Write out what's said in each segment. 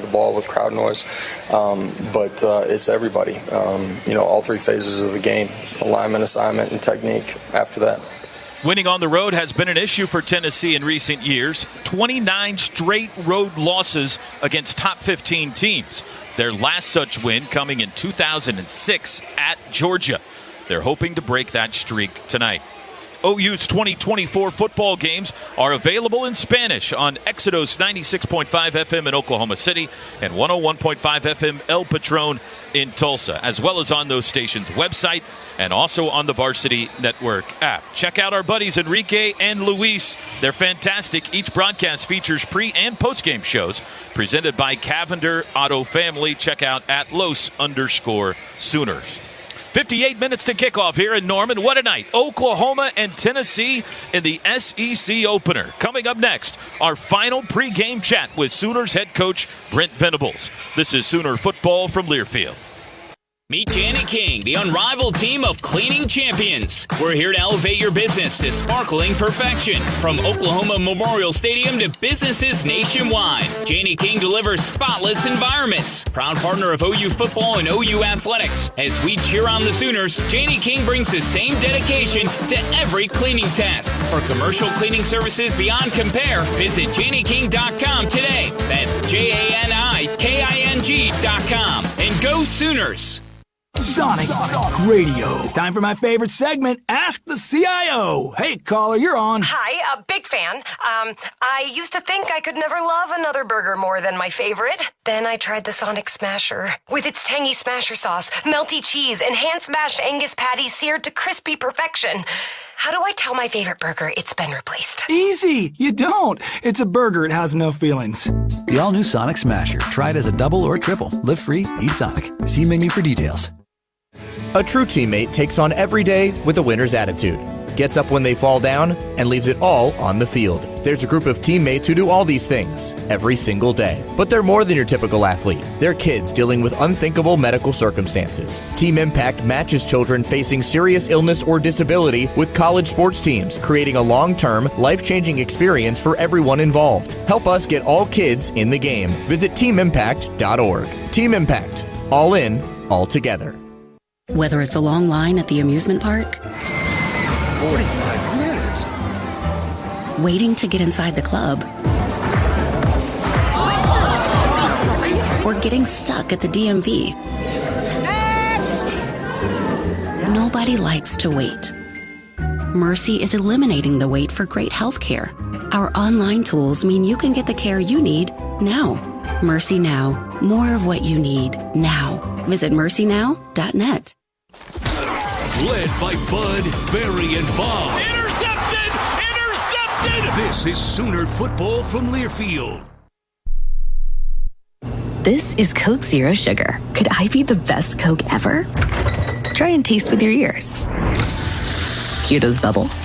the ball with crowd noise. But it's everybody. All three phases of the game: alignment, assignment, and technique after that. Winning on the road has been an issue for Tennessee in recent years. 29 straight road losses against top 15 teams. Their last such win coming in 2006 at Georgia. They're hoping to break that streak tonight. OU's 2024 football games are available in Spanish on Exodus 96.5 FM in Oklahoma City and 101.5 FM El Patron in Tulsa, as well as on those stations' website and also on the Varsity Network app. Check out our buddies Enrique and Luis. They're fantastic. Each broadcast features pre- and post-game shows presented by Cavender Auto Family. Check out at Los_Sooners. 58 minutes to kickoff here in Norman. What a night. Oklahoma and Tennessee in the SEC opener. Coming up next, our final pregame chat with Sooners head coach Brent Venables. This is Sooner football from Learfield. Meet Jani King, the unrivaled team of cleaning champions. We're here to elevate your business to sparkling perfection. From Oklahoma Memorial Stadium to businesses nationwide, Jani King delivers spotless environments. Proud partner of OU football and OU athletics. As we cheer on the Sooners, Jani King brings the same dedication to every cleaning task. For commercial cleaning services beyond compare, visit JaniKing.com today. That's JaniKing.com. And go Sooners! Sonic Radio. It's time for my favorite segment, Ask the CIO. Hey, caller, you're on. Hi, a big fan. I used to think I could never love another burger more than my favorite. Then I tried the Sonic Smasher. With its tangy smasher sauce, melty cheese, and hand-smashed Angus patties seared to crispy perfection. How do I tell my favorite burger it's been replaced? Easy. You don't. It's a burger. It has no feelings. The all-new Sonic Smasher. Try it as a double or a triple. Live free, eat Sonic. See menu for details. A true teammate takes on every day with a winner's attitude, gets up when they fall down, and leaves it all on the field. There's a group of teammates who do all these things every single day. But they're more than your typical athlete. They're kids dealing with unthinkable medical circumstances. Team Impact matches children facing serious illness or disability with college sports teams, creating a long-term, life-changing experience for everyone involved. Help us get all kids in the game. Visit teamimpact.org. Team Impact. All in, all together. Whether it's a long line at the amusement park, 45 minutes, waiting to get inside the club, or getting stuck at the DMV. Nobody likes to wait. Mercy is eliminating the wait for great health care. Our online tools mean you can get the care you need now. Mercy Now. More of what you need now. Visit mercynow.net. Led by Bud, Barry, and Bob. Intercepted! Intercepted! This is Sooner football from Learfield. This is Coke Zero Sugar. Could I be the best Coke ever? Try and taste with your ears. Hear those bubbles?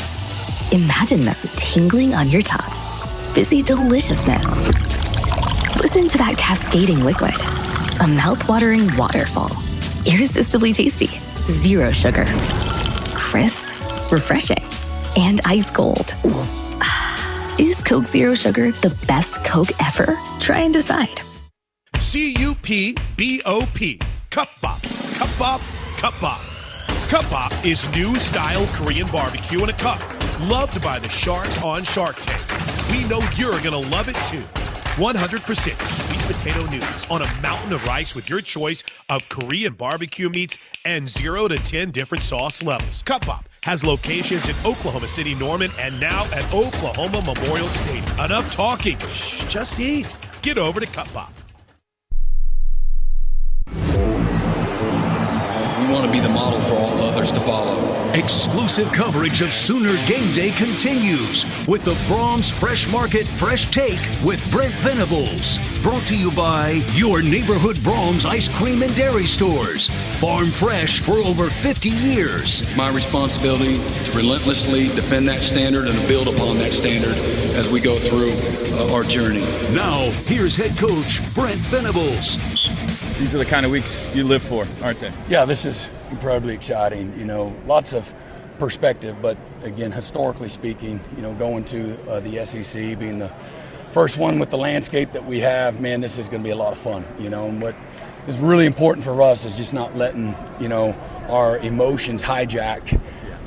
Imagine them tingling on your tongue. Fizzy deliciousness. Listen to that cascading liquid. A mouth-watering waterfall. Irresistibly tasty. Zero sugar. Crisp, refreshing, and ice cold. Is Coke Zero Sugar the best Coke ever? Try and decide. C-U-P-B-O-P. Cup Bop. Cup Bop. Cup Bop. Cup Bop is new style Korean barbecue in a cup. Loved by the sharks on Shark Tank. We know you're going to love it too. 100% sweet potato noodles on a mountain of rice with your choice of Korean barbecue meats and 0 to 10 different sauce levels. Cup Bop has locations in Oklahoma City, Norman, and now at Oklahoma Memorial Stadium. Enough talking. Just eat. Get over to Cup Bop. We want to be the model for all others to follow. Exclusive coverage of Sooner Game Day continues with the Brahms Fresh Market Fresh Take with Brent Venables. Brought to you by your neighborhood Brahms ice cream and dairy stores. Farm fresh for over 50 years. It's my responsibility to relentlessly defend that standard and to build upon that standard as we go through our journey. Now, here's head coach Brent Venables. These are the kind of weeks you live for, aren't they? Yeah, this is incredibly exciting. You know, lots of perspective, but again, historically speaking, you know, going to the SEC, being the first one with the landscape that we have, man, this is going to be a lot of fun, and what is really important for us is just not letting, our emotions hijack,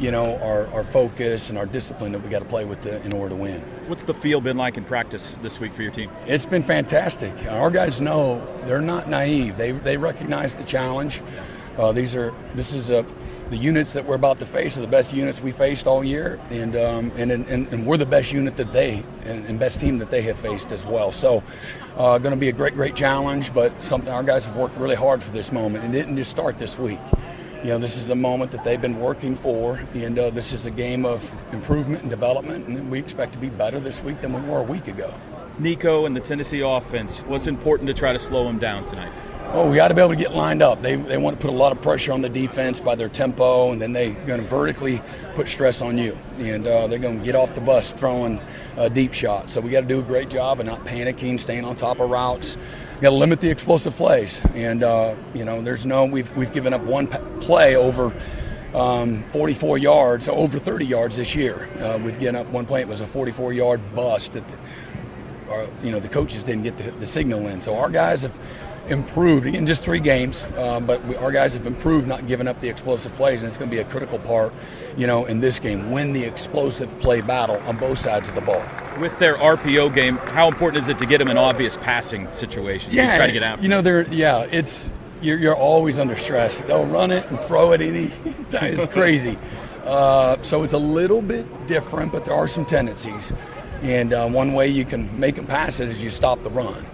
our focus and our discipline that we got to play with in order to win. What's the feel been like in practice this week for your team? It's been fantastic. Our guys know they're not naive. They recognize the challenge. This is the units that we're about to face are the best units we faced all year, and we're the best unit that and best team that they have faced as well. So, going to be a great challenge, but something our guys have worked really hard for this moment, and it didn't just start this week. This is a moment that they've been working for, and this is a game of improvement and development, and we expect to be better this week than we were a week ago. Nico and the Tennessee offense, what's important to try to slow them down tonight? Oh, we got to be able to get lined up. They want to put a lot of pressure on the defense by their tempo, and then they're going to vertically put stress on you. And they're going to get off the bus throwing deep shots. So we got to do a great job of not panicking, staying on top of routes. We got to limit the explosive plays. And, we've given up one play over 44 yards, over 30 yards this year. We've given up one play. It was a 44-yard bust. The coaches didn't get the signal in. So our guys have improved, again, just 3 games, but our guys have improved, not giving up the explosive plays, and it's going to be a critical part, in this game. Win the explosive play battle on both sides of the ball. With their RPO game, how important is it to get them in obvious passing situations? Yeah, try to get after you're always under stress. They'll run it and throw it any time. It's crazy. So it's a little bit different, but there are some tendencies. And one way you can make them pass it is you stop the run.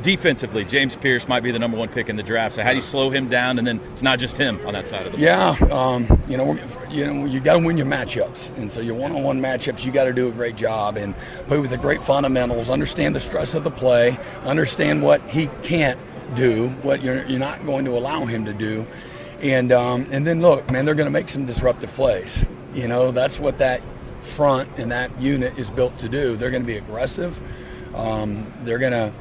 Defensively, James Pierce might be the number 1 pick in the draft. So how do you slow him down, and then it's not just him on that side of the ball? You got to win your matchups, and so your one-on-one matchups, you got to do a great job and play with the great fundamentals. Understand the stress of the play. Understand what he can't do, what you're not going to allow him to do, and then look, man, they're going to make some disruptive plays. That's what that front and that unit is built to do. They're going to be aggressive. They're going to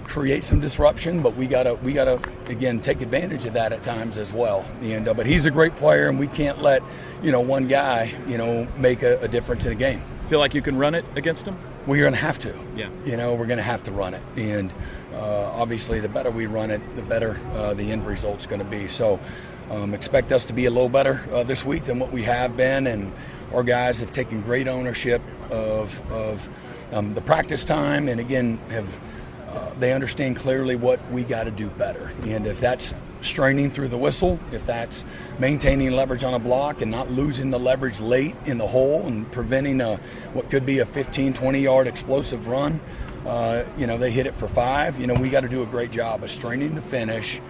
create some disruption, but we gotta again take advantage of that at times as well. And but he's a great player, and we can't let one guy make a difference in a game. Feel like you can run it against him? We're going to have to. Yeah. We're going to have to run it, and obviously the better we run it, the better the end result's going to be. So expect us to be a little better this week than what we have been, and our guys have taken great ownership of the practice time, and again they understand clearly what we got to do better. And if that's straining through the whistle, if that's maintaining leverage on a block and not losing the leverage late in the hole and preventing what could be a 15, 20-yard explosive run, they hit it for 5. We got to do a great job of straining the finish,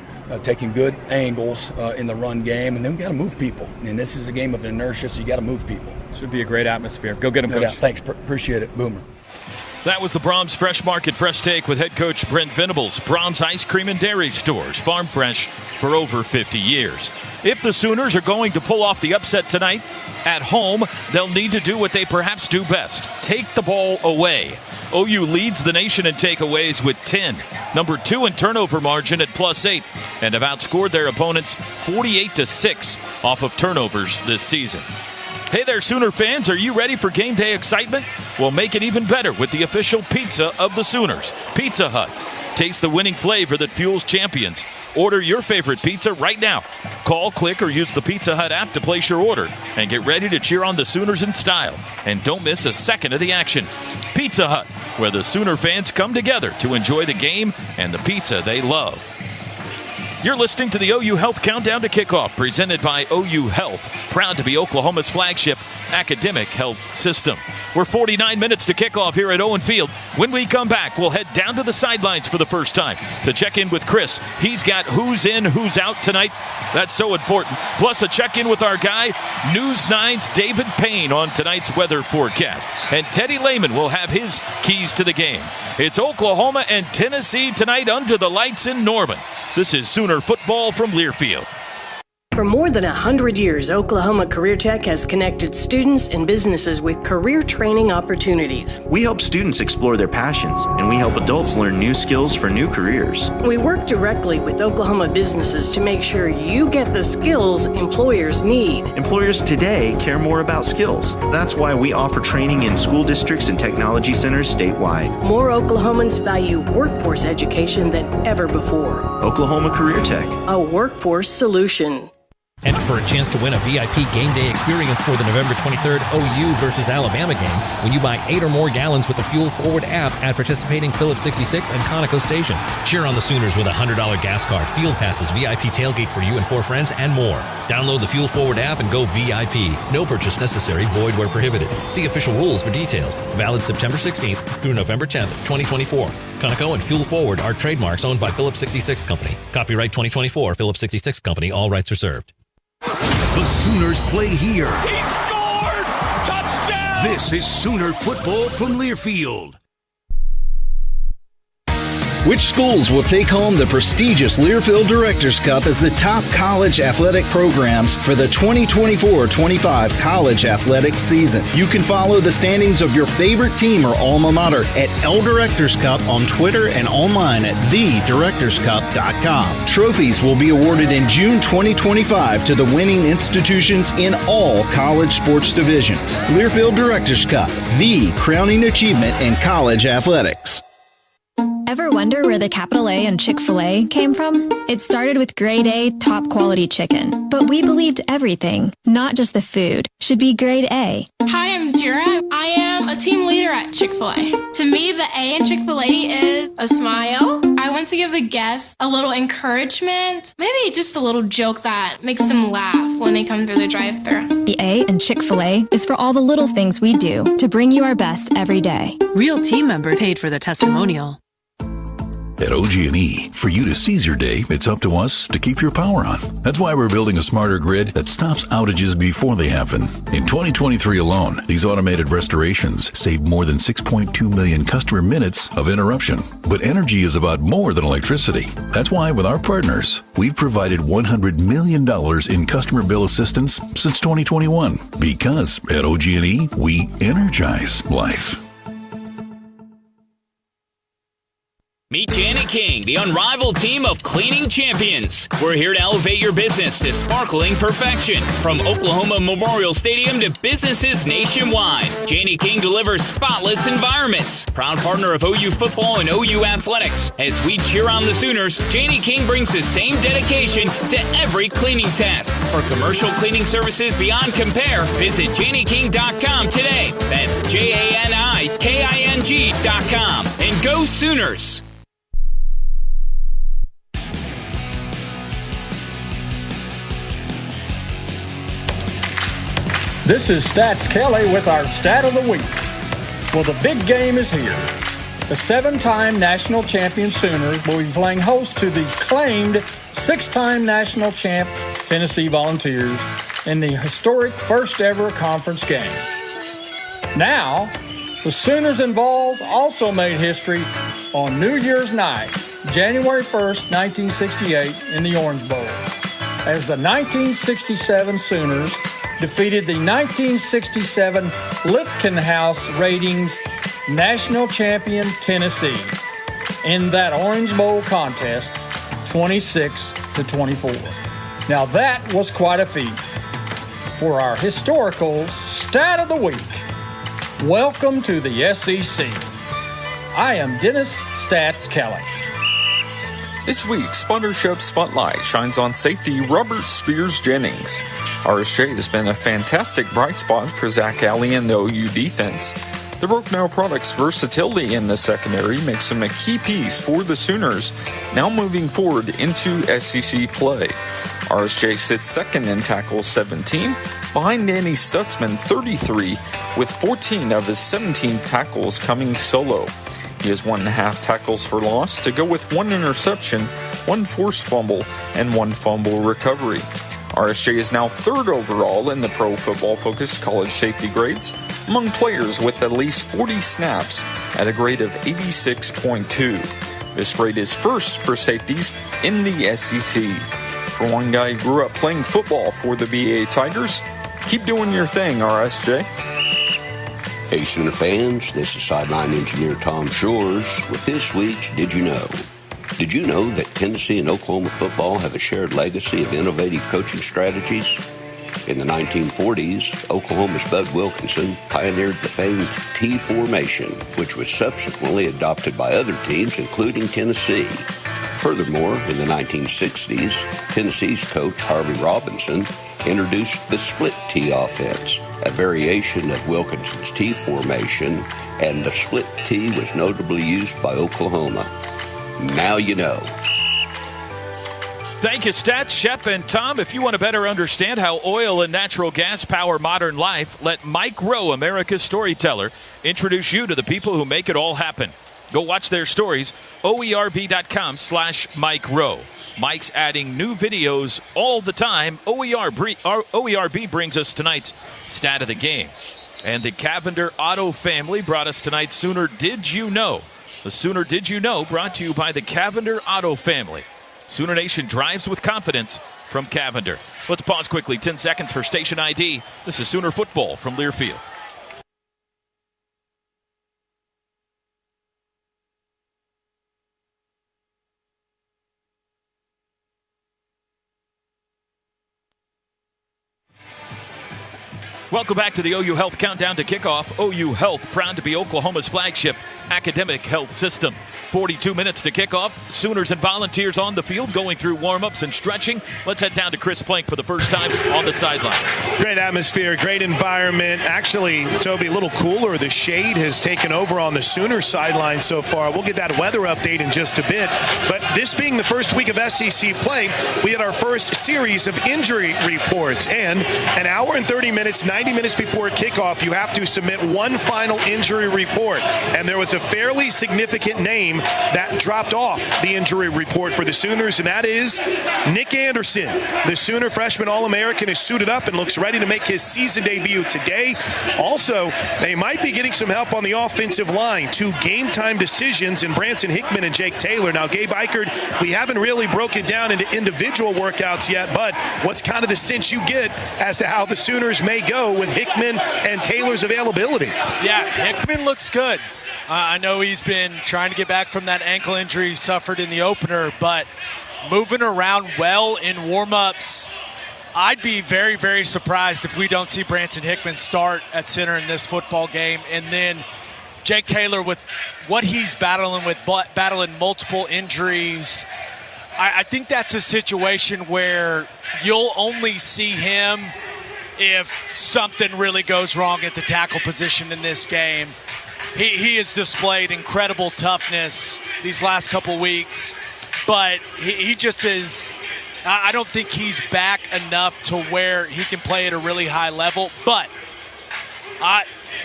taking good angles in the run game, and then we got to move people. And this is a game of inertia, so you got to move people. Should be a great atmosphere. Go get them, Coach. Thanks. Appreciate it. Boomer. That was the Braum's Fresh Market Fresh Take with head coach Brent Venables. Braum's Ice Cream and Dairy Stores, farm fresh for over 50 years. If the Sooners are going to pull off the upset tonight at home, they'll need to do what they perhaps do best: take the ball away. OU leads the nation in takeaways with 10, number 2 in turnover margin at +8, and have outscored their opponents 48-6 off of turnovers this season. Hey there, Sooner fans. Are you ready for game day excitement? Well, make it even better with the official pizza of the Sooners, Pizza Hut. Taste the winning flavor that fuels champions. Order your favorite pizza right now. Call, click, or use the Pizza Hut app to place your order and get ready to cheer on the Sooners in style. And don't miss a second of the action. Pizza Hut, where the Sooner fans come together to enjoy the game and the pizza they love. You're listening to the OU Health Countdown to Kickoff, presented by OU Health, proud to be Oklahoma's flagship academic health system. We're 49 minutes to kickoff here at Owen Field. When we come back, we'll head down to the sidelines for the first time to check in with Chris. He's got who's in, who's out tonight. That's so important. Plus a check-in with our guy, News 9's David Payne on tonight's weather forecast. And Teddy Lehman will have his keys to the game. It's Oklahoma and Tennessee tonight under the lights in Norman. This is Sooner football from Learfield. For more than 100 years, Oklahoma Career Tech has connected students and businesses with career training opportunities. We help students explore their passions, and we help adults learn new skills for new careers. We work directly with Oklahoma businesses to make sure you get the skills employers need. Employers today care more about skills. That's why we offer training in school districts and technology centers statewide. More Oklahomans value workforce education than ever before. Oklahoma Career Tech, a workforce solution. Enter for a chance to win a VIP game day experience for the November 23rd OU versus Alabama game when you buy 8 or more gallons with the Fuel Forward app at participating Phillips 66 and Conoco stations. Cheer on the Sooners with a $100 gas card, field passes, VIP tailgate for you and 4 friends, and more. Download the Fuel Forward app and go VIP. No purchase necessary, void where prohibited. See official rules for details. Valid September 16th through November 10th, 2024. Conoco and Fuel Forward are trademarks owned by Phillips 66 Company. Copyright 2024, Phillips 66 Company. All rights reserved. The Sooners play here. He scored! Touchdown! This is Sooner football from Learfield. Which schools will take home the prestigious Learfield Directors Cup as the top college athletic programs for the 2024-25 college athletic season? You can follow the standings of your favorite team or alma mater at L Directors Cup on Twitter and online at thedirectorscup.com. Trophies will be awarded in June 2025 to the winning institutions in all college sports divisions. Learfield Directors Cup, the crowning achievement in college athletics. Ever wonder where the capital A in Chick-fil-A came from? It started with grade A, top quality chicken. But we believed everything, not just the food, should be grade A. Hi, I'm Jira. I am a team leader at Chick-fil-A. To me, the A in Chick-fil-A is a smile. I want to give the guests a little encouragement, maybe just a little joke that makes them laugh when they come through the drive-thru. The A in Chick-fil-A is for all the little things we do to bring you our best every day. Real team member paid for the testimonial. At OG&E, for you to seize your day, it's up to us to keep your power on. That's why we're building a smarter grid that stops outages before they happen. In 2023 alone, these automated restorations saved more than 6.2 million customer minutes of interruption. But energy is about more than electricity. That's why with our partners, we've provided $100 million in customer bill assistance since 2021. Because at OG&E, we energize life. Meet Janet King, the unrivaled team of cleaning champions. We're here to elevate your business to sparkling perfection. From Oklahoma Memorial Stadium to businesses nationwide, Janet King delivers spotless environments. Proud partner of OU football and OU athletics. As we cheer on the Sooners, Janet King brings the same dedication to every cleaning task. For commercial cleaning services beyond compare, visit JanetKing.com today. That's JANIKING.com. And go Sooners! This is Stats Kelly with our Stat of the Week. Well, the big game is here. The 7-time national champion Sooners will be playing host to the claimed 6-time national champ Tennessee Volunteers in the historic first-ever conference game. Now, the Sooners and Vols also made history on New Year's night, January 1st, 1968, in the Orange Bowl, as the 1967 Sooners defeated the 1967 Lipkin House ratings national champion Tennessee in that Orange Bowl contest, 26-24. Now that was quite a feat. For our historical Stat of the Week, welcome to the SEC. I am Dennis Stats Kelly. This week, Sponsorship Spotlight shines on safety Robert Spears Jennings. RSJ has been a fantastic bright spot for Zach Alley and the OU defense. The Roquenau product's versatility in the secondary makes him a key piece for the Sooners, now moving forward into SEC play. RSJ sits second in tackles 17, behind Danny Stutzman 33, with 14 of his 17 tackles coming solo. He has 1.5 tackles for loss to go with 1 interception, 1 forced fumble, and 1 fumble recovery. RSJ is now 3rd overall in the Pro Football Focus college safety grades among players with at least 40 snaps at a grade of 86.2. This grade is first for safeties in the SEC. For one guy who grew up playing football for the BA Tigers. Keep doing your thing, RSJ. Hey, Sooner fans, this is sideline engineer Tom Shores with this week's Did You Know? Did you know that Tennessee and Oklahoma football have a shared legacy of innovative coaching strategies? In the 1940s, Oklahoma's Bud Wilkinson pioneered the famed T formation, which was subsequently adopted by other teams, including Tennessee. Furthermore, in the 1960s, Tennessee's coach Harvey Robinson introduced the split T offense, a variation of Wilkinson's T formation, and the split T was notably used by Oklahoma. Now you know. Thank you, Stats, Shep, and Tom. If you want to better understand how oil and natural gas power modern life, let Mike Rowe, America's storyteller, introduce you to the people who make it all happen. Go watch their stories, oerb.com/Mike Rowe. Mike's adding new videos all the time. OERB brings us tonight's stat of the game. And the Cavender Auto family brought us tonight's Sooner Did You Know? The Sooner Did You Know brought to you by the Cavender Auto family. Sooner Nation drives with confidence from Cavender. Let's pause quickly, 10 seconds for station ID. This is Sooner Football from Learfield. Welcome back to the OU Health Countdown to Kickoff. OU Health, proud to be Oklahoma's flagship academic health system. 42 minutes to kickoff. Sooners and Volunteers on the field going through warm-ups and stretching. Let's head down to Chris Plank for the first time on the sidelines. Great atmosphere, great environment. Actually, Toby, a little cooler. The shade has taken over on the Sooner sideline so far. We'll get that weather update in just a bit. But this being the first week of SEC play, we had our first series of injury reports. And an hour and 30 minutes, 90 minutes before kickoff, you have to submit one final injury report. And there was a fairly significant name that dropped off the injury report for the Sooners, and that is Nick Anderson. The Sooner freshman All-American is suited up and looks ready to make his season debut today. Also, they might be getting some help on the offensive line. 2 game-time decisions in Branson Hickman and Jake Taylor. Now, Gabe Eichert, we haven't really broken down into individual workouts yet, but what's kind of the sense you get as to how the Sooners may go with Hickman and Taylor's availability? Yeah, Hickman looks good. I know he's been trying to get back from that ankle injury he suffered in the opener, but moving around well in warm-ups. I'd be very, very surprised if we don't see Branson Hickman start at center in this football game. And then Jake Taylor, with what he's battling multiple injuries, I think that's a situation where you'll only see him if something really goes wrong at the tackle position in this game. He has displayed incredible toughness these last couple weeks, but he just is – I don't think he's back enough to where he can play at a really high level. But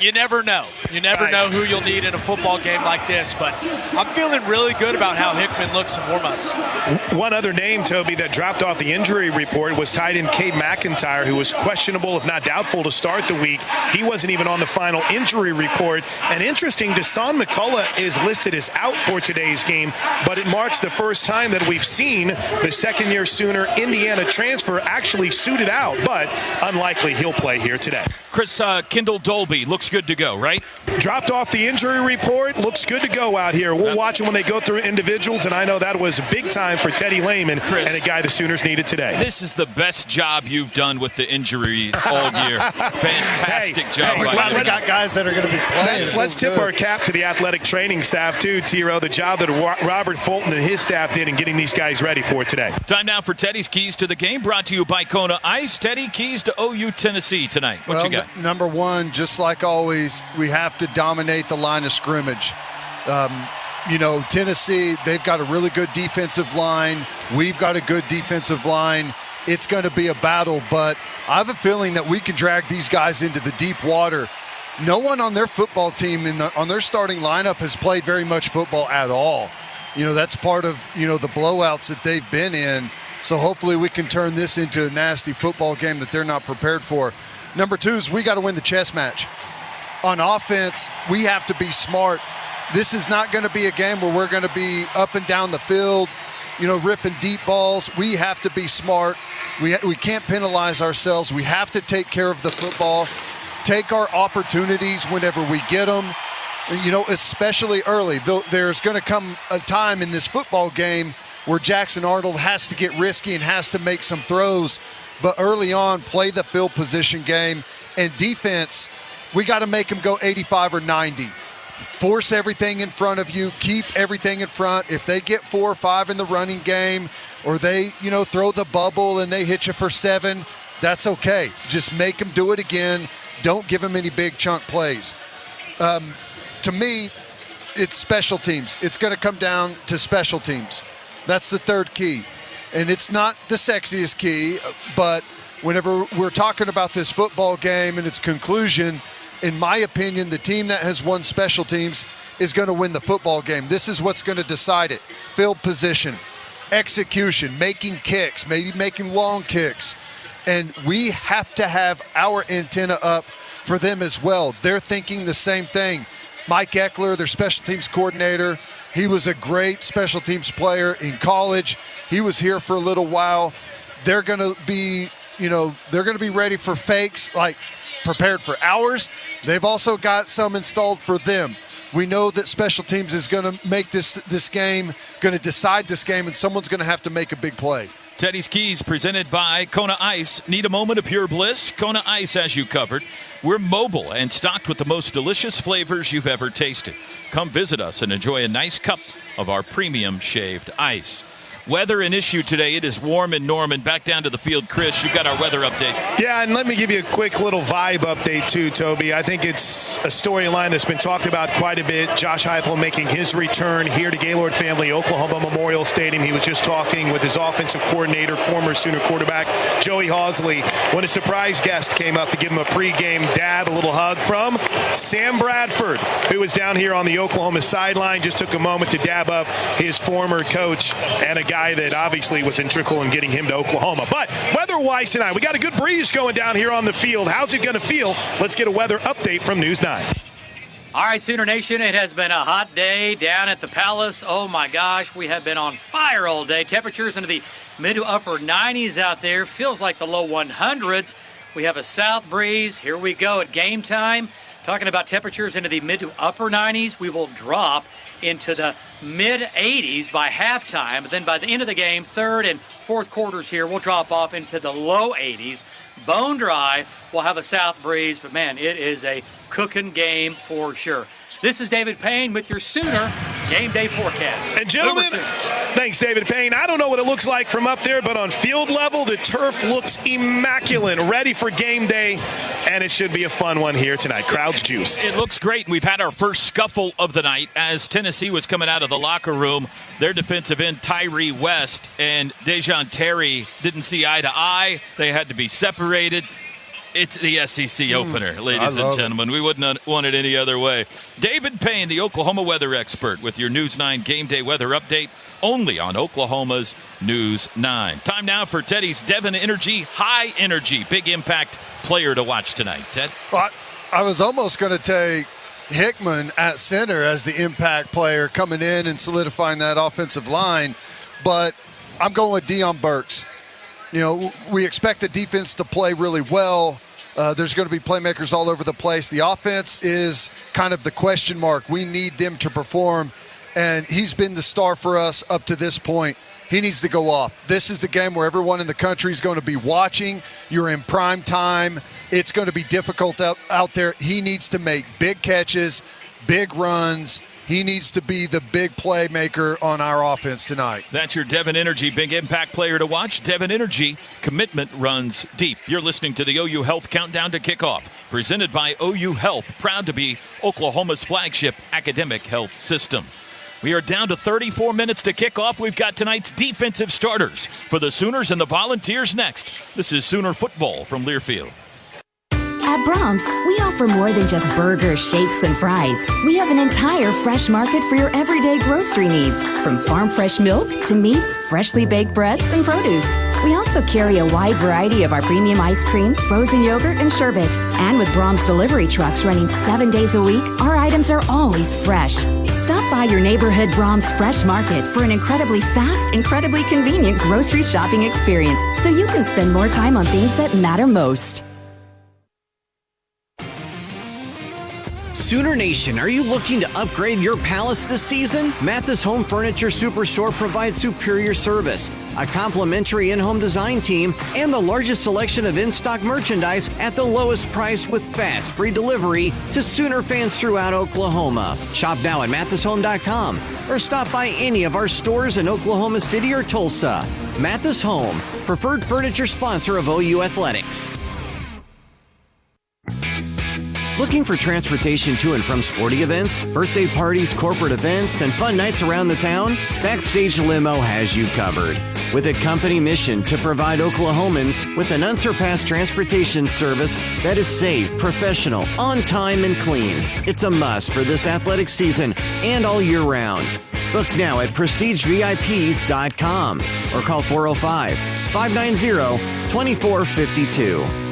you never know. You never know who you'll need in a football game like this. But I'm feeling really good about how Hickman looks in warm-ups. One other name, Toby, that dropped off the injury report was tight end Cade McIntyre, who was questionable, if not doubtful, to start the week. He wasn't even on the final injury report. And interesting, Dasan McCullough is listed as out for today's game, but it marks the first time that we've seen the second-year Sooner Indiana transfer actually suited out, but unlikely he'll play here today. Chris, Kendall Dolby looks good to go, right? Dropped off the injury report. Looks good to go out here. We'll watch him when they go through individuals, and I know that was big time for Teddy Lehman, Chris, and a guy the Sooners needed today. This is the best job you've done with the injuries all year. Fantastic job. We're glad we got guys that are going to be playing. Let's tip our cap to the athletic training staff, too, T-Row, the job that Robert Fulton and his staff did in getting these guys ready for today. Time now for Teddy's Keys to the Game, brought to you by Kona Ice. Teddy, keys to OU Tennessee tonight. What you got? Number one, just like always, we have to dominate the line of scrimmage. Tennessee, they've got a really good defensive line. We've got a good defensive line. It's going to be a battle, but I have a feeling that we can drag these guys into the deep water. No one on their football team, on their starting lineup, has played very much football at all. That's part of, the blowouts that they've been in. So hopefully we can turn this into a nasty football game that they're not prepared for. Number two is we got to win the chess match. On offense, we have to be smart. This is not going to be a game where we're going to be up and down the field, ripping deep balls. We have to be smart. We can't penalize ourselves. We have to take care of the football, take our opportunities whenever we get them, especially early. There's going to come a time in this football game where Jackson Arnold has to get risky and has to make some throws. But early on, play the field position game. And defense, we got to make them go 85 or 90. Force everything in front of you. Keep everything in front. If they get 4 or 5 in the running game, or they, throw the bubble and they hit you for 7, that's okay. Just make them do it again. Don't give them any big chunk plays. To me, it's special teams. It's going to come down to special teams. That's the third key. And it's not the sexiest key, but whenever we're talking about this football game and its conclusion, in my opinion, the team that has won special teams is going to win the football game. This is what's going to decide it. Field position, execution, making kicks, maybe making long kicks. And we have to have our antenna up for them as well. They're thinking the same thing. Mike Eckler, their special teams coordinator, he was a great special teams player in college. He was here for a little while. They're going to be, they're going to be ready for fakes, like prepared for ours. They've also got some installed for them. We know that special teams is going to make this game, going to decide this game, and someone's going to have to make a big play. Teddy's Keys presented by Kona Ice. Need a moment of pure bliss? Kona Ice has you covered. We're mobile and stocked with the most delicious flavors you've ever tasted. Come visit us and enjoy a nice cup of our premium shaved ice. Weather an issue today. It is warm in Norman. Back down to the field. Chris, you've got our weather update. Yeah, and let me give you a quick little vibe update too, Toby. I think it's a storyline that's been talked about quite a bit. Josh Heupel making his return here to Gaylord Family Oklahoma Memorial Stadium. He was just talking with his offensive coordinator, former Sooner quarterback Joey Hausley, when a surprise guest came up to give him a pregame dab, a little hug from Sam Bradford, who was down here on the Oklahoma sideline. Just took a moment to dab up his former coach and a guy that obviously was integral in getting him to Oklahoma. But weather-wise tonight, we got a good breeze going down here on the field. How's it going to feel? Let's get a weather update from News 9. All right, Sooner Nation, it has been a hot day down at the Palace. Oh, my gosh, we have been on fire all day. Temperatures into the mid to upper 90s out there. Feels like the low 100s. We have a south breeze. Here we go at game time. Talking about temperatures into the mid to upper 90s. We will drop into the mid-80s by halftime. But then by the end of the game, third and fourth quarters here, we'll drop off into the low 80s. Bone dry. We'll have a south breeze. But, man, it is a cooking game for sure. This is David Payne with your Sooner Game Day forecast. And gentlemen, thanks, David Payne. I don't know what it looks like from up there, but on field level, the turf looks immaculate, ready for game day, and it should be a fun one here tonight. Crowd's juiced. It looks great. We've had our first scuffle of the night as Tennessee was coming out of the locker room. Their defensive end, Tyree West, and Dejon Terry didn't see eye to eye. They had to be separated. It's the SEC opener, ladies and gentlemen. We wouldn't want it any other way. David Payne, the Oklahoma weather expert, with your News 9 Game Day weather update, only on Oklahoma's News 9. Time now for Teddy's Devin Energy, high energy, big impact player to watch tonight. Ted? Well, I was almost going to take Hickman at center as the impact player coming in and solidifying that offensive line, but I'm going with Deion Burks. We expect the defense to play really well. There's going to be playmakers all over the place. The offense is kind of the question mark. We need them to perform, and he's been the star for us up to this point. He needs to go off. This is the game where everyone in the country is going to be watching. You're in prime time. It's going to be difficult out there. He needs to make big catches, big runs. He needs to be the big playmaker on our offense tonight. That's your Devin Energy big impact player to watch. Devin Energy, commitment runs deep. You're listening to the OU Health Countdown to Kickoff, presented by OU Health, proud to be Oklahoma's flagship academic health system. We are down to 34 minutes to kick off. We've got tonight's defensive starters for the Sooners and the Volunteers next. This is Sooner football from Learfield. At Brahms, we offer more than just burgers, shakes, and fries. We have an entire fresh market for your everyday grocery needs, from farm fresh milk to meats, freshly baked breads, and produce. We also carry a wide variety of our premium ice cream, frozen yogurt, and sherbet. And with Brahms delivery trucks running 7 days a week, our items are always fresh. Stop by your neighborhood Brahms Fresh Market for an incredibly fast, incredibly convenient grocery shopping experience so you can spend more time on things that matter most. Sooner Nation, are you looking to upgrade your palace this season? Mathis Home Furniture Superstore provides superior service, a complimentary in-home design team, and the largest selection of in-stock merchandise at the lowest price with fast, free delivery to Sooner fans throughout Oklahoma. Shop now at mathishome.com or stop by any of our stores in Oklahoma City or Tulsa. Mathis Home, preferred furniture sponsor of OU Athletics. Looking for transportation to and from sporting events, birthday parties, corporate events, and fun nights around the town? Backstage Limo has you covered. With a company mission to provide Oklahomans with an unsurpassed transportation service that is safe, professional, on time, and clean. It's a must for this athletic season and all year round. Book now at prestigevips.com or call 405-590-2452.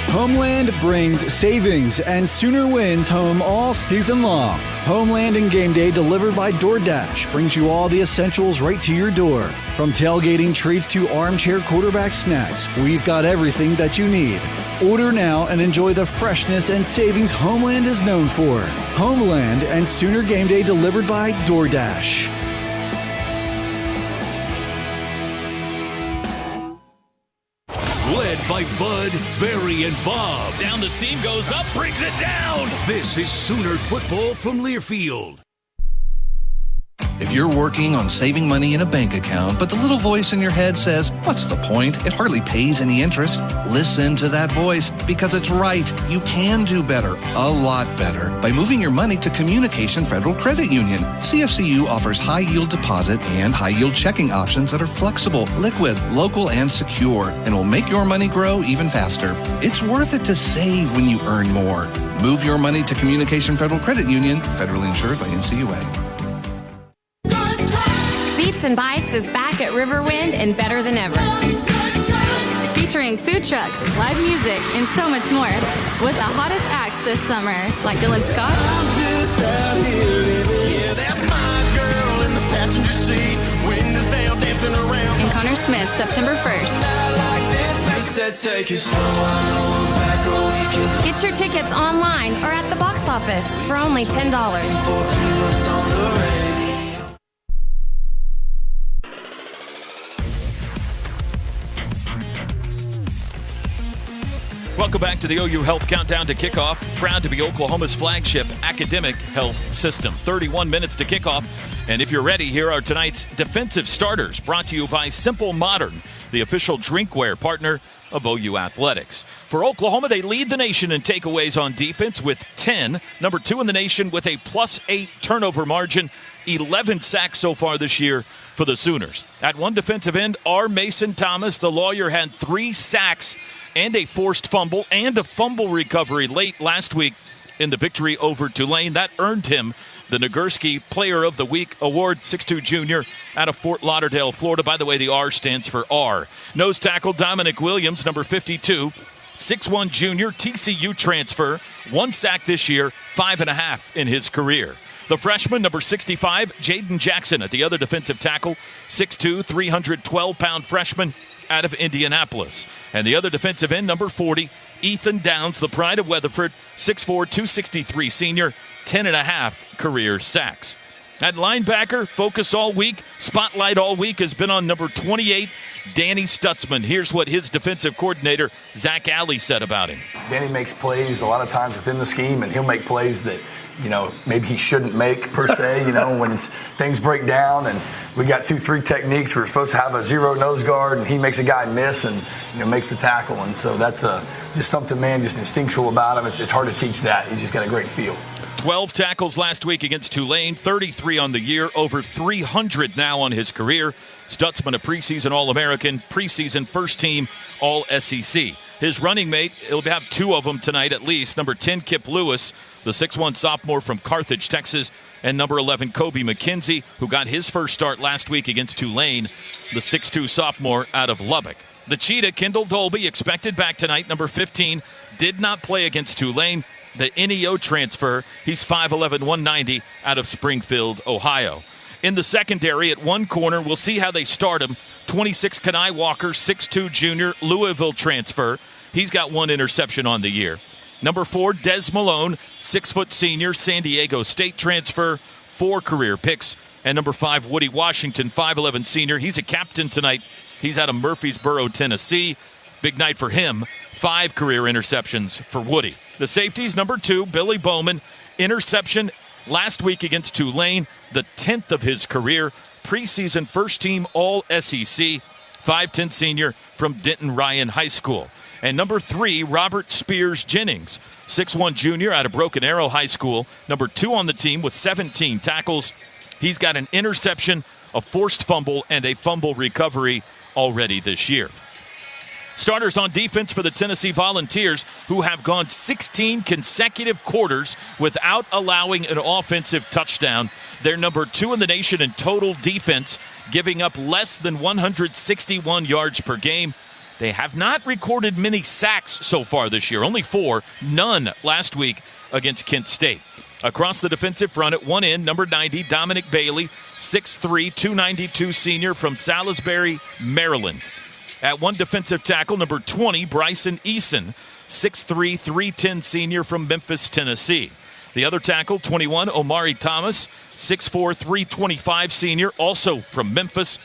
Homeland brings savings and Sooner wins home all season long. Homeland and Game Day delivered by DoorDash brings you all the essentials right to your door. From tailgating treats to armchair quarterback snacks, we've got everything that you need. Order now and enjoy the freshness and savings Homeland is known for. Homeland and Sooner Game Day delivered by DoorDash. Led by Bud, Barry, and Bob. Down the seam, goes up, brings it down. This is Sooner football from Learfield. If you're working on saving money in a bank account, but the little voice in your head says, what's the point? It hardly pays any interest. Listen to that voice because it's right. You can do better, a lot better, by moving your money to Communication Federal Credit Union. CFCU offers high-yield deposit and high-yield checking options that are flexible, liquid, local, and secure, and will make your money grow even faster. It's worth it to save when you earn more. Move your money to Communication Federal Credit Union, federally insured by NCUA. Beats and Bites is back at Riverwind and better than ever. Featuring food trucks, live music, and so much more. With the hottest acts this summer, like Dylan Scott. And Connor Smith, September 1st. Get your tickets online or at the box office for only $10. Welcome back to the OU Health Countdown to Kickoff. Proud to be Oklahoma's flagship academic health system. 31 minutes to kickoff. And if you're ready, here are tonight's defensive starters, brought to you by Simple Modern, the official drinkware partner of OU Athletics. For Oklahoma, they lead the nation in takeaways on defense with 10. Number 2 in the nation with a +8 turnover margin. 11 sacks so far this year for the Sooners. At one defensive end, R. Mason Thomas, the lawyer, had 3 sacks and a forced fumble and a fumble recovery late last week in the victory over Tulane. That earned him the Nagurski Player of the Week award. 6'2 junior out of Fort Lauderdale, Florida. By the way, the R stands for R. Nose tackle Dominic Williams, number 52. 6'1 junior, TCU transfer. 1 sack this year, 5.5 in his career. The freshman, number 65, Jaden Jackson at the other defensive tackle. 6'2", 312-pound freshman out of Indianapolis. And the other defensive end, number 40, Ethan Downs, the pride of Weatherford, 6'4", 263 senior, 10.5 career sacks. At linebacker, focus all week, spotlight all week has been on number 28, Danny Stutzman. Here's what his defensive coordinator, Zach Alley, said about him. Danny makes plays a lot of times within the scheme, and he'll make plays that, maybe he shouldn't make per se, when things break down and we got 2-3 techniques. We're supposed to have a zero nose guard and he makes a guy miss and, makes the tackle. And so that's just something, just instinctual about him. It's hard to teach that. He's just got a great feel. 12 tackles last week against Tulane, 33 on the year, over 300 now on his career. Stutzman, a preseason All-American, preseason first-team All-SEC. His running mate, he'll have 2 of them tonight at least. Number 10, Kip Lewis, the 6'1 sophomore from Carthage, Texas, and number 11, Kobe McKenzie, who got his first start last week against Tulane, the 6'2 sophomore out of Lubbock. The Cheetah, Kendall Dolby, expected back tonight, number 15, did not play against Tulane. the NEO transfer. He's 5'11", 190 out of Springfield, Ohio. In the secondary at one corner, we'll see how they start him. 26, Kenai Walker, 6'2", junior, Louisville transfer. He's got 1 interception on the year. Number 4, Des Malone, 6-foot senior, San Diego State transfer, 4 career picks. And number 5, Woody Washington, 5'11", senior. He's a captain tonight. He's out of Murfreesboro, Tennessee. Big night for him. 5 career interceptions for Woody. The safeties, number 2, Billy Bowman, interception last week against Tulane, the 10th of his career. Preseason first-team All-SEC, 5'10" senior from Denton Ryan High School. And number 3, Robert Spears Jennings, 6'1" junior out of Broken Arrow High School. Number 2 on the team with 17 tackles. He's got an interception, a forced fumble, and a fumble recovery already this year. Starters on defense for the Tennessee Volunteers, who have gone 16 consecutive quarters without allowing an offensive touchdown. They're number 2 in the nation in total defense, giving up less than 161 yards per game. They have not recorded many sacks so far this year, only 4, none last week against Kent State. Across the defensive front at one end, number 90, Dominic Bailey, 6'3", 292 senior from Salisbury, Maryland. At one defensive tackle, number 20, Bryson Eason, 6'3", 310 senior from Memphis, Tennessee. The other tackle, 21, Omari Thomas, 6'4", 325 senior, also from Memphis.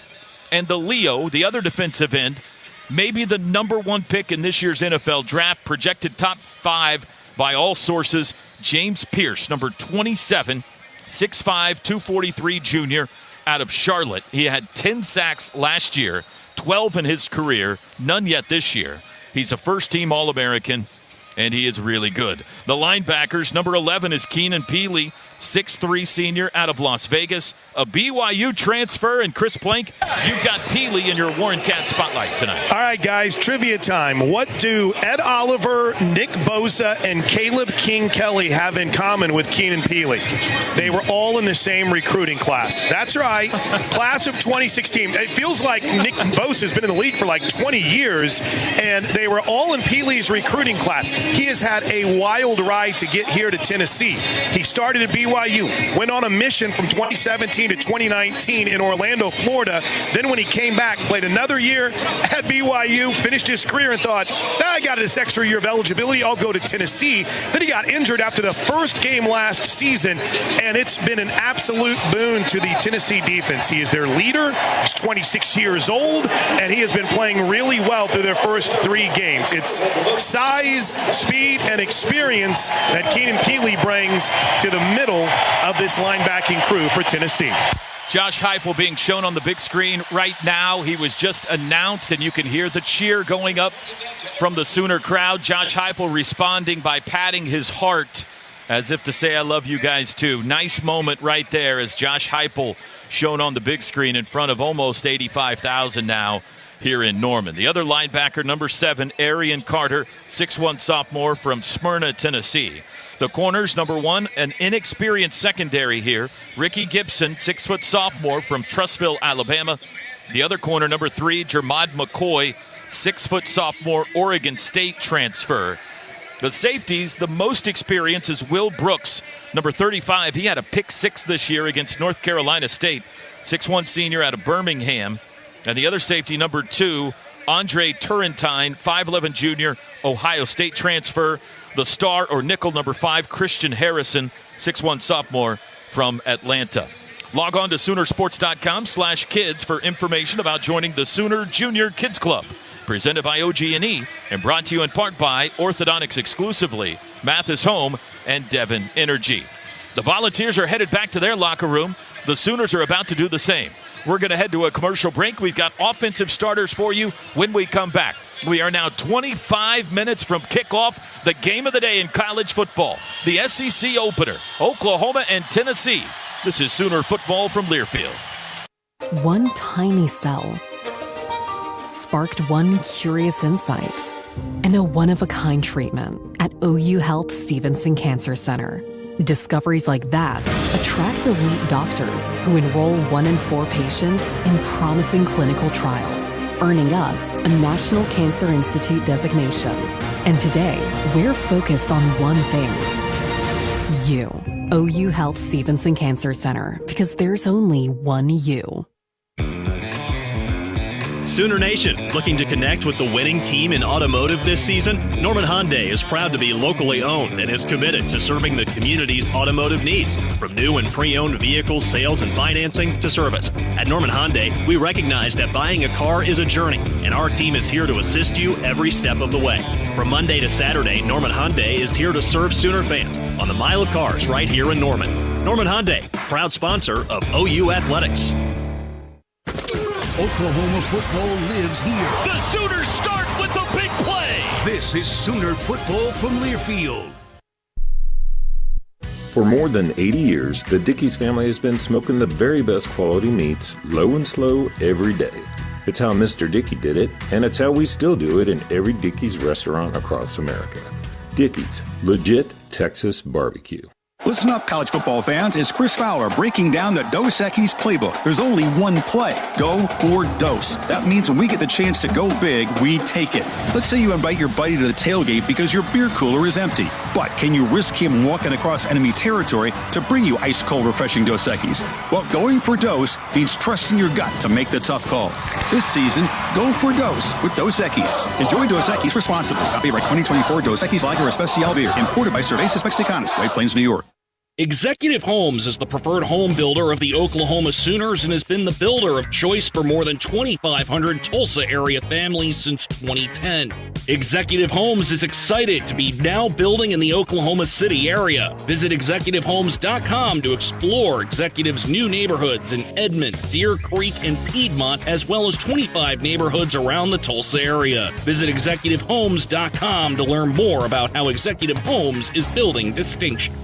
And the Leo, the other defensive end, maybe the number 1 pick in this year's NFL draft, projected top 5 by all sources, James Pierce, number 27, 6'5", 243 junior out of Charlotte. He had 10 sacks last year, 12 in his career, none yet this year. He's a first-team All-American, and he is really good. The linebackers, number 11 is Keenan Peely, 6'3" senior out of Las Vegas. A BYU transfer, and Chris Plank, you've got Peely in your Warren Cat Spotlight tonight. All right, guys, trivia time. What do Ed Oliver, Nick Bosa, and Caleb King Kelly have in common with Keenan Peely? They were all in the same recruiting class. That's right, class of 2016. It feels like Nick Bosa has been in the league for like 20 years, and they were all in Peely's recruiting class. He has had a wild ride to get here to Tennessee. He started at BYU, went on a mission from 2017 to 2019 in Orlando, Florida. Then when he came back, played another year at BYU, finished his career and thought, I got this extra year of eligibility, I'll go to Tennessee. Then he got injured after the first game last season, and it's been an absolute boon to the Tennessee defense. He is their leader. He's 26 years old, and he has been playing really well through their first 3 games. It's size, speed, and experience that Keenan Peely brings to the middle of this linebacking crew for Tennessee. Josh Heupel being shown on the big screen right now. He was just announced, and you can hear the cheer going up from the Sooner crowd. Josh Heupel responding by patting his heart as if to say, I love you guys too. Nice moment right there as Josh Heupel shown on the big screen in front of almost 85,000 now here in Norman. The other linebacker, number 7, Arian Carter, 6'1" sophomore from Smyrna, Tennessee. The corners, number 1, an inexperienced secondary here, Ricky Gibson, 6' sophomore from Trussville, Alabama. The other corner, number 3, Jermod McCoy, 6' sophomore, Oregon State transfer. The safeties, the most experience is Will Brooks, number 35. He had a pick 6 this year against North Carolina State, 6'1" senior out of Birmingham. And the other safety, number 2, Andre Turrentine, 5'11" junior, Ohio State transfer. The star or nickel, number 5, Christian Harrison, 6'1" sophomore from Atlanta. Log on to Soonersports.com/kids for information about joining the Sooner Junior Kids Club. Presented by OG&E and brought to you in part by Orthodontics exclusively, Mathis Home, and Devon Energy. The Volunteers are headed back to their locker room. The Sooners are about to do the same. We're going to head to a commercial break. We've got offensive starters for you when we come back. We are now 25 minutes from kickoff, the game of the day in college football, the SEC opener, Oklahoma and Tennessee. This is Sooner football from Learfield. One tiny cell sparked one curious insight and a one-of-a-kind treatment at OU Health Stevenson Cancer Center. Discoveries like that attract elite doctors who enroll 1 in 4 patients in promising clinical trials, earning us a National Cancer Institute designation. And today, we're focused on one thing: You. OU Health Stevenson Cancer Center, because there's only one you. Sooner Nation, looking to connect with the winning team in automotive this season? Norman Hyundai is proud to be locally owned and is committed to serving the community's automotive needs, from new and pre-owned vehicles, sales, and financing to service. At Norman Hyundai, we recognize that buying a car is a journey, and our team is here to assist you every step of the way. From Monday to Saturday, Norman Hyundai is here to serve Sooner fans on the Mile of Cars right here in Norman. Norman Hyundai, proud sponsor of OU Athletics. Oklahoma football lives here. The Sooners start with a big play. This is Sooner football from Learfield. For more than 80 years, the Dickey's family has been smoking the very best quality meats, low and slow, every day. It's how Mr. Dickey did it, and it's how we still do it in every Dickey's restaurant across America. Dickey's, legit Texas barbecue. Listen up, college football fans. It's Chris Fowler breaking down the Dos Equis playbook. There's only one play. Go for Dos. That means when we get the chance to go big, we take it. Let's say you invite your buddy to the tailgate because your beer cooler is empty. But can you risk him walking across enemy territory to bring you ice-cold, refreshing Dos Equis? Well, going for Dos means trusting your gut to make the tough call. This season, go for Dos with Dos Equis. Enjoy Dos Equis responsibly. Copyright 2024 Dos Equis Lager Especial Beer. Imported by Cervezas Mexicanas, White Plains, New York. Executive Homes is the preferred home builder of the Oklahoma Sooners and has been the builder of choice for more than 2,500 Tulsa area families since 2010. Executive Homes is excited to be now building in the Oklahoma City area. Visit executivehomes.com to explore Executive's new neighborhoods in Edmond, Deer Creek, and Piedmont, as well as 25 neighborhoods around the Tulsa area. Visit executivehomes.com to learn more about how Executive Homes is building distinction.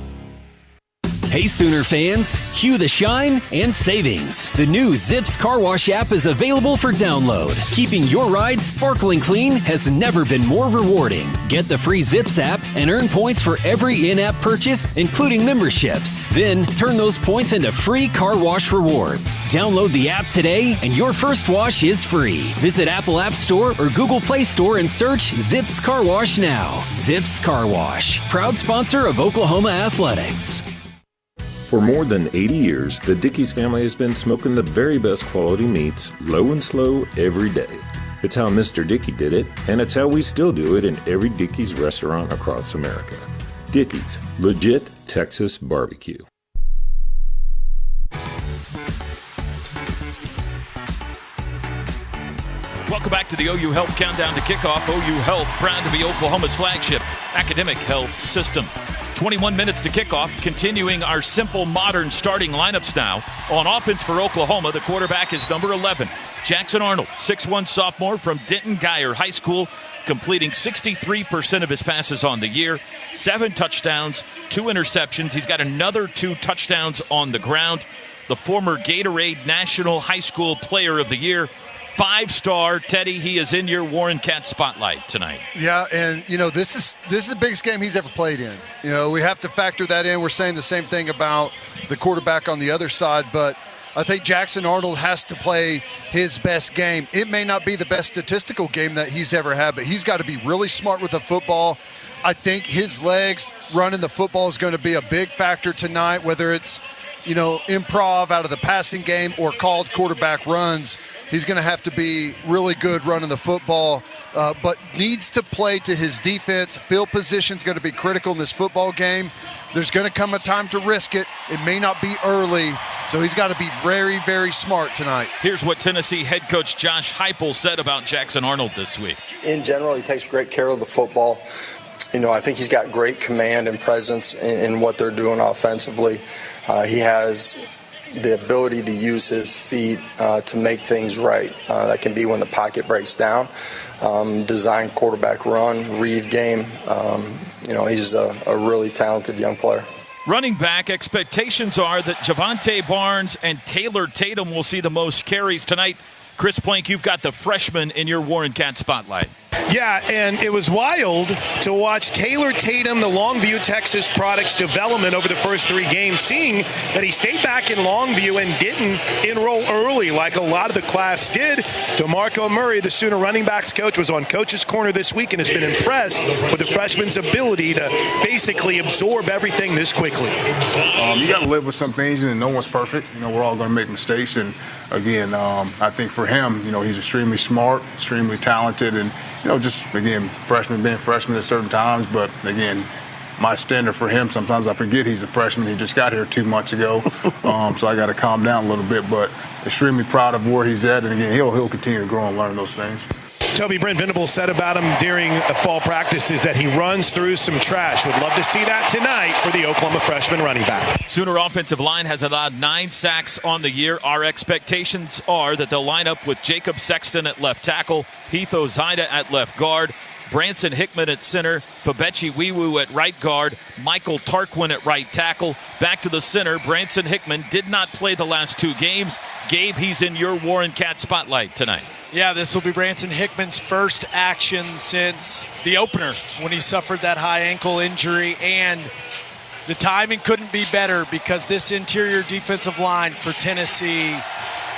Hey Sooner fans, cue the shine and savings. The new Zips Car Wash app is available for download. Keeping your ride sparkling clean has never been more rewarding. Get the free Zips app and earn points for every in-app purchase, including memberships. Then turn those points into free car wash rewards. Download the app today and your first wash is free. Visit Apple App Store or Google Play Store and search Zips Car Wash now. Zips Car Wash, proud sponsor of Oklahoma Athletics. For more than 80 years, the Dickey's family has been smoking the very best quality meats, low and slow, every day. It's how Mr. Dickey did it, and it's how we still do it in every Dickey's restaurant across America. Dickey's, legit Texas barbecue. Welcome back to the OU Health Countdown to Kickoff. OU Health, proud to be Oklahoma's flagship academic health system. 21 minutes to kickoff, continuing our simple, modern starting lineups now. On offense for Oklahoma, the quarterback is number 11, Jackson Arnold, 6'1 sophomore from Denton Guyer High School, completing 63% of his passes on the year, 7 touchdowns, 2 interceptions. He's got another 2 touchdowns on the ground. The former Gatorade National High School Player of the Year, 5-star Teddy. He is in your Warren Cat spotlight tonight. Yeah, and this is the biggest game he's ever played in. We have to factor that in. We're saying the same thing about the quarterback on the other side, but I think Jackson Arnold has to play his best game. It may not be the best statistical game that he's ever had, but he's got to be really smart with the football. I think his legs running the football is going to be a big factor tonight, whether it's improv out of the passing game or called quarterback runs. He's going to have to be really good running the football, but needs to play to his defense. Field position is going to be critical in this football game. There's going to come a time to risk it. It may not be early, so he's got to be very, very smart tonight. Here's what Tennessee head coach Josh Heupel said about Jackson Arnold this week. In general, he takes great care of the football. I think he's got great command and presence in what they're doing offensively. He has the ability to use his feet to make things right. That can be when the pocket breaks down, design quarterback run, read game. He's a really talented young player. Running back, expectations are that Javante Barnes and Taylor Tatum will see the most carries tonight. Chris Plank, you've got the freshman in your Warren Cat spotlight. Yeah, and it was wild to watch Taylor Tatum, the Longview, Texas products development over the first 3 games, seeing that he stayed back in Longview and didn't enroll early like a lot of the class did. DeMarco Murray, the Sooner running backs coach, was on Coach's Corner this week and has been impressed with the freshman's ability to basically absorb everything this quickly. You got to live with some things, and no one's perfect. We're all going to make mistakes, and again, I think for him, he's extremely smart, extremely talented, and just, again, being freshman at certain times. But, again, my standard for him, sometimes I forget he's a freshman. He just got here 2 months ago, so I got to calm down a little bit. But extremely proud of where he's at, and, again, he'll continue to grow and learn those things. Toby, Brent Venables said about him during fall practices that he runs through some trash. Would love to see that tonight for the Oklahoma freshman running back. Sooner offensive line has allowed 9 sacks on the year. Our expectations are that they'll line up with Jacob Sexton at left tackle, Heath Ozaida at left guard, Branson Hickman at center, Fabechi Wiwu at right guard, Michael Tarquin at right tackle. Back to the center, Branson Hickman did not play the last 2 games. Gabe, he's in your Warren Cat spotlight tonight. Yeah, this will be Branson Hickman's first action since the opener when he suffered that high ankle injury, and the timing couldn't be better because this interior defensive line for Tennessee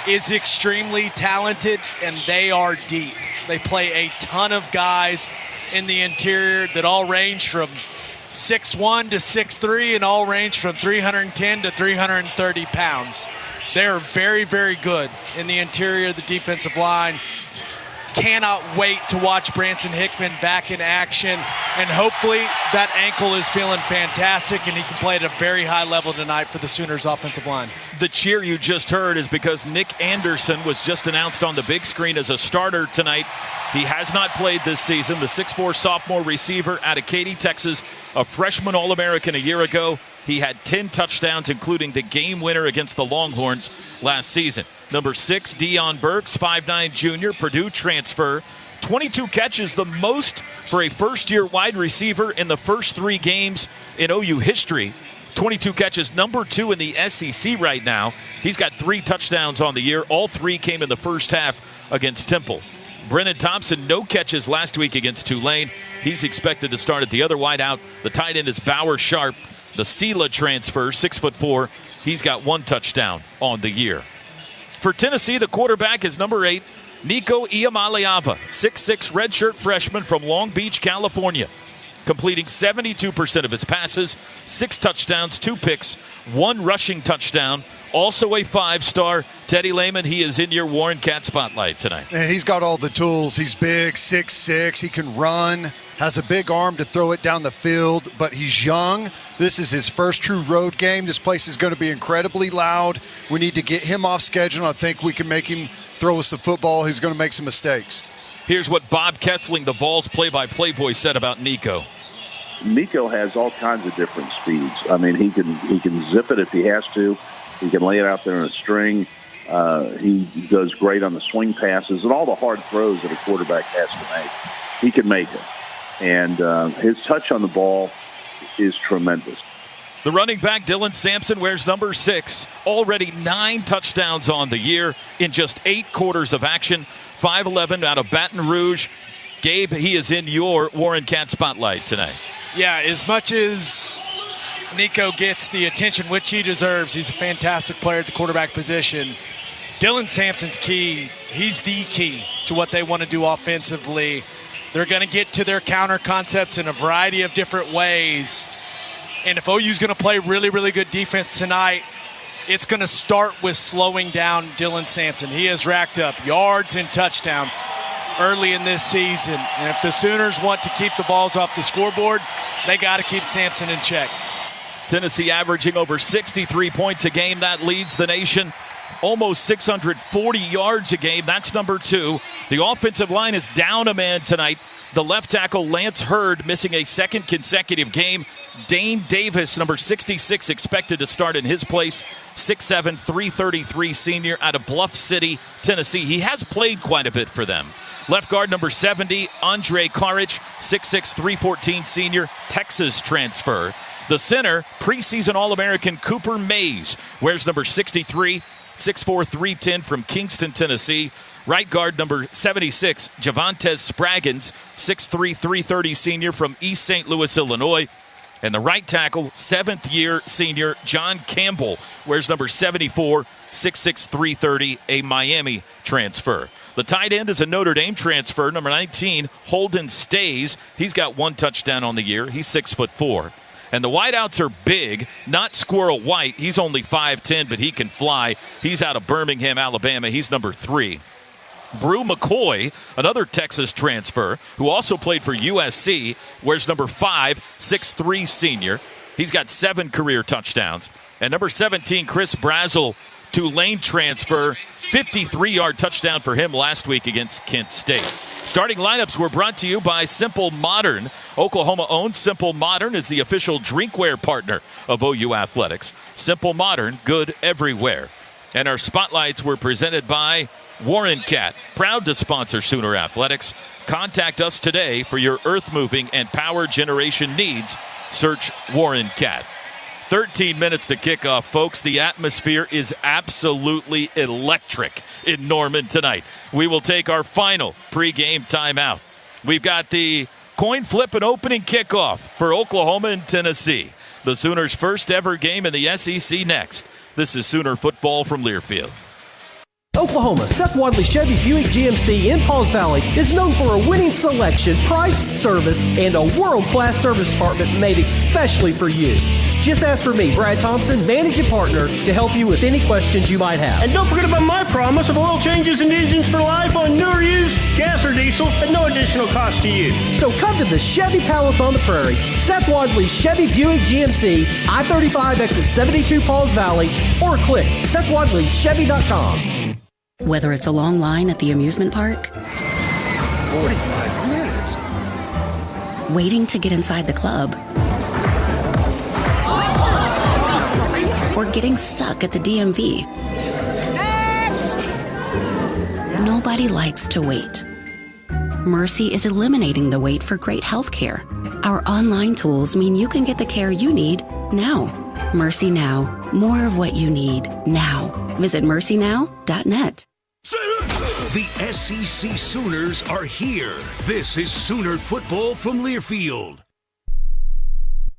is extremely talented, and they are deep. They play a ton of guys in the interior that all range from 6'1" to 6'3", and all range from 310 to 330 pounds. They're very, very good in the interior of the defensive line. Cannot wait to watch Branson Hickman back in action, and hopefully that ankle is feeling fantastic and he can play at a very high level tonight for the Sooners offensive line. The cheer you just heard is because Nick Anderson was just announced on the big screen as a starter tonight. He has not played this season. The 6'4" sophomore receiver out of Katy, Texas, a freshman All-American a year ago. He had 10 touchdowns, including the game winner against the Longhorns last season. Number 6, Deion Burks, 5'9" junior, Purdue transfer. 22 catches, the most for a first-year wide receiver in the first 3 games in OU history. 22 catches, number 2 in the SEC right now. He's got 3 touchdowns on the year. All 3 came in the first half against Temple. Brennan Thompson, no catches last week against Tulane. He's expected to start at the other wideout. The tight end is Bauer Sharp, the Sela transfer, 6'4". He's got 1 touchdown on the year. For Tennessee, the quarterback is number 8, Nico Iamaleava, 6'6" redshirt freshman from Long Beach, California, completing 72% of his passes, 6 touchdowns, 2 picks, 1 rushing touchdown. Also a 5-star. Teddy Lehman, he is in your Warren Cat spotlight tonight. And he's got all the tools. He's big, 6'6". He can run, has a big arm to throw it down the field, but he's young. This is his first true road game. This place is going to be incredibly loud. We need to get him off schedule. I think we can make him throw us the football. He's going to make some mistakes. Here's what Bob Kessling, the Vols play-by-play boy, said about Nico. Nico has all kinds of different speeds. I mean, he can zip it if he has to. He can lay it out there in a string. He does great on the swing passes and all the hard throws that a quarterback has to make. He can make it. And his touch on the ball is tremendous. The running back, Dylan Sampson, wears number 6. Already 9 touchdowns on the year in just 8 quarters of action. 5'11" out of Baton Rouge. Gabe, he is in your Warren Cat spotlight tonight. Yeah, as much as Nico gets the attention which he deserves, he's a fantastic player at the quarterback position. Dylan Sampson's key. He's the key to what they want to do offensively. They're going to get to their counter concepts in a variety of different ways. And if OU's going to play really, really good defense tonight, it's going to start with slowing down Dylan Sampson. He has racked up yards and touchdowns early in this season. And if the Sooners want to keep the balls off the scoreboard, they got to keep Sampson in check. Tennessee averaging over 63 points a game. That leads the nation. Almost 640 yards a game. That's number 2. The offensive line is down a man tonight. The left tackle, Lance Hurd, missing a 2nd consecutive game. Dane Davis, number 66, expected to start in his place. 6'7", 333 senior out of Bluff City, Tennessee. He has played quite a bit for them. Left guard, number 70, Andre Karic, 6'6", 314 senior, Texas transfer. The center, preseason All-American Cooper Mays, wears number 63, 6'4", 310 from Kingston, Tennessee. Right guard number 76, Javontes Spraggins, 6'3", 330 senior from East St. Louis, Illinois. And the right tackle, seventh-year senior John Campbell, wears number 74, 6'6", 330, a Miami transfer. The tight end is a Notre Dame transfer, number 19, Holden Stays. He's got 1 touchdown on the year. He's 6'4". And the wideouts are big, not Squirrel White. He's only 5'10", but he can fly. He's out of Birmingham, Alabama. He's number 3. Brew McCoy, another Texas transfer, who also played for USC, wears number 5, 6'3", senior. He's got 7 career touchdowns. And number 17, Chris Brazel, Tulane transfer, 53-yard touchdown for him last week against Kent State. Starting lineups were brought to you by Simple Modern. Oklahoma-owned Simple Modern is the official drinkware partner of OU Athletics. Simple Modern, good everywhere. And our spotlights were presented by Warren Cat, proud to sponsor Sooner Athletics. Contact us today for your earth-moving and power generation needs. Search Warren Cat. 13 minutes to kick off, folks. The atmosphere is absolutely electric in Norman tonight. We will take our final pregame timeout. We've got the coin flip and opening kickoff for Oklahoma and Tennessee. The Sooners' first ever game in the SEC next. This is Sooner football from Learfield. Oklahoma, Seth Wadley Chevy Buick GMC in Pauls Valley is known for a winning selection, price, service, and a world-class service department made especially for you. Just ask for me, Brad Thompson, managing partner, to help you with any questions you might have. And don't forget about my promise of oil changes and engines for life on new or used, gas or diesel, at no additional cost to you. So come to the Chevy Palace on the Prairie, Seth Wadley Chevy Buick GMC, I-35 exit 72 Pauls Valley, or click SethWadleyChevy.com. Whether it's a long line at the amusement park, 45 minutes, waiting to get inside the club, or getting stuck at the DMV. Nobody likes to wait. Mercy is eliminating the wait for great health care. Our online tools mean you can get the care you need now. Mercy Now. More of what you need now. Visit mercynow.net. The SEC Sooners are here. This is Sooner football from Learfield.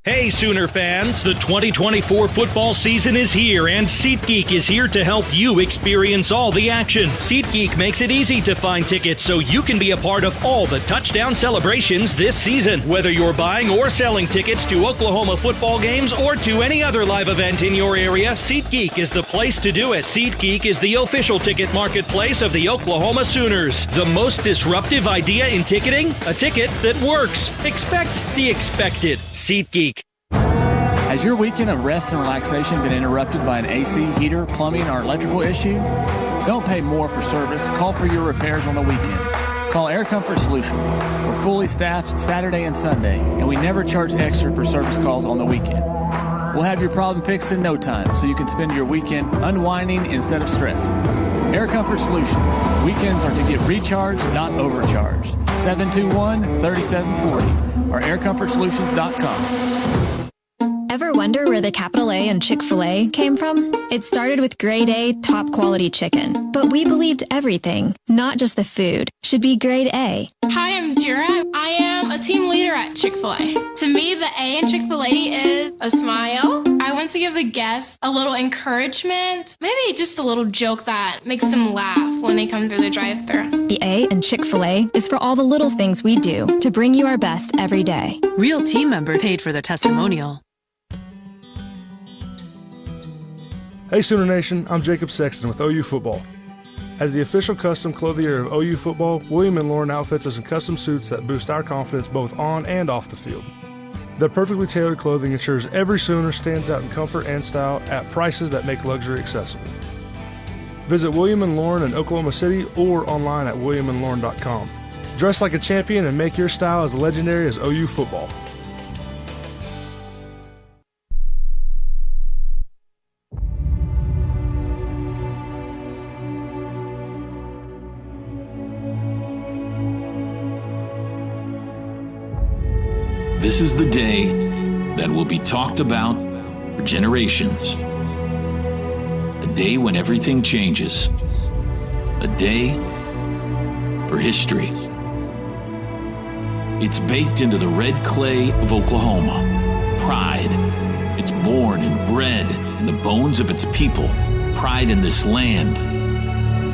Hey, Sooner fans, the 2024 football season is here, and SeatGeek is here to help you experience all the action. SeatGeek makes it easy to find tickets so you can be a part of all the touchdown celebrations this season. Whether you're buying or selling tickets to Oklahoma football games or to any other live event in your area, SeatGeek is the place to do it. SeatGeek is the official ticket marketplace of the Oklahoma Sooners. The most disruptive idea in ticketing? A ticket that works. Expect the expected. SeatGeek. Has your weekend of rest and relaxation been interrupted by an AC, heater, plumbing, or electrical issue? Don't pay more for service. Call for your repairs on the weekend. Call Air Comfort Solutions. We're fully staffed Saturday and Sunday, and we never charge extra for service calls on the weekend. We'll have your problem fixed in no time, so you can spend your weekend unwinding instead of stressing. Air Comfort Solutions. Weekends are to get recharged, not overcharged. 721-3740 or aircomfortsolutions.com. Ever wonder where the capital A in Chick-fil-A came from? It started with grade A, top quality chicken. But we believed everything, not just the food, should be grade A. Hi, I'm Jira. I am a team leader at Chick-fil-A. To me, the A in Chick-fil-A is a smile. I want to give the guests a little encouragement, maybe just a little joke that makes them laugh when they come through the drive-thru. The A in Chick-fil-A is for all the little things we do to bring you our best every day. Real team member paid for their testimonial. Hey Sooner Nation, I'm Jacob Sexton with OU Football. As the official custom clothier of OU Football, William & Lauren outfits us in custom suits that boost our confidence both on and off the field. Their perfectly tailored clothing ensures every Sooner stands out in comfort and style at prices that make luxury accessible. Visit William & Lauren in Oklahoma City or online at williamandlauren.com. Dress like a champion and make your style as legendary as OU Football. This is the day that will be talked about for generations. A day when everything changes. A day for history. It's baked into the red clay of Oklahoma. Pride. It's born and bred in the bones of its people. Pride in this land.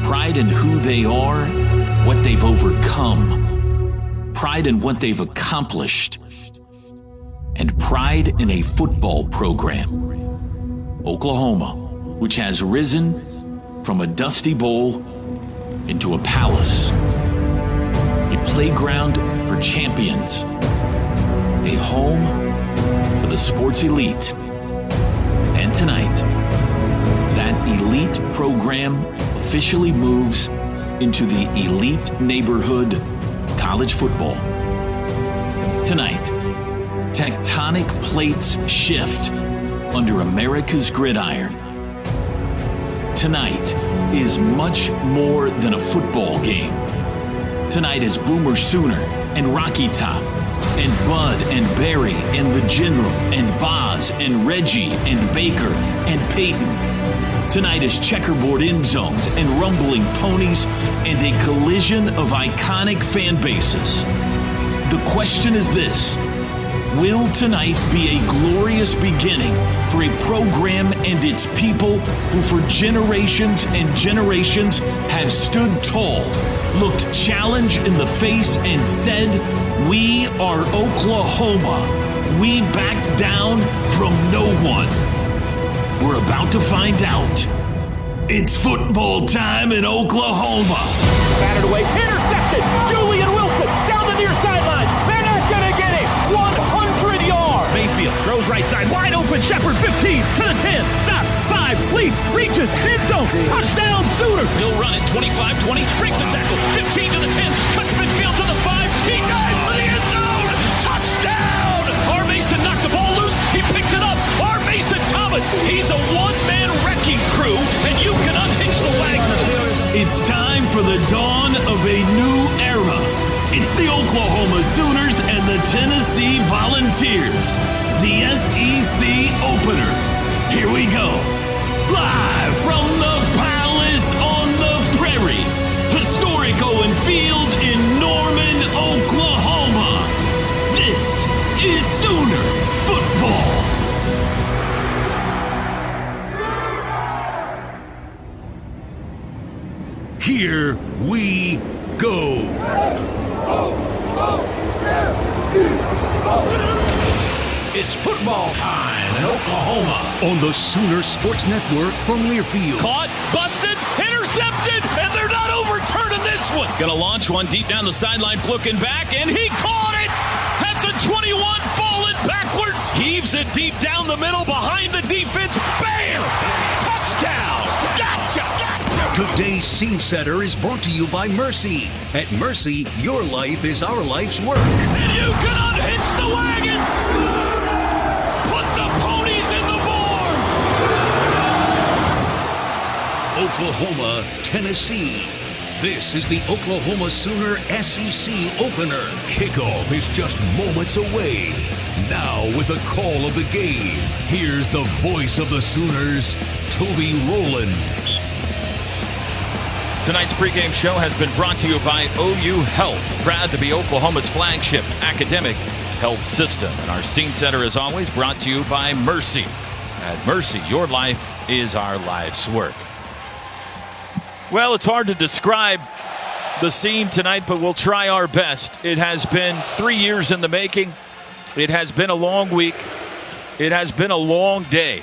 Pride in who they are, what they've overcome. Pride in what they've accomplished. And pride in a football program. Oklahoma, which has risen from a dusty bowl into a palace. A playground for champions. A home for the sports elite. And tonight, that elite program officially moves into the elite neighborhood of college football. Tonight, tectonic plates shift under America's gridiron. Tonight is much more than a football game. Tonight is Boomer Sooner and Rocky Top and Bud and Barry and the General and Boz and Reggie and Baker and Peyton. Tonight is checkerboard end zones and rumbling ponies and a collision of iconic fan bases. The question is this: will tonight be a glorious beginning for a program and its people who for generations and generations have stood tall, looked challenge in the face and said, "We are Oklahoma. We back down from no one"? We're about to find out. It's football time in Oklahoma. Batted away, intercepted. Julian Wilson down the near sidelines. They're not going to get it. 100 yards. Mayfield throws right side, wide open. Shepard 15 to the 10. Stop. 5 leaps, reaches, end zone. Touchdown Sooners. He'll run it 25-20, breaks a tackle, 15 to the 10, cuts midfield to the 5. He dives for the end zone. Touchdown. R. Mason knocked the ball loose. He picked it up. R. Mason Thomas. He's a one-man wrecking crew, and you can unhitch the wagon. It's time for the dawn of a new era. It's the Oklahoma Sooners and the Tennessee Volunteers. The SEC opener. Here we go. Live from the Palace on the Prairie. Historic Owen Field in Norman, Oklahoma. This is Sooner football. Here we go. It's football time in Oklahoma on the Sooner Sports Network from Learfield. Caught, busted, intercepted, and they're not overturning this one. Gonna launch one deep down the sideline, looking back, and he caught it at the 21, falling backwards. Heaves it deep down the middle behind the defense. Bam! Touchdown! Gotcha! Today's Scene Setter is brought to you by Mercy. At Mercy, your life is our life's work. And you can unhitch the wagon! Put the ponies in the barn! Oklahoma, Tennessee. This is the Oklahoma Sooner SEC opener. Kickoff is just moments away. Now with a call of the game, here's the voice of the Sooners, Toby Rowland. Tonight's pregame show has been brought to you by OU Health, proud to be Oklahoma's flagship academic health system. And our Scene Center, as always, brought to you by Mercy. At Mercy, your life is our life's work. Well, it's hard to describe the scene tonight, but we'll try our best. It has been 3 years in the making. It has been a long week. It has been a long day.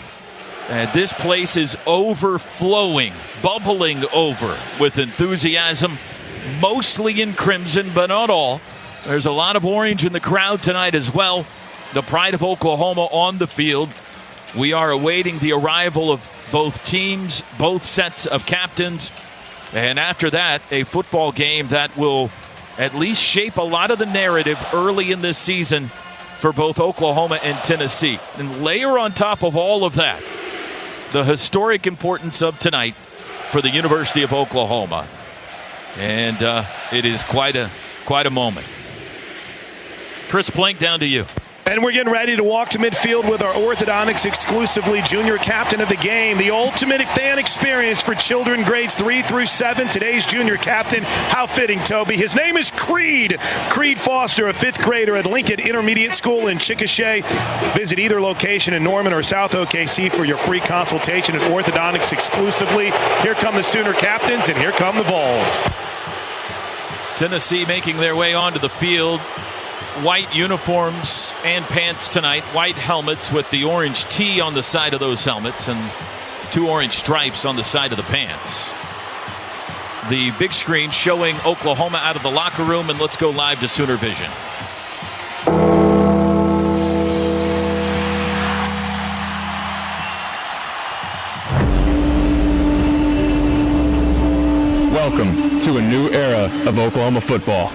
And this place is overflowing, bubbling over with enthusiasm, mostly in crimson, but not all. There's a lot of orange in the crowd tonight as well. The pride of Oklahoma on the field. We are awaiting the arrival of both teams, both sets of captains. And after that, a football game that will at least shape a lot of the narrative early in this season for both Oklahoma and Tennessee. And layer on top of all of that the historic importance of tonight for the University of Oklahoma. And it is quite a moment. Chris Plank, down to you. And we're getting ready to walk to midfield with our orthodontics exclusively junior captain of the game. The ultimate fan experience for children grades 3 through 7. Today's junior captain. How fitting, Toby. His name is Creed. Creed Foster, a 5th grader at Lincoln Intermediate School in Chickasha. Visit either location in Norman or South OKC for your free consultation at orthodontics exclusively. Here come the Sooner captains, and here come the Vols. Tennessee making their way onto the field. White uniforms and pants tonight. White helmets with the orange T on the side of those helmets and 2 orange stripes on the side of the pants. The big screen showing Oklahoma out of the locker room, and let's go live to Sooner Vision. Welcome to a new era of Oklahoma football.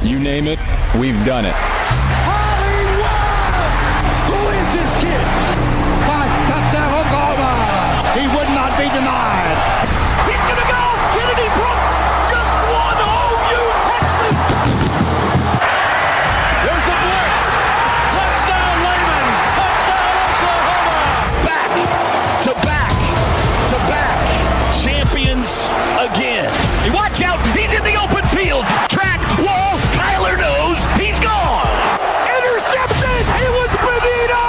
You name it, we've done it. Hollywood! Who is this kid? 5 touchdown Oklahoma! He would not be denied. He's gonna go! Kennedy Brooks just won OU Texas! There's the blitz! Touchdown Lehman! Touchdown Oklahoma! Back to back to back. Champions again. Hey, watch out! He's in the open field! Track, wall, Kyler knows he's gone! Intercepted! It was Benito!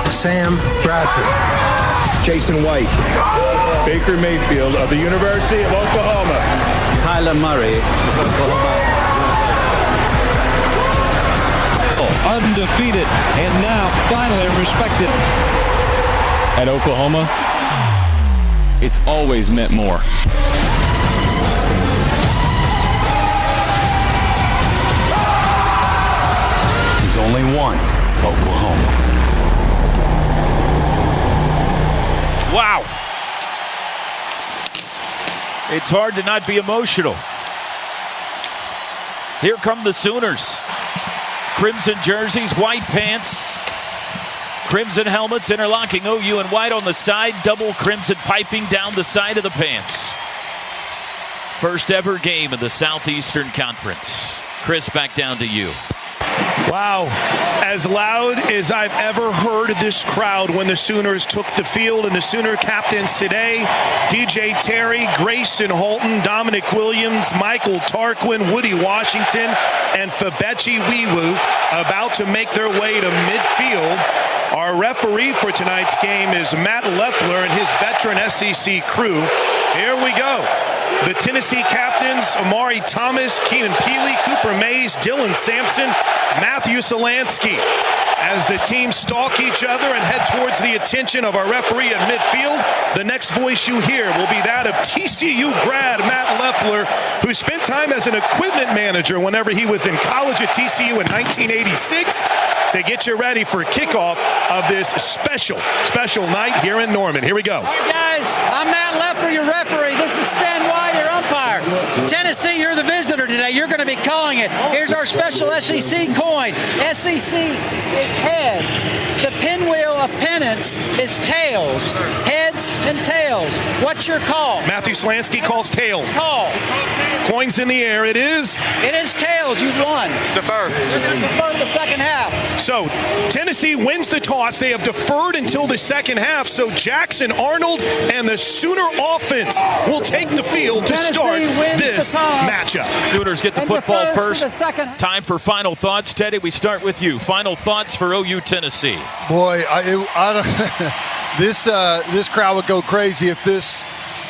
Sam Bradford. Jason White. Baker Mayfield of the University of Oklahoma. Kyler Murray of Oklahoma. Undefeated and now finally respected. At Oklahoma, it's always meant more. There's only one Oklahoma. Wow. It's hard to not be emotional. Here come the Sooners. Crimson jerseys, white pants, crimson helmets interlocking OU and white on the side, double crimson piping down the side of the pants. First ever game in the Southeastern Conference. Chris, back down to you. Wow, as loud as I've ever heard this crowd when the Sooners took the field, and the Sooner captains today, DJ Terry, Grayson Holton, Dominic Williams, Michael Tarquin, Woody Washington, and Fabechi Wiwu about to make their way to midfield. Our referee for tonight's game is Matt Leffler and his veteran SEC crew. Here we go. The Tennessee captains, Amari Thomas, Keenan Peely, Cooper Mays, Dylan Sampson, Matthew Solansky. As the teams stalk each other and head towards the attention of our referee at midfield, the next voice you hear will be that of TCU grad Matt Leffler, who spent time as an equipment manager whenever he was in college at TCU in 1986, to get you ready for kickoff of this special night here in Norman. Here we go. All right, guys, I'm Matt Leffler, your referee. This is Stan White, your umpire. Tennessee, you're the visitor today. You're going to be calling it. Here's our special SEC coin. SEC is heads. The pinwheel of penance is tails. Heads and tails. What's your call? Matthew Solansky calls tails. Call. Coins in the air. It is tails. You've won. Defer. You're going to defer to the second half. So Tennessee wins the toss. They have deferred until the second half. So Jackson Arnold and the Sooner offense will take the field to start this matchup. Sooners get the football first. Time for final thoughts. Teddy, we start with you. Final thoughts for OU Tennessee. Boy, this crowd would go crazy if this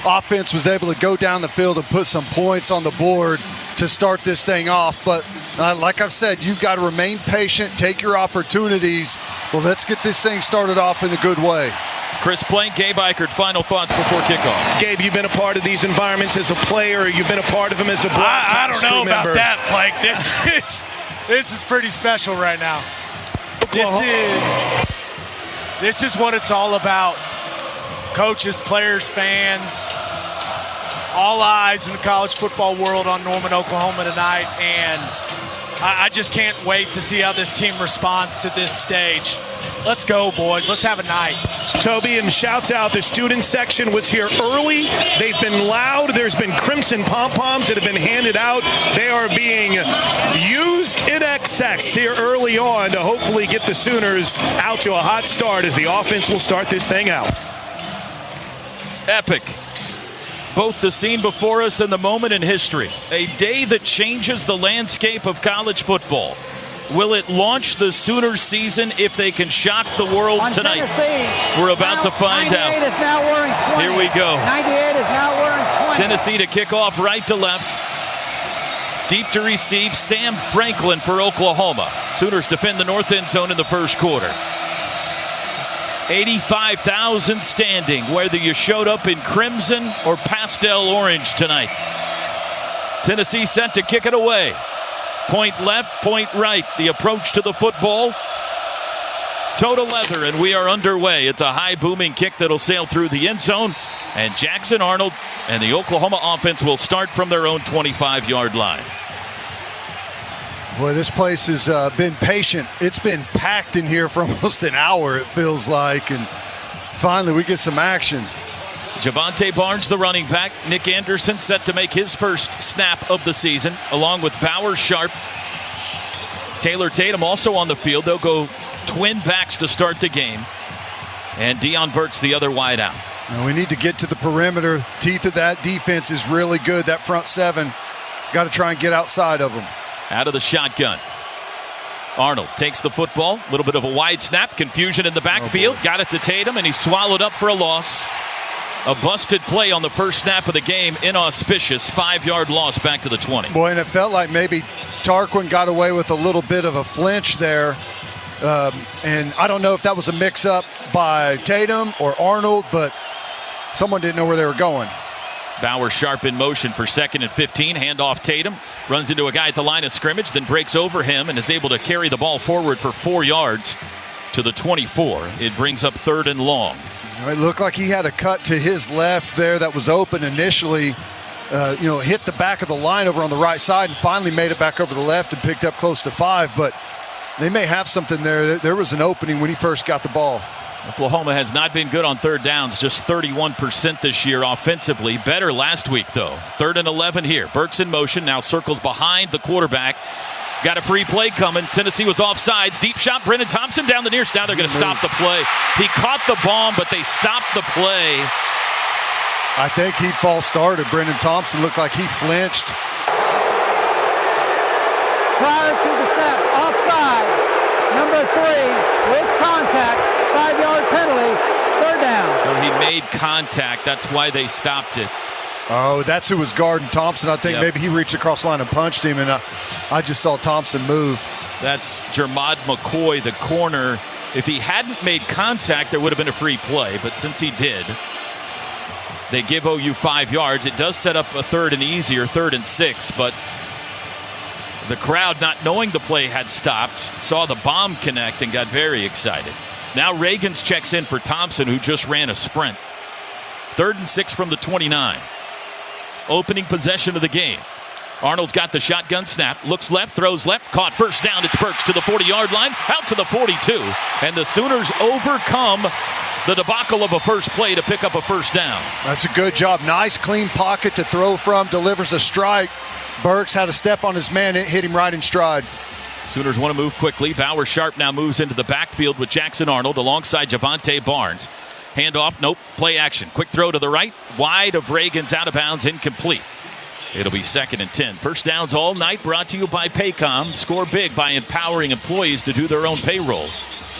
offense was able to go down the field and put some points on the board to start this thing off. But like I've said, you've got to remain patient, take your opportunities. Well, let's get this thing started off in a good way. Chris Plank, Gabe Eichert, final thoughts before kickoff. Gabe, you've been a part of these environments as a player. You've been a part of them as a broadcast I don't know member. about that, Plank. This is pretty special right now. This is what it's all about. Coaches, players, fans, all eyes in the college football world on Norman, Oklahoma tonight. And I just can't wait to see how this team responds to this stage. Let's go, boys. Let's have a night. Toby, and shouts out, the student section was here early. They've been loud. There's been crimson pom-poms that have been handed out. They are being used in excess here early on to hopefully get the Sooners out to a hot start as the offense will start this thing out. Epic. Both the scene before us and the moment in history. A day that changes the landscape of college football. Will it launch the Sooners season if they can shock the world tonight? We're about to find out. 98 is now wearing 20. Here we go. 98 is now wearing 20. Tennessee to kick off right to left. Deep to receive, Sam Franklin for Oklahoma. Sooners defend the north end zone in the first quarter. 85,000 standing, whether you showed up in crimson or pastel orange tonight. Tennessee set to kick it away. Point left, point right. The approach to the football. Toe to leather, and we are underway. It's a high booming kick that'll sail through the end zone. And Jackson Arnold and the Oklahoma offense will start from their own 25-yard line. Boy, this place has been patient. It's been packed in here for almost an hour, it feels like. And finally, we get some action. Javante Barnes, the running back. Nick Anderson set to make his first snap of the season, along with Bauer Sharp. Taylor Tatum also on the field. They'll go twin backs to start the game. And Deion Burks, the other wide out. Now we need to get to the perimeter. Teeth of that defense is really good. That front seven, got to try and get outside of them. Out of the shotgun. Arnold takes the football. A little bit of a wide snap. Confusion in the backfield. Got it to Tatum, and he's swallowed up for a loss. A busted play on the first snap of the game. Inauspicious 5-yard loss back to the 20. Boy, and it felt like maybe Tarquin got away with a little bit of a flinch there. And I don't know if that was a mix-up by Tatum or Arnold, but someone didn't know where they were going. Bauer Sharp in motion for 2nd and 15. Handoff Tatum. Runs into a guy at the line of scrimmage, then breaks over him and is able to carry the ball forward for 4 yards to the 24. It brings up 3rd and long. It looked like he had a cut to his left there that was open initially. Hit the back of the line over on the right side and finally made it back over the left and picked up close to 5. But they may have something there. There was an opening when he first got the ball. Oklahoma has not been good on third downs, just 31% this year offensively. Better last week, though. 3rd and 11 here. Burks in motion, now circles behind the quarterback. Got a free play coming. Tennessee was offsides. Deep shot, Brennan Thompson down the near. Now they're going to stop the play. He caught the bomb, but they stopped the play. I think he false started. Brennan Thompson looked like he flinched. Prior to the snap, offside, number 3 with contact, 5-yard penalty, 3rd down. So he made contact. That's why they stopped it. Oh, that's who was guarding Thompson. I think maybe he reached across the line and punched him, and I just saw Thompson move. That's Jermod McCoy, the corner. If he hadn't made contact, there would have been a free play, but since he did, they give OU 5 yards. It does set up a 3rd and easier, 3rd and 6, but the crowd, not knowing the play had stopped, saw the bomb connect and got very excited. Now Reagans checks in for Thompson, who just ran a sprint. 3rd and 6 from the 29. Opening possession of the game. Arnold's got the shotgun snap, looks left, throws left, caught first down. It's Burks to the 40-yard line, out to the 42. And the Sooners overcome the debacle of a first play to pick up a first down. That's a good job. Nice, clean pocket to throw from, delivers a strike. Burks had a step on his man, it hit him right in stride. Sooners want to move quickly. Bauer Sharp now moves into the backfield with Jackson Arnold alongside Javante Barnes. Handoff, nope, play action. Quick throw to the right, wide of Reagans, out of bounds, incomplete. It'll be 2nd and 10. First downs all night, brought to you by Paycom. Score big by empowering employees to do their own payroll.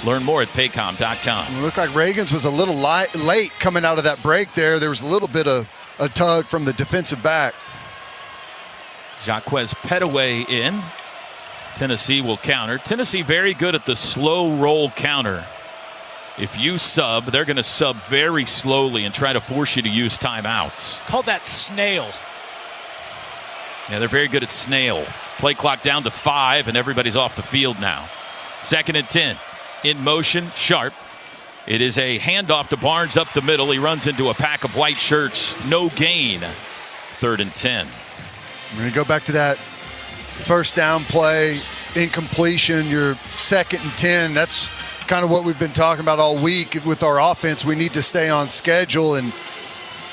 Learn more at paycom.com. It looked like Reagans was a little late coming out of that break there. There was a little bit of a tug from the defensive back. Jaquez Pettaway in. Tennessee will counter. Tennessee very good at the slow roll counter. If you sub, they're going to sub very slowly and try to force you to use timeouts. Call that snail. Yeah, they're very good at snail. Play clock down to 5, and everybody's off the field now. 2nd and 10. In motion, Sharp. It is a handoff to Barnes up the middle. He runs into a pack of white shirts. No gain. 3rd and 10. We're going to go back to that first down play, incompletion, you're 2nd and 10. That's kind of what we've been talking about all week with our offense. We need to stay on schedule, and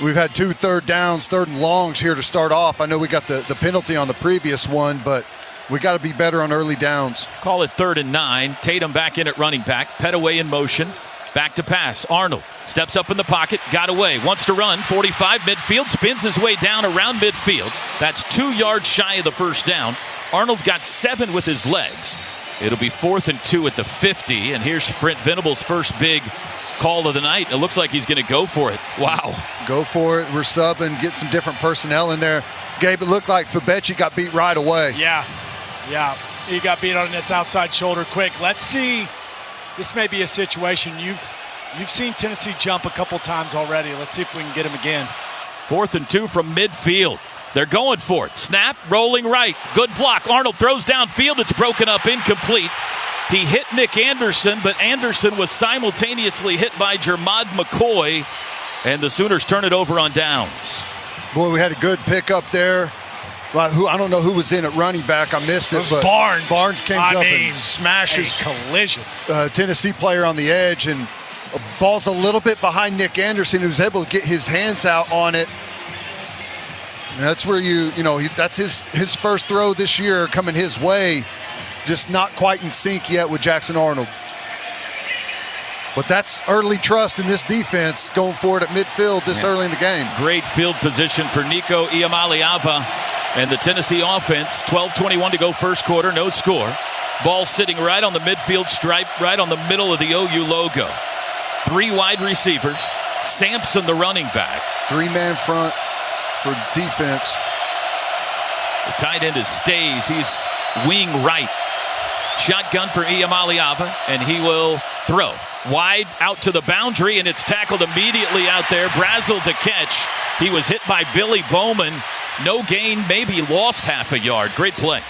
we've had 2 third downs, 3rd and longs here to start off. I know we got the penalty on the previous one, but we got to be better on early downs. Call it 3rd and 9. Tatum back in at running back. Petaway in motion. Back to pass. Arnold steps up in the pocket. Got away. Wants to run. 45 midfield. Spins his way down around midfield. That's 2 yards shy of the first down. Arnold got 7 with his legs. It'll be 4th and 2 at the 50. And here's Brent Venables' first big call of the night. It looks like he's going to go for it. Wow. Go for it. We're subbing. Get some different personnel in there. Gabe, it looked like Fabechi got beat right away. Yeah. He got beat on its outside shoulder quick. Let's see. This may be a situation. You've seen Tennessee jump a couple times already. Let's see if we can get him again. 4th and 2 from midfield. They're going for it. Snap, rolling right. Good block. Arnold throws downfield. It's broken up, incomplete. He hit Nick Anderson, but Anderson was simultaneously hit by Jermod McCoy, and the Sooners turn it over on downs. Boy, we had a good pickup there. Well, I don't know who was in at running back. I missed it. But Barnes. Barnes comes up and smashes a collision. Tennessee player on the edge, and ball's a little bit behind Nick Anderson, who's able to get his hands out on it. And that's where that's his first throw this year coming his way. Just not quite in sync yet with Jackson Arnold. But that's early trust in this defense going forward at midfield this early in the game. Great field position for Nico Iamaleava and the Tennessee offense. 12:21 to go first quarter, no score. Ball sitting right on the midfield stripe, right on the middle of the OU logo. 3 wide receivers. Sampson, the running back. 3-man front for defense. The tight end is Stays. He's wing right. Shotgun for Iamaleava, and he will throw. Wide out to the boundary, and it's tackled immediately out there. Brazel the catch. He was hit by Billy Bowman. No gain, maybe lost half a yard. Great play.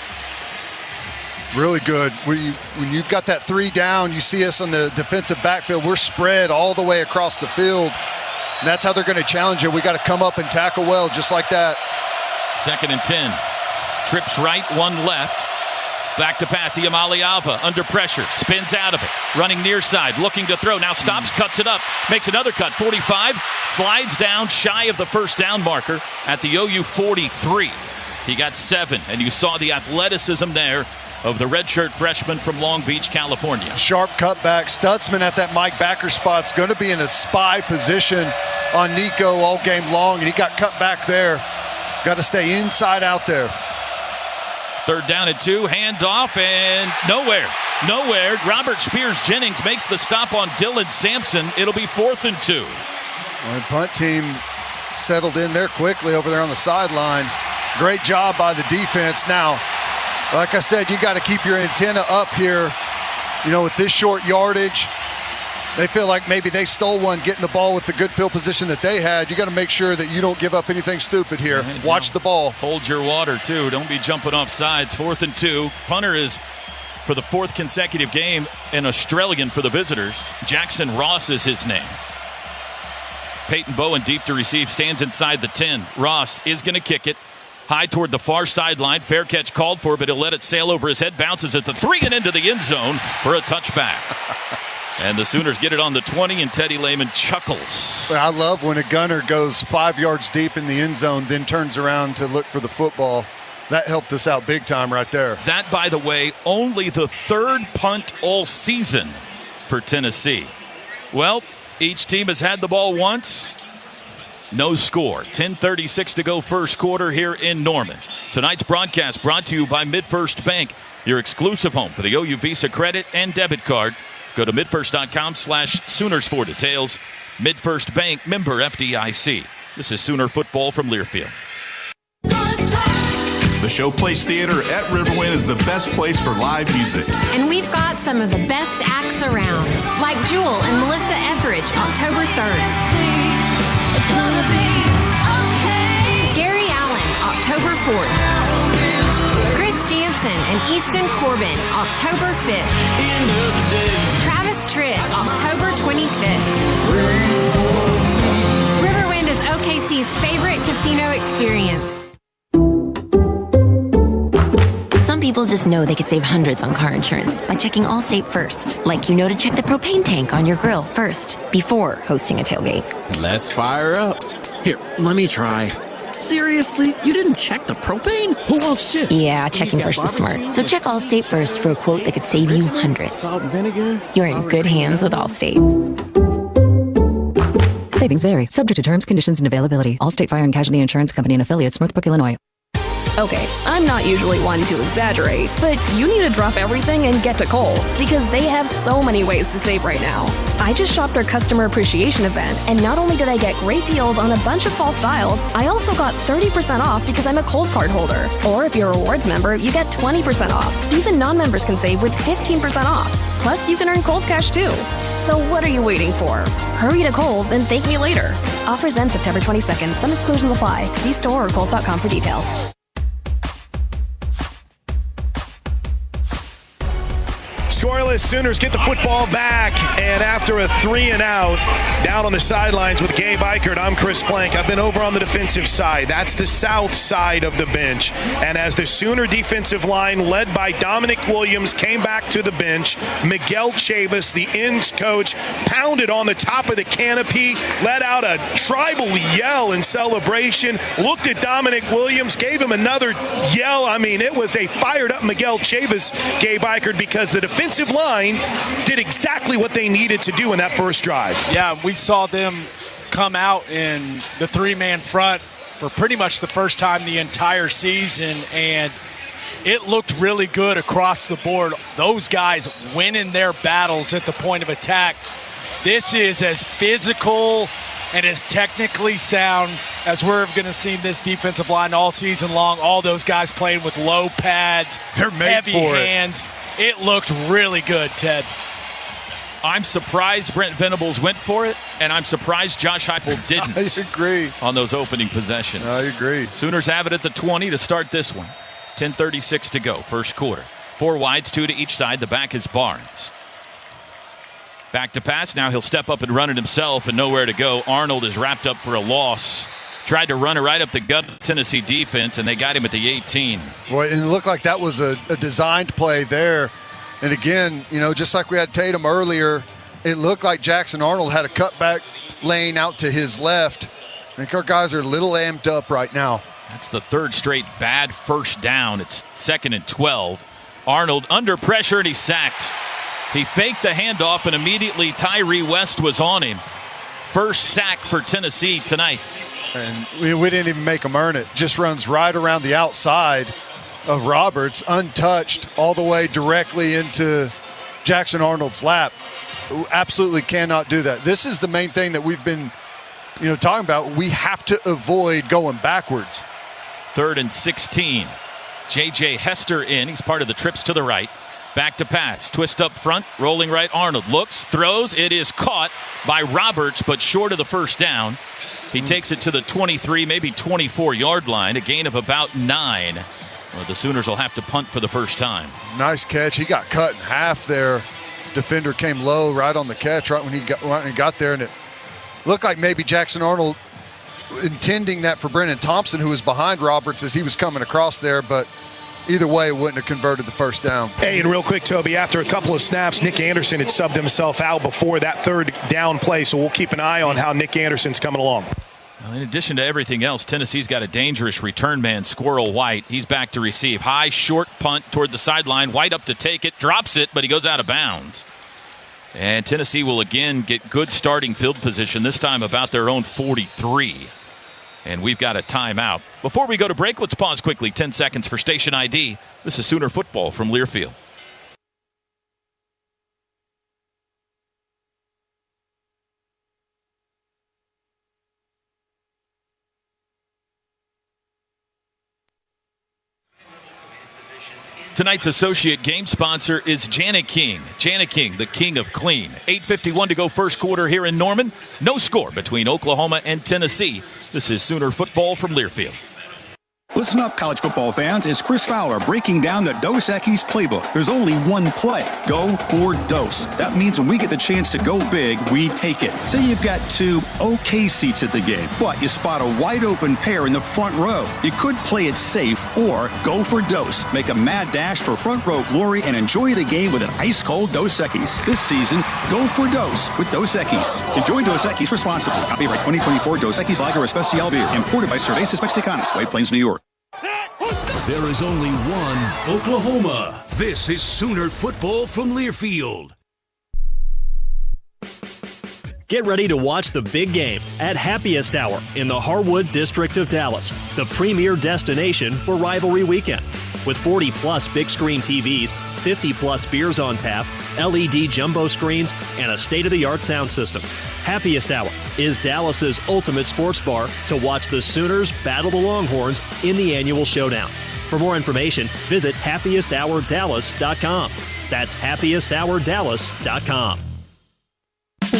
Really good. When you've got that 3 down, you see us on the defensive backfield. We're spread all the way across the field. And that's how they're going to challenge you. We got to come up and tackle well, just like that. 2nd and 10. Trips right, 1 left. Back to pass. Iamaleava under pressure. Spins out of it. Running near side. Looking to throw. Now stops. Cuts it up. Makes another cut. 45. Slides down shy of the first down marker at the OU 43. He got 7. And you saw the athleticism there of the redshirt freshman from Long Beach, California. Sharp cutback. Stutzman at that Mike Backer spot's going to be in a spy position on Nico all game long. And he got cut back there. Got to stay inside out there. 3rd down and 2, handoff, and nowhere. Robert Spears-Jennings makes the stop on Dylan Sampson. It'll be 4th and 2. The punt team settled in there quickly over there on the sideline. Great job by the defense. Now, like I said, you got to keep your antenna up here. With this short yardage, they feel like maybe they stole one getting the ball with the good field position that they had. You got to make sure that you don't give up anything stupid here. Watch the ball. Hold your water, too. Don't be jumping off sides. 4th and 2. Punter is, for the 4th consecutive game, an Australian for the visitors. Jackson Ross is his name. Peyton Bowen deep to receive, stands inside the 10. Ross is going to kick it. High toward the far sideline. Fair catch called for, but he'll let it sail over his head. Bounces at the 3 and into the end zone for a touchback. And the Sooners get it on the 20, and Teddy Lehman chuckles. I love when a gunner goes 5 yards deep in the end zone, then turns around to look for the football. That helped us out big time right there. That, by the way, only the 3rd punt all season for Tennessee. Well, each team has had the ball once. No score. 10:36 to go first quarter here in Norman. Tonight's broadcast brought to you by MidFirst Bank, your exclusive home for the OU Visa credit and debit card. Go to midfirst.com/Sooners for details. MidFirst Bank, member FDIC. This is Sooner football from Learfield. The Showplace Theater at Riverwind is the best place for live music. And we've got some of the best acts around, like Jewel and Melissa Etheridge, October 3rd. Gary Allen, October 4th. Chris Jansen and Easton Corbin, October 5th. Travis Tritt, October 25th. Riverwind is OKC's favorite casino experience. people just know they could save hundreds on car insurance by checking Allstate first. Like to check the propane tank on your grill first before hosting a tailgate. Let's fire up. Here, let me try. Seriously? You didn't check the propane? Who wants chips? Yeah, checking first is smart. So check Allstate first for a quote that could save you hundreds. Salt and vinegar? You're in good hands with Allstate. Savings vary. Subject to terms, conditions, and availability. Allstate Fire and Casualty Insurance Company and Affiliates, Northbrook, Illinois. Okay, I'm not usually one to exaggerate, but you need to drop everything and get to Kohl's because they have so many ways to save right now. I just shopped their customer appreciation event, and not only did I get great deals on a bunch of fall styles, I also got 30% off because I'm a Kohl's card holder. Or if you're a rewards member, you get 20% off. Even non-members can save with 15% off. Plus, you can earn Kohl's cash too. So what are you waiting for? Hurry to Kohl's and thank me later. Offers end September 22nd. Some exclusions apply. See store or Kohl's.com for details. Scoreless, Sooners get the football back, and after a 3-and-out, down on the sidelines with Gabe Ikard, I'm Chris Plank. I've been over on the defensive side. That's the south side of the bench. And as the Sooner defensive line, led by Dominic Williams, came back to the bench, Miguel Chavis, the ends coach, pounded on the top of the canopy, let out a tribal yell in celebration, looked at Dominic Williams, gave him another yell. I mean, it was a fired-up Miguel Chavis, Gabe Ikard, because the defensive line did exactly what they needed to do in that first drive. Yeah, we saw them come out in the three-man front for pretty much the first time the entire season, and it looked really good across the board. Those guys winning their battles at the point of attack. This is as physical and as technically sound as we're going to see this defensive line all season long. All those guys playing with low pads, they're made heavy for hands. It looked really good, Ted. I'm surprised Brent Venables went for it, and I'm surprised Josh Heupel didn't. I agree. On those opening possessions. I agree. Sooners have it at the 20 to start this one. 10:36 to go, first quarter. 4 wides, 2 to each side. The back is Barnes. Back to pass. Now he'll step up and run it himself, and nowhere to go. Arnold is wrapped up for a loss. Tried to run it right up the gut of Tennessee defense, and they got him at the 18. Boy, and it looked like that was a designed play there. And again, just like we had Tatum earlier, it looked like Jackson Arnold had a cutback lane out to his left. I think our guys are a little amped up right now. That's the third straight bad first down. It's 2nd and 12. Arnold under pressure, and he's sacked. He faked the handoff, and immediately Tyree West was on him. First sack for Tennessee tonight. And we didn't even make him earn it. Just runs right around the outside of Roberts, untouched, all the way directly into Jackson Arnold's lap. Absolutely cannot do that. This is the main thing that we've been, talking about. We have to avoid going backwards. 3rd and 16. J.J. Hester in. He's part of the trips to the right. Back to pass. Twist up front. Rolling right. Arnold looks, throws. It is caught by Roberts, but short of the first down. He takes it to the 23, maybe 24-yard line, a gain of about 9. Well, the Sooners will have to punt for the first time. Nice catch. He got cut in half there. Defender came low right on the catch right when he got there, and it looked like maybe Jackson Arnold intending that for Brennan Thompson, who was behind Roberts as he was coming across there, but either way, it wouldn't have converted the first down. Hey, and real quick, Toby, after a couple of snaps, Nick Anderson had subbed himself out before that third down play, so we'll keep an eye on how Nick Anderson's coming along. Well, in addition to everything else, Tennessee's got a dangerous return man, Squirrel White. He's back to receive. High, short punt toward the sideline. White up to take it, drops it, but he goes out of bounds. And Tennessee will again get good starting field position, this time about their own 43. And we've got a timeout. Before we go to break, let's pause quickly. 10 seconds for station ID. This is Sooner football from Learfield. Tonight's associate game sponsor is Jani-King. Jani-King, the king of clean. 8:51 to go first quarter here in Norman. No score between Oklahoma and Tennessee. This is Sooner football from Learfield. Listen up, college football fans. It's Chris Fowler breaking down the Dos Equis playbook. There's only one play. Go for Dos. That means when we get the chance to go big, we take it. Say you've got 2 okay seats at the game, but you spot a wide open pair in the front row. You could play it safe or go for Dos. Make a mad dash for front row glory and enjoy the game with an ice-cold Dos Equis. This season, go for Dos with Dos Equis. Enjoy Dos Equis responsibly. Copyright 2024 Dos Equis Lager Especial Beer. Imported by Cervezas Mexicanas, White Plains, New York. There is only one Oklahoma. This is Sooner football from Learfield. Get ready to watch the big game at Happiest Hour in the Harwood District of Dallas, the premier destination for rivalry weekend. With 40-plus big-screen TVs, 50-plus beers on tap, LED jumbo screens, and a state-of-the-art sound system. Happiest Hour is Dallas's ultimate sports bar to watch the Sooners battle the Longhorns in the annual showdown. For more information, visit happiesthourdallas.com. That's happiesthourdallas.com.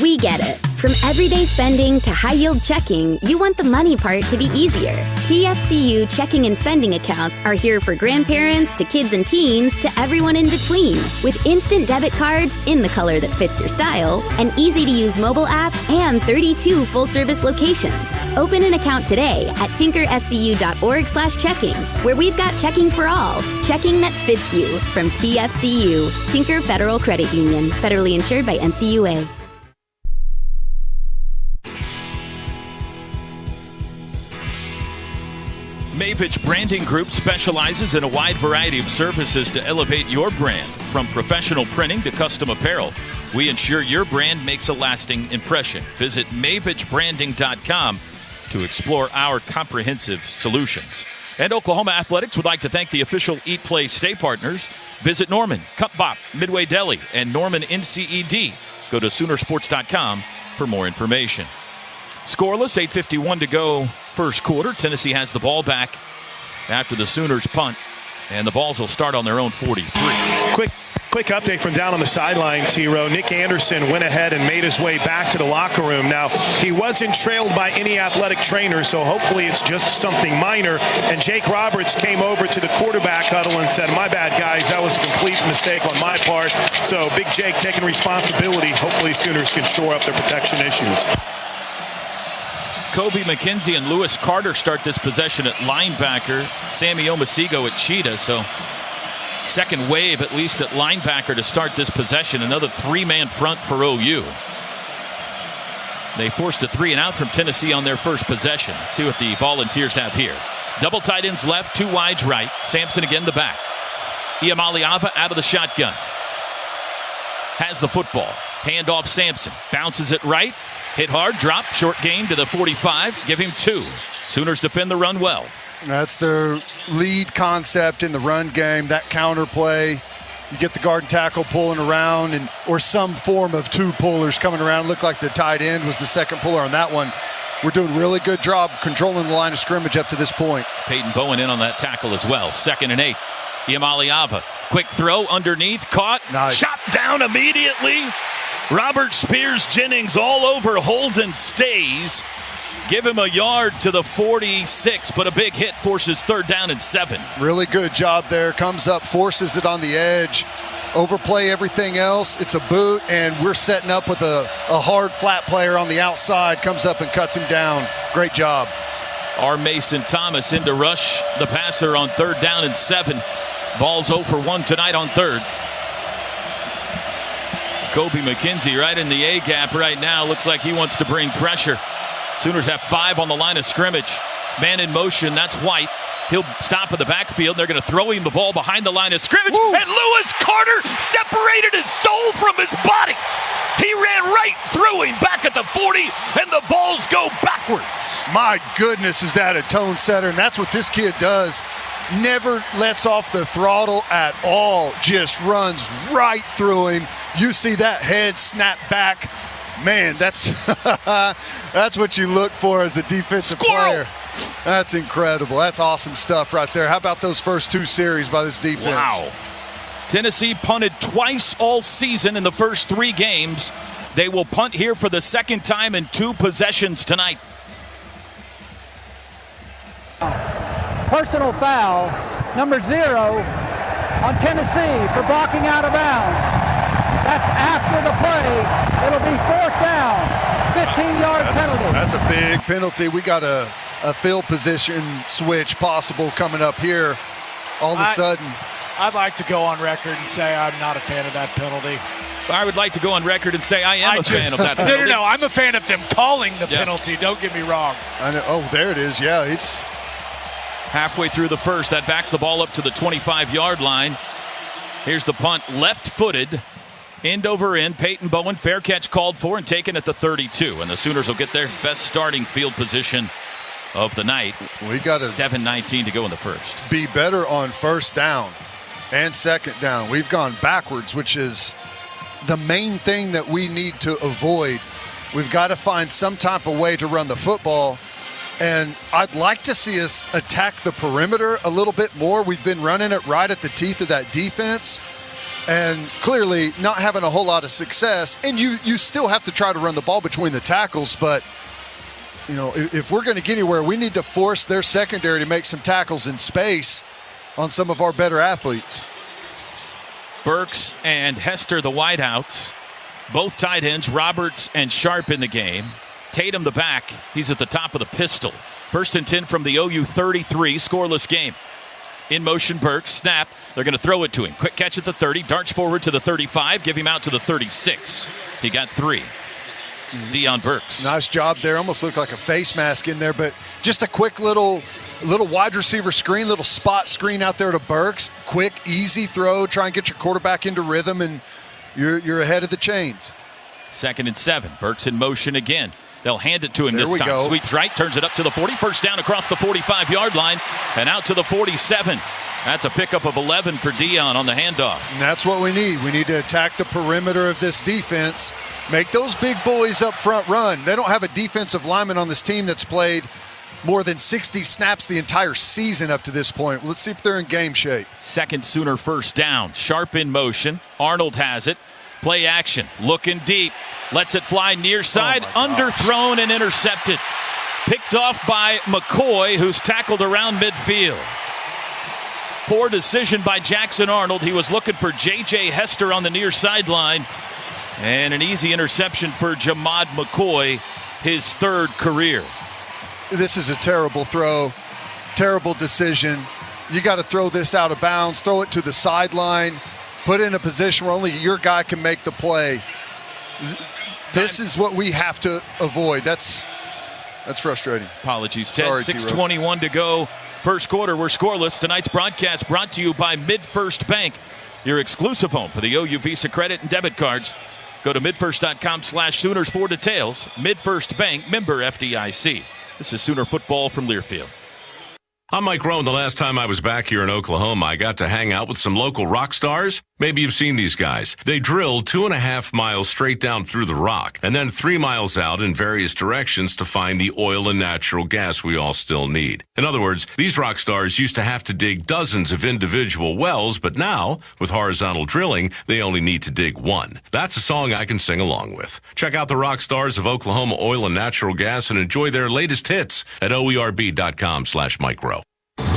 We get it. From everyday spending to high-yield checking, you want the money part to be easier. TFCU checking and spending accounts are here for grandparents to kids and teens to everyone in between. With instant debit cards in the color that fits your style, an easy-to-use mobile app, and 32 full-service locations. Open an account today at tinkerfcu.org/checking, where we've got checking for all. Checking that fits you from TFCU, Tinker Federal Credit Union, federally insured by NCUA. Mavich Branding Group specializes in a wide variety of services to elevate your brand. From professional printing to custom apparel, we ensure your brand makes a lasting impression. Visit mavichbranding.com to explore our comprehensive solutions. And Oklahoma Athletics would like to thank the official Eat Play Stay partners. Visit Norman, Cup Bop, Midway Deli, and Norman NCED. Go to Soonersports.com for more information. Scoreless, 8:51 to go first quarter. Tennessee has the ball back after the Sooners punt, and the Vols will start on their own 43. Quick update from down on the sideline, T-Row. Nick Anderson went ahead and made his way back to the locker room. Now, he wasn't trailed by any athletic trainer, so hopefully it's just something minor. And Jake Roberts came over to the quarterback huddle and said, "My bad, guys. That was a complete mistake on my part." So Big Jake taking responsibility. Hopefully Sooners can shore up their protection issues. Kobe McKenzie and Lewis Carter start this possession at linebacker. Sammy Omasigo at Cheetah. So second wave, at least at linebacker, to start this possession. Another three-man front for OU. They forced a 3-and-out from Tennessee on their first possession. Let's see what the Volunteers have here. Double tight ends left, 2 wides right. Sampson again the back. Iamaleava out of the shotgun. Has the football. Handoff Sampson. Bounces it right. Hit hard, drop, short gain to the 45. Give him 2. Sooners defend the run well. That's their lead concept in the run game, that counter play. You get the guard and tackle pulling around, or some form of 2 pullers coming around. Looked like the tight end was the second puller on that one. We're doing a really good job controlling the line of scrimmage up to this point. Peyton Bowen in on that tackle as well. 2nd and 8. Iamaleava. Quick throw underneath, caught. Nice. Shot down immediately. Robert Spears Jennings all over Holden Stays. Give him a yard to the 46, but a big hit forces 3rd down and 7. Really good job there. Comes up, forces it on the edge. Overplay everything else. It's a boot, and we're setting up with a hard flat player on the outside. Comes up and cuts him down. Great job. R. Mason Thomas in to rush the passer on 3rd down and 7. Vols 0 for 1 tonight on 3rd. Kobe McKenzie right in the A gap right now. Looks like he wants to bring pressure. Sooners have 5 on the line of scrimmage. Man in motion, that's White. He'll stop in the backfield. They're going to throw him the ball behind the line of scrimmage. Woo. And Lewis Carter separated his soul from his body. He ran right through him back at the 40, and the Vols go backwards. My goodness, is that a tone setter? And that's what this kid does. Never lets off the throttle at all. Just runs right through him. You see that head snap back. Man, that's that's what you look for as a defensive player. That's incredible. That's awesome stuff right there. How about those first 2 series by this defense? Wow. Tennessee punted twice all season in the first 3 games. They will punt here for the 2nd time in 2 possessions tonight. personal foul, number 0 on Tennessee for blocking out of bounds. That's after the play. It'll be 4th down, 15-yard penalty. That's a big penalty. We got a field position switch possible coming up here all of a sudden. I'd like to go on record and say I'm not a fan of that penalty. I would like to go on record and say I am a fan of that penalty. No. I'm a fan of them calling the penalty. Don't get me wrong. I know. Oh, there it is. Yeah, it's halfway through the first. That backs the ball up to the 25-yard line. Here's the punt, left-footed, end over end. Peyton Bowen, fair catch called for and taken at the 32. And the Sooners will get their best starting field position of the night. We got 7:19 to go in the first. Be better on first down and second down. We've gone backwards, which is the main thing that we need to avoid. We've got to find some type of way to run the football, and I'd like to see us attack the perimeter a little bit more. We've been running it right at the teeth of that defense and clearly not having a whole lot of success. And you still have to try to run the ball between the tackles, but you know, if we're going to get anywhere, we need to force their secondary to make some tackles in space on some of our better athletes. Burks and Hester, the wideouts. Both tight ends, Roberts and Sharp in the game. Tatum, the back. He's at the top of the pistol. 1st and 10 from the OU 33. Scoreless game. In motion, Burks. Snap. They're going to throw it to him. Quick catch at the 30. Darts forward to the 35. Give him out to the 36. He got 3. Deion Burks. Nice job there. Almost looked like a face mask in there, but just a quick little wide receiver screen, little spot screen out there to Burks. Quick, easy throw. Try and get your quarterback into rhythm, and you're ahead of the chains. 2nd and 7. Burks in motion again. They'll hand it to him there this time. Go. Sweeps right, turns it up to the 40. First down across the 45-yard line and out to the 47. That's a pickup of 11 for Deion on the handoff. And that's what we need. We need to attack the perimeter of this defense. Make those big boys up front run. They don't have a defensive lineman on this team that's played more than 60 snaps the entire season up to this point. Let's see if they're in game shape. Second Sooner first down. Sharp in motion. Arnold has it. Play action. Looking deep. Lets it fly near side. Underthrown and intercepted. Picked off by McCoy, who's tackled around midfield. Poor decision by Jackson Arnold. He was looking for J.J. Hester on the near sideline. And an easy interception for Jamad McCoy, his 3rd career. This is a terrible throw, terrible decision. You got to throw this out of bounds, throw it to the sideline, put it in a position where only your guy can make the play. This is what we have to avoid. That's frustrating. Apologies, Ted. 6:21 to go. First quarter, we're scoreless. Tonight's broadcast brought to you by MidFirst Bank, your exclusive home for the OU Visa credit and debit cards. Go to midfirst.com/Sooners for details. MidFirst Bank, member FDIC. This is Sooner football from Learfield. I'm Mike Rohn. The last time I was back here in Oklahoma, I got to hang out with some local rock stars. Maybe you've seen these guys. They drill 2.5 miles straight down through the rock and then 3 miles out in various directions to find the oil and natural gas we all still need. In other words, these rock stars used to have to dig dozens of individual wells, but now, with horizontal drilling, they only need to dig one. That's a song I can sing along with. Check out the rock stars of Oklahoma Oil and Natural Gas and enjoy their latest hits at oerb.com/micro.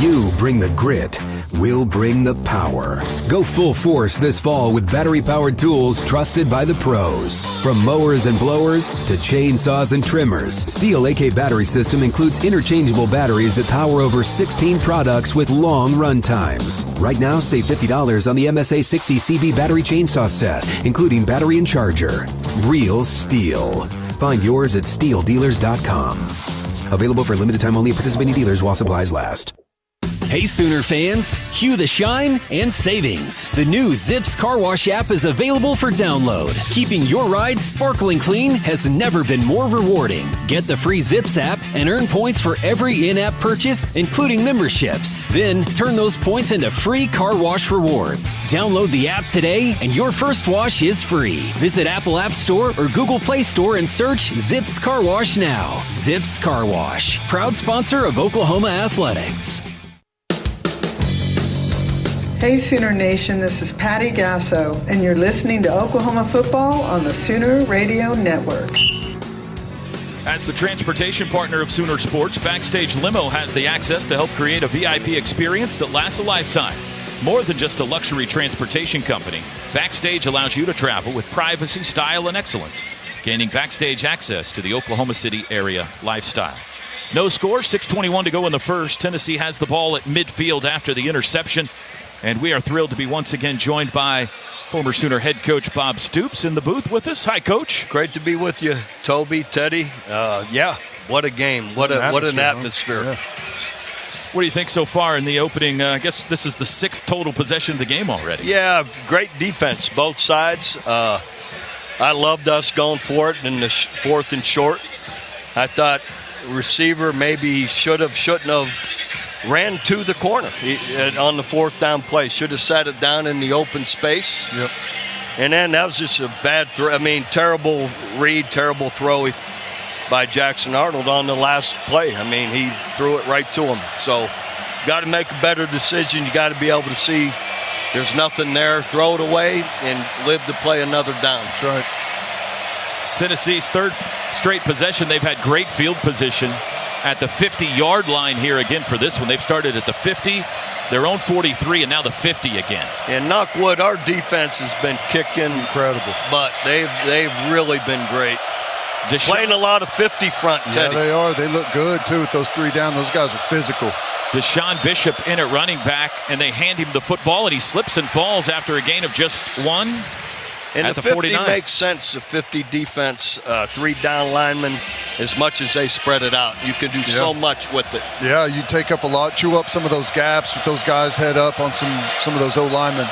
You bring the grit, we'll bring the power. Go full force this fall with battery-powered tools trusted by the pros. From mowers and blowers to chainsaws and trimmers, Steel AK Battery System includes interchangeable batteries that power over 16 products with long run times. Right now, save $50 on the MSA 60 CB battery chainsaw set, including battery and charger. Real STIHL. Find yours at STIHLdealers.com. Available for limited time only at participating dealers while supplies last. Hey Sooner fans, cue the shine and savings. The new Zips Car Wash app is available for download. Keeping your ride sparkling clean has never been more rewarding. Get the free Zips app and earn points for every in-app purchase, including memberships. Then turn those points into free car wash rewards. Download the app today and your first wash is free. Visit Apple App Store or Google Play Store and search Zips Car Wash now. Zips Car Wash, proud sponsor of Oklahoma Athletics. Hey Sooner Nation, this is Patty Gasso, and you're listening to Oklahoma football on the Sooner Radio Network. As the transportation partner of Sooner Sports, Backstage Limo has the access to help create a VIP experience that lasts a lifetime. More than just a luxury transportation company, Backstage allows you to travel with privacy, style, and excellence, gaining Backstage access to the Oklahoma City area lifestyle. No score, 6:21 to go in the first. Tennessee has the ball at midfield after the interception, and we are thrilled to be once again joined by former Sooner head coach Bob Stoops in the booth with us. Hi, Coach. Great to be with you, Toby, Teddy. What a game. What an atmosphere. Yeah. What do you think so far in the opening? I guess this is the 6th total possession of the game already. Yeah, great defense, both sides. I loved us going for it in the 4th and short. I thought receiver maybe shouldn't have ran to the corner on the 4th down play. Should have sat it down in the open space. Yep. And then that was just a bad throw. I mean, terrible read, terrible throw by Jackson Arnold on the last play. I mean, he threw it right to him. So got to make a better decision. You got to be able to see there's nothing there, throw it away, and live to play another down. That's right. Tennessee's 3rd straight possession. They've had great field position at the 50-yard line here again for this one. They've started at the 50, their own 43, and now the 50 again. And Knockwood, our defense has been kicking. Incredible. But they've really been great. Playing a lot of 50 front, Teddy. Yeah, they are. They look good, too, with those 3 down. Those guys are physical. Deshaun Bishop in at running back, and they hand him the football, and he slips and falls after a gain of just 1. And at the 50 49 makes sense. The 50 defense, 3 down linemen, as much as they spread it out. You can do so much with it. Yeah, you take up a lot, chew up some of those gaps with those guys head up on some of those O-linemen.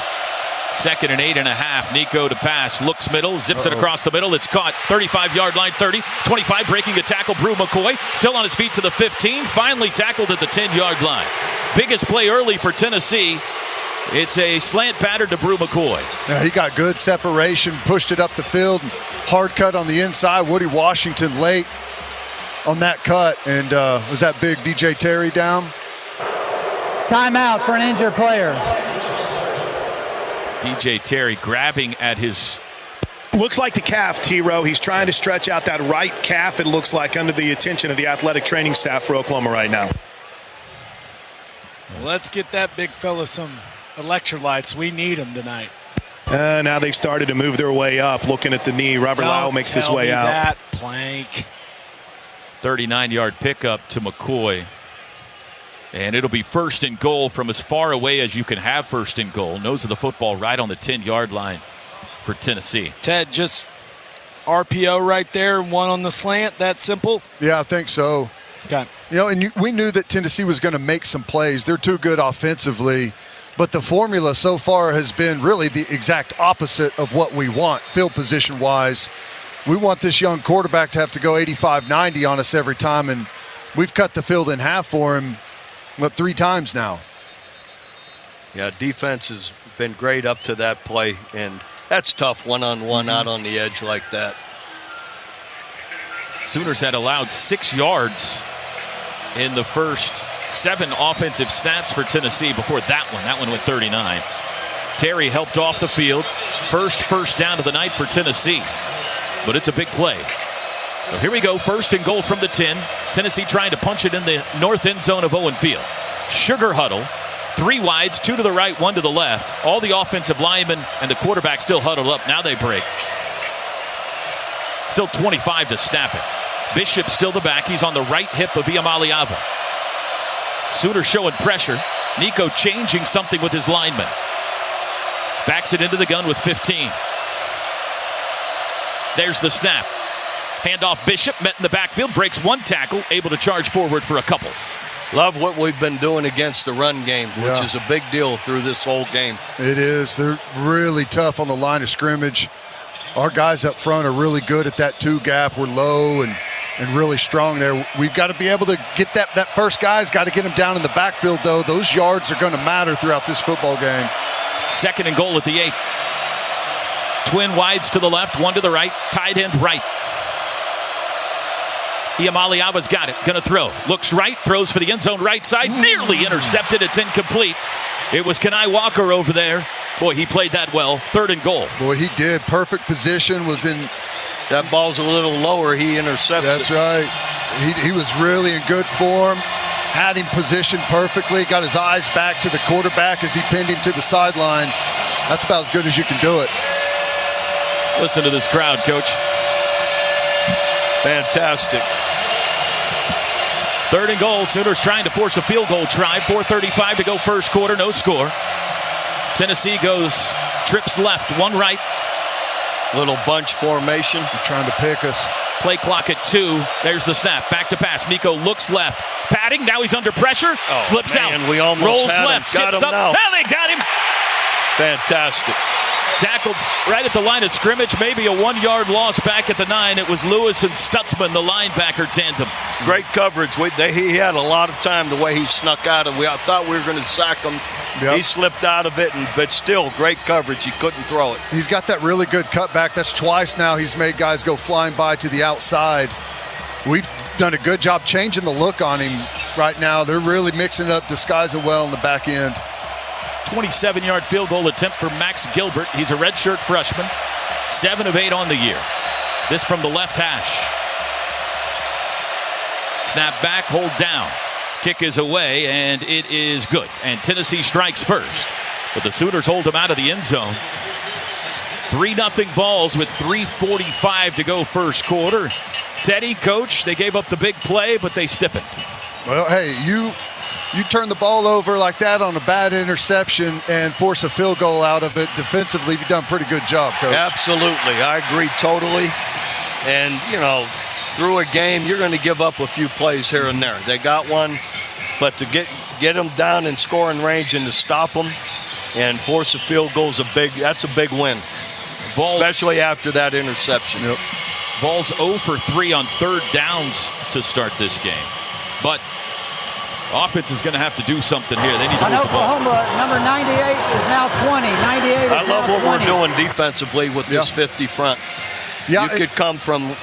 2nd and 8.5. Nico to pass. Looks middle. Zips it across the middle. It's caught. 35-yard line. 30. 25. Breaking a tackle. Brew McCoy. Still on his feet to the 15. Finally tackled at the 10-yard line. Biggest play early for Tennessee. It's a slant pattern to Brew McCoy. Yeah, he got good separation. Pushed it up the field. Hard cut on the inside. Woody Washington late on that cut. And was that big DJ Terry down? Timeout for an injured player. DJ Terry grabbing at his... Looks like the calf, T-Row. He's trying to stretch out that right calf, it looks like, under the attention of the athletic training staff for Oklahoma right now. Let's get that big fella some electrolytes. We need him tonight. Now they've started to move their way up, looking at the knee. Robert Lyle makes his way out. That plank. 39-yard pickup to McCoy. And it'll be 1st and goal from as far away as you can have 1st and goal. Nose of the football right on the 10-yard line for Tennessee. Ted, just RPO right there, 1 on the slant, that simple? Yeah, I think so. Okay. You know, and we knew that Tennessee was going to make some plays. They're too good offensively. But the formula so far has been really the exact opposite of what we want, field position-wise. We want this young quarterback to have to go 85-90 on us every time, and we've cut the field in half for him, 3 times now. Yeah, defense has been great up to that play, and that's tough one-on-one out on the edge like that. Sooners had allowed 6 yards in the first 7 offensive snaps for Tennessee before that one. That one went 39. Terry helped off the field. First down of the night for Tennessee. But it's a big play. So here we go. 1st and goal from the 10. Tennessee trying to punch it in the north end zone of Owen Field. Sugar huddle. 3 wides, 2 to the right, 1 to the left. All the offensive linemen and the quarterback still huddled up. Now they break. Still 25 to snap it. Bishop still the back. He's on the right hip of Iamaleava. Sooners showing pressure. Nico changing something with his lineman. Backs it into the gun with 15. There's the snap. Handoff Bishop, met in the backfield, breaks 1 tackle, able to charge forward for a couple. Love what we've been doing against the run game, which is a big deal through this whole game. It is. They're really tough on the line of scrimmage. Our guys up front are really good at that 2 gap. We're low and really strong there. We've got to be able to get that first guy's got to get him down in the backfield, though. Those yards are going to matter throughout this football game. 2nd and goal at the 8. Twin wides to the left, 1 to the right, tight end right. Iamaleava's got it, gonna throw. Looks right, throws for the end zone right side, nearly intercepted, it's incomplete. It was Kenai Walker over there. Boy, he played that well. 3rd and goal. Boy, he did. Perfect position, was in That ball's a little lower. He intercepts That's it. right. He was really in good form, had him positioned perfectly, got his eyes back to the quarterback as he pinned him to the sideline. That's about as good as you can do it. Listen to this crowd, Coach. Fantastic. 3rd and goal. Sooners trying to force a field goal try. 4:35 to go first quarter. No score. Tennessee goes trips left, one right. Little bunch formation. They're trying to pick us. Play clock at 2. There's the snap. Back to pass. Nico looks left. Padding. Now he's under pressure. Slips out. We almost rolls had left. him. Got Skips him up. now. Now they got him. Fantastic. Tackled right at the line of scrimmage. Maybe a 1-yard loss back at the 9. It was Lewis and Stutzman, the linebacker tandem. Great coverage. He had a lot of time the way he snuck out of. I thought we were going to sack him. Yep. He slipped out of it, but still great coverage. He couldn't throw it. He's got that really good cutback. That's twice now he's made guys go flying by to the outside. We've done a good job changing the look on him right now. They're really mixing it up, disguising well in the back end. 27-yard field goal attempt for Max Gilbert. He's a redshirt freshman. 7 of 8 on the year. This from the left hash. Snap back, hold down. Kick is away, and it is good. And Tennessee strikes first. But the Sooners hold them out of the end zone. 3-0 Vols with 3:45 to go first quarter. Teddy, Coach, they gave up the big play, but they stiffened. Well, hey, you turn the ball over like that on a bad interception and force a field goal out of it. Defensively, you've done a pretty good job, Coach. Absolutely. I agree totally. And, through a game, you're going to give up a few plays here and there. They got one, but to get them down in scoring range and to stop them and force a field goal is that's a big win, Vols, especially after that interception. Yep. Vols 0 for 3 on 3rd downs to start this game. But offense is going to have to do something here. They need to On move the ball. Oklahoma, number 98 is now 20. 98 is I love now what 20. we're doing defensively with this 50 front. Yeah, you could come from,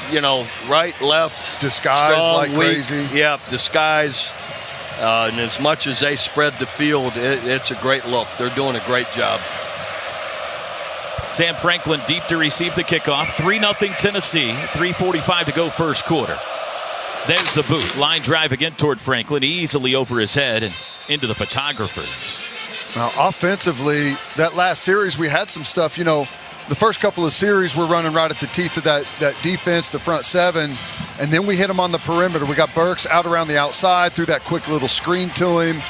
right, left. Disguise strong, like weak. crazy. Yeah, disguise. And as much as they spread the field, it's a great look. They're doing a great job. Sam Franklin deep to receive the kickoff. 3-0 Tennessee. 3:45 to go first quarter. There's the boot. Line drive again toward Franklin. Easily over his head and into the photographers. Now, offensively, that last series we had some stuff. The first couple of series we're running right at the teeth of that defense, the front 7, and then we hit them on the perimeter. We got Burks out around the outside, threw that quick little screen to him.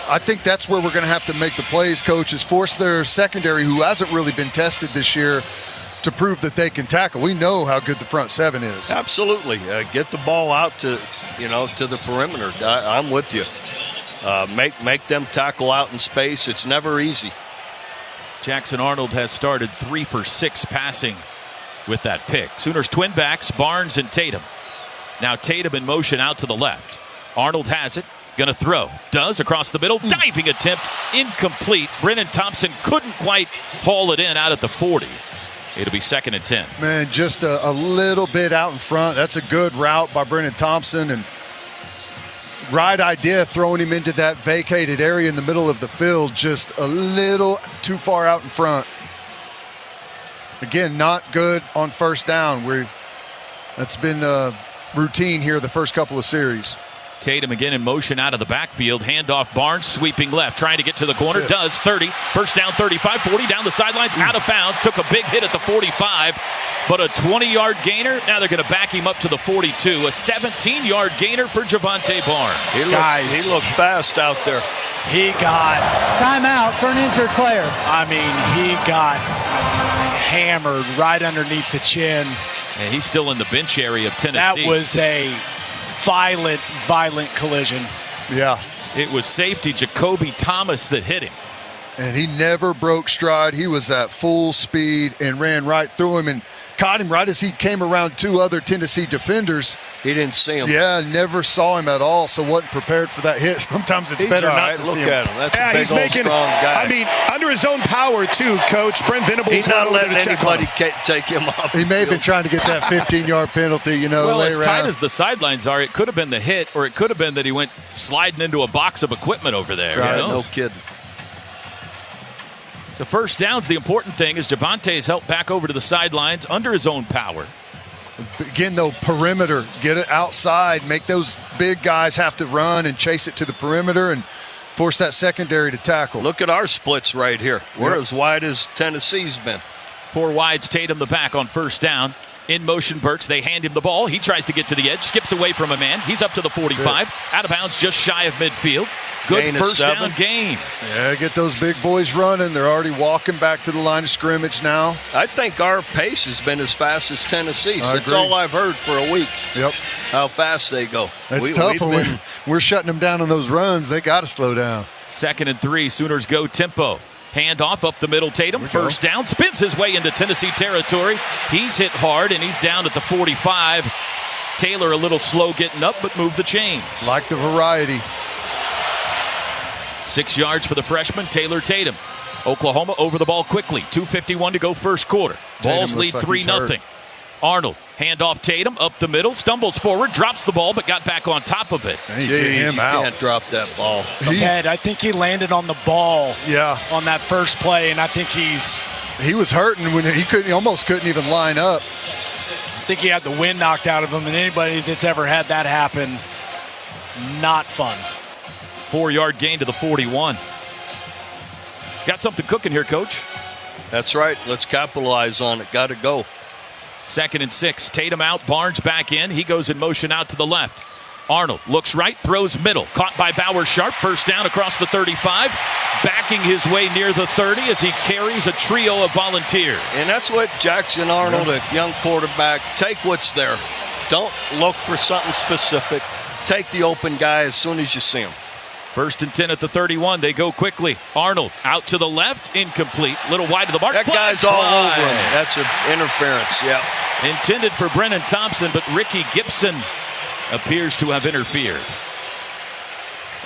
I think that's where we're going to have to make the plays, Coach, is force their secondary, who hasn't really been tested this year, to prove that they can tackle. We know how good the front 7 is. Absolutely. Get the ball out to the perimeter. I'm with you. Make them tackle out in space. It's never easy. Jackson Arnold has started 3 for 6 passing with that pick. Sooners twin backs, Barnes and Tatum. Now Tatum in motion out to the left. Arnold has it. Going to throw. Does across the middle. Diving attempt. Incomplete. Brennan Thompson couldn't quite haul it in out at the 40. It'll be 2nd and 10. Man, just a little bit out in front. That's a good route by Brennan Thompson. And right idea, throwing him into that vacated area in the middle of the field. Just a little too far out in front. Again, not good on first down. That's been routine here the first couple of series. Tatum again in motion out of the backfield. Handoff Barnes sweeping left. Trying to get to the corner. Does. 30. First down 35. 40 down the sidelines. Out of bounds. Took a big hit at the 45. But a 20-yard gainer. Now they're going to back him up to the 42. A 17-yard gainer for Javante Barnes. He looked fast out there. He got timeout for an injured player. I mean, he got hammered right underneath the chin. And he's still in the bench area of Tennessee. That was a violent collision. Yeah. It was safety Jacoby Thomas that hit him. And he never broke stride. He was at full speed and ran right through him and caught him right as he came around 2 other Tennessee defenders. He didn't see him. Yeah, never saw him at all, so wasn't prepared for that hit. Sometimes it's better not to see him. Look at him. That's a big old strong guy. I mean, under his own power, too, Coach. Brent Venables. He's not letting anybody take him off. He may have been trying to get that 15-yard penalty, Well, as later tight on. as the sidelines are, it could have been the hit, or it could have been that he went sliding into a box of equipment over there. Right, no kidding. So first down's the important thing as Javante is helped back over to the sidelines under his own power. Again, though, perimeter, get it outside, make those big guys have to run and chase it to the perimeter and force that secondary to tackle. Look at our splits right here. We're as wide as Tennessee's been. 4 wides, Tatum the back on first down. In motion, Burks. They hand him the ball. He tries to get to the edge, skips away from a man. He's up to the 45, out of bounds just shy of midfield. Good Gain first of 7. down game. Yeah, get those big boys running. They're already walking back to the line of scrimmage now. I think our pace has been as fast as Tennessee's. That's agree. all I've heard for a week. Yep. How fast they go. It's tough when we're shutting them down on those runs. They got to slow down. 2nd and 3, Sooners go tempo. Handoff up the middle, Tatum. First down, spins his way into Tennessee territory. He's hit hard, and he's down at the 45. Taylor a little slow getting up, but moved the chains. Like the variety. 6 yards for the freshman, Taylor Tatum. Oklahoma over the ball quickly. 2:51 to go first quarter. Balls lead 3-0. Arnold, handoff Tatum, up the middle, stumbles forward, drops the ball, but got back on top of it. You can't drop that ball. Ted, I think he landed on the ball Yeah. on that first play, and I think he was hurting when he almost couldn't even line up. I think he had the wind knocked out of him, and anybody that's ever had that happen, not fun. 4-yard gain to the 41. Got something cooking here, Coach. That's right. Let's capitalize on it. Got to go. 2nd and 6. Tatum out, Barnes back in. He goes in motion out to the left. Arnold looks right, throws middle. Caught by Bauer Sharp. First down across the 35. Backing his way near the 30 as he carries a trio of Volunteers. And that's what Jackson Arnold, a young quarterback, take what's there. Don't look for something specific. Take the open guy as soon as you see him. 1st and 10 at the 31. They go quickly. Arnold out to the left, incomplete. Little wide of the mark. That guy's all over him. That's an interference, yeah. Intended for Brennan Thompson, but Ricky Gibson appears to have interfered.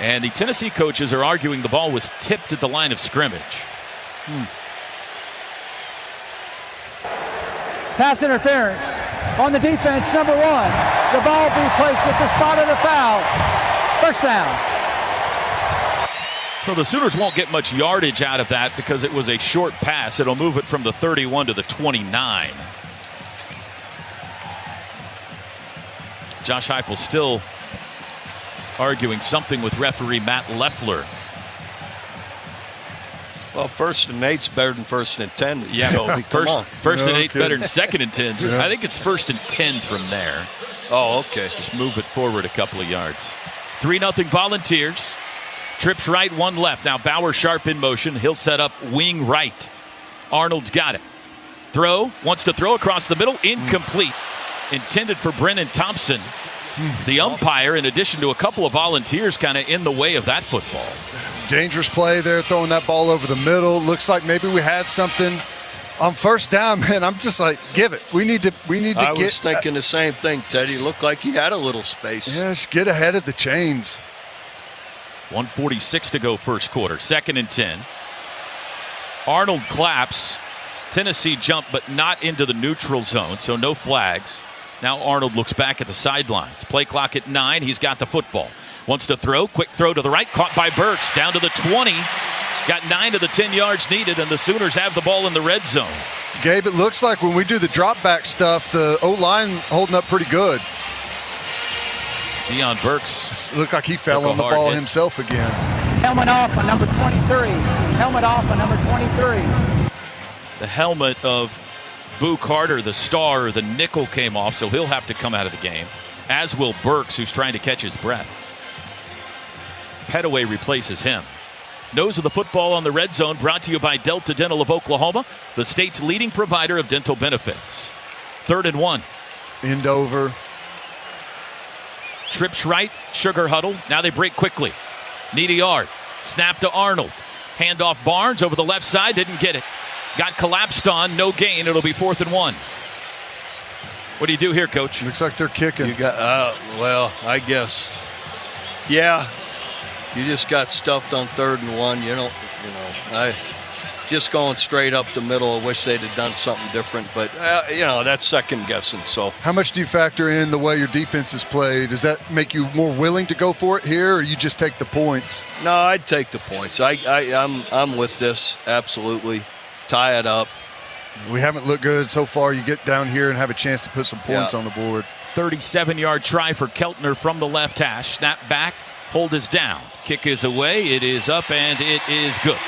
And the Tennessee coaches are arguing the ball was tipped at the line of scrimmage. Pass interference on the defense, number 1. The ball be placed at the spot of the foul. First down. Well, the Sooners won't get much yardage out of that because it was a short pass. It'll move it from the 31 to the 29. Josh Heupel still arguing something with referee Matt Leffler. Well, 1st and 8's better than 1st and 10. Yeah, first and 8 kidding. better than 2nd and 10. Yeah. I think it's 1st and 10 from there. Oh, okay. Just move it forward a couple of yards. 3-0 Volunteers. Trips right, 1 left. Now Bauer Sharp in motion. He'll set up wing right. Arnold's got it. Wants to throw across the middle. Incomplete. Intended for Brennan Thompson. The umpire, in addition to a couple of Volunteers, kind of in the way of that football. Dangerous play there, throwing that ball over the middle. Looks like maybe we had something on first down, man. I'm just like, give it. We need to I was thinking the same thing, Teddy. He looked like he had a little space. Yes, get ahead of the chains. 1:46 to go first quarter. 2nd and 10. Arnold claps. Tennessee jump, but not into the neutral zone, so no flags. Now Arnold looks back at the sidelines. Play clock at 9. He's got the football. Wants to throw. Quick throw to the right. Caught by Burks. Down to the 20. Got 9 of the 10 yards needed, and the Sooners have the ball in the red zone. Gabe, it looks like when we do the drop back stuff, the O-line holding up pretty good. Deion Burks looked like he fell on the ball himself again. Helmet off on number 23. Helmet off on number 23. The helmet of Boo Carter, the star, the nickel came off, so he'll have to come out of the game, as will Burks, who's trying to catch his breath. Pettaway replaces him. Nose of the football on the red zone, brought to you by Delta Dental of Oklahoma, the state's leading provider of dental benefits. 3rd and 1. End over. Trips right, Sugar huddle. Now they break quickly. Need a yard. Snap to Arnold. Handoff Barnes over the left side. Didn't get it. Got collapsed on. No gain. It'll be 4th and 1. What do you do here, Coach? Looks like they're kicking. You got, well, I guess. Yeah. You just got stuffed on 3rd and 1. I just going straight up the middle. I wish they'd have done something different, but that's second guessing. So, how much do you factor in the way your defense is played? Does that make you more willing to go for it here, or you just take the points? No, I'd take the points. I'm with this absolutely. Tie it up. We haven't looked good so far. You get down here and have a chance to put some points on the board. 37-yard try for Keltner from the left hash. Snap back, hold is down. Kick is away, it is up, and it is good.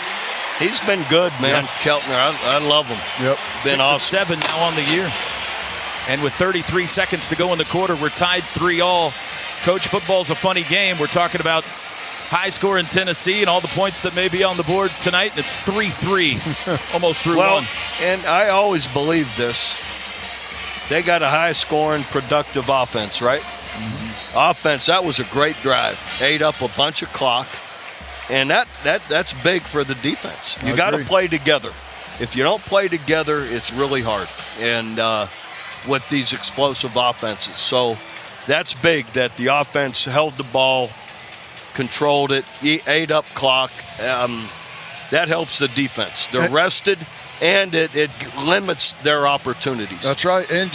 He's been good, man. Yep. Keltner, I love him. Yep. Been 6 awesome. of 7 now on the year. And with 33 seconds to go in the quarter, we're tied 3-all. Coach, football's a funny game. We're talking about high score in Tennessee and all the points that may be on the board tonight. And it's 3-3, almost through one. And I always believed this. They got a high-scoring, productive offense, right? Mm-hmm. Offense, that was a great drive. Ate up a bunch of clock. And that's big for the defense. You got to play together. If you don't play together, it's really hard. And with these explosive offenses. So that's big that the offense held the ball, controlled it, ate up clock. That helps the defense. They're rested, and it limits their opportunities. That's right. And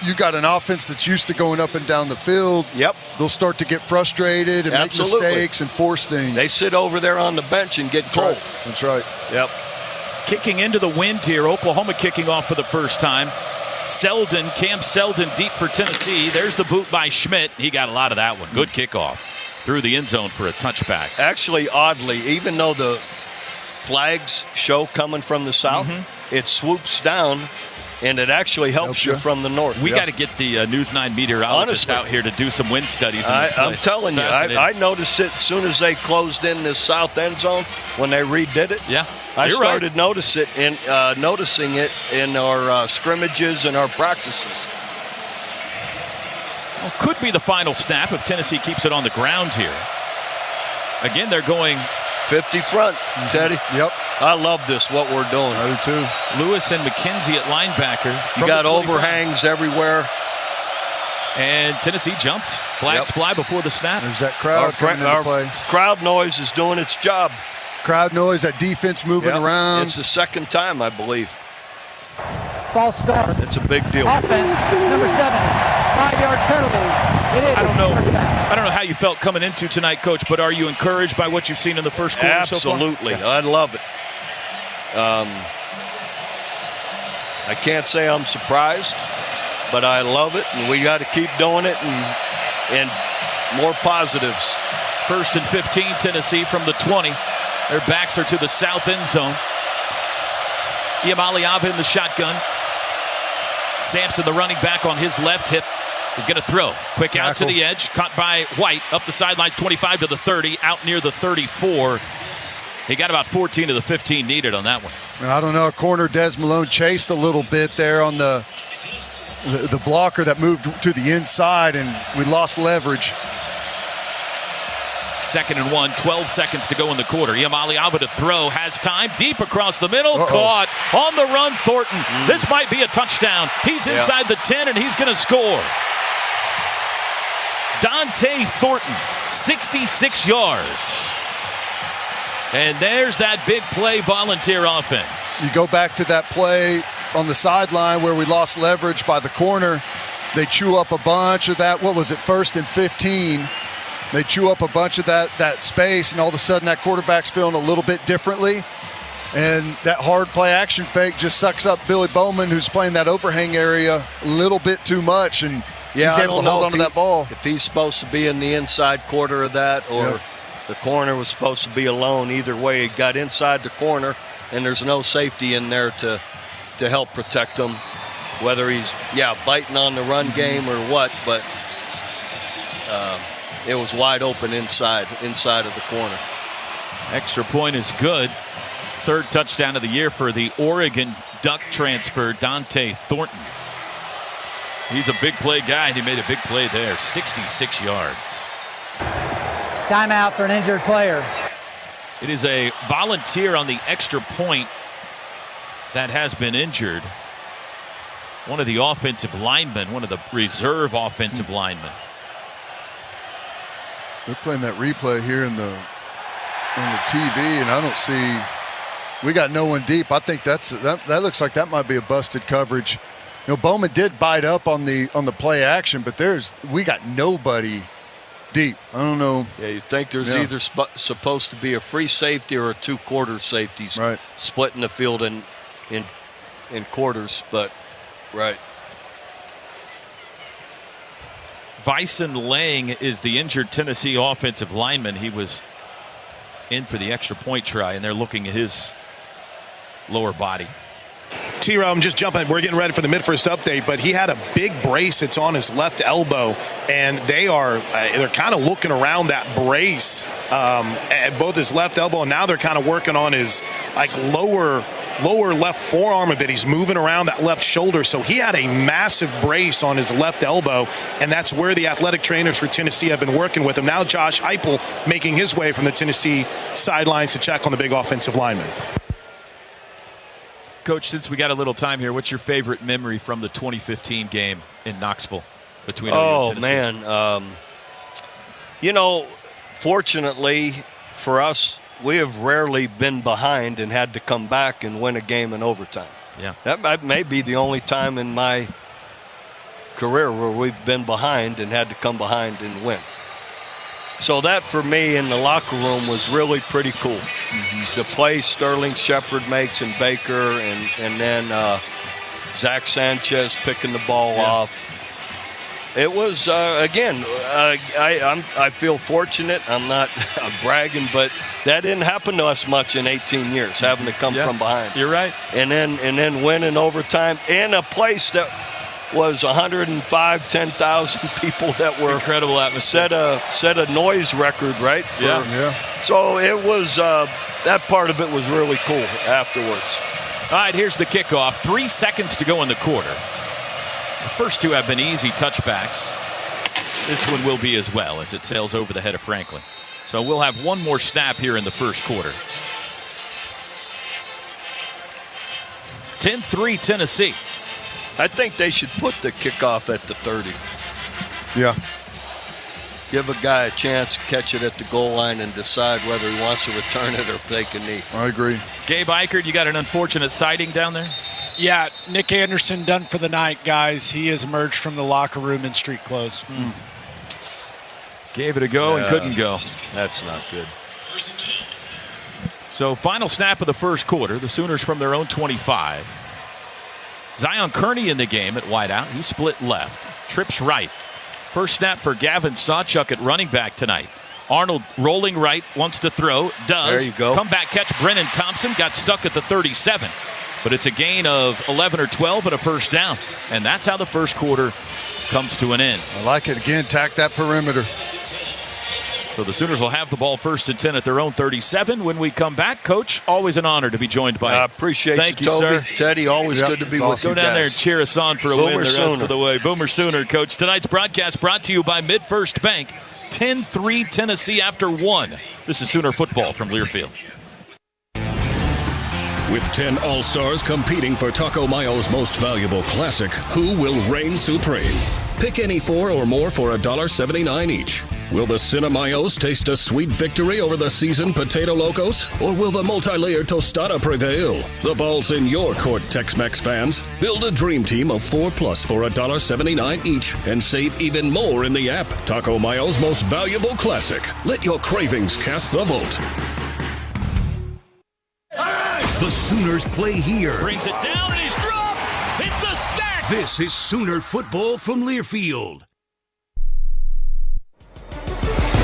you got an offense that's used to going up and down the field. Yep. They'll start to get frustrated and make mistakes and force things. They sit over there on the bench and get cold. That's right. Yep. Kicking into the wind here, Oklahoma kicking off for the first time. Cam Selden deep for Tennessee. There's the boot by Schmidt. He got a lot of that one. Good kickoff. Through the end zone for a touchback. Actually, oddly, even though the flags show coming from the south, it swoops down, and it actually helps you from the north. We got to get the News 9 meteorologist out here to do some wind studies in this place. I'm telling you, I noticed it as soon as they closed in this south end zone when they redid it. Yeah, I started noticing it in our scrimmages and our practices. Well, could be the final snap if Tennessee keeps it on the ground here. Again, they're going 50 front, Teddy. Yep. I love this, what we're doing. I do too. Lewis and McKenzie at linebacker. You got overhangs everywhere. And Tennessee jumped. Flags fly before the snap. There's that crowd coming into play. Crowd noise is doing its job. Crowd noise, that defense moving around. It's the second time, I believe. False start. It's a big deal. Offense, number 7, 5-yard penalty. It is. I don't know how you felt coming into tonight, Coach, but are you encouraged by what you've seen in the first quarter so far? Absolutely. I love it. I can't say I'm surprised, but I love it, and we got to keep doing it and more positives. 1st and 15, Tennessee from the 20. Their backs are to the south end zone. Iamaleava in the shotgun. Sampson, the running back on his left hip, is going to throw. Quick tackle. Out to the edge. Caught by White. Up the sidelines, 25 to the 30. Out near the 34. He got about 14 to the 15 needed on that one. I don't know. Corner Des Malone chased a little bit there on the blocker that moved to the inside, and we lost leverage. 2nd and 1, 12 seconds to go in the quarter. Iamaleava to throw, has time, deep across the middle, caught, on the run, Thornton. This might be a touchdown. He's inside the 10, and he's going to score. Dante Thornton, 66 yards. And there's that big play, Volunteer offense. You go back to that play on the sideline where we lost leverage by the corner. They chew up a bunch of that. What was it, 1st and 15? They chew up a bunch of that space, and all of a sudden that quarterback's feeling a little bit differently. And that hard play action fake just sucks up Billy Bowman, who's playing that overhang area a little bit too much, and he's able to hold on to that ball. If he's supposed to be in the inside quarter of that, or the corner was supposed to be alone, either way, he got inside the corner, and there's no safety in there to help protect him, whether he's, biting on the run game or what, but it was wide open inside of the corner. Extra point is good. 3rd touchdown of the year for the Oregon Duck transfer, Dante Thornton. He's a big play guy, and he made a big play there. 66 yards. Timeout for an injured player. It is a Volunteer on the extra point that has been injured. One of the offensive linemen, one of the reserve offensive linemen. They're playing that replay here on the TV, and I don't see. We got no one deep. I think that looks like that might be a busted coverage. You know, Bowman did bite up on the play action, but we got nobody deep. I don't know. Yeah, you think there's either supposed to be a free safety or a 2-quarter safeties splitting the field in in quarters, but right. Vyson Lang is the injured Tennessee offensive lineman. He was in for the extra point try, and they're looking at his lower body. T-Row, I'm just jumping. We're getting ready for the mid-first update, but he had a big brace. It's on his left elbow, and they're kind of looking around that brace at both his left elbow, and now they're kind of working on his lower left forearm a bit. He's moving around that left shoulder, so he had a massive brace on his left elbow, and that's where the athletic trainers for Tennessee have been working with him. Now Josh Heupel making his way from the Tennessee sidelines to check on the big offensive lineman. Coach, since we got a little time here, what's your favorite memory from the 2015 game in Knoxville between OU and Tennessee? Man, fortunately for us, we have rarely been behind and had to come back and win a game in overtime. Yeah, that may be the only time in my career where we've been behind and had to come behind and win. So that, for me, in the locker room was really pretty cool. Mm-hmm. The play Sterling Shepard makes and Baker, and then Zach Sanchez picking the ball off. It was, I feel fortunate. I'm not bragging, but that didn't happen to us much in 18 years, having to come from behind. You're right. And then win in overtime in a place that was 105, 10,000 people that were incredible atmosphere. Set a noise record, right? So it was that part of it was really cool afterwards. All right, here's the kickoff. 3 seconds to go in the quarter. The first two have been easy touchbacks. This one will be as well as it sails over the head of Franklin. So we'll have one more snap here in the first quarter. 10-3 Tennessee. I think they should put the kickoff at the 30. Yeah. Give a guy a chance to catch it at the goal line and decide whether he wants to return it or take a knee. I agree. Gabe Eichert, you got an unfortunate sighting down there? Yeah, Nick Anderson done for the night, guys. He has emerged from the locker room in street clothes. Gave it a go and couldn't go. That's not good. So final snap of the first quarter. The Sooners from their own 25. Zion Kearney in the game at wideout. He split left. Trips right. First snap for Gavin Sawchuk at running back tonight. Arnold rolling right, wants to throw. Does. There you go. Comeback catch. Brennan Thompson got stuck at the 37. But it's a gain of 11 or 12 and a first down. And that's how the first quarter comes to an end. I like it. Again, tack that perimeter. So the Sooners will have the ball 1st and 10 at their own 37. When we come back, Coach, always an honor to be joined by you. I appreciate Thank you, Toby. sir. Teddy, always good to be with you. Go down there and cheer us on for a win the rest of the way. Boomer Sooner, Coach. Tonight's broadcast brought to you by MidFirst Bank. 10-3 Tennessee after 1. This is Sooner football from Learfield. With 10 All-Stars competing for Taco Mayo's most valuable classic, who will reign supreme? Pick any 4 or more for $1.79 each. Will the Cinemayos taste a sweet victory over the seasoned Potato Locos? Or will the multi-layered tostada prevail? The ball's in your court, Tex-Mex fans. Build a dream team of 4+ for $1.79 each and save even more in the app. Taco Mayo's most valuable classic. Let your cravings cast the vote. The Sooners play here. Brings it down and he's dropped. It's a sack. This is Sooner football from Learfield.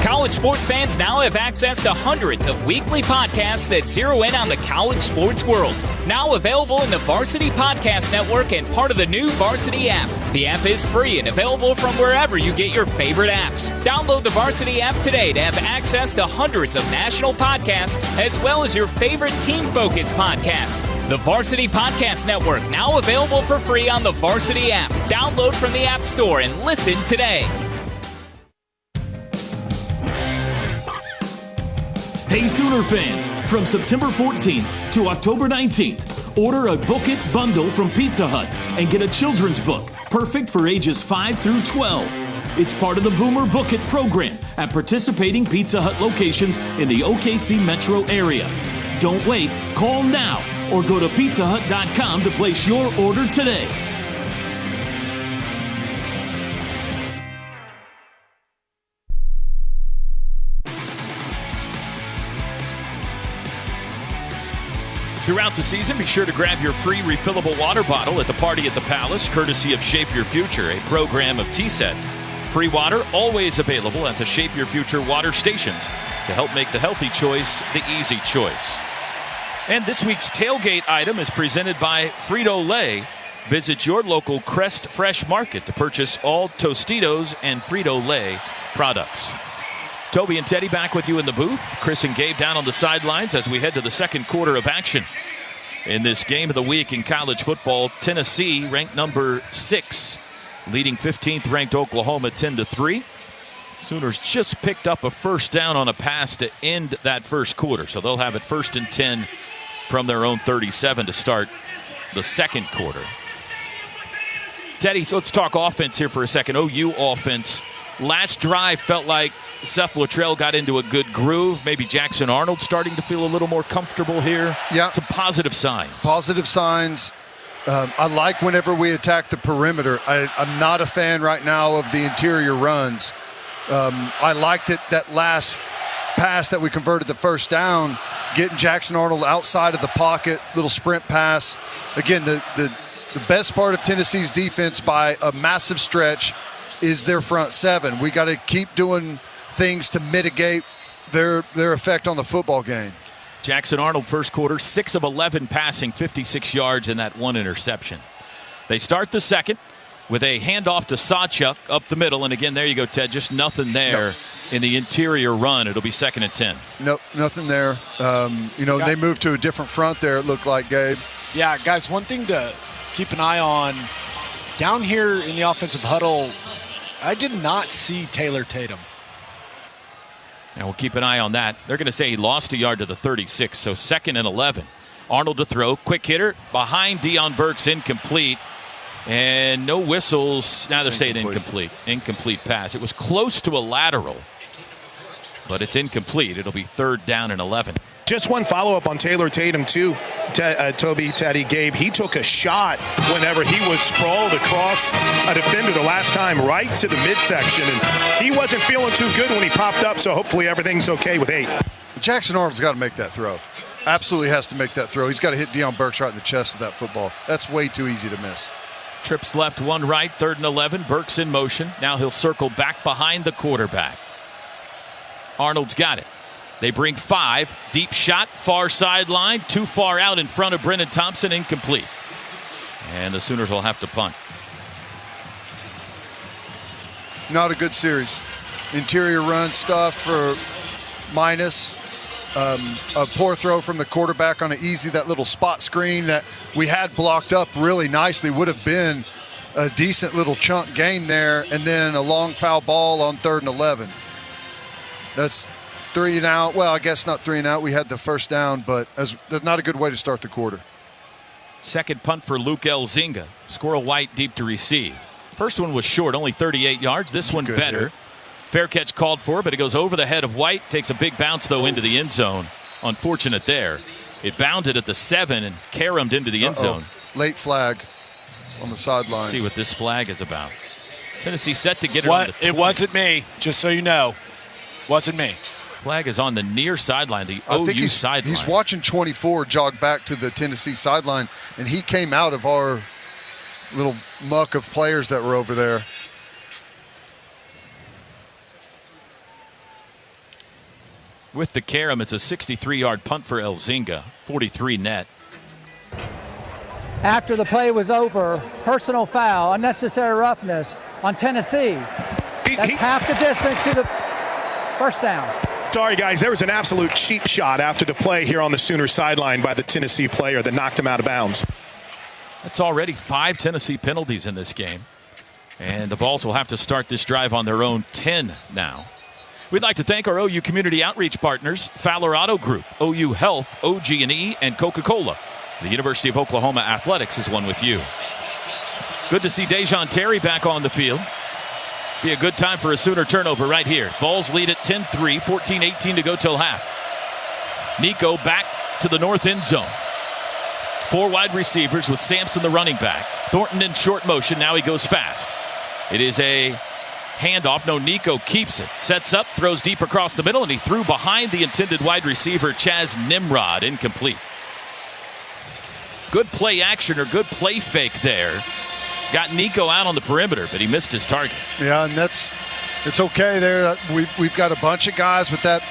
College sports fans now have access to hundreds of weekly podcasts that zero in on the college sports world. Now available in the Varsity Podcast Network and part of the new Varsity app. The app is free and available from wherever you get your favorite apps. Download the Varsity app today to have access to hundreds of national podcasts as well as your favorite team-focused podcasts. The Varsity Podcast Network, now available for free on the Varsity app. Download from the App Store and listen today. Hey Sooner fans, from September 14th to October 19th, order a Book It bundle from Pizza Hut and get a children's book, perfect for ages 5 through 12. It's part of the Boomer Book It program at participating Pizza Hut locations in the OKC metro area. Don't wait, call now or go to pizzahut.com to place your order today. Throughout the season, be sure to grab your free refillable water bottle at the Party at the Palace, courtesy of Shape Your Future, a program of T-Set. Free water always available at the Shape Your Future water stations to help make the healthy choice the easy choice. And this week's tailgate item is presented by Frito-Lay. Visit your local Crest Fresh Market to purchase all Tostitos and Frito-Lay products. Toby and Teddy back with you in the booth. Chris and Gabe down on the sidelines as we head to the second quarter of action. In this game of the week in college football, Tennessee ranked number 6, leading 15th ranked Oklahoma 10-3. Sooners just picked up a first down on a pass to end that first quarter, so they'll have it 1st and 10 from their own 37 to start the second quarter. Teddy, so let's talk offense here for a second. OU offense. Last drive felt like Seth Luttrell got into a good groove. Maybe Jackson Arnold starting to feel a little more comfortable here. Yeah. Some positive signs. Positive signs. I like whenever we attack the perimeter. I'm not a fan right now of the interior runs. I liked it, that last pass that we converted the first down, getting Jackson Arnold outside of the pocket, little sprint pass. Again, the best part of Tennessee's defense by a massive stretch is their front seven. We got to keep doing things to mitigate their effect on the football game. Jackson Arnold first quarter, 6 of 11 passing, 56 yards and that 1 interception. They start the second with a handoff to Sawchuk up the middle. And again, there you go, Ted, just nothing there in the interior run. It'll be 2nd and 10. Nope, nothing there. They moved to a different front there, it looked like, Gabe. Yeah, guys, one thing to keep an eye on, down here in the offensive huddle, I did not see Taylor Tatum. And we'll keep an eye on that. They're going to say he lost a yard to the 36, so 2nd and 11. Arnold to throw, quick hitter, behind Deion Burks, incomplete. And no whistles. Now they're saying incomplete. Incomplete pass. It was close to a lateral, but it's incomplete. It'll be 3rd down and 11. Just one follow-up on Taylor Tatum, too, Toby, Teddy, Gabe. He took a shot whenever he was sprawled across a defender the last time, right to the midsection. And he wasn't feeling too good when he popped up, so hopefully everything's okay with 8. Jackson Arnold's got to make that throw. Absolutely has to make that throw. He's got to hit Deion Burks right in the chest with that football. That's way too easy to miss. Trips left, 1 right, 3rd and 11. Burks in motion. Now he'll circle back behind the quarterback. Arnold's got it. They bring 5. Deep shot, far sideline, too far out in front of Brennan Thompson, incomplete. And the Sooners will have to punt. Not a good series. Interior run stuffed for minus. A poor throw from the quarterback on an easy, that little spot screen that we had blocked up really nicely would have been a decent little chunk gain there, and then a long foul ball on 3rd and 11. That's 3 and out. Well, I guess not 3 and out. We had the first down, but that's not a good way to start the quarter. Second punt for Luke Elzinga. Squirrel White deep to receive. First one was short, only 38 yards. This one better. Hit. Fair catch called for, but it goes over the head of White. Takes a big bounce, though, into the end zone. Unfortunate there. It bounded at the 7 and caromed into the end zone. Late flag on the sideline. Let's see what this flag is about. Tennessee set to get it on the 20. It wasn't me, just so you know. Wasn't me. Flag is on the near sideline, the OU sideline. He's watching 24 jog back to the Tennessee sideline, and he came out of our little muck of players that were over there. With the carom, it's a 63-yard punt for Elzinga, 43 net. After the play was over, personal foul, unnecessary roughness on Tennessee. That's half the distance to the first down. Sorry, guys, there was an absolute cheap shot after the play here on the Sooner sideline by the Tennessee player that knocked him out of bounds. That's already 5 Tennessee penalties in this game. And the Vols will have to start this drive on their own 10 now. We'd like to thank our OU community outreach partners, Fowler Auto Group, OU Health, OG&E, and Coca-Cola. The University of Oklahoma Athletics is one with you. Good to see Dejon Terry back on the field. Be a good time for a Sooner turnover right here. Vols lead at 10-3, 14-18 to go till half. Nico back to the north end zone. 4 wide receivers with Sampson the running back. Thornton in short motion, now he goes fast. It is a handoff, no, Nico keeps it. Sets up, throws deep across the middle, and he threw behind the intended wide receiver, Chaz Nimrod, incomplete. Good play action or good play fake there. Got Nico out on the perimeter, but he missed his target. Yeah, and it's okay there. We've got a bunch of guys with that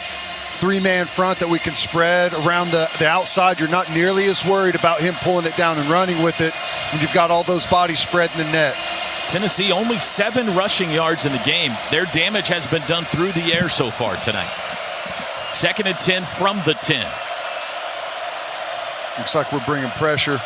three-man front that we can spread around the outside. You're not nearly as worried about him pulling it down and running with it when you've got all those bodies spread in the net. Tennessee only 7 rushing yards in the game. Their damage has been done through the air so far tonight. 2nd and 10 from the 10. Looks like we're bringing pressure.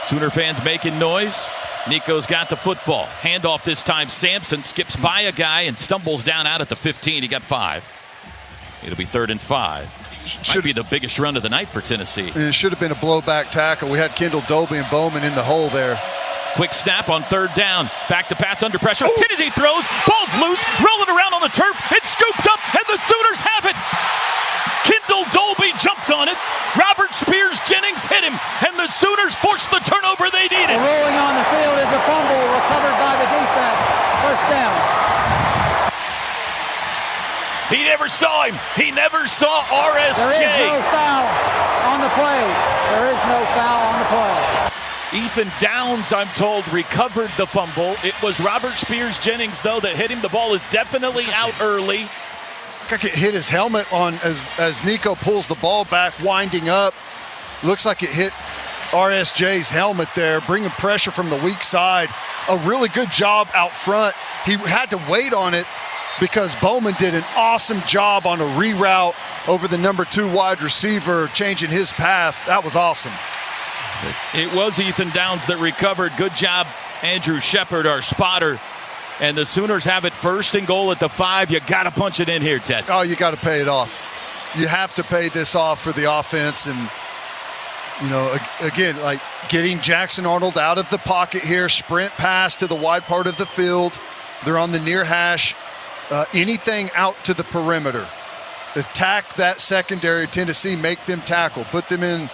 Sooner fans making noise. Nico's got the football. Handoff this time. Sampson skips by a guy and stumbles down out at the 15. He got 5. It'll be 3rd and 5. Should be the biggest run of the night for Tennessee. It should have been a blowback tackle. We had Kendall Dolby and Bowman in the hole there. Quick snap on 3rd down. Back to pass under pressure. Hit as he throws. Ball's loose. Rolling around on the turf. It's scooped up, and the Sooners have it. Kendall Dolby jumped on it. Robert Spears-Jennings hit him, and the Sooners forced the turnover they needed. Rolling on the field is a fumble recovered by the defense. 1st down. He never saw him. He never saw RSJ. There is no foul on the play. There is no foul on the play. Ethan Downs, I'm told, recovered the fumble. It was Robert Spears-Jennings, though, that hit him. The ball is definitely out early. It hit his helmet on as Nico pulls the ball back, winding up. Looks like it hit RSJ's helmet there, bringing pressure from the weak side. A really good job out front. He had to wait on it because Bowman did an awesome job on a reroute over the number 2 wide receiver, changing his path. That was awesome. It was Ethan Downs that recovered. Good job, Andrew Shepard, our spotter. And the Sooners have it 1st and goal at the 5. You got to punch it in here, Ted. Oh, you got to pay it off. You have to pay this off for the offense. And, you know, again, like getting Jackson Arnold out of the pocket here, sprint pass to the wide part of the field. They're on the near hash. Anything out to the perimeter. Attack that secondary, Tennessee, make them tackle. Put them in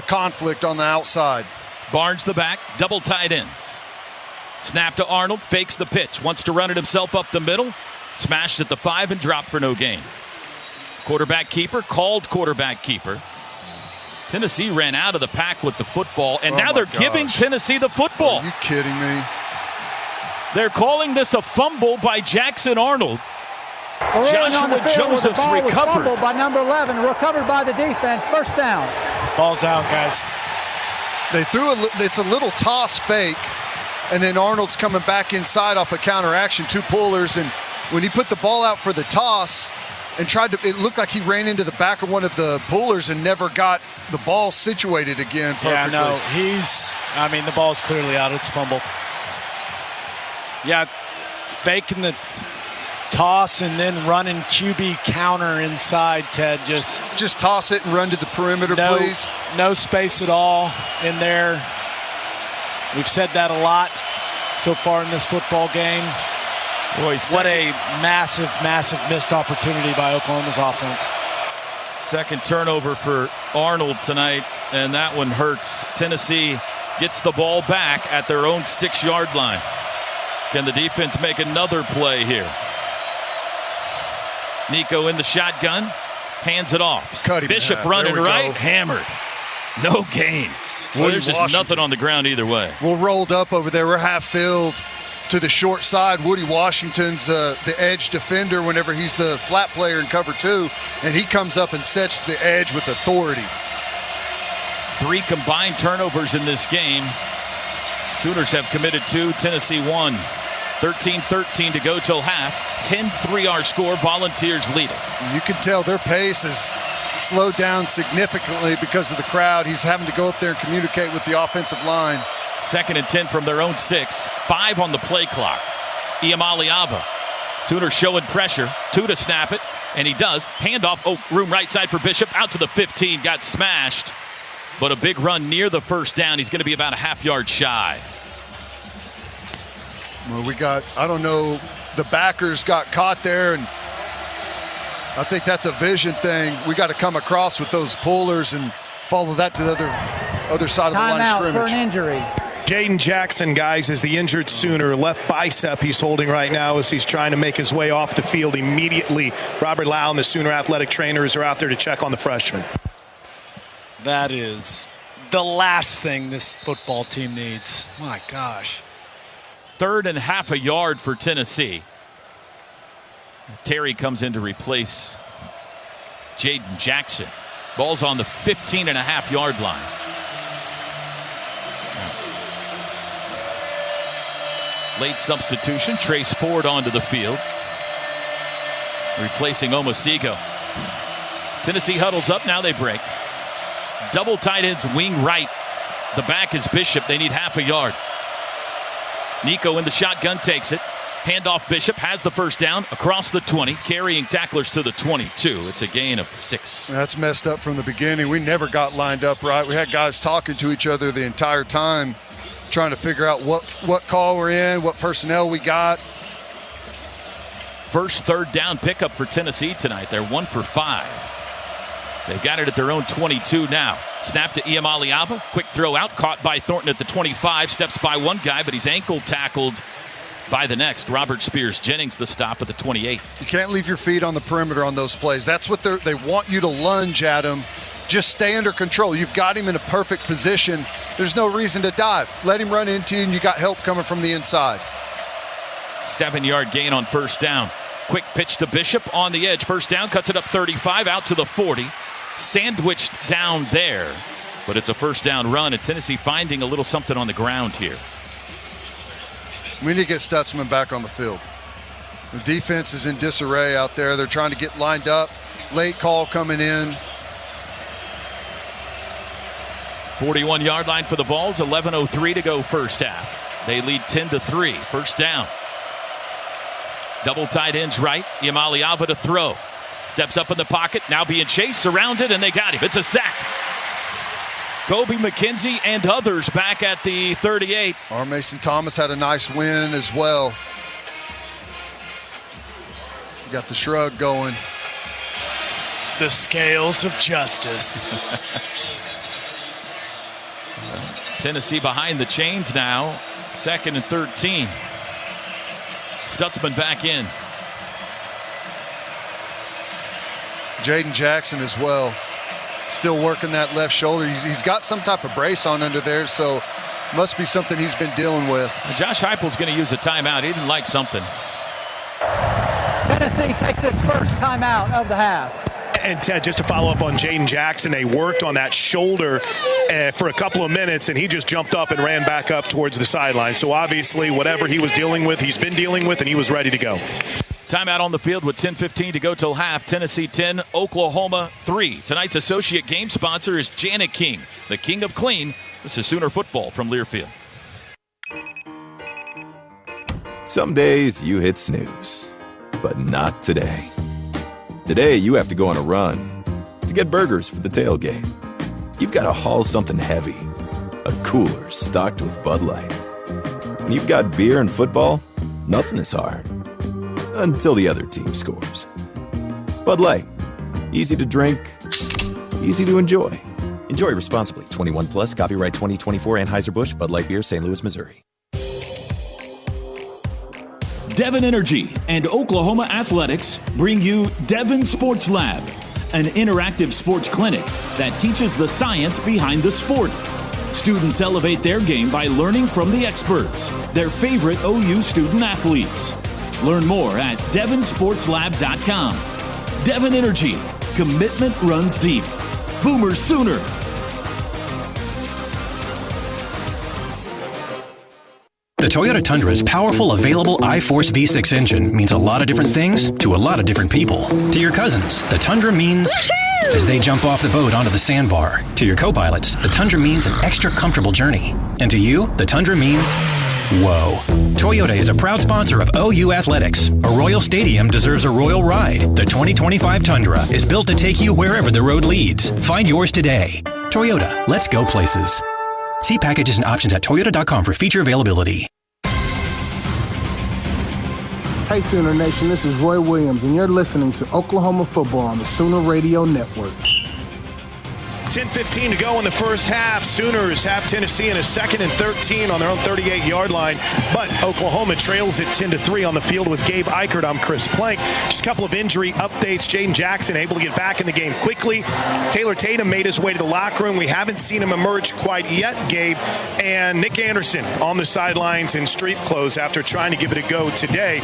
conflict on the outside. Barnes the back, double tight ends. Snap to Arnold, fakes the pitch, wants to run it himself up the middle, smashed at the 5 and dropped for no gain. Quarterback keeper, called quarterback keeper. Tennessee ran out of the pack with the football, and now they're giving Tennessee the football. Are you kidding me? They're calling this a fumble by Jackson Arnold. Joshua Josephs recovered. Fumbled by number 11, recovered by the defense. 1st down. Ball's out, guys. They threw it's a little toss fake. And then Arnold's coming back inside off a counteraction, 2 pullers. And when he put the ball out for the toss and it looked like he ran into the back of one of the pullers and never got the ball situated again perfectly. Yeah, no, the ball's clearly out. It's a fumble. Yeah, faking the toss and then running QB counter inside, Ted. Just toss it and run to the perimeter, please. No space at all in there. We've said that a lot so far in this football game. Boy, what a massive, massive missed opportunity by Oklahoma's offense. 2nd turnover for Arnold tonight, and that one hurts. Tennessee gets the ball back at their own 6-yard line. Can the defense make another play here? Nico in the shotgun, hands it off. Bishop running right, hammered. No gain. Well, there's just nothing on the ground either way. We're rolled up over there. We're half filled to the short side. Woody Washington's the edge defender whenever he's the flat player in cover 2, and he comes up and sets the edge with authority. 3 combined turnovers in this game. Sooners have committed 2, Tennessee 1. 13-13 to go till half. 10-3 our score. Volunteers lead it. You can tell their pace is slowed down significantly because of the crowd. He's having to go up there and communicate with the offensive line. 2nd and 10 from their own 6. 5 on the play clock. Iamale Ava. Sooners showing pressure. 2 to snap it, and he does. Handoff, room right side for Bishop. Out to the 15, got smashed. But a big run near the 1st down. He's going to be about a half-yard shy. Well, I don't know, the backers got caught there, and I think that's a vision thing. We got to come across with those pullers and follow that to the other side of the line of scrimmage. Timeout for an injury. Jaden Jackson, guys, is the injured Sooner. Left bicep he's holding right now as he's trying to make his way off the field immediately. Robert Lau and the Sooner athletic trainers are out there to check on the freshman. That is the last thing this football team needs. My gosh. 3rd and half a yard for Tennessee. Terry comes in to replace Jaden Jackson. Ball's on the 15.5-yard line. Late substitution. Trace Ford onto the field, replacing Omosigo. Tennessee huddles up. Now they break. Double tight ends, wing right. The back is Bishop. They need half a yard. Nico in the shotgun takes it. Handoff. Bishop has the first down across the 20, carrying tacklers to the 22. It's a gain of 6. That's messed up from the beginning. We never got lined up right. We had guys talking to each other the entire time, trying to figure out what call we're in, what personnel we got. First 3rd down pickup for Tennessee tonight. They're 1 for 5. They've got it at their own 22 now. Snap to Iamaleava. Quick throw out. Caught by Thornton at the 25. Steps by one guy, but he's ankle tackled by the next. Robert Spears Jennings the stop at the 28. You can't leave your feet on the perimeter on those plays. That's what they want you to lunge at him. Just stay under control. You've got him in a perfect position. There's no reason to dive. Let him run into you, and you got help coming from the inside. 7-yard gain on first down. Quick pitch to Bishop on the edge. First down, cuts it up 35 out to the 40. Sandwiched down there, but it's a first down run, and Tennessee finding a little something on the ground here. We need to get Stutzman back on the field. The defense is in disarray out there. They're trying to get lined up. Late call coming in. 41-yard line for the Vols. 11:03 to go first half. They lead 10-3. First down. Double tight ends right. Iamaleava to throw. Steps up in the pocket, now being chased, surrounded, and they got him. It's a sack. Kobe McKenzie and others back at the 38. R. Mason Thomas had a nice win as well. You got the shrug going. The scales of justice. Tennessee behind the chains now. 2nd and 13. Stutzman back in. Jaden Jackson as well. Still working that left shoulder. He's got some type of brace on under there, so must be something he's been dealing with. Josh Heupel's going to use a timeout. He didn't like something. Tennessee takes its first timeout of the half. And Ted, just to follow up on Jaden Jackson, they worked on that shoulder for a couple of minutes, and he just jumped up and ran back up towards the sideline. So obviously, whatever he was dealing with, he's been dealing with, and he was ready to go. Timeout on the field with 10:15 to go till half. Tennessee 10, Oklahoma 3. Tonight's associate game sponsor is Janet King, the king of clean. This is Sooner football from Learfield. Some days you hit snooze, but not today. Today you have to go on a run to get burgers for the tailgate. You've got to haul something heavy, a cooler stocked with Bud Light. When you've got beer and football, nothing is hard. Until the other team scores. Bud Light. Easy to drink, easy to enjoy. Enjoy responsibly. 21 plus. Copyright 2024 Anheuser-Busch Bud Light Beer, St. Louis, Missouri. Devon Energy and Oklahoma Athletics bring you Devon Sports Lab, an interactive sports clinic that teaches the science behind the sport. Students elevate their game by learning from the experts, their favorite OU student athletes. Learn more at devonsportslab.com. Devon Energy. Commitment runs deep. Boomer Sooner. The Toyota Tundra's powerful, available iForce V6 engine means a lot of different things to a lot of different people. To your cousins, the Tundra means as they jump off the boat onto the sandbar. To your co-pilots, the Tundra means an extra comfortable journey. And to you, the Tundra means whoa. Toyota is a proud sponsor of OU Athletics. A Royal Stadium deserves a royal ride. The 2025 Tundra is built to take you wherever the road leads. Find yours today. Toyota, let's go places. See packages and options at toyota.com for feature availability. Hey Sooner Nation, this is Roy Williams, and you're listening to Oklahoma football on the Sooner Radio Network. 10:15 to go in the first half. Sooners have Tennessee in a 2nd and 13 on their own 38-yard line, but Oklahoma trails it 10-3 on the field with Gabe Eichert. I'm Chris Plank. Just a couple of injury updates. Jaden Jackson able to get back in the game quickly. Taylor Tatum made his way to the locker room. We haven't seen him emerge quite yet, Gabe. And Nick Anderson on the sidelines in street clothes after trying to give it a go today.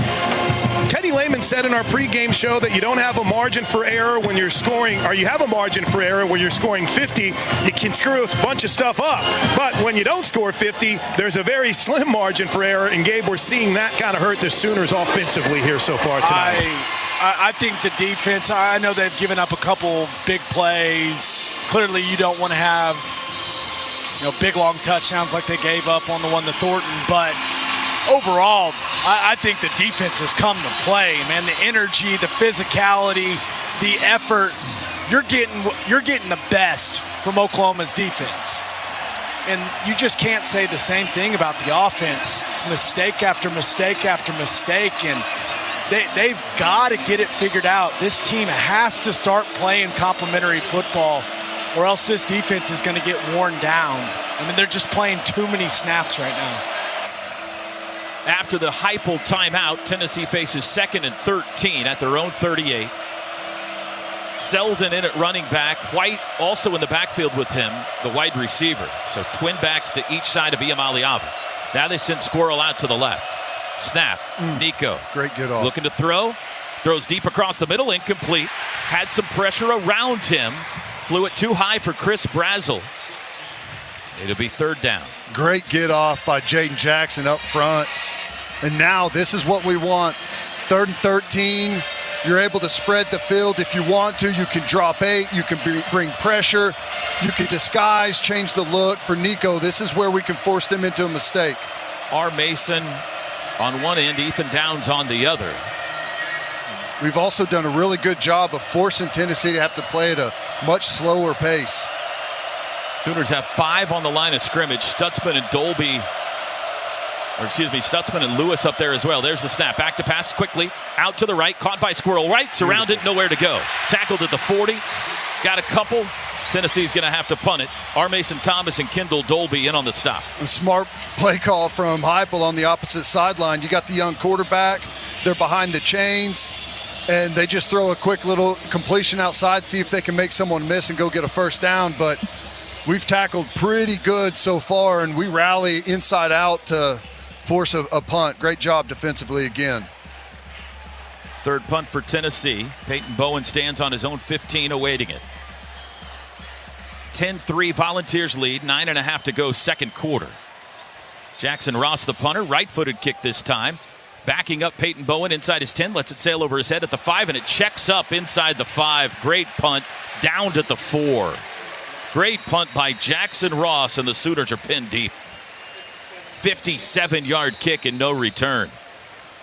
Teddy Lehman said in our pregame show that you don't have a margin for error when you're scoring, or you have a margin for error when you're scoring 50. You can screw a bunch of stuff up. But when you don't score 50, there's a very slim margin for error. And, Gabe, we're seeing that kind of hurt the Sooners offensively here so far tonight. I think the defense, I know they've given up a couple big plays. Clearly you don't want to have big, long touchdowns like they gave up on the one to Thornton. But overall, I think the defense has come to play, man. The energy, the physicality, the effort. You're getting the best from Oklahoma's defense. And you just can't say the same thing about the offense. It's mistake after mistake after mistake. And they've got to get it figured out. This team has to start playing complementary football, or else this defense is going to get worn down. I mean, they're just playing too many snaps right now. After the Heupel timeout, Tennessee faces 2nd and 13 at their own 38. Selden in at running back. White also in the backfield with him, the wide receiver. So twin backs to each side of Iamaleava. Now they send Squirrel out to the left. Snap. Nico. Great get off. Looking to throw. Throws deep across the middle. Incomplete. Had some pressure around him. Flew it too high for Chris Brazel. It'll be 3rd down. Great get off by Jaden Jackson up front. And now this is what we want. 3rd and 13. You're able to spread the field if you want to. You can drop 8. You can bring pressure. You can disguise, change the look. For Nico, this is where we can force them into a mistake. R. Mason on one end, Ethan Downs on the other. We've also done a really good job of forcing Tennessee to have to play at a much slower pace. Sooners have 5 on the line of scrimmage. Stutzman and Lewis up there as well. There's the snap. Back to pass quickly. Out to the right. Caught by Squirrel. Right. Surrounded. Nowhere to go. Tackled at the 40. Got a couple. Tennessee's going to have to punt it. R. Mason Thomas and Kendall Dolby in on the stop. A smart play call from Heupel on the opposite sideline. You got the young quarterback. They're behind the chains. And they just throw a quick little completion outside, see if they can make someone miss and go get a first down. But we've tackled pretty good so far, and we rally inside out to force a punt. Great job defensively again. 3rd punt for Tennessee. Peyton Bowen stands on his own 15, awaiting it. 10-3 Volunteers lead, 9.5 to go, 2nd quarter. Jackson Ross, the punter, right-footed kick this time. Backing up Peyton Bowen inside his 10, lets it sail over his head at the 5, and it checks up inside the 5. Great punt, down at the 4. Great punt by Jackson Ross, and the Sooners are pinned deep. 57-yard kick and no return.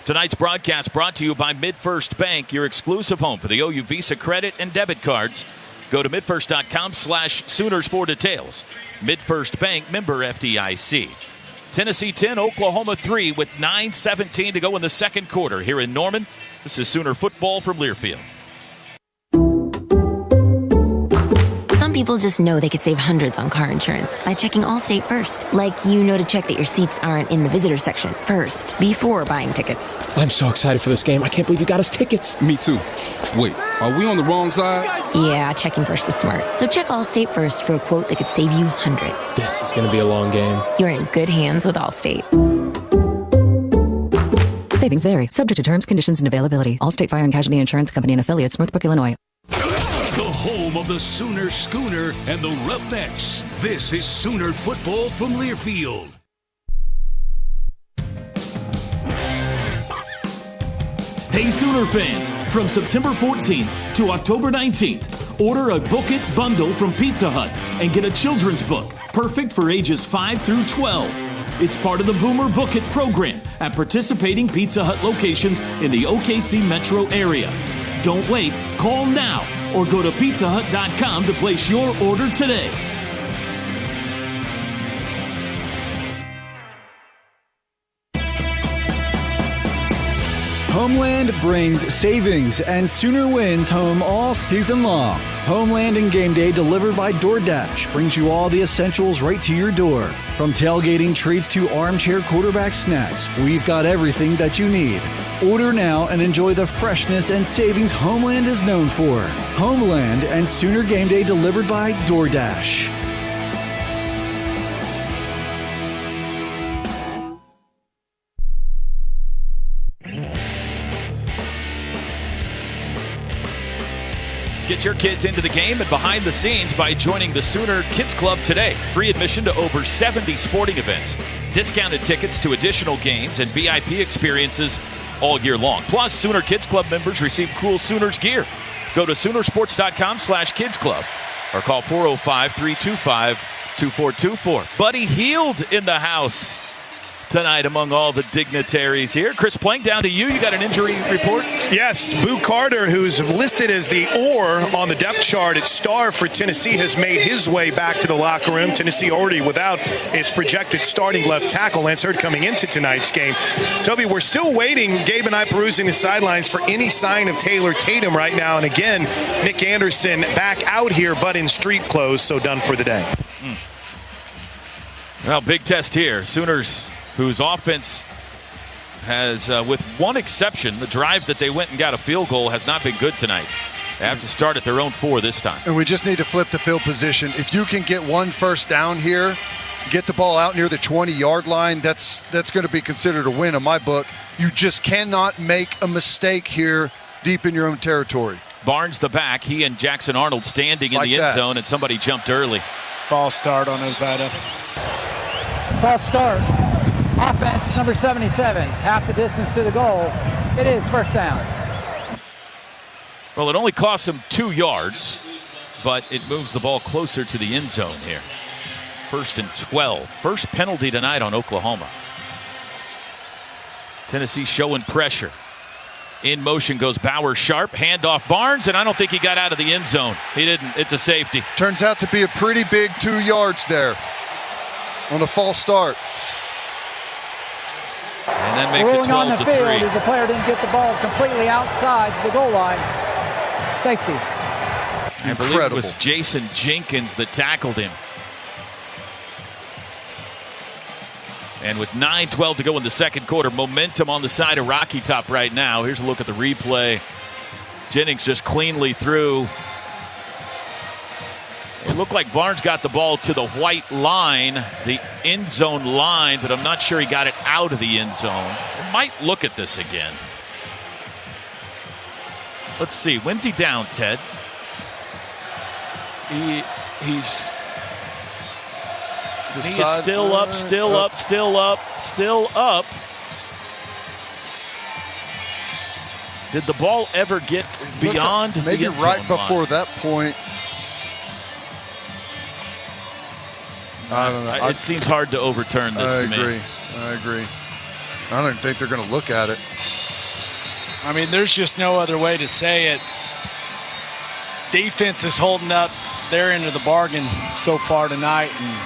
Tonight's broadcast brought to you by MidFirst Bank, your exclusive home for the OU Visa credit and debit cards. Go to midfirst.com/Sooners for details. MidFirst Bank, member FDIC. Tennessee 10, Oklahoma 3 with 9:17 to go in the 2nd quarter here in Norman. This is Sooner football from Learfield. Some people just know they could save hundreds on car insurance by checking Allstate first. Like to check that your seats aren't in the visitor section first before buying tickets. I'm so excited for this game. I can't believe you got us tickets. Me too. Wait, are we on the wrong side? Yeah, checking first is smart. So check Allstate first for a quote that could save you hundreds. This is going to be a long game. You're in good hands with Allstate. Savings vary. Subject to terms, conditions, and availability. Allstate Fire and Casualty Insurance Company and Affiliates, Northbrook, Illinois. The home of the Sooner Schooner and the Roughnecks. This is Sooner football from Learfield. Hey Sooner fans, from September 14th to October 19th, order a Book It bundle from Pizza Hut and get a children's book, perfect for ages 5 through 12. It's part of the Boomer Book It program at participating Pizza Hut locations in the OKC metro area. Don't wait, call now or go to pizzahut.com to place your order today. Homeland brings savings and Sooner wins home all season long. Homeland and Game Day delivered by DoorDash brings you all the essentials right to your door. From tailgating treats to armchair quarterback snacks, we've got everything that you need. Order now and enjoy the freshness and savings Homeland is known for. Homeland and Sooner Game Day delivered by DoorDash. Get your kids into the game and behind the scenes by joining the Sooner Kids Club today. Free admission to over 70 sporting events, discounted tickets to additional games, and VIP experiences all year long. Plus, Sooner Kids Club members receive cool Sooners gear. Go to Soonersports.com/Kids Club or call 405-325-2424. Buddy Hield in the house tonight among all the dignitaries here. Chris Plank, down to you. You got an injury report? Yes, Boo Carter, who's listed as the or on the depth chart at star for Tennessee, has made his way back to the locker room. Tennessee already without its projected starting left tackle, Lance Hurd, coming into tonight's game. Toby, we're still waiting, Gabe and I perusing the sidelines, for any sign of Taylor Tatum right now. And again, Nick Anderson back out here, but in street clothes, so done for the day. Well, big test here. Sooners, whose offense has, with one exception, the drive that they went and got a field goal has not been good tonight. They have to start at their own 4 this time. And we just need to flip the field position. If you can get one first down here, get the ball out near the 20-yard line, that's going to be considered a win in my book. You just cannot make a mistake here deep in your own territory. Barnes the back. He and Jackson Arnold standing in the end zone, and somebody jumped early. False start on Ozida. False start. Offense, number 77, half the distance to the goal. It is first down. Well, it only costs him 2 yards, but it moves the ball closer to the end zone here. 1st and 12. First penalty tonight on Oklahoma. Tennessee showing pressure. In motion goes Bauer Sharp. Handoff Barnes, and I don't think he got out of the end zone. He didn't. It's a safety. Turns out to be a pretty big 2 yards there on a false start. And then makes it 12-3. On the field as the player didn't get the ball completely outside the goal line. Safety. I believe it was Jason Jenkins that tackled him. And with 9:12 to go in the second quarter, momentum on the side of Rocky Top right now. Here's a look at the replay. Jennings just cleanly threw. It looked like Barnes got the ball to the white line, the end zone line, but I'm not sure he got it out of the end zone. We might look at this again. Let's see. When's he down, Ted? He's still up, still up, still up, still up. Did the ball ever get beyond the end zone right before line? that point? I don't know. It seems hard to overturn this to me. I agree. I don't think they're going to look at it. I mean, there's just no other way to say it. Defense is holding up their end of the bargain so far tonight, and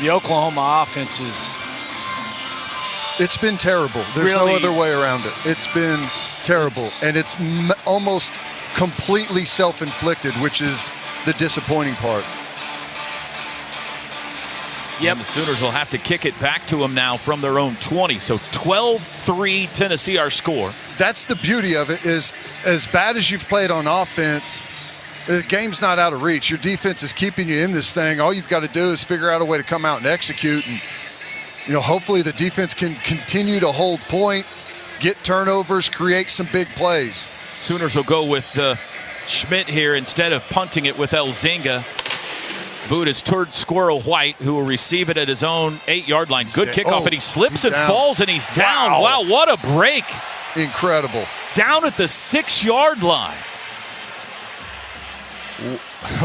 the Oklahoma offense is... It's been terrible. There's no other way around it. It's been terrible, and it's almost completely self-inflicted, which is the disappointing part. Yep. And the Sooners will have to kick it back to them now from their own 20. So 12-3 Tennessee, our score. That's the beauty of it, is as bad as you've played on offense, the game's not out of reach. Your defense is keeping you in this thing. All you've got to do is figure out a way to come out and execute. And, hopefully the defense can continue to hold point, get turnovers, create some big plays. Sooners will go with Schmidt here instead of punting it with Elzinga. Boot is toward Squirrel White, who will receive it at his own 8-yard line. Good kickoff, and he slips and falls, and he's down. Wow, what a break. Incredible. Down at the 6-yard line.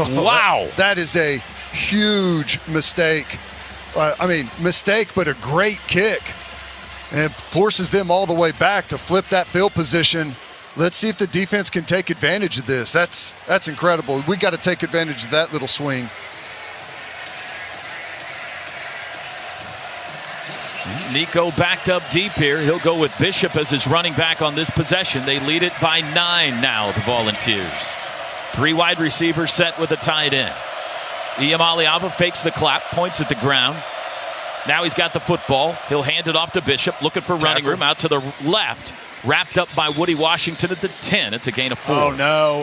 Wow. That is a huge mistake. Mistake, but a great kick. And it forces them all the way back to flip that field position. Let's see if the defense can take advantage of this. That's incredible. We got to take advantage of that little swing. Nico backed up deep here. He'll go with Bishop as his running back on this possession. They lead it by 9 now, the Volunteers. 3 wide receivers set with a tight end. Iamaleava fakes the clap, points at the ground. Now he's got the football. He'll hand it off to Bishop, looking for running room out to the left. Wrapped up by Woody Washington at the 10. It's a gain of 4. Oh, no.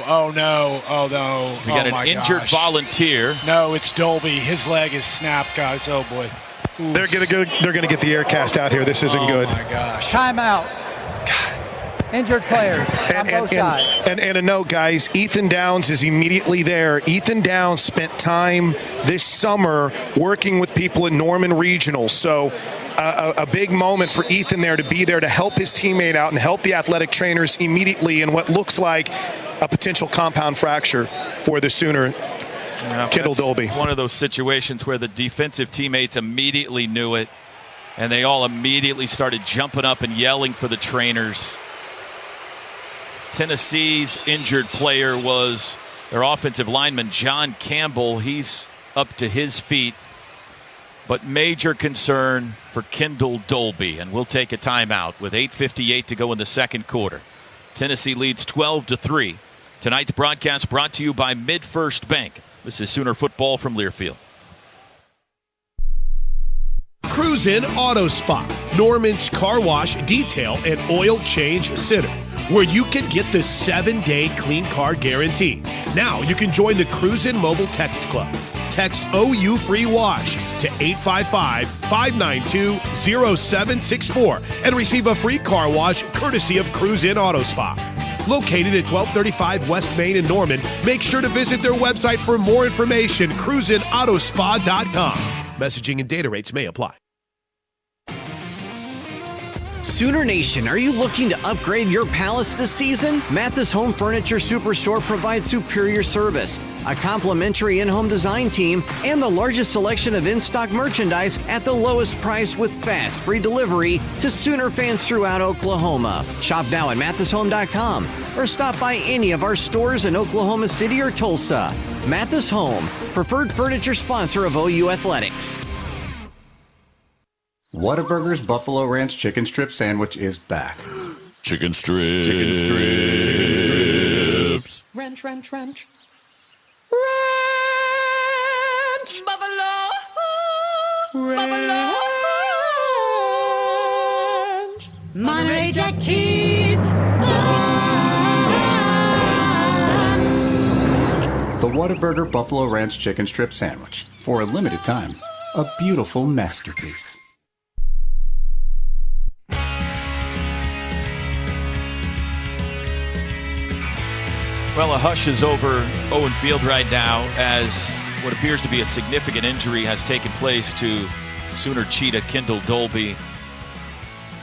We got an injured Volunteer. No, it's Dolby. His leg is snapped, guys. Oh, boy. Oof. They're gonna get the air cast out here. This isn't good. Oh, my gosh. Timeout. Injured players on both sides. And a note, guys, Ethan Downs is immediately there. Ethan Downs spent time this summer working with people in Norman Regional. So a big moment for Ethan there to be there to help his teammate out and help the athletic trainers immediately in what looks like a potential compound fracture for the Sooner. Kendall Dolby. One of those situations where the defensive teammates immediately knew it, and they all immediately started jumping up and yelling for the trainers. Tennessee's injured player was their offensive lineman, John Campbell. He's up to his feet, but major concern for Kendall Dolby, and we'll take a timeout with 8:58 to go in the second quarter. Tennessee leads 12-3. Tonight's broadcast brought to you by MidFirst Bank. This is Sooner football from Learfield. Cruise In Auto Spa, Norman's car wash, detail, and oil change center, where you can get the 7-day clean car guarantee. Now you can join the Cruise In Mobile Text Club. Text OU Free Wash to 855-592-0764 and receive a free car wash courtesy of Cruise In Auto Spa. Located at 1235 West Main in Norman, make sure to visit their website for more information, cruisinautospa.com. Messaging and data rates may apply. Sooner Nation, are you looking to upgrade your palace this season? Mathis Home Furniture Superstore provides superior service, a complimentary in-home design team, and the largest selection of in-stock merchandise at the lowest price with fast, free delivery to Sooner fans throughout Oklahoma. Shop now at mathishome.com or stop by any of our stores in Oklahoma City or Tulsa. Mathis Home, preferred furniture sponsor of OU Athletics. Whataburger's Buffalo Ranch Chicken Strip Sandwich is back. Chicken strips. Chicken strips. Chicken strips. Ranch, ranch, ranch. Ranch. Buffalo. Buffalo. Ranch. Monterey Jack cheese. The Whataburger Buffalo Ranch Chicken Strip Sandwich. For a limited time, a beautiful masterpiece. Well, a hush is over Owen Field right now as what appears to be a significant injury has taken place to Sooner Cheetah Kendall Dolby.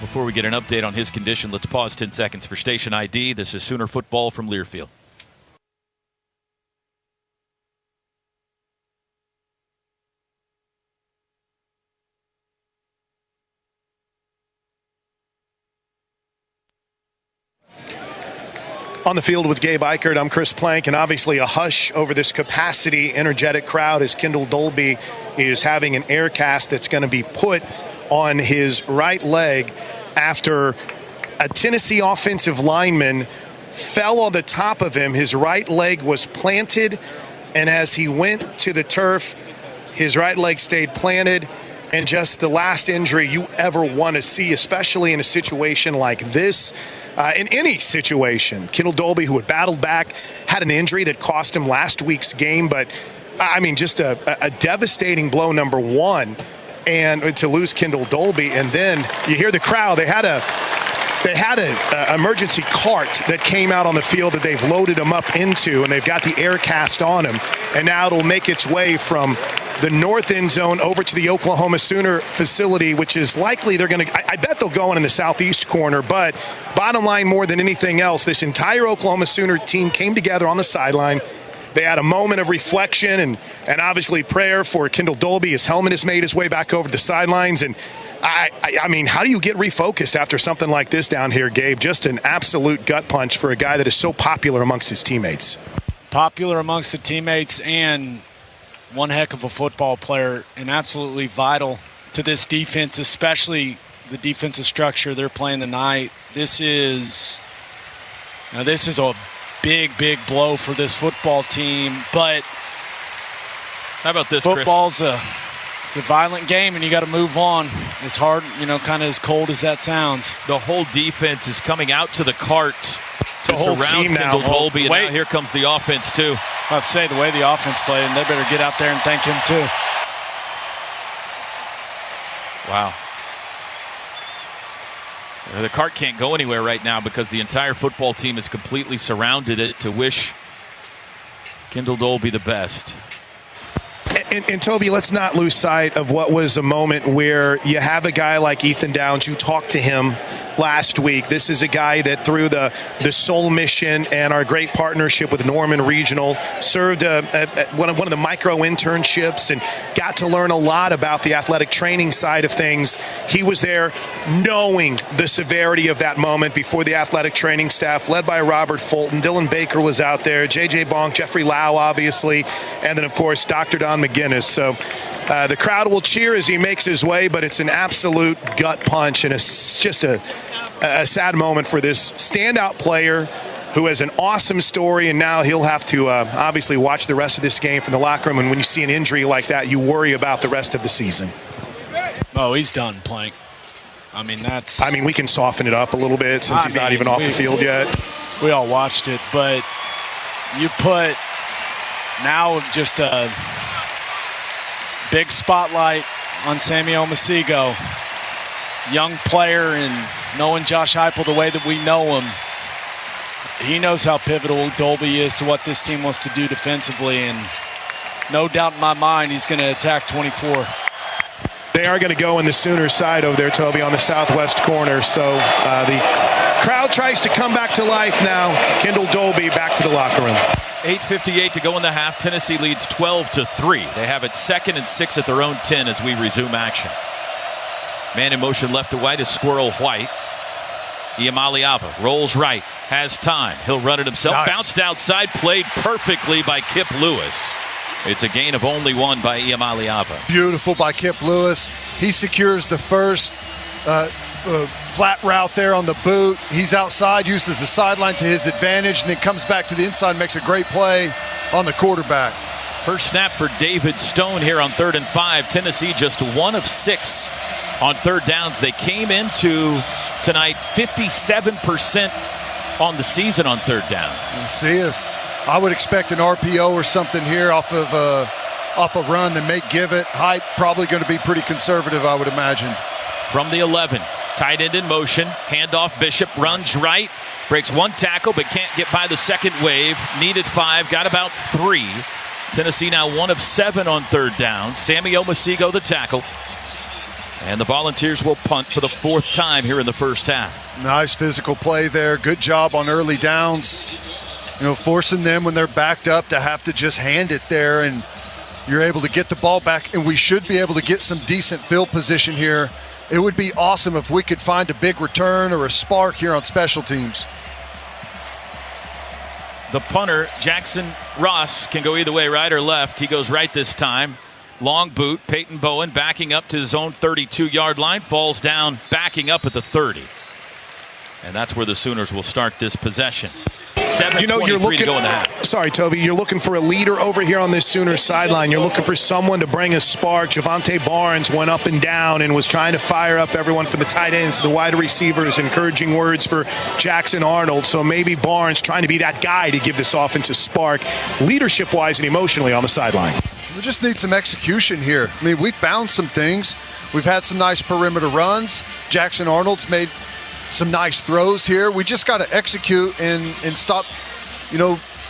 Before we get an update on his condition, let's pause 10 seconds for station ID. This is Sooner football from Learfield. On the field with Gabe Eichert, I'm Chris Plank, and obviously a hush over this capacity, energetic crowd as Kendall Dolby is having an air cast that's going to be put on his right leg after a Tennessee offensive lineman fell on the top of him. His right leg was planted, and as he went to the turf, his right leg stayed planted. And just the last injury you ever want to see, especially in a situation like this. In any situation, Kendall Dolby, who had battled back, had an injury that cost him last week's game. But, I mean, just a devastating blow, number one, and to lose Kendall Dolby. And then you hear the crowd. They had an emergency cart that came out on the field that they've loaded him up into, and they've got the air cast on him. And now it'll make its way from the north end zone over to the Oklahoma Sooner facility, which is likely they're going to – I bet they'll go in the southeast corner. But bottom line, more than anything else, this entire Oklahoma Sooner team came together on the sideline. They had a moment of reflection and obviously prayer for Kendall Dolby. His helmet has made his way back over the sidelines. And, I mean, how do you get refocused after something like this down here, Gabe? Just an absolute gut punch for a guy that is so popular amongst his teammates. Popular amongst the teammates and one heck of a football player and absolutely vital to this defense, especially the defensive structure they're playing tonight. This is a big blow for this football team. But how about this, Chris? Football's it's a violent game, and you got to move on. It's hard, kind of as cold as that sounds. The whole defense is coming out to the cart to surround Kendall Dolby, and now here comes the offense too. I was say the way the offense played, and they better get out there and thank him too. Wow. The cart can't go anywhere right now because the entire football team has completely surrounded it to wish Kendall Dolby the best. And Toby, let's not lose sight of what was a moment where you have a guy like Ethan Downs. You talked to him last week. This is a guy that through the Soul Mission and our great partnership with Norman Regional served one of the micro internships and got to learn a lot about the athletic training side of things. He was there knowing the severity of that moment before the athletic training staff led by Robert Fulton. Dylan Baker was out there, J.J. Bonk, Jeffrey Lau, obviously, and then, of course, Dr. Don McGinnis. So the crowd will cheer as he makes his way, but it's an absolute gut punch, and it's just a sad moment for this standout player who has an awesome story, and now he'll have to obviously watch the rest of this game from the locker room. And when you see an injury like that, you worry about the rest of the season. Oh, he's done playing. I mean, we can soften it up a little bit since he's not even off the field yet. We all watched it, but you put now just a big spotlight on Sammy Omosigho, young player, and knowing Josh Heupel the way that we know him, he knows how pivotal Dolby is to what this team wants to do defensively, and no doubt in my mind he's going to attack 24. They are going to go in the Sooner side over there, Toby, on the southwest corner. So the crowd tries to come back to life now. Kendall Dolby back to the locker room. 8:58 to go in the half. Tennessee leads 12-3. They have it 2nd and 6 at their own 10 as we resume action. Man in motion left to right is Squirrel White. Iamaleava rolls right, has time. He'll run it himself. Nice. Bounced outside, played perfectly by Kip Lewis. It's a gain of only 1 by Iamaleava. Beautiful by Kip Lewis. He secures the first flat route there on the boot. He's outside, uses the sideline to his advantage, and then comes back to the inside and makes a great play on the quarterback. First snap for David Stone here on 3rd and 5. Tennessee just 1 of 6 on third downs. They came into tonight 57% on the season on third downs. Let's see if I would expect an RPO or something here off a run that may give it. Hype probably going to be pretty conservative, I would imagine. From the 11, tight end in motion, handoff. Bishop runs right, breaks 1 tackle but can't get by the second wave. Needed 5, got about 3. Tennessee now 1 of 7 on third down. Sammy Omosigho the tackle. And the Volunteers will punt for the 4th time here in the first half. Nice physical play there. Good job on early downs. Forcing them when they're backed up to have to just hand it there, and you're able to get the ball back, and we should be able to get some decent field position here. It would be awesome if we could find a big return or a spark here on special teams. The punter, Jackson Ross, can go either way, right or left. He goes right this time. Long boot, Peyton Bowen backing up to his own 32-yard line, falls down, backing up at the 30. And that's where the Sooners will start this possession. 7:23 to go in the half. Sorry, Toby. You're looking for a leader over here on this Sooners sideline. You're looking for someone to bring a spark. Javante Barnes went up and down and was trying to fire up everyone from the tight ends to the wide receivers. Encouraging words for Jackson Arnold. So maybe Barnes trying to be that guy to give this offense a spark, leadership-wise and emotionally on the sideline. We just need some execution here. I mean, we found some things. We've had some nice perimeter runs. Jackson Arnold's made some nice throws here. We just got to execute and stop,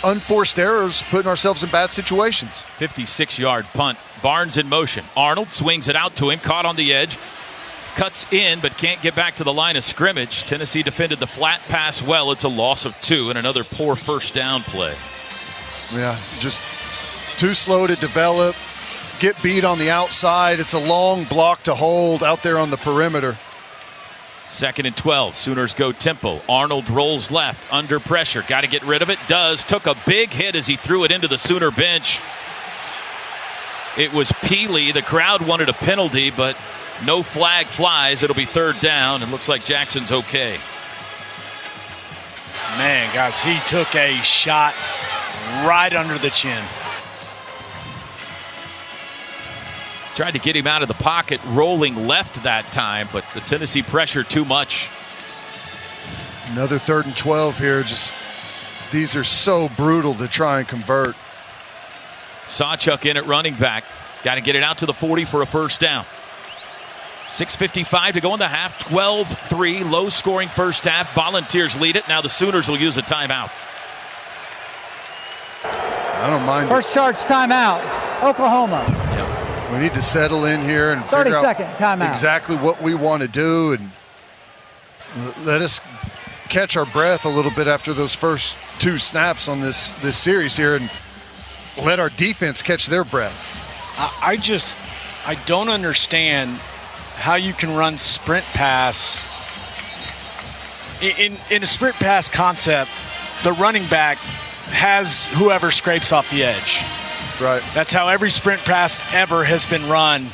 unforced errors, putting ourselves in bad situations. 56-yard punt. Barnes in motion. Arnold swings it out to him, caught on the edge. Cuts in, but can't get back to the line of scrimmage. Tennessee defended the flat pass well. It's a loss of 2 and another poor first down play. Yeah, just too slow to develop. Get beat on the outside. It's a long block to hold out there on the perimeter. 2nd and 12. Sooners go tempo. Arnold rolls left under pressure. Got to get rid of it. Does. Took a big hit as he threw it into the Sooner bench. It was Peely. The crowd wanted a penalty, but No flag flies. It'll be third down. It looks like Jackson's okay. Man, guys, he took a shot right under the chin. Tried to get him out of the pocket, rolling left that time, but the Tennessee pressure too much. Another 3rd and 12 here. Just these are so brutal to try and convert. Sawchuk in at running back. Got to get it out to the 40 for a first down. 6:55 to go in the half. 12-3, low-scoring first half. Volunteers lead it. Now the Sooners will use a timeout. I don't mind. First charge timeout, Oklahoma. We need to settle in here and 30 figure out second timeout. Exactly what we want to do, and let us catch our breath a little bit after those first 2 snaps on this series here, and let our defense catch their breath. I don't understand how you can run sprint pass. In a sprint pass concept, the running back has whoever scrapes off the edge. Right. That's how every sprint pass ever has been run.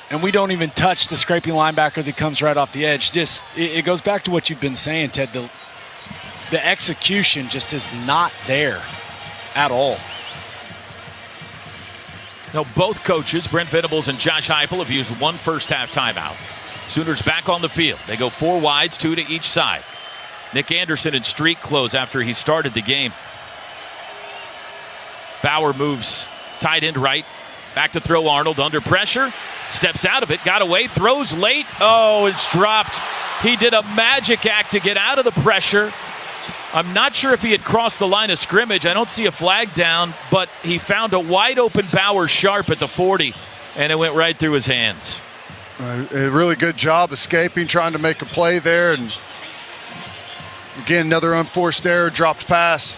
And we don't even touch the scraping linebacker that comes right off the edge. Just it goes back to what you've been saying, Ted. The execution just is not there at all. Now, both coaches, Brent Venables and Josh Heupel, have used 1 first-half timeout. Sooners back on the field. They go 4 wides, 2 to each side. Nick Anderson in street clothes after he started the game. Bauer moves tight end right. Back to throw Arnold under pressure. Steps out of it, got away, throws late. Oh, it's dropped. He did a magic act to get out of the pressure. I'm not sure if he had crossed the line of scrimmage. I don't see a flag down, but he found a wide open Bauer Sharp at the 40, and it went right through his hands. A really good job escaping, trying to make a play there. And again, another unforced error, dropped pass.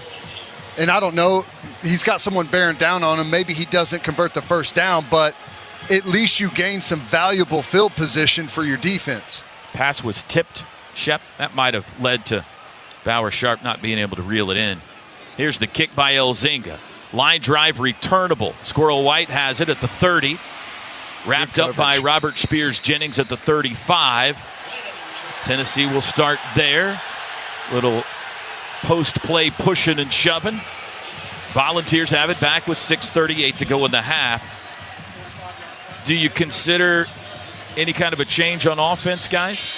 And I don't know, he's got someone bearing down on him. Maybe he doesn't convert the first down, but at least you gain some valuable field position for your defense. Pass was tipped, Shep. That might have led to Bauer Sharp not being able to reel it in. Here's the kick by Elzinga. Line drive returnable. Squirrel White has it at the 30. Wrapped up by Robert Spears Jennings at the 35. Tennessee will start there. Little post-play pushing and shoving. Volunteers have it back with 6:38 to go in the half. Do you consider any kind of a change on offense, guys?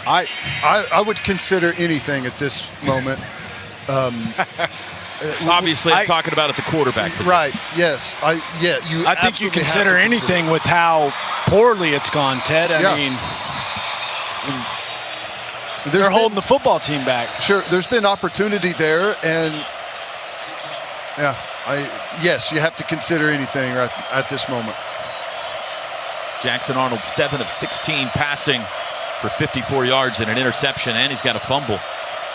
I would consider anything at this moment. Obviously, I'm talking about at the quarterback position. Right, yes. I think you consider anything with how poorly it's gone, Ted. I mean, they're holding the football team back. Sure, there's been opportunity there, and yes, you have to consider anything right at this moment. Jackson Arnold, 7 of 16 passing for 54 yards and an interception, and he's got a fumble.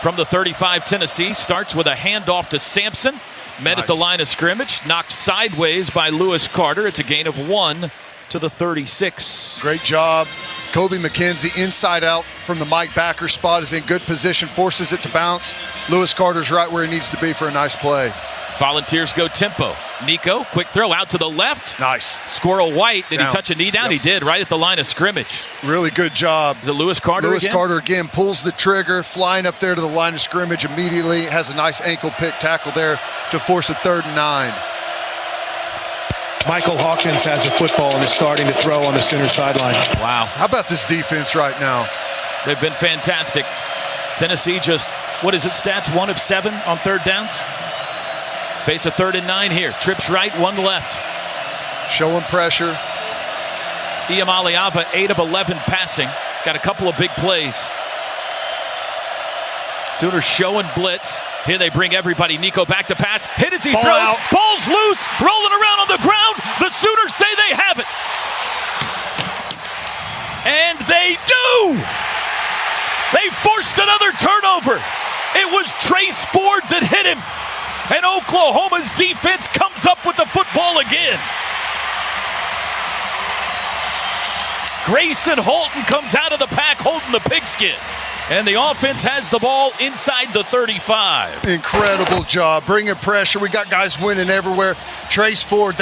From the 35, Tennessee starts with a handoff to Sampson. Met at the line of scrimmage, knocked sideways by Lewis Carter. It's a gain of 1 to the 36. Great job. Kobe McKenzie inside out from the Mike Backer spot is in good position, forces it to bounce. Lewis Carter's right where he needs to be for a nice play. Volunteers go tempo. Nico, quick throw out to the left. Nice. Squirrel White, did he touch a knee down? Yep. He did, right at the line of scrimmage. Really good job. Is it Lewis Carter Lewis again? Carter again pulls the trigger, flying up there to the line of scrimmage immediately. Has a nice ankle pick tackle there to force a 3rd and 9. Michael Hawkins has a football and is starting to throw on the Sooner sideline. Wow. How about this defense right now? They've been fantastic. Tennessee just, what is it, stats? 1 of 7 on 3rd downs? Face a 3rd and 9 here. Trips right, 1 left. Showing pressure. Iam Aliava, 8 of 11 passing. Got a couple of big plays. Sooners showing blitz. Here they bring everybody. Nico back to pass. Hit as he throws. Out. Ball's loose. Rolling around on the ground. The Sooners say they have it. And they do. They forced another turnover. It was Trace Ford that hit him. And Oklahoma's defense comes up with the football again. Grayson Holton comes out of the pack holding the pigskin. And the offense has the ball inside the 35. Incredible job. Bringing pressure. We got guys winning everywhere. Trace Ford,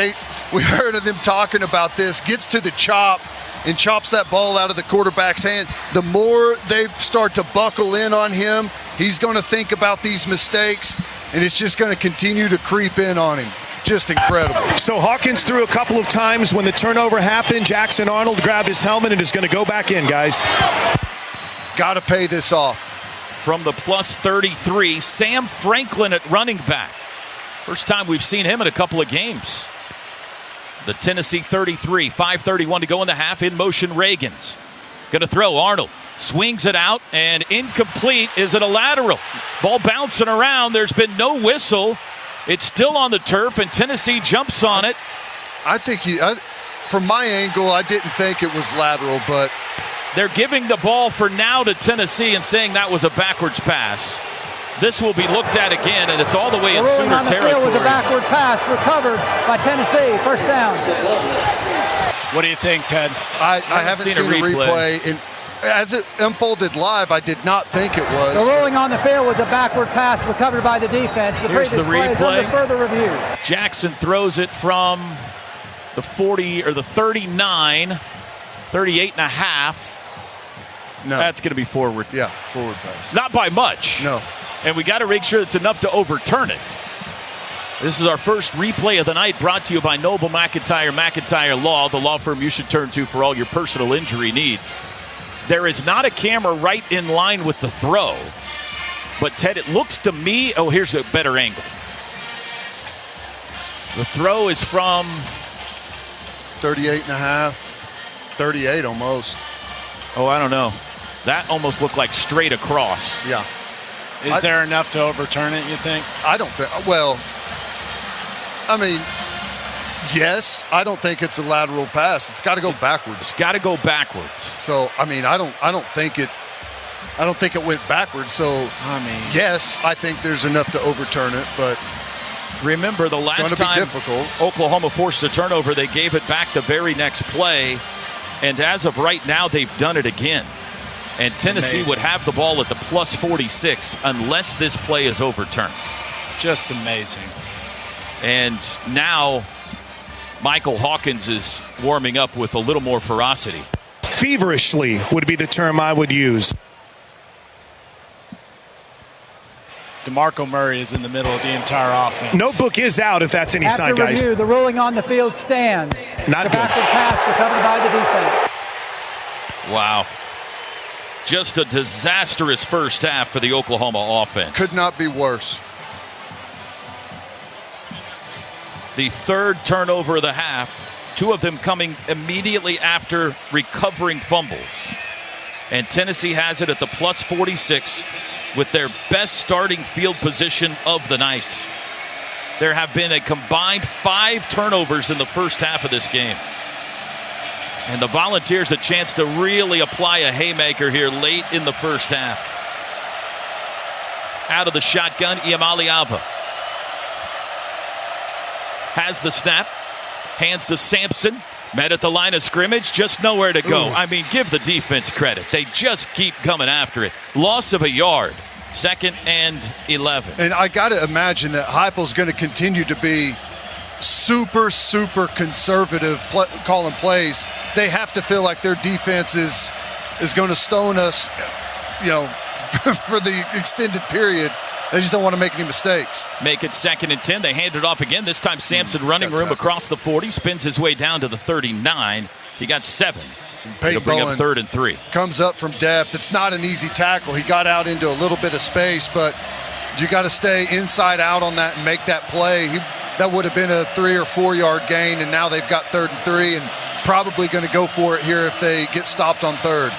We heard of them talking about this. Gets to the chop and chops that ball out of the quarterback's hand. The more they start to buckle in on him, he's going to think about these mistakes, and it's just going to continue to creep in on him. Just incredible. So Hawkins threw a couple of times when the turnover happened. Jackson Arnold grabbed his helmet and is going to go back in, guys. Got to pay this off. From the plus 33, Sam Franklin at running back. First time we've seen him in a couple of games. The Tennessee 33, 5:31 to go in the half. In motion, Reagans. Going to throw. Arnold swings it out, and incomplete. Is it a lateral? Ball bouncing around. There's been no whistle. It's still on the turf, and Tennessee jumps on it. I think from my angle, I didn't think it was lateral, but they're giving the ball for now to Tennessee and saying that was a backwards pass. This will be looked at again, and it's all the way in Sooner territory. Field with a backward pass recovered by Tennessee. First down. What do you think, Ted? I haven't seen a replay. And as it unfolded live, I did not think it was. The ruling on the field was a backward pass recovered by the defense. The Here's previous the play is replay. under further review. Jackson throws it from the 40 or the 39, 38 and a half. No. That's going to be forward. Yeah, forward pass. Not by much. No. And we got to make sure it's enough to overturn it. This is our first replay of the night, brought to you by Noble McIntyre Law, the law firm you should turn to for all your personal injury needs. There is not a camera right in line with the throw. But, Ted, it looks to me, oh, here's a better angle. The throw is from 38 and a half, 38 almost. Oh, I don't know. That almost looked like straight across. Yeah. Is there enough to overturn it, you think? I don't think. Well, I mean, yes, I don't think it's a lateral pass. It's got to go backwards. It's got to go backwards. So, I mean, I don't think it went backwards. So, I mean, yes, I think there's enough to overturn it, but remember the last time Oklahoma forced a turnover, they gave it back the very next play, and as of right now, they've done it again. And Tennessee would have the ball at the plus 46 unless this play is overturned. Just amazing. And now Michael Hawkins is warming up with a little more ferocity. Feverishly would be the term I would use. DeMarco Murray is in the middle of the entire offense. Notebook is out if that's any sign, guys. After review, the ruling on the field stands. Not the good. backward pass recovered by the defense. Wow. Just a disastrous first half for the Oklahoma offense. Could not be worse. The third turnover of the half, two of them coming immediately after recovering fumbles. And Tennessee has it at the plus 46 with their best starting field position of the night. There have been a combined 5 turnovers in the first half of this game. And the Volunteers a chance to really apply a haymaker here late in the first half. Out of the shotgun, Iamaleava has the snap, hands to Sampson, met at the line of scrimmage, just nowhere to go. I mean, give the defense credit. They just keep coming after it. Loss of a yard, 2nd and 11. And I got to imagine that Heupel's going to continue to be super conservative calling plays. They have to feel like their defense is going to stone us, for the extended period. They just don't want to make any mistakes. Make it 2nd and 10. They hand it off again. This time Sampson running room across the 40, spins his way down to the 39. He got 7. It'll bring up 3rd and 3. Comes up from depth. It's not an easy tackle. He got out into a little bit of space, but you got to stay inside out on that and make that play. That would have been a 3 or 4 yard gain, and now they've got 3rd and 3 and probably going to go for it here if they get stopped on 3rd.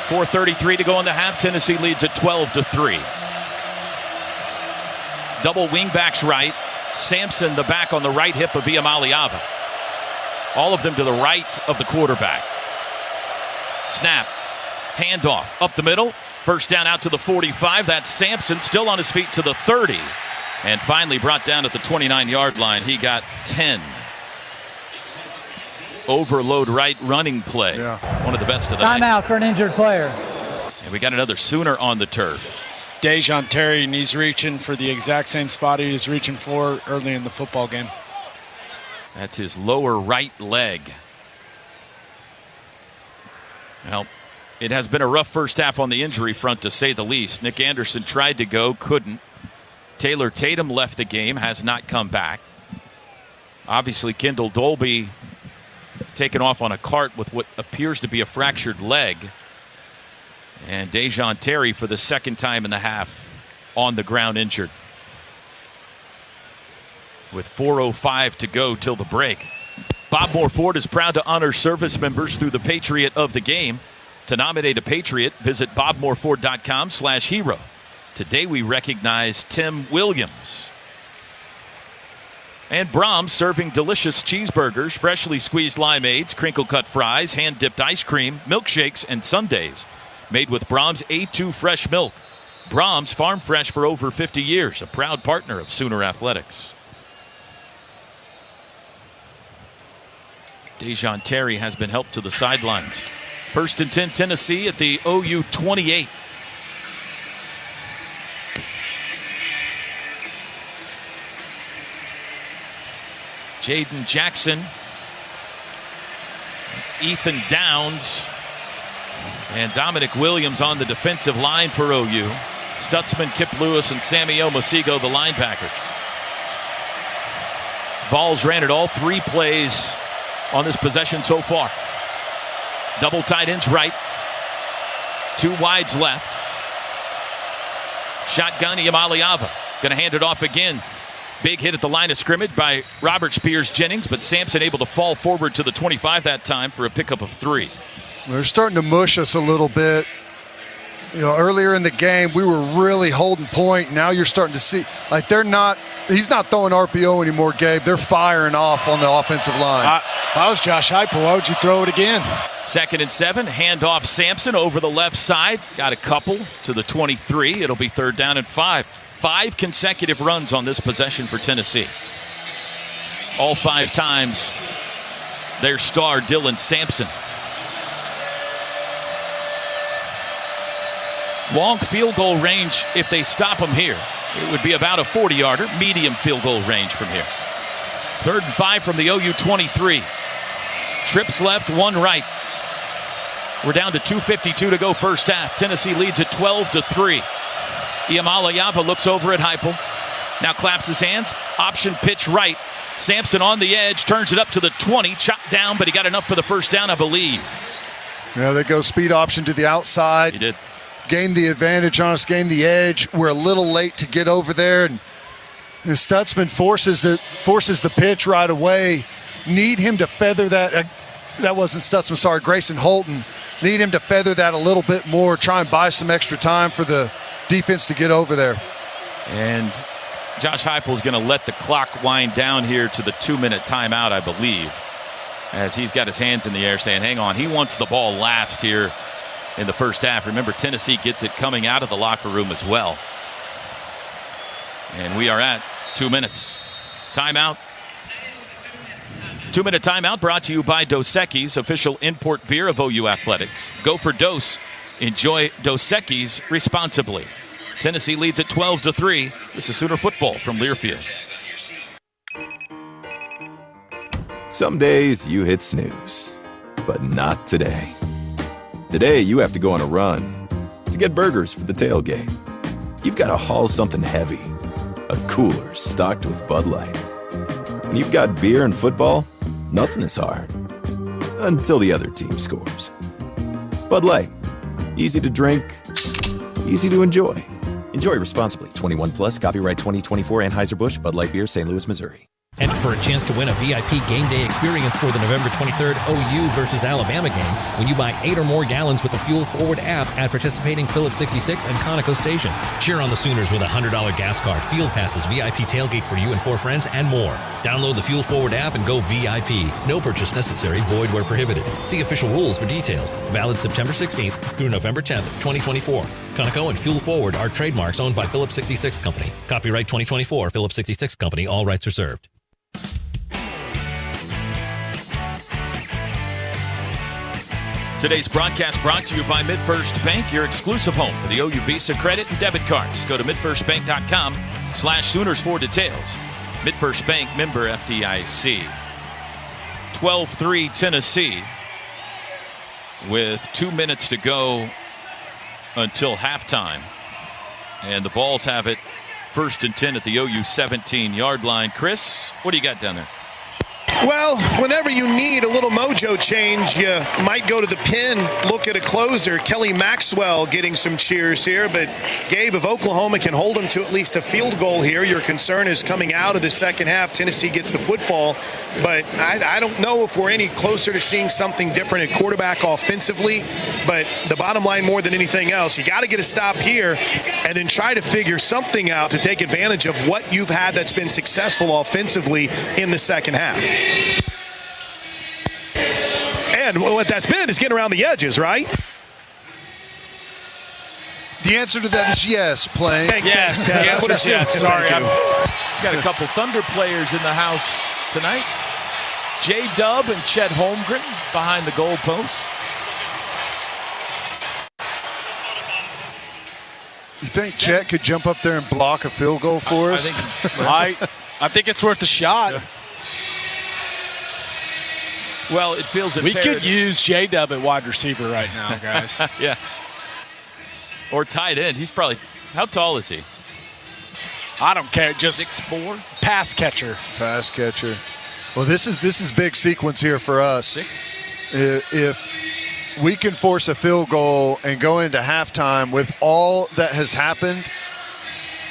4:33 to go in the half. Tennessee leads at 12-3. Double wingbacks right. Sampson, the back on the right hip of Iamaleava. All of them to the right of the quarterback. Snap. Handoff. Up the middle. First down out to the 45. That's Sampson still on his feet to the 30. And finally brought down at the 29-yard line. He got 10. Overload right running play. Yeah. One of the best of the night. Timeout for an injured player. And we got another Sooner on the turf. It's Dejon Terry, and he's reaching for the exact same spot he was reaching for early in the football game. That's his lower right leg. Well, it has been a rough first half on the injury front, to say the least. Nick Anderson tried to go, couldn't. Taylor Tatum left the game, has not come back. Obviously, Kendall Dolby taken off on a cart with what appears to be a fractured leg. And Dejon Terry, for the second time in the half, on the ground injured. With 4:05 to go till the break. Bob Moore Ford is proud to honor service members through the Patriot of the Game. To nominate a Patriot, visit bobmooreford.com/hero. Today we recognize Tim Williams. And Brahms serving delicious cheeseburgers, freshly squeezed limeades, crinkle-cut fries, hand-dipped ice cream, milkshakes, and sundaes. Made with Brahms A2 fresh milk. Brahms, farm fresh for over 50 years, a proud partner of Sooner Athletics. Dejon Terry has been helped to the sidelines. 1st and 10 Tennessee at the OU 28. Jaden Jackson, Ethan Downs, and Dominic Williams on the defensive line for OU. Stutzman, Kip Lewis, and Sammy Omasigo, the linebackers. Vols ran it all 3 plays on this possession so far. Double tight ends right. 2 wides left. Shotgun, Iamaleava. Going to hand it off again. Big hit at the line of scrimmage by Robert Spears-Jennings, but Sampson able to fall forward to the 25 that time for a pickup of 3. They're starting to mush us a little bit. You know, earlier in the game, we were really holding point. Now you're starting to see, like, he's not throwing RPO anymore, Gabe. They're firing off on the offensive line. If I was Josh Heupel, why would you throw it again? 2nd and 7, handoff Sampson over the left side. Got a couple to the 23. It'll be 3rd down and 5. 5 consecutive runs on this possession for Tennessee. All 5 times, their star, Dylan Sampson. Long field goal range if they stop him here. It would be about a 40-yarder, medium field goal range from here. 3rd and 5 from the OU 23. Trips left, 1 right. We're down to 2:52 to go first half. Tennessee leads at 12-3. Iamaleava looks over at Heupel. Now claps his hands. Option pitch right. Sampson on the edge, turns it up to the 20. Chopped down, but he got enough for the first down, I believe. Yeah, they go speed option to the outside. He did. Gained the advantage on us, gained the edge. We're a little late to get over there, and Stutzman forces the pitch right away. Need him to feather that. That wasn't Stutzman, sorry, Grayson Holton. Need him to feather that a little bit more, try and buy some extra time for the defense to get over there. And Josh Heupel is going to let the clock wind down here to the 2-minute timeout, I believe, as he's got his hands in the air saying, hang on, he wants the ball last here in the first half. Remember, Tennessee gets it coming out of the locker room as well. And we are at 2 minutes. Timeout. 2-minute timeout brought to you by Dos Equis, official import beer of OU Athletics. Go for Dos. Enjoy Dos Equis responsibly. Tennessee leads at 12-3. This is Sooner football from Learfield. Some days you hit snooze, but not today. Today you have to go on a run to get burgers for the tailgate. You've got to haul something heavy, a cooler stocked with Bud Light. When you've got beer and football, nothing is hard. Until the other team scores. Bud Light. Easy to drink, easy to enjoy. Enjoy responsibly. 21 plus. Copyright 2024 Anheuser-Busch Bud Light Beer, St. Louis, Missouri. Enter for a chance to win a VIP game day experience for the November 23rd OU versus Alabama game when you buy 8 or more gallons with the Fuel Forward app at participating Phillips 66 and Conoco stations. Cheer on the Sooners with a $100 gas card, field passes, VIP tailgate for you and 4 friends, and more. Download the Fuel Forward app and go VIP. No purchase necessary. Void where prohibited. See official rules for details. Valid September 16th through November 10th, 2024. Conoco and Fuel Forward are trademarks owned by Phillips 66 Company. Copyright 2024 Phillips 66 Company. All rights reserved. Today's broadcast brought to you by MidFirst Bank, your exclusive home for the OU Visa credit and debit cards. Go to midfirstbank.com/Sooners for details. MidFirst Bank, member FDIC. 12-3 Tennessee with 2 minutes to go until halftime. And the Vols have it 1st and 10 at the OU 17-yard line. Chris, what do you got down there? Well, whenever you need a little mojo change, you might go to the pin, look at a closer. Kelly Maxwell getting some cheers here, but Gabe, if Oklahoma can hold them to at least a field goal here, your concern is coming out of the second half. Tennessee gets the football, but I don't know if we're any closer to seeing something different at quarterback offensively, but the bottom line more than anything else, you got to get a stop here and then try to figure something out to take advantage of what you've had that's been successful offensively in the second half. And what that's been is getting around the edges, right? The answer to that is yes, playing. Yes, the answer is yes. Sorry. Got a couple Thunder players in the house tonight. J-Dub and Chet Holmgren behind the goal post. You think Chet could jump up there and block a field goal for us? I think it's worth a shot. Yeah. Well, it feels we could use J-Dub at wide receiver right now, guys. Yeah. Or tight end. He's probably – how tall is he? I don't care. Just 6'4"? Pass catcher. Pass catcher. Well, this is big sequence here for us. 6. If we can force a field goal and go into halftime with all that has happened,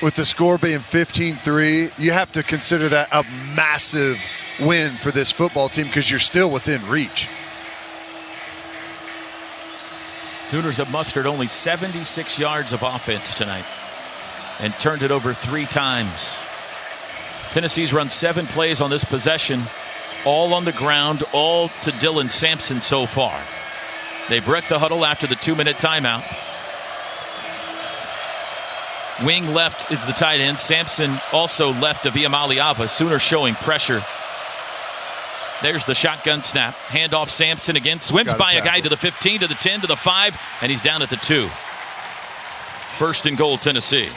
with the score being 15-3, you have to consider that a massive win for this football team because you're still within reach. Sooners have mustered only 76 yards of offense tonight and turned it over 3 times. Tennessee's run 7 plays on this possession, all on the ground, all to Dylan Sampson so far. They break the huddle after the 2-minute timeout. Wing left is the tight end. Sampson also left of Iamaliava. Sooners showing pressure. There's the shotgun snap. Handoff Sampson again. Swims by a guy to the 15, to the 10, to the 5, and he's down at the 2. 1st and goal, Tennessee.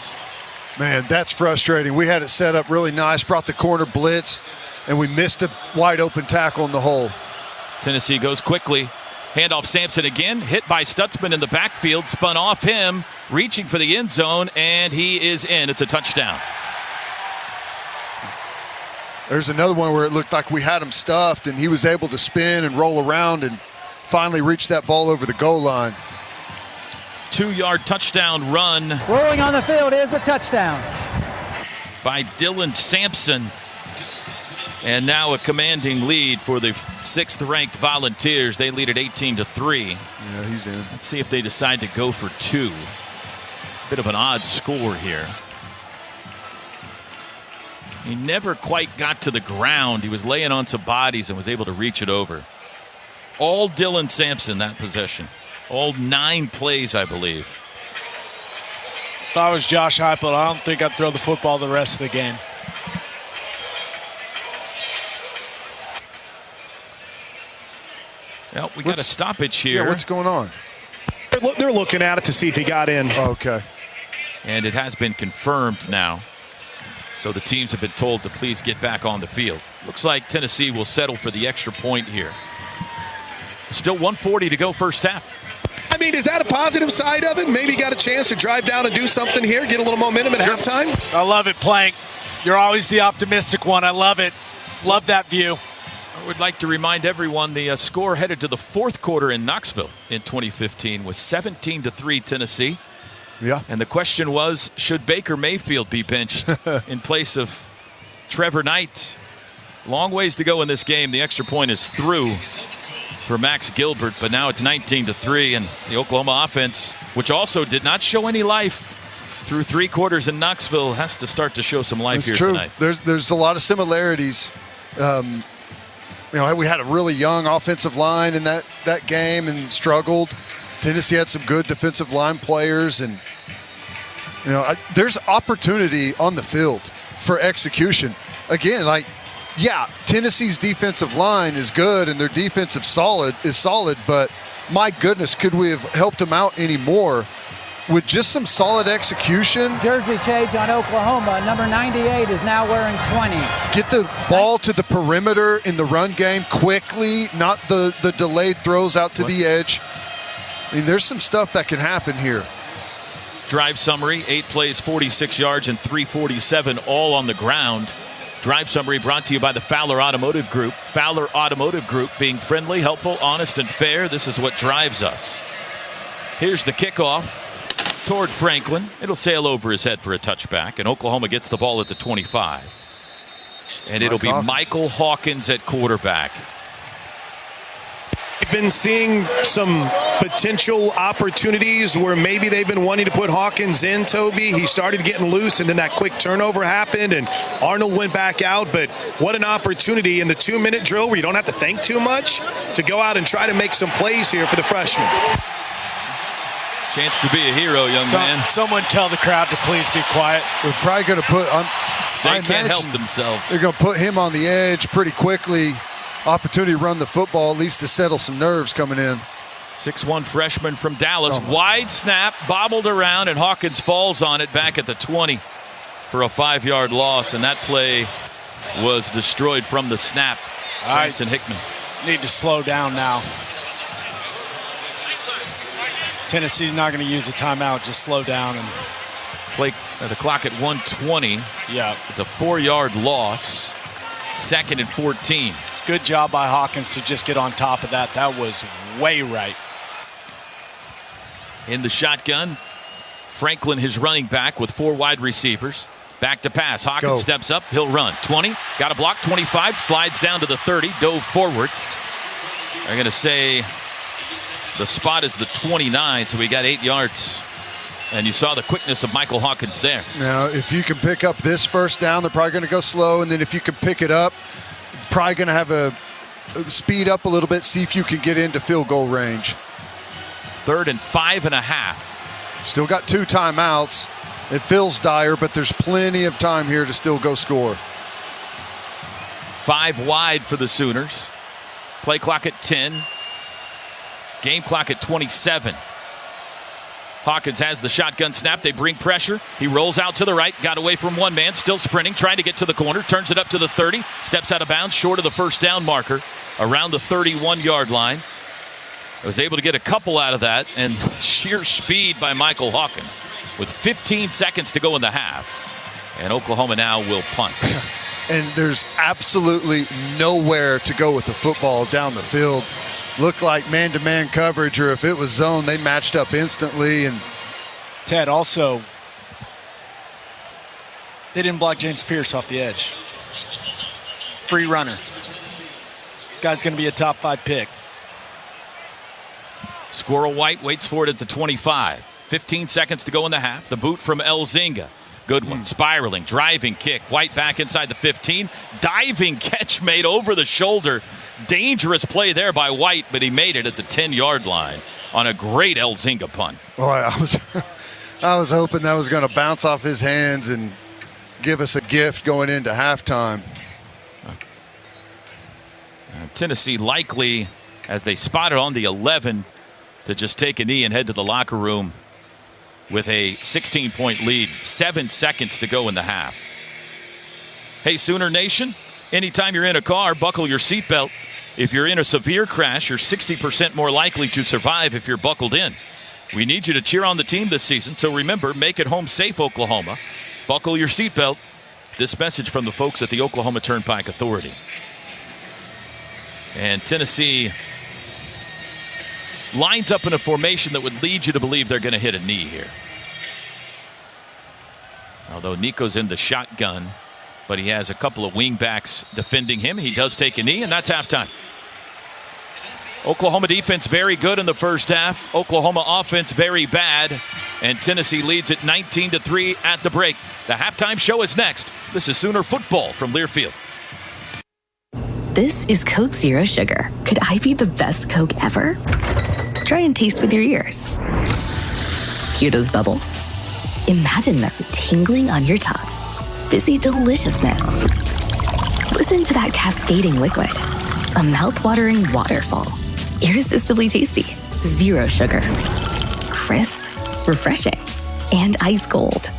Man, that's frustrating. We had it set up really nice, brought the corner blitz, and we missed a wide-open tackle in the hole. Tennessee goes quickly. Handoff Sampson again. Hit by Stutzman in the backfield. Spun off him, reaching for the end zone, and he is in. It's a touchdown. There's another one where it looked like we had him stuffed, and he was able to spin and roll around and finally reach that ball over the goal line. 2-yard touchdown run. Rolling on the field is a touchdown by Dylan Sampson. And now a commanding lead for the 6th-ranked Volunteers. They lead at 18-3. Yeah, he's in. Let's see if they decide to go for 2. Bit of an odd score here. He never quite got to the ground. He was laying on some bodies and was able to reach it over. All Dylan Sampson, that possession. All 9 plays, I believe. If I was Josh Heupel, I don't think I'd throw the football the rest of the game. Well, we got a stoppage here. Yeah, what's going on? They're looking at it to see if he got in. Oh, okay. And it has been confirmed now. So the teams have been told to please get back on the field. Looks like Tennessee will settle for the extra point here. Still 1:40 to go first half. I mean, is that a positive side of it? Maybe got a chance to drive down and do something here, get a little momentum at halftime? I love it, Plank. You're always the optimistic one. I love it. Love that view. I would like to remind everyone the score headed to the 4th quarter in Knoxville in 2015 was 17-3 Tennessee. Yeah. And the question was, should Baker Mayfield be benched in place of Trevor Knight? Long ways to go in this game. The extra point is through for Max Gilbert, but now it's 19-3, and the Oklahoma offense, which also did not show any life through 3 quarters in Knoxville, has to start to show some life here tonight. There's a lot of similarities. We had a really young offensive line in that game and struggled. Tennessee had some good defensive line players, and there's opportunity on the field for execution. Again, Tennessee's defensive line is good and their defensive is solid, but my goodness, could we have helped them out any more with just some solid execution. Jersey change on Oklahoma. Number 98 is now wearing 20. Get the ball to the perimeter in the run game quickly, not the delayed throws out to the edge. I mean, there's some stuff that can happen here. Drive summary, 8 plays, 46 yards, and 347 all on the ground. Drive summary brought to you by the Fowler Automotive Group. Fowler Automotive Group, being friendly, helpful, honest, and fair. This is what drives us. Here's the kickoff toward Franklin. It'll sail over his head for a touchback, and Oklahoma gets the ball at the 25. And it'll be Michael Hawkins at quarterback. We've been seeing some potential opportunities where maybe they've been wanting to put Hawkins in, Toby. He started getting loose, and then that quick turnover happened, and Arnold went back out. But what an opportunity in the 2-minute drill where you don't have to think too much to go out and try to make some plays here for the freshman. Chance to be a hero, young man. Someone tell the crowd to please be quiet. We're probably going to put they can't help themselves. They're going to put him on the edge pretty quickly. Opportunity to run the football, at least to settle some nerves coming in. 6'1" freshman from Dallas. Wide snap, bobbled around, and Hawkins falls on it back at the 20 for a 5-yard loss. And that play was destroyed from the snap. Branson Hickman. Need to slow down now. Tennessee's not going to use a timeout. Just slow down and play the clock at 1:20. Yeah, it's a 4-yard loss. 2nd and 14. It's a good job by Hawkins to just get on top of that. That was way right. In the shotgun, Franklin, his running back, with 4 wide receivers. Back to pass. Hawkins steps up. He'll run. 20. Got a block. 25. Slides down to the 30. Dove forward. They're going to say the spot is the 29, so we got 8 yards. And you saw the quickness of Michael Hawkins there. Now, if you can pick up this first down, they're probably going to go slow. And then if you can pick it up, probably going to have a speed up a little bit, see if you can get into field goal range. 3rd and 5.5. Still got 2 timeouts. It feels dire, but there's plenty of time here to still go score. 5 wide for the Sooners. Play clock at 10. Game clock at 27. Hawkins has the shotgun snap. They bring pressure. He rolls out to the right. Got away from one man. Still sprinting. Trying to get to the corner. Turns it up to the 30. Steps out of bounds. Short of the first down marker. Around the 31-yard line. I was able to get a couple out of that. And sheer speed by Michael Hawkins. With 15 seconds to go in the half. And Oklahoma now will punt. And there's absolutely nowhere to go with the football down the field. Looked like man-to-man coverage, or if it was zone, they matched up instantly. And Ted, also, they didn't block James Pierce off the edge. Free runner. Guy's going to be a top 5 pick. Squirrel White waits for it at the 25. 15 seconds to go in the half. The boot from Elzinga. Good one. Spiraling, driving kick. White back inside the 15. Diving catch made over the shoulder. Dangerous play there by White, but he made it at the 10-yard line on a great Elzinga punt. Boy, I was hoping that was going to bounce off his hands and give us a gift going into halftime. Tennessee likely, as they spotted on the 11, to just take a knee and head to the locker room with a 16-point lead. 7 seconds to go in the half. Hey, Sooner Nation, anytime you're in a car, buckle your seatbelt. If you're in a severe crash, you're 60% more likely to survive if you're buckled in. We need you to cheer on the team this season, so remember, make it home safe, Oklahoma. Buckle your seatbelt. This message from the folks at the Oklahoma Turnpike Authority. And Tennessee lines up in a formation that would lead you to believe they're going to hit a knee here. Although Nico's in the shotgun, but he has a couple of wingbacks defending him. He does take a knee, and that's halftime. Oklahoma defense very good in the first half. Oklahoma offense very bad. And Tennessee leads at 19-3 at the break. The halftime show is next. This is Sooner football from Learfield. This is Coke Zero Sugar. Could I be the best Coke ever? Try and taste with your ears. Hear those bubbles? Imagine them tingling on your tongue. Fizzy deliciousness. Listen to that cascading liquid. A mouth-watering waterfall. Irresistibly tasty. Zero sugar. Crisp, refreshing, and ice cold.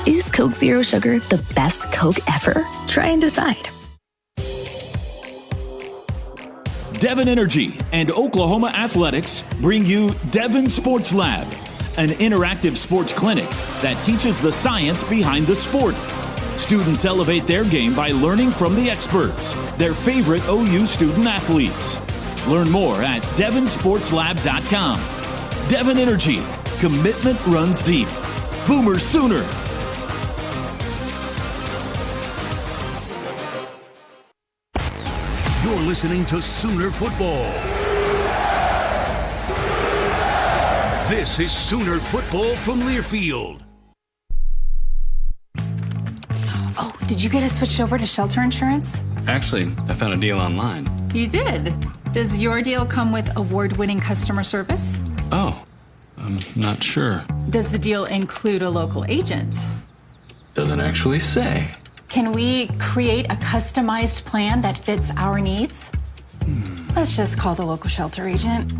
Is Coke Zero Sugar the best Coke ever? Try and decide. Devon Energy and Oklahoma Athletics bring you Devon Sports Lab, an interactive sports clinic that teaches the science behind the sport. Students elevate their game by learning from the experts, their favorite OU student athletes. Learn more at devonsportslab.com. Devon Energy, commitment runs deep. Boomer Sooner. You're listening to Sooner Football. This is Sooner Football from Learfield. Oh, did you get us switched over to shelter insurance? Actually, I found a deal online. You did? Does your deal come with award-winning customer service? Oh, I'm not sure. Does the deal include a local agent? Doesn't actually say. Can we create a customized plan that fits our needs? Let's just call the local shelter agent.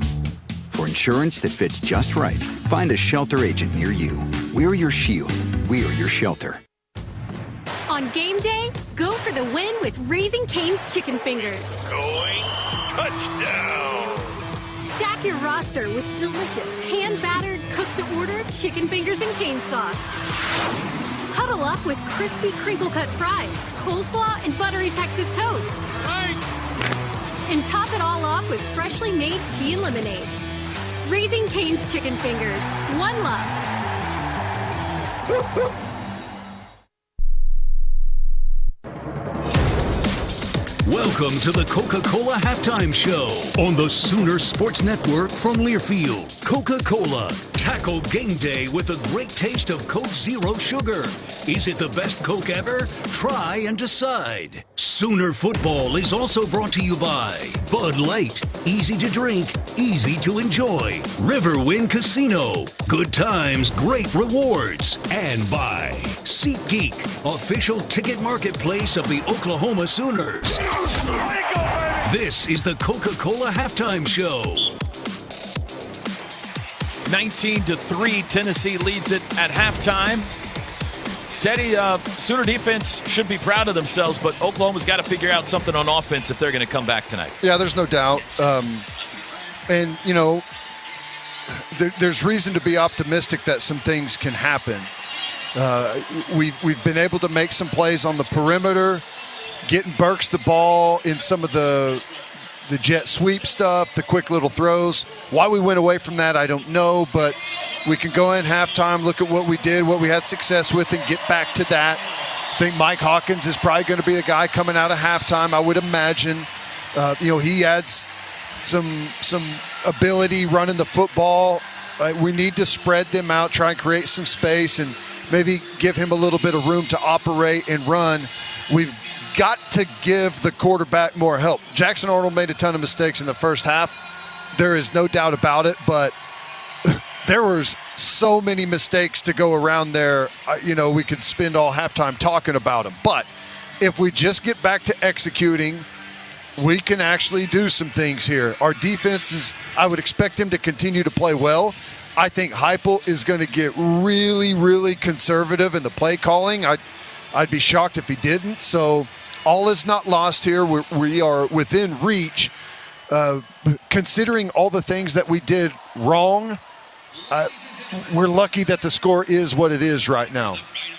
For insurance that fits just right, find a shelter agent near you. We're your shield. We're your shelter. On game day, go for the win with Raising Cane's Chicken Fingers. Going touchdown. Stack your roster with delicious, hand-battered, cooked-to-order chicken fingers and cane sauce. Huddle up with crispy crinkle-cut fries, coleslaw, and buttery Texas toast. And top it all off with freshly made tea and lemonade. Raising Cane's Chicken Fingers. One love. Welcome to the Coca-Cola Halftime Show on the Sooner Sports Network from Learfield. Coca-Cola. Tackle game day with a great taste of Coke Zero Sugar. Is it the best Coke ever? Try and decide. Sooner Football is also brought to you by Bud Light. Easy to drink, easy to enjoy. Riverwind Casino. Good times, great rewards. And by SeatGeek, official ticket marketplace of the Oklahoma Sooners. This is the Coca-Cola Halftime Show. 19-3, Tennessee leads it at halftime. Teddy, Sooner defense should be proud of themselves, but Oklahoma's got to figure out something on offense if they're going to come back tonight. Yeah, there's no doubt. And, you know, there's reason to be optimistic that some things can happen. We've been able to make some plays on the perimeter, getting Burks the ball in some of the jet sweep stuff, the quick little throws. Why we went away from that, I don't know, but we can go in halftime, look at what we did, what we had success with, and get back to that. I think Mike Hawkins is probably going to be the guy coming out of halftime, I would imagine. He adds some ability running the football. We need to spread them out, try and create some space, and maybe give him a little bit of room to operate and run. We've got to give the quarterback more help. Jackson Arnold made a ton of mistakes in the first half. There is no doubt about it, but there was so many mistakes to go around there. We could spend all halftime talking about them. But if we just get back to executing, we can actually do some things here. Our defense is, I would expect him to continue to play well. I think Heupel is going to get really, really conservative in the play calling. I'd be shocked if he didn't. So all is not lost here. We are within reach. Considering all the things that we did wrong, we're lucky that the score is what it is right now.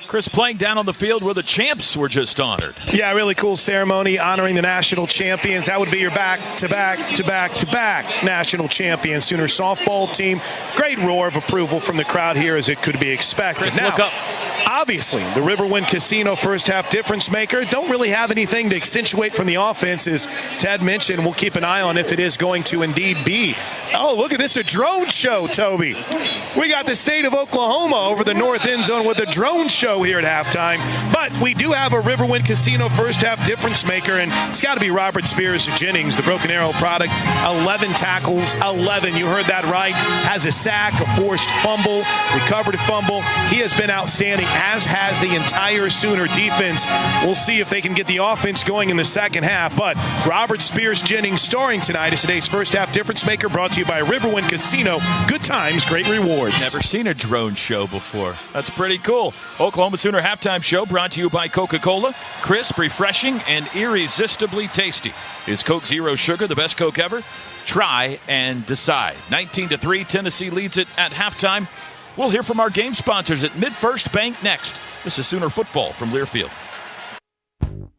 Chris, playing down on the field where the champs were just honored. Yeah, really cool ceremony honoring the national champions. That would be your back-to-back national champions. Sooner softball team. Great roar of approval from the crowd here, as it could be expected. Chris, now, look up. Obviously, the Riverwind Casino first half difference maker don't really have anything to accentuate from the offense, as Ted mentioned. We'll keep an eye on if it is going to indeed be. Oh, look at this, a drone show, Toby. We got the state of Oklahoma over the north end zone with a drone show here at halftime. But we do have a Riverwind Casino first half difference maker, and it's got to be Robert Spears Jennings, the Broken Arrow product. 11 tackles, 11. You heard that right. Has a sack, a forced fumble, recovered a fumble. He has been outstanding. point, as has the entire Sooner defense. We'll see if they can get the offense going in the second half. But Robert Spears Jennings starring tonight is today's first half difference maker, brought to you by Riverwind Casino. Good times, great rewards. Never seen a drone show before. That's pretty cool. Oklahoma Sooner halftime show brought to you by Coca-Cola. Crisp, refreshing, and irresistibly tasty. Is Coke Zero Sugar the best Coke ever? Try and decide. 19-3, Tennessee leads it at halftime. We'll hear from our game sponsors at MidFirst Bank next. This is Sooner Football from Learfield.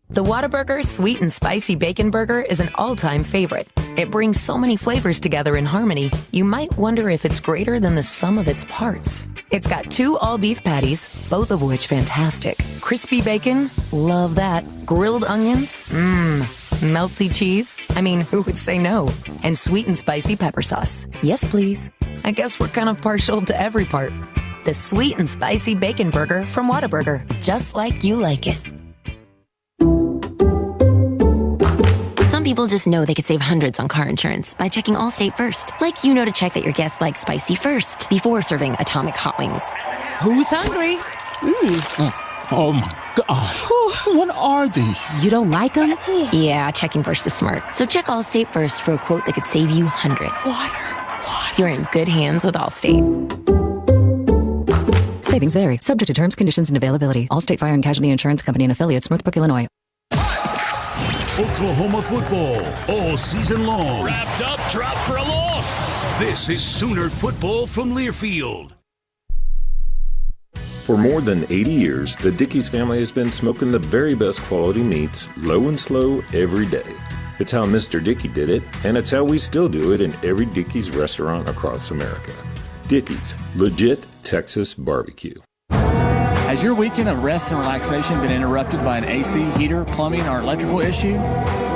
The Whataburger Sweet and Spicy Bacon Burger is an all-time favorite. It brings so many flavors together in harmony, you might wonder if it's greater than the sum of its parts. It's got 2 all-beef patties, both of which fantastic. Crispy bacon, love that. Grilled onions, melty cheese. I mean, who would say no? And sweet and spicy pepper sauce. Yes, please. I guess we're kind of partial to every part. The Sweet and Spicy Bacon Burger from Whataburger. Just like you like it. Some people just know they could save hundreds on car insurance by checking Allstate first. Like you know to check that your guests like spicy first before serving Atomic Hot Wings. Who's hungry? Oh my God. What are these? You don't like them? Yeah, checking first is smart. So check Allstate first for a quote that could save you hundreds. Water. You're in good hands with Allstate. Savings vary. Subject to terms, conditions, and availability. Allstate Fire and Casualty Insurance Company and Affiliates, Northbrook, Illinois. Oklahoma football all season long. Wrapped up, drop for a loss. This is Sooner football from Learfield. For more than 80 years, the Dickey's family has been smoking the very best quality meats, low and slow, every day. It's how Mr. Dickey did it, and it's how we still do it in every Dickey's restaurant across America. Dickey's, legit Texas barbecue. Has your weekend of rest and relaxation been interrupted by an AC, heater, plumbing, or electrical issue?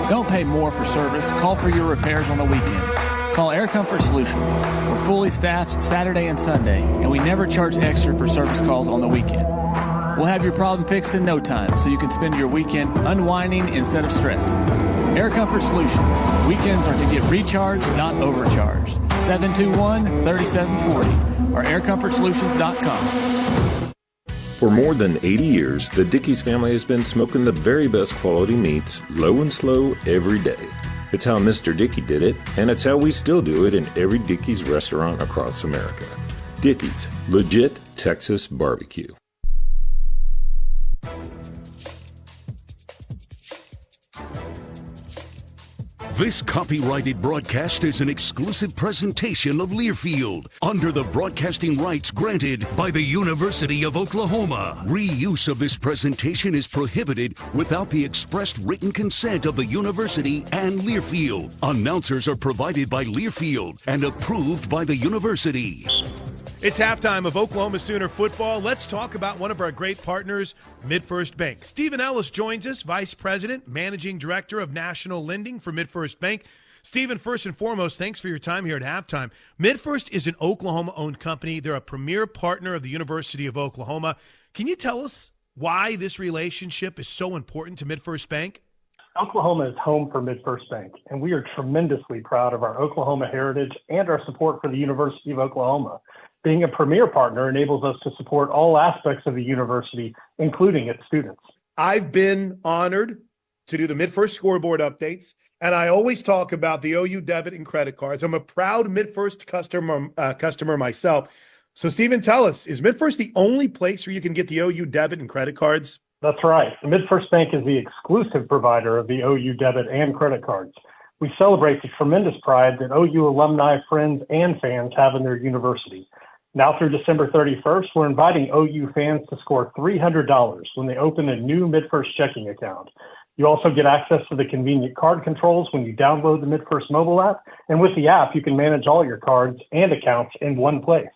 Don't pay more for service. Call for your repairs on the weekend. Call Air Comfort Solutions. We're fully staffed Saturday and Sunday, and we never charge extra for service calls on the weekend. We'll have your problem fixed in no time, so you can spend your weekend unwinding instead of stressing. Air Comfort Solutions. Weekends are to get recharged, not overcharged. 721-3740 or aircomfortsolutions.com. For more than 80 years, the Dickey's family has been smoking the very best quality meats, low and slow, every day. It's how Mr. Dickey did it, and it's how we still do it in every Dickey's restaurant across America. Dickey's, legit Texas barbecue. This copyrighted broadcast is an exclusive presentation of Learfield under the broadcasting rights granted by the University of Oklahoma. Reuse of this presentation is prohibited without the expressed written consent of the university and Learfield. Announcers are provided by Learfield and approved by the university. It's halftime of Oklahoma Sooner football. Let's talk about one of our great partners, MidFirst Bank. Stephen Ellis joins us, Vice President, Managing Director of National Lending for MidFirst Bank. Stephen, first and foremost, thanks for your time here at halftime. MidFirst is an Oklahoma-owned company. They're a premier partner of the University of Oklahoma. Can you tell us why this relationship is so important to MidFirst Bank? Oklahoma is home for MidFirst Bank, and we are tremendously proud of our Oklahoma heritage and our support for the University of Oklahoma. Being a premier partner enables us to support all aspects of the university, including its students. I've been honored to do the MidFirst scoreboard updates, and I always talk about the OU debit and credit cards. I'm a proud MidFirst customer myself. So, Stephen, tell us, is MidFirst the only place where you can get the OU debit and credit cards? That's right. The MidFirst Bank is the exclusive provider of the OU debit and credit cards. We celebrate the tremendous pride that OU alumni, friends, and fans have in their university. Now through December 31st, we're inviting OU fans to score $300 when they open a new MidFirst checking account. You also get access to the convenient card controls when you download the MidFirst mobile app, and with the app, you can manage all your cards and accounts in one place.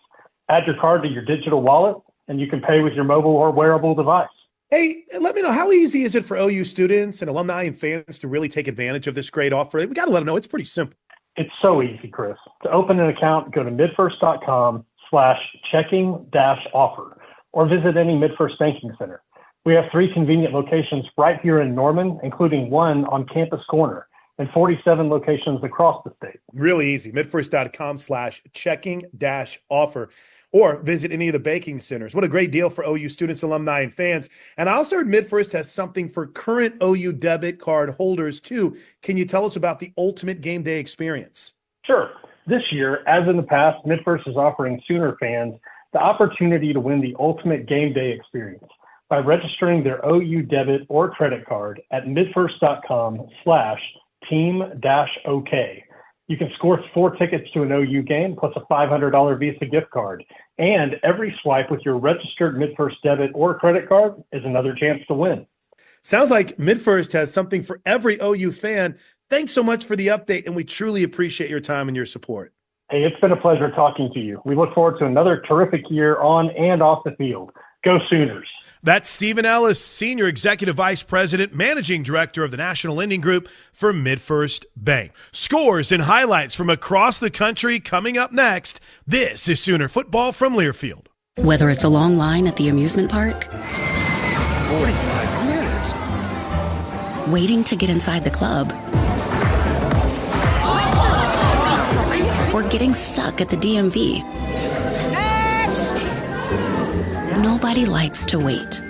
Add your card to your digital wallet, and you can pay with your mobile or wearable device. Hey, let me know, how easy is it for OU students and alumni and fans to really take advantage of this great offer? We got to let them know it's pretty simple. It's so easy, Chris. To open an account, go to midfirst.com/checking-offer or visit any MidFirst banking center. We have 3 convenient locations right here in Norman, including one on Campus Corner, and 47 locations across the state. Really easy. Midfirst.com/checking-offer. or visit any of the baking centers. What a great deal for OU students, alumni, and fans. And I also heard MidFirst has something for current OU debit card holders, too. Can you tell us about the ultimate game day experience? Sure. This year, as in the past, MidFirst is offering Sooner fans the opportunity to win the ultimate game day experience by registering their OU debit or credit card at midfirst.com/team-OK. You can score 4 tickets to an OU game plus a $500 Visa gift card. And every swipe with your registered MidFirst debit or credit card is another chance to win. Sounds like MidFirst has something for every OU fan. Thanks so much for the update, and we truly appreciate your time and your support. Hey, it's been a pleasure talking to you. We look forward to another terrific year on and off the field. Go Sooners. That's Stephen Ellis, Senior Executive Vice President, Managing Director of the National Lending Group for MidFirst Bank. Scores and highlights from across the country coming up next. This is Sooner Football from Learfield. Whether it's a long line at the amusement park, 45 minutes, waiting to get inside the club, or getting stuck at the DMV. Nobody likes to wait.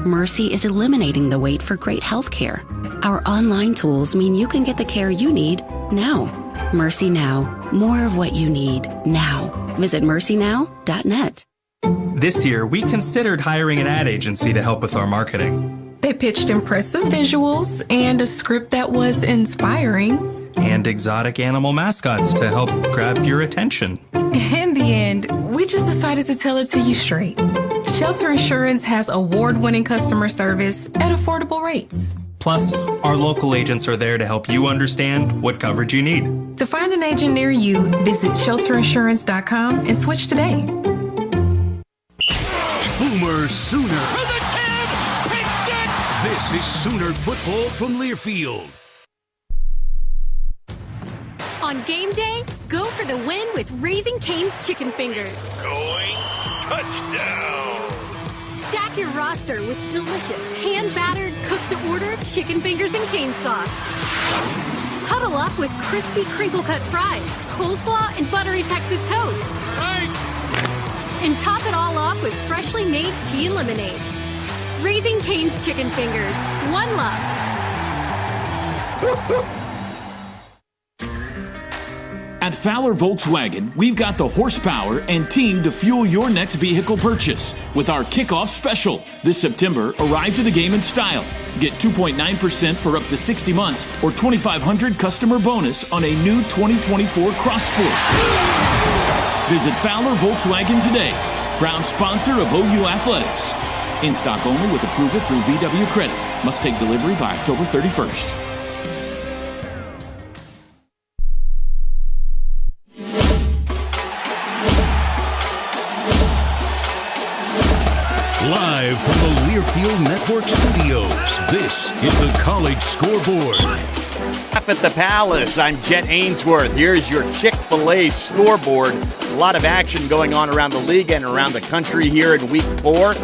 Mercy is eliminating the wait for great health care. Our online tools mean you can get the care you need now. Mercy Now. More of what you need now. Visit mercynow.net. This year, we considered hiring an ad agency to help with our marketing. They pitched impressive visuals and a script that was inspiring. And exotic animal mascots to help grab your attention. In the end, we just decided to tell it to you straight. Shelter Insurance has award-winning customer service at affordable rates. Plus, our local agents are there to help you understand what coverage you need. To find an agent near you, visit shelterinsurance.com and switch today. Boomer Sooner. To the 10, pick 6. This is Sooner Football from Learfield. On game day, go for the win with Raising Cane's Chicken Fingers. Going touchdown. Stack your roster with delicious, hand-battered, cooked-to-order chicken fingers and cane sauce. Huddle up with crispy crinkle-cut fries, coleslaw, and buttery Texas toast. Right. And top it all off with freshly made tea and lemonade. Raising Cane's Chicken Fingers. One love. At Fowler Volkswagen, we've got the horsepower and team to fuel your next vehicle purchase with our kickoff special. This September, arrive to the game in style. Get 2.9% for up to 60 months or $2,500 customer bonus on a new 2024 Cross Sport. Visit Fowler Volkswagen today, proud sponsor of OU Athletics. In stock only with approval through VW Credit. Must take delivery by October 31st. Live from the Learfield Network Studios, this is the College Scoreboard. At the Palace, I'm Jet Ainsworth. Here's your Chick-fil-A scoreboard. A lot of action going on around the league and around the country here in Week 4.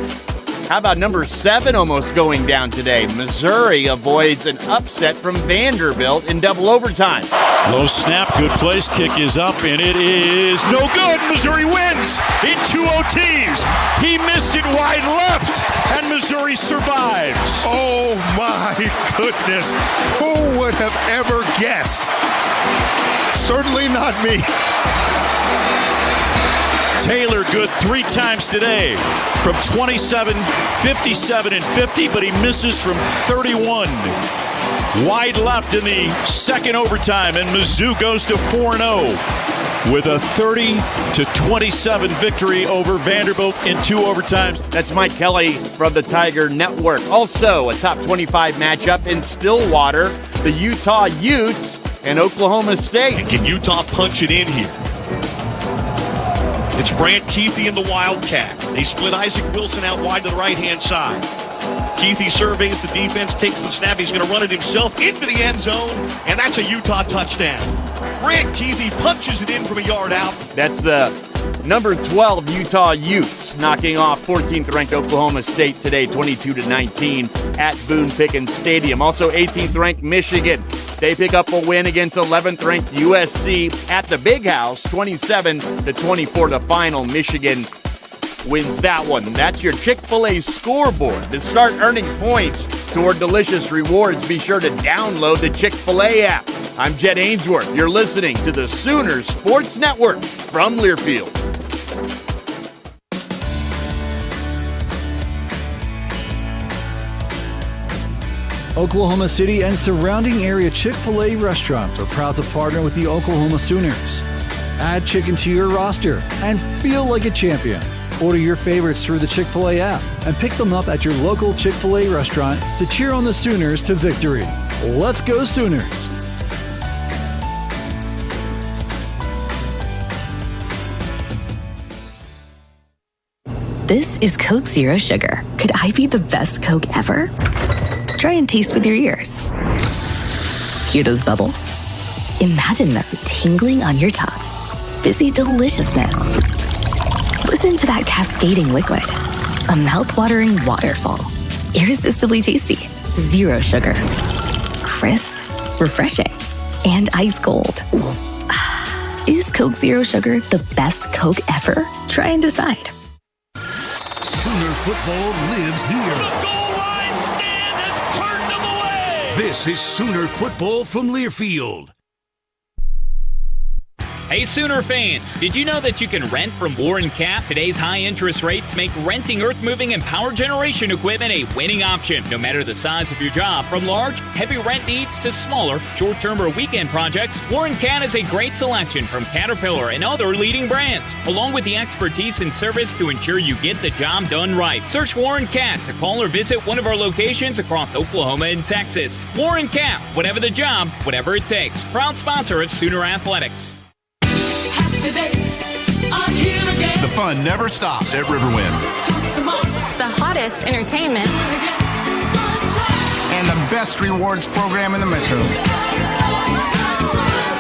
How about number 7 almost going down today? Missouri avoids an upset from Vanderbilt in double overtime. Low snap, good place, kick is up, and it is no good. Missouri wins in 2 OTs. He missed it wide left, and Missouri survives. Oh my goodness, who would have ever guessed? Certainly not me. Taylor good 3 times today from 27, 57, and 50, but he misses from 31. Wide left in the second overtime, and Mizzou goes to 4-0 with a 30-27 victory over Vanderbilt in 2 overtimes. That's Mike Kelly from the Tiger Network. Also, a top 25 matchup in Stillwater, the Utah Utes and Oklahoma State. And can Utah punch it in here? It's Brant Keithy and the Wildcat. They split Isaac Wilson out wide to the right-hand side. Keithy surveys the defense, takes the snap. He's going to run it himself into the end zone, and that's a Utah touchdown. Brant Keithy punches it in from a yard out. That's the number 12 Utah Utes knocking off 14th-ranked Oklahoma State today, 22-19 at Boone Pickens Stadium. Also 18th-ranked Michigan They pick up a win against 11th-ranked USC at the Big House, 27-24 the final. Michigan wins that one. That's your Chick-fil-A scoreboard. To start earning points toward delicious rewards, be sure to download the Chick-fil-A app. I'm Jet Ainsworth. You're listening to the Sooner Sports Network from Learfield. Oklahoma City and surrounding area Chick-fil-A restaurants are proud to partner with the Oklahoma Sooners. Add chicken to your roster and feel like a champion. Order your favorites through the Chick-fil-A app and pick them up at your local Chick-fil-A restaurant to cheer on the Sooners to victory. Let's go Sooners! This is Coke Zero Sugar. Could I be the best Coke ever? Try and taste with your ears. Hear those bubbles? Imagine them tingling on your tongue. Fizzy deliciousness. Listen to that cascading liquid. A mouth-watering waterfall. Irresistibly tasty. Zero sugar. Crisp, refreshing, and ice cold. Is Coke Zero Sugar the best Coke ever? Try and decide. Sooner football lives here. The goal line stand has turned them away. This is Sooner football from Learfield. Hey Sooner fans, did you know that you can rent from Warren Cap? Today's high interest rates make renting earth-moving and power generation equipment a winning option, no matter the size of your job. From large, heavy rent needs to smaller, short-term or weekend projects, Warren Cat is a great selection from Caterpillar and other leading brands, along with the expertise and service to ensure you get the job done right. Search Warren Cat to call or visit one of our locations across Oklahoma and Texas. Warren Cat, whatever the job, whatever it takes. Proud sponsor of Sooner Athletics. The fun never stops at Riverwind. The hottest entertainment. And the best rewards program in the metro.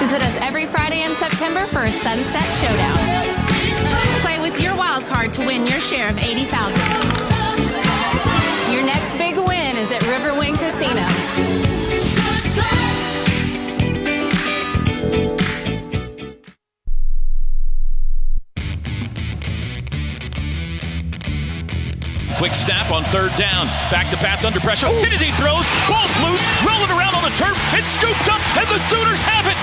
Visit us every Friday in September for a Sunset Showdown. Play with your wild card to win your share of $80,000. Your next big win is at Riverwind Casino. Quick snap on third down. Back to pass under pressure. Hit as he throws. Ball's loose. Rolling around on the turf. It's scooped up, and the Sooners have it.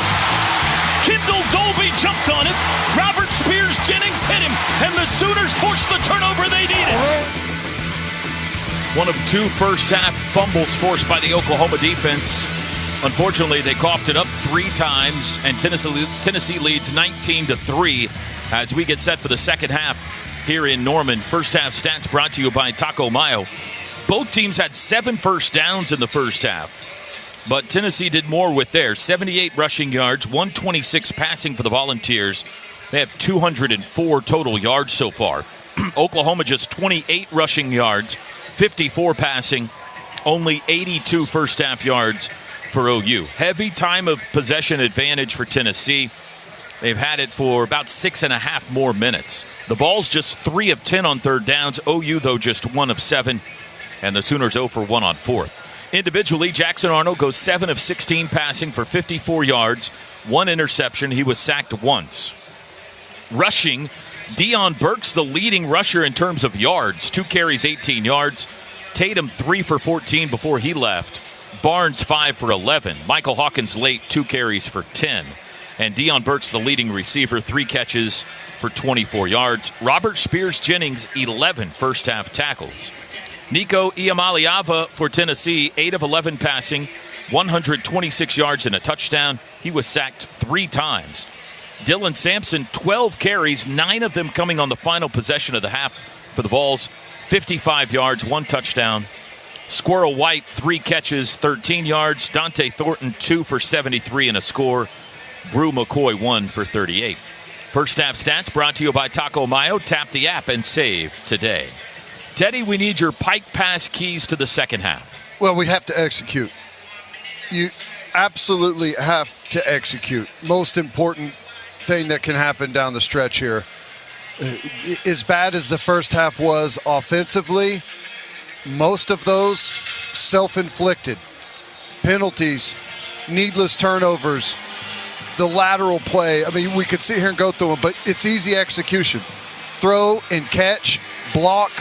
Kendall Dolby jumped on it. Robert Spears Jennings hit him, and the Sooners forced the turnover they needed. One of two first-half fumbles forced by the Oklahoma defense. Unfortunately, they coughed it up 3 times, and Tennessee leads 19-3 as we get set for the second half here in Norman. First half stats brought to you by Taco Mayo. Both teams had 7 first downs in the first half, but Tennessee did more with theirs. 78 rushing yards, 126 passing for the Volunteers. They have 204 total yards so far. Oklahoma just 28 rushing yards, 54 passing, only 82 first half yards for OU. Heavy time of possession advantage for Tennessee. They've had it for about 6.5 more minutes. The Vols just 3 of 10 on third downs. OU, though, just 1 of 7. And the Sooners 0 for 1 on fourth. Individually, Jackson Arnold goes 7 of 16 passing for 54 yards, 1 interception. He was sacked once. Rushing, Deion Burks, the leading rusher in terms of yards. 2 carries, 18 yards. Tatum 3 for 14 before he left. Barnes 5 for 11. Michael Hawkins late, 2 carries for 10. And Deion Burks, the leading receiver, 3 catches for 24 yards. Robert Spears Jennings, 11 first-half tackles. Nico Iamaleava for Tennessee, 8 of 11 passing, 126 yards and a touchdown. He was sacked 3 times. Dylan Sampson, 12 carries, 9 of them coming on the final possession of the half for the Vols. 55 yards, 1 touchdown. Squirrel White, 3 catches, 13 yards. Dante Thornton, 2 for 73 and a score. Brew McCoy 1 for 38. First half stats brought to you by Taco Mayo. Tap the app and save today. Teddy, we need your Pike Pass keys to the second half. Well, we have to execute. You absolutely have to execute. Most important thing that can happen down the stretch here. As bad as the first half was offensively, most of those self-inflicted penalties, needless turnovers, the lateral play. I mean, we could sit here and go through them, but it's easy execution. Throw and catch, block,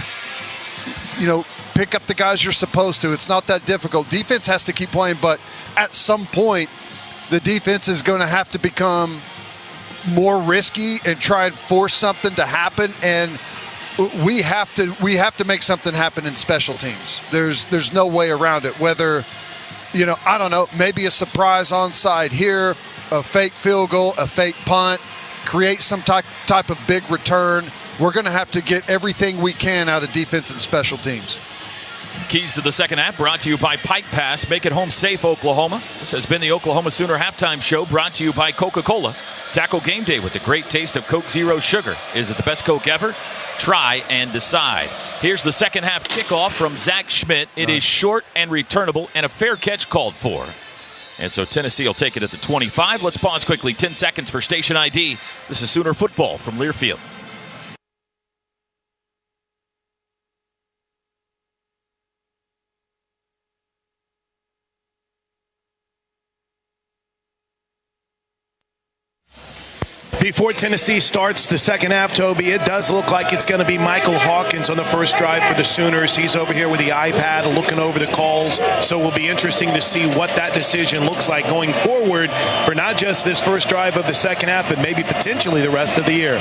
pick up the guys you're supposed to. It's not that difficult. Defense has to keep playing, but at some point, the defense is going to have to become more risky and try and force something to happen, and we have to make something happen in special teams. There's no way around it. Whether, I don't know, maybe a surprise onside here, a fake field goal, a fake punt, create some type of big return. We're going to have to get everything we can out of defense and special teams. Keys to the second half brought to you by Pike Pass. Make it home safe, Oklahoma. This has been the Oklahoma Sooner Halftime Show, brought to you by Coca-Cola. Tackle game day with the great taste of Coke Zero Sugar. Is it the best Coke ever? Try and decide. Here's the second half kickoff from Zach Schmidt. It is short and returnable, and a fair catch called for. And so Tennessee will take it at the 25. Let's pause quickly. 10 seconds for station ID. This is Sooner football from Learfield. Before Tennessee starts the second half, Toby, it does look like it's going to be Michael Hawkins on the first drive for the Sooners. He's over here with the iPad looking over the calls, so it will be interesting to see what that decision looks like going forward for not just this first drive of the second half, but maybe potentially the rest of the year.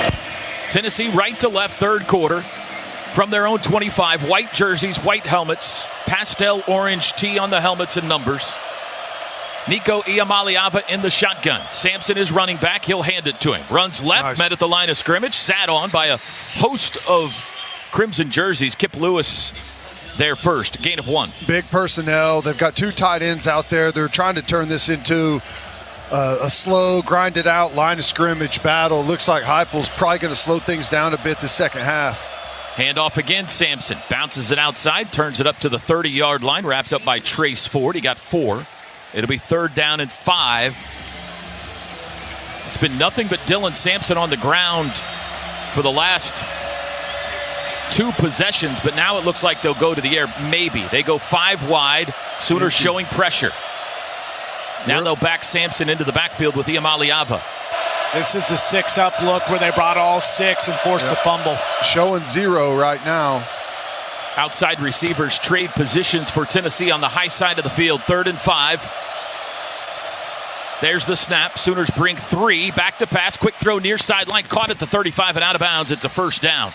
Tennessee right to left, third quarter. From their own 25, white jerseys, white helmets, pastel orange tee on the helmets and numbers. Nico Iamaleava in the shotgun. Sampson is running back. He'll hand it to him. Runs left, nice. Met at the line of scrimmage. Sat on by a host of crimson jerseys. Kip Lewis there first. Gain of 1. Big personnel. They've got 2 tight ends out there. They're trying to turn this into a slow, grinded out line of scrimmage battle. Looks like Heupel's probably going to slow things down a bit the second half. Handoff again, Sampson. Bounces it outside. Turns it up to the 30-yard line. Wrapped up by Trace Ford. He got 4. It'll be 3rd down and 5. It's been nothing but Dylan Sampson on the ground for the last 2 possessions, but now it looks like they'll go to the air. Maybe. They go 5 wide. Sooners showing pressure. Now they'll back Sampson into the backfield with Iamaleava. This is the 6-up look where they brought all 6 and forced the fumble. Showing 0 right now. Outside receivers trade positions for Tennessee on the high side of the field. 3rd and 5. There's the snap. Sooners bring 3. Back to pass. Quick throw near sideline. Caught at the 35 and out of bounds. It's a first down.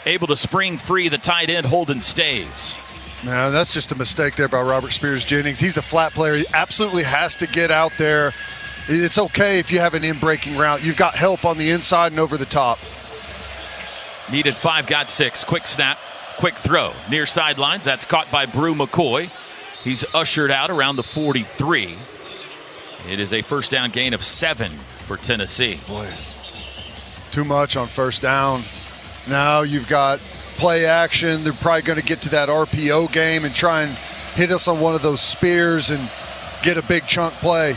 Able to spring free. The tight end Holden Stays. No, that's just a mistake there by Robert Spears-Jennings. He's a flat player. He absolutely has to get out there. It's okay if you have an in-breaking route. You've got help on the inside and over the top. Needed 5, got 6. Quick snap. Quick throw near sidelines. That's caught by Brew McCoy. He's ushered out around the 43. It is a first down gain of 7 for Tennessee. Boy, too much on first down. Now you've got play action. They're probably going to get to that RPO game and try and hit us on one of those spears and get a big chunk play.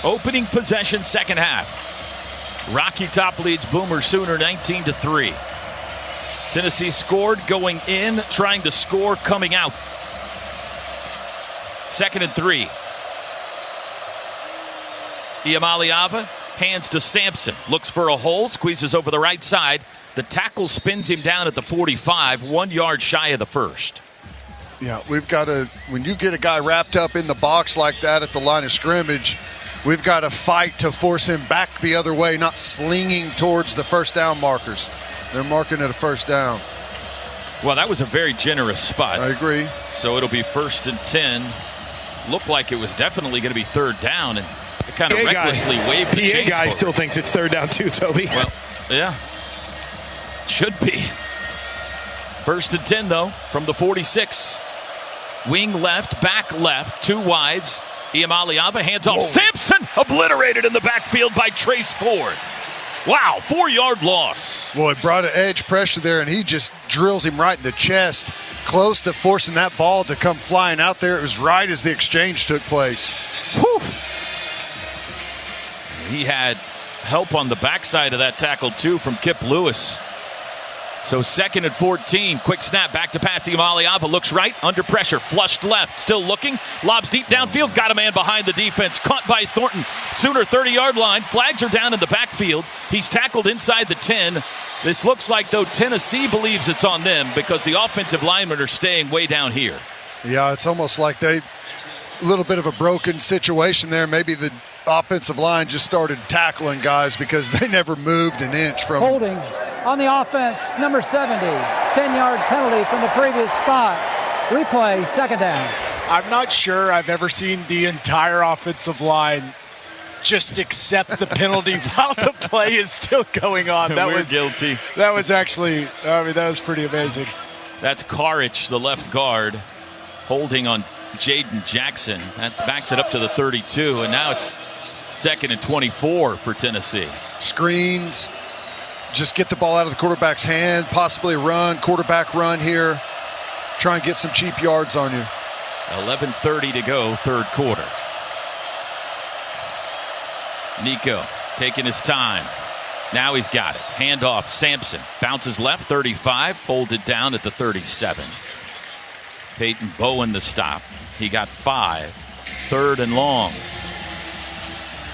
Opening possession, second half. Rocky Top leads Boomer Sooner 19-3. Tennessee scored going in, trying to score coming out. 2nd and 3. Iamaleava hands to Sampson. Looks for a hole, squeezes over the right side. The tackle spins him down at the 45, 1 yard shy of the first. Yeah, we've got to, when you get a guy wrapped up in the box like that at the line of scrimmage, we've got to fight to force him back the other way, not slinging towards the first down markers. They're marking it a first down. Well, that was a very generous spot. I agree. So it'll be 1st and 10. Looked like it was definitely going to be 3rd down, and it kind of recklessly waved the chains. PA guy still thinks it's 3rd down too, Toby. Well, yeah. Should be. 1st and 10, though, from the 46. Wing left, back left, 2 wides. Iamaleava hands off. Sampson obliterated in the backfield by Trace Ford. Wow, 4-yard loss. Boy, brought an edge pressure there, and he just drills him right in the chest, close to forcing that ball to come flying out there. It was right as the exchange took place. Whew. He had help on the backside of that tackle, too, from Kip Lewis. So 2nd and 14. Quick snap back to passing. Iamaleava looks right, under pressure, flushed left, still looking. Lobs deep downfield, got a man behind the defense. Caught by Thornton. Sooner 30-yard line. Flags are down in the backfield. He's tackled inside the 10. This looks like, though, Tennessee believes it's on them because the offensive linemen are staying way down here. Yeah, it's almost like a little bit of a broken situation there. Maybe the offensive line just started tackling guys because they never moved an inch from holding on the offense, number 70, 10-yard penalty from the previous spot. Replay, 2nd down. I'm not sure I've ever seen the entire offensive line just accept the penalty while the play is still going on. We're guilty. That was actually, that was pretty amazing. That's Karich, the left guard, holding on Jaden Jackson. That backs it up to the 32, and now it's 2nd and 24 for Tennessee. Screens, just get the ball out of the quarterback's hand, possibly a run, quarterback run here. Try and get some cheap yards on you. 11:30 to go, 3rd quarter. Nico taking his time. Now he's got it. Handoff, Sampson. Bounces left, 35, folded down at the 37. Peyton Bowen the stop. He got 5. 3rd and long.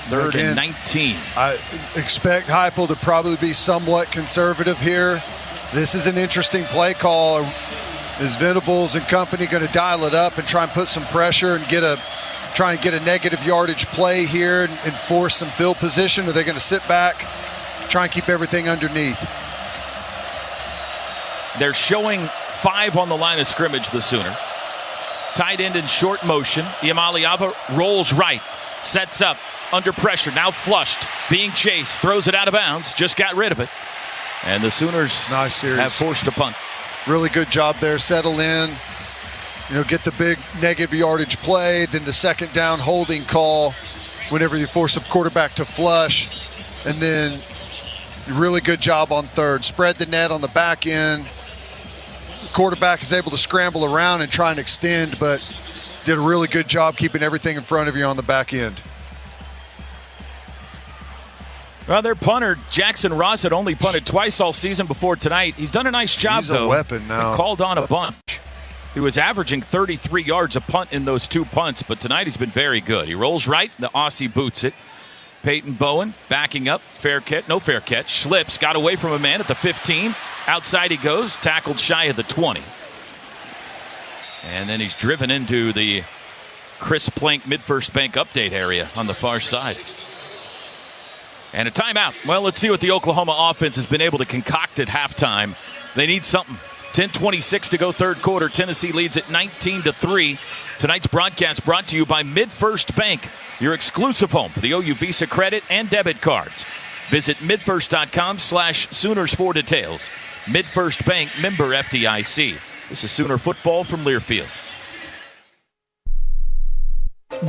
3rd and 19. I expect Heupel to probably be somewhat conservative here. This is an interesting play call. Is Venables and company going to dial it up and try and put some pressure and try and get a negative yardage play here and force some field position? Or are they going to sit back, try and keep everything underneath? They're showing 5 on the line of scrimmage, the Sooners. Tight end in short motion. Iamaleava rolls right, sets up, under pressure, now flushed, being chased, throws it out of bounds, just got rid of it. And the Sooners have forced a punt. Really good job there. Settle in, get the big negative yardage play, then the 2nd down holding call whenever you force a quarterback to flush, and then really good job on 3rd. Spread the net on the back end. The quarterback is able to scramble around and try and extend, but did a really good job keeping everything in front of you on the back end. Well, their punter, Jackson Ross, had only punted twice all season before tonight. He's done a nice job, though. He's a weapon now. And called on a bunch. He was averaging 33 yards a punt in those 2 punts, but tonight he's been very good. He rolls right, the Aussie boots it. Peyton Bowen backing up, fair catch, no fair catch, slips, got away from a man at the 15. Outside he goes, tackled shy of the 20. And then he's driven into the Chris Plank Mid-First Bank update area on the far side. And a timeout. Well, let's see what the Oklahoma offense has been able to concoct at halftime. They need something. 10:26 to go, 3rd quarter. Tennessee leads at 19-3. Tonight's broadcast brought to you by Mid-First Bank, your exclusive home for the OU Visa credit and debit cards. Visit midfirst.com/Sooners for details. Mid-First Bank, member FDIC. This is Sooner football from Learfield.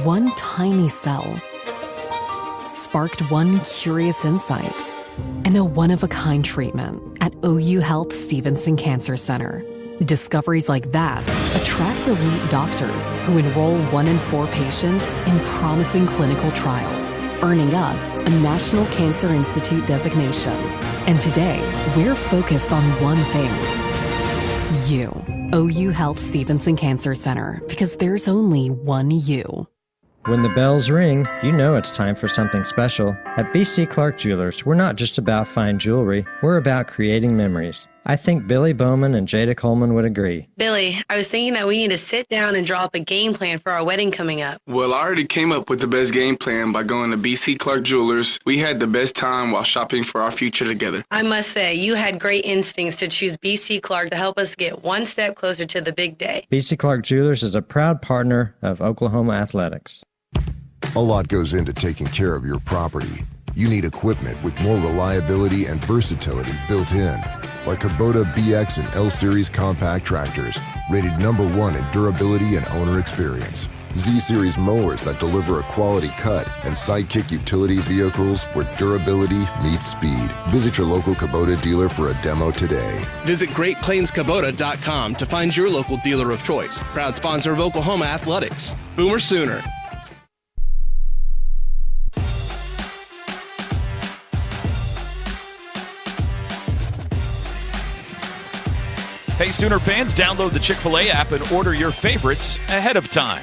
One tiny cell sparked one curious insight and a one-of-a-kind treatment at OU Health Stevenson Cancer Center. Discoveries like that attract elite doctors who enroll 1 in 4 patients in promising clinical trials, earning us a National Cancer Institute designation. And today, we're focused on one thing. You. OU Health Stevenson Cancer Center, because there's only one you. When the bells ring, you know it's time for something special. At BC Clark Jewelers, we're not just about fine jewelry, we're about creating memories. I think Billy Bowman and Jada Coleman would agree. Billy, I was thinking that we need to sit down and draw up a game plan for our wedding coming up. Well, I already came up with the best game plan by going to BC Clark Jewelers. We had the best time while shopping for our future together. I must say, you had great instincts to choose BC Clark to help us get one step closer to the big day. BC Clark Jewelers is a proud partner of Oklahoma Athletics. A lot goes into taking care of your property. You need equipment with more reliability and versatility built in, like Kubota BX and L Series compact tractors, rated #1 in durability and owner experience. Z-Series mowers that deliver a quality cut, and Sidekick utility vehicles where durability meets speed. Visit your local Kubota dealer for a demo today. Visit GreatPlainsKubota.com to find your local dealer of choice. Proud sponsor of Oklahoma Athletics. Boomer Sooner. Hey, Sooner fans, download the Chick-fil-A app and order your favorites ahead of time.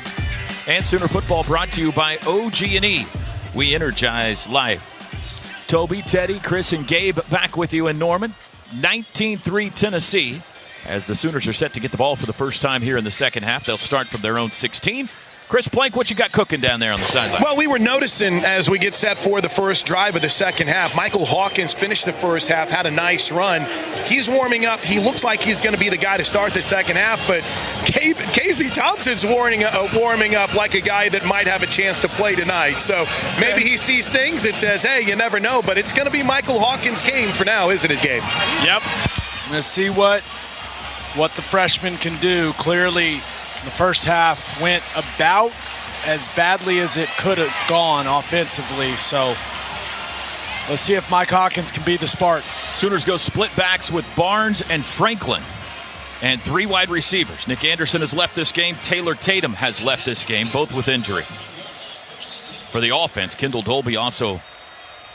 And Sooner football brought to you by OG&E. We energize life. Toby, Teddy, Chris, and Gabe back with you in Norman. 19-3 Tennessee. As the Sooners are set to get the ball for the first time here in the second half. They'll start from their own 16. Chris Plank, what you got cooking down there on the sideline? Well, we were noticing as we get set for the first drive of the second half, Michael Hawkins finished the first half, had a nice run. He's warming up. He looks like he's going to be the guy to start the second half, but Casey Thompson's warming up like a guy that might have a chance to play tonight. So maybe he sees things that says, hey, you never know, but it's going to be Michael Hawkins' game for now, isn't it, Gabe? Yep. Let's see what the freshman can do. Clearly, the first half went about as badly as it could have gone offensively. So let's see if Mike Hawkins can be the spark. Sooners go split backs with Barnes and Franklin. And 3 wide receivers. Nick Anderson has left this game. Taylor Tatum has left this game, both with injury. For the offense, Kendall Dolby also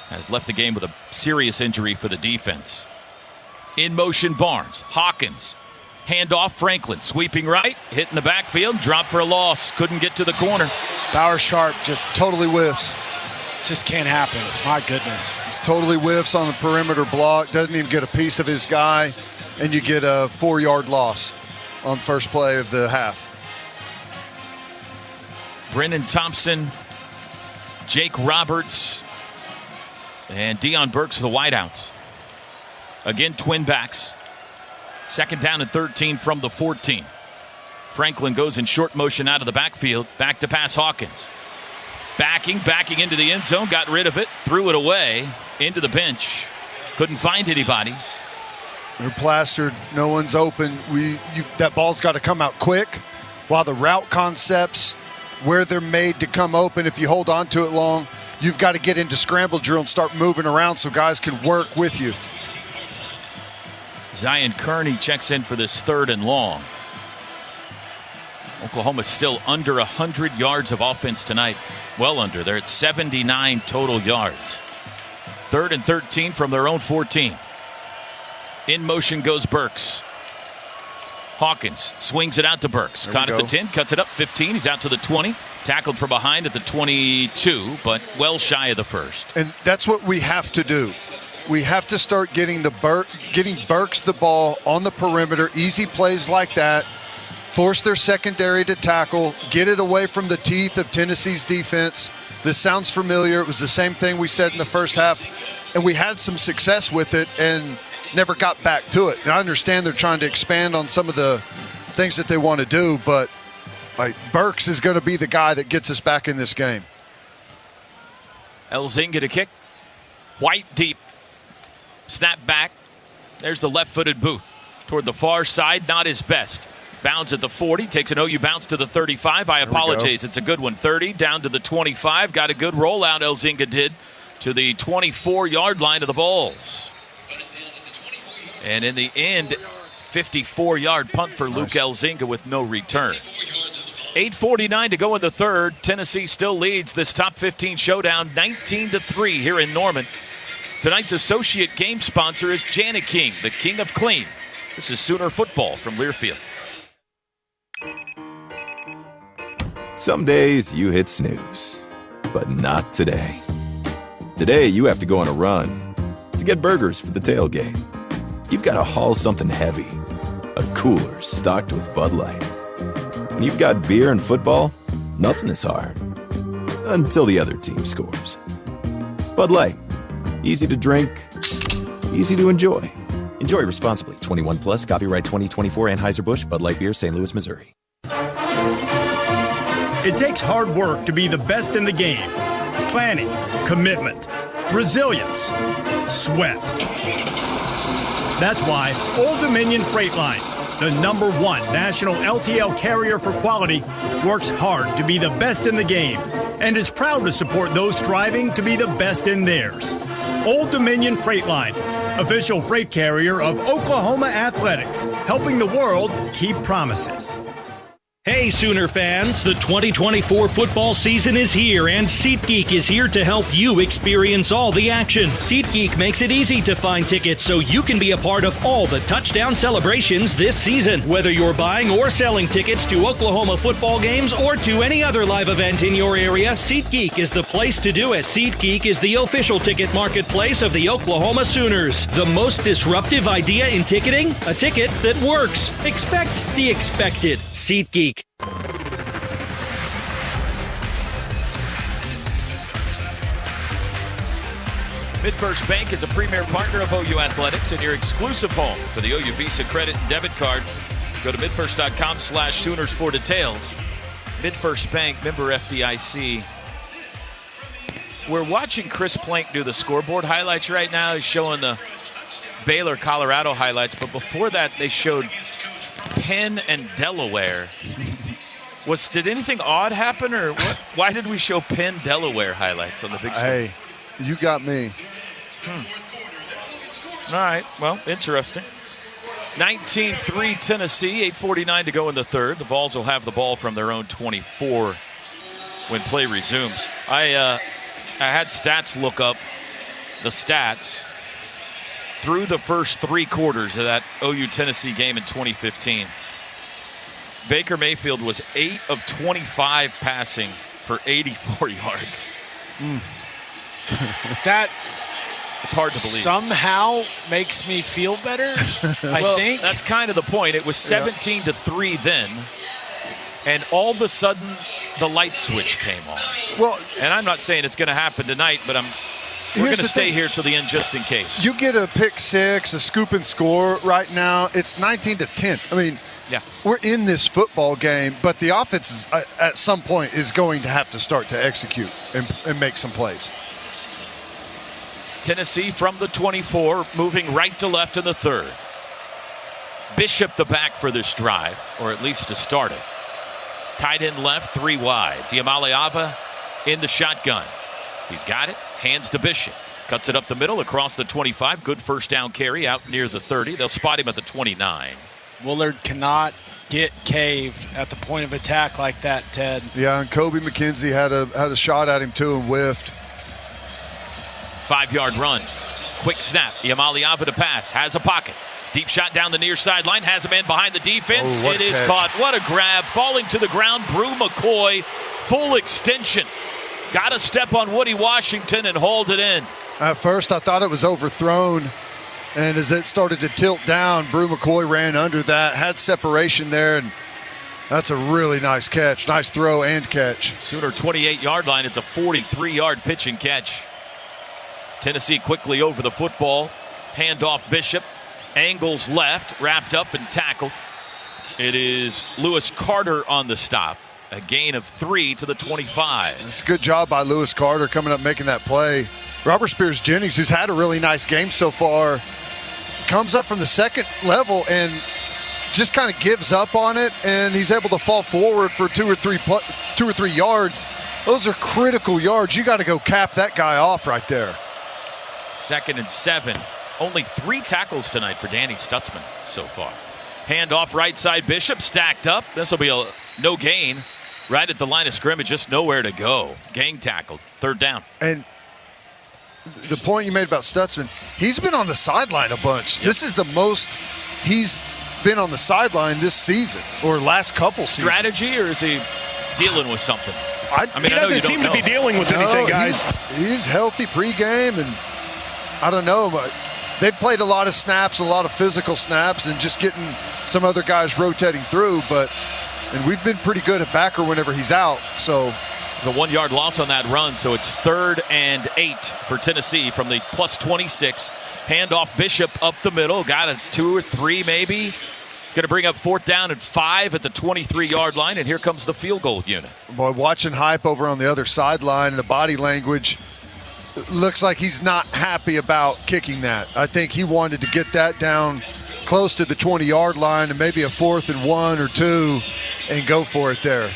has left the game with a serious injury for the defense. In motion, Barnes. Hawkins. Handoff, Franklin. Sweeping right. Hitting the backfield. Drop for a loss. Couldn't get to the corner. Bauer Sharp just totally whiffs. Just can't happen. My goodness. Just totally whiffs on the perimeter block. Doesn't even get a piece of his guy. And you get a 4-yard loss on first play of the half. Brennan Thompson, Jake Roberts, and Deion Burks, the wideouts. Again, twin backs. Second down and 13 from the 14. Franklin goes in short motion out of the backfield. Back to pass Hawkins. Backing into the end zone. Got rid of it. Threw it away into the bench. Couldn't find anybody. They're plastered. No one's open. That ball's got to come out quick. While the route concepts, where they're made to come open, if you hold on to it long, you've got to get into scramble drill and start moving around so guys can work with you. Zion Kearney checks in for this 3rd and long. Oklahoma's still under 100 yards of offense tonight. Well under. They're at 79 total yards. 3rd and 13 from their own 14. In motion goes Burks. Hawkins swings it out to Burks. Caught at the 10, cuts it up 15. He's out to the 20. Tackled from behind at the 22, but well shy of the first. And that's what we have to do. We have to start getting Burks the ball on the perimeter. Easy plays like that. Force their secondary to tackle. Get it away from the teeth of Tennessee's defense. This sounds familiar. It was the same thing we said in the first half. And we had some success with it and never got back to it. And I understand they're trying to expand on some of the things that they want to do, but Burks is going to be the guy that gets us back in this game. Elzinga to kick. White deep. Snap back. There's the left-footed boot. Toward the far side, not his best. Bounds at the 40, takes an OU bounce to the 35. I apologize, it's a good one. 30, down to the 25. Got a good rollout, Elzinga did, to the 24-yard line of the Vols. And in the end, 54-yard punt for Luke Elzinga with no return. 8:49 to go in the third. Tennessee still leads this top 15 showdown 19-3 here in Norman. Tonight's associate game sponsor is Jani-King, the king of clean. This is Sooner football from Learfield. Some days you hit snooze, but not today. Today you have to go on a run to get burgers for the tailgate. You've got to haul something heavy, a cooler stocked with Bud Light. When you've got beer and football, nothing is hard. Until the other team scores. Bud Light. Easy to drink, easy to enjoy. Enjoy responsibly. 21 plus, copyright 2024 Anheuser-Busch, Bud Light Beer, St. Louis, Missouri. It takes hard work to be the best in the game. Planning, commitment, resilience, sweat. That's why Old Dominion Freight Line, the #1 national LTL carrier for quality, works hard to be the best in the game and is proud to support those striving to be the best in theirs. Old Dominion Freight Line, official freight carrier of Oklahoma Athletics, helping the world keep promises. Hey Sooner fans, the 2024 football season is here and SeatGeek is here to help you experience all the action. SeatGeek makes it easy to find tickets so you can be a part of all the touchdown celebrations this season. Whether you're buying or selling tickets to Oklahoma football games or to any other live event in your area, SeatGeek is the place to do it. SeatGeek is the official ticket marketplace of the Oklahoma Sooners. The most disruptive idea in ticketing? A ticket that works. Expect the expected. SeatGeek. MidFirst Bank is a premier partner of OU Athletics and your exclusive home for the OU Visa credit and debit card. Go to midfirst.com/Sooners for details. MidFirst Bank, member FDIC. We're watching Chris Plank do the scoreboard highlights right now. He's showing the Baylor, Colorado highlights, but before that they showed Penn and Delaware. Did anything odd happen, or what? Why did we show Penn, Delaware highlights on the big screen? Hey, you got me. All right, well, interesting. 19-3 Tennessee, 8:49 to go in the third. The Vols will have the ball from their own 24 when play resumes. I had Stats look up the stats through the first three quarters of that OU-Tennessee game in 2015. Baker Mayfield was 8 of 25 passing for 84 yards. That it's hard to believe. Somehow makes me feel better, I think. That's kind of the point. It was 17-3 then, and all of a sudden the light switch came on. Well, and I'm not saying it's going to happen tonight, but we're going to stay here till the end just in case. You get a pick six, a scoop and score right now. It's 19-10. I mean, yeah, we're in this football game, but the offense is, at some point is going to have to start to execute and make some plays. Tennessee from the 24, moving right to left in the third. Bishop the back for this drive, or at least to start it. Tight end left, 3 wide. Iamaleava in the shotgun. He's got it, hands to Bishop. Cuts it up the middle across the 25. Good first down carry out near the 30. They'll spot him at the 29. Willard cannot get caved at the point of attack like that, Ted. Yeah, and Kobe McKenzie had a shot at him too and whiffed. 5-yard run. Quick snap. Iamaleava to pass. Has a pocket. Deep shot down the near sideline. Has a man behind the defense. Oh, it is caught. What a grab. Falling to the ground. Brew McCoy. Full extension. Got to step on Woody Washington and hold it in. At first, I thought it was overthrown. And as it started to tilt down, Brew McCoy ran under that, had separation there, and that's a really nice catch. Nice throw and catch. Sooner 28-yard line. It's a 43-yard pitch and catch. Tennessee quickly over the football. Handoff Bishop. Angles left, wrapped up and tackled. It is Lewis Carter on the stop. A gain of 3 to the 25. It's a good job by Lewis Carter coming up making that play. Robert Spears-Jennings, who's had a really nice game so far, comes up from the second level and just kind of gives up on it, and he's able to fall forward for 2 or 3 yards. Those are critical yards. You got to go cap that guy off right there. 2nd and 7. Only 3 tackles tonight for Danny Stutzman so far. Handoff right side. Bishop stacked up. This will be a no gain right at the line of scrimmage. Just nowhere to go. Gang tackled. 3rd down. And the point you made about Stutzman, he's been on the sideline a bunch. Yep. This is the most he's been on the sideline this season or last couple seasons. Strategy, or is he dealing with something? I mean, he doesn't seem to be dealing with anything, guys. He's healthy pregame, and I don't know, but they've played a lot of snaps, a lot of physical snaps, and just getting some other guys rotating through. And we've been pretty good at backer whenever he's out. So the 1-yard loss on that run, so it's 3rd and 8 for Tennessee from the plus 26. Handoff Bishop up the middle, got a 2 or 3 maybe. It's going to bring up 4th down and 5 at the 23-yard line, and here comes the field goal unit. Boy, watching Hype over on the other sideline, the body language looks like he's not happy about kicking that. I think he wanted to get that down close to the 20-yard line and maybe a 4th and 1 or 2 and go for it there.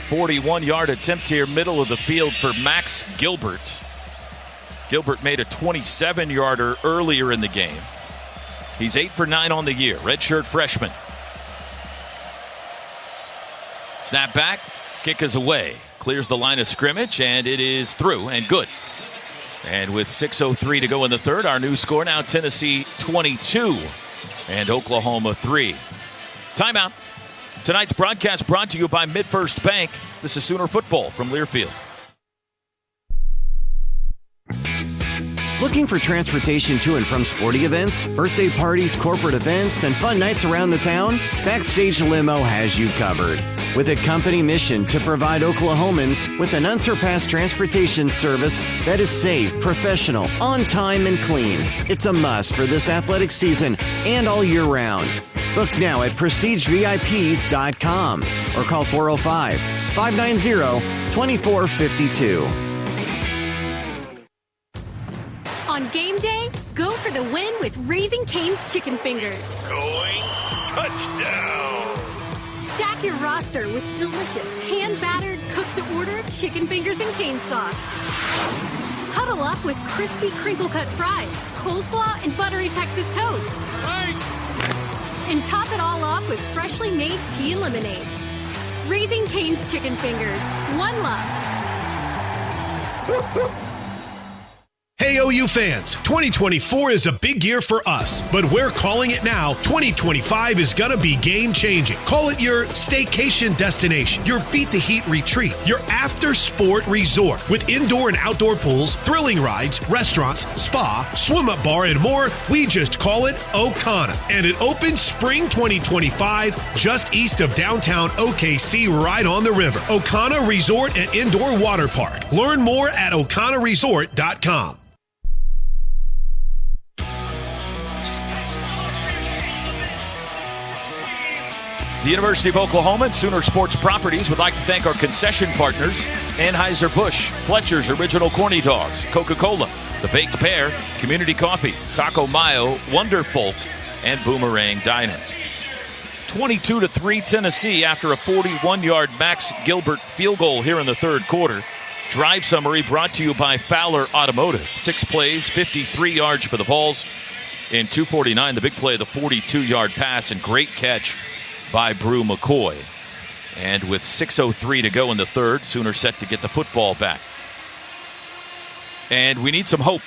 41-yard attempt here, middle of the field for Max Gilbert. Gilbert made a 27-yarder earlier in the game. He's 8 for 9 on the year, redshirt freshman. Snap back, kick is away. Clears the line of scrimmage, and it is through and good. And with 6:03 to go in the third, our new score now Tennessee 22 and Oklahoma 3. Timeout. Tonight's broadcast brought to you by MidFirst Bank. This is Sooner Football from Learfield. Looking for transportation to and from sporting events, birthday parties, corporate events, and fun nights around the town? Backstage Limo has you covered. With a company mission to provide Oklahomans with an unsurpassed transportation service that is safe, professional, on time, and clean. It's a must for this athletic season and all year round. Book now at prestigevips.com or call 405-590-2452. On game day, go for the win with Raising Cane's Chicken Fingers. Going touchdown. Stack your roster with delicious, hand-battered, cooked-to-order chicken fingers and cane sauce. Huddle up with crispy crinkle-cut fries, coleslaw, and buttery Texas toast. And top it all off with freshly made tea and lemonade. Raising Cane's Chicken Fingers. One love. Hey, OU fans, 2024 is a big year for us, but we're calling it now. 2025 is going to be game-changing. Call it your staycation destination, your beat-the-heat retreat, your after-sport resort with indoor and outdoor pools, thrilling rides, restaurants, spa, swim-up bar, and more. We just call it Okana, and it opens spring 2025 just east of downtown OKC right on the river. Okana Resort and Indoor Water Park. Learn more at okanaresort.com. The University of Oklahoma and Sooner Sports Properties would like to thank our concession partners, Anheuser-Busch, Fletcher's Original Corny Dogs, Coca-Cola, The Baked Pear, Community Coffee, Taco Mayo, Wonderfolk, and Boomerang Diner. 22-3 Tennessee after a 41-yard Max Gilbert field goal here in the third quarter. Drive summary brought to you by Fowler Automotive. 6 plays, 53 yards for the Vols. In 2:49, the big play, the 42-yard pass, and great catch by Brew McCoy. And with 6:03 to go in the third, Sooner set to get the football back. And we need some hope.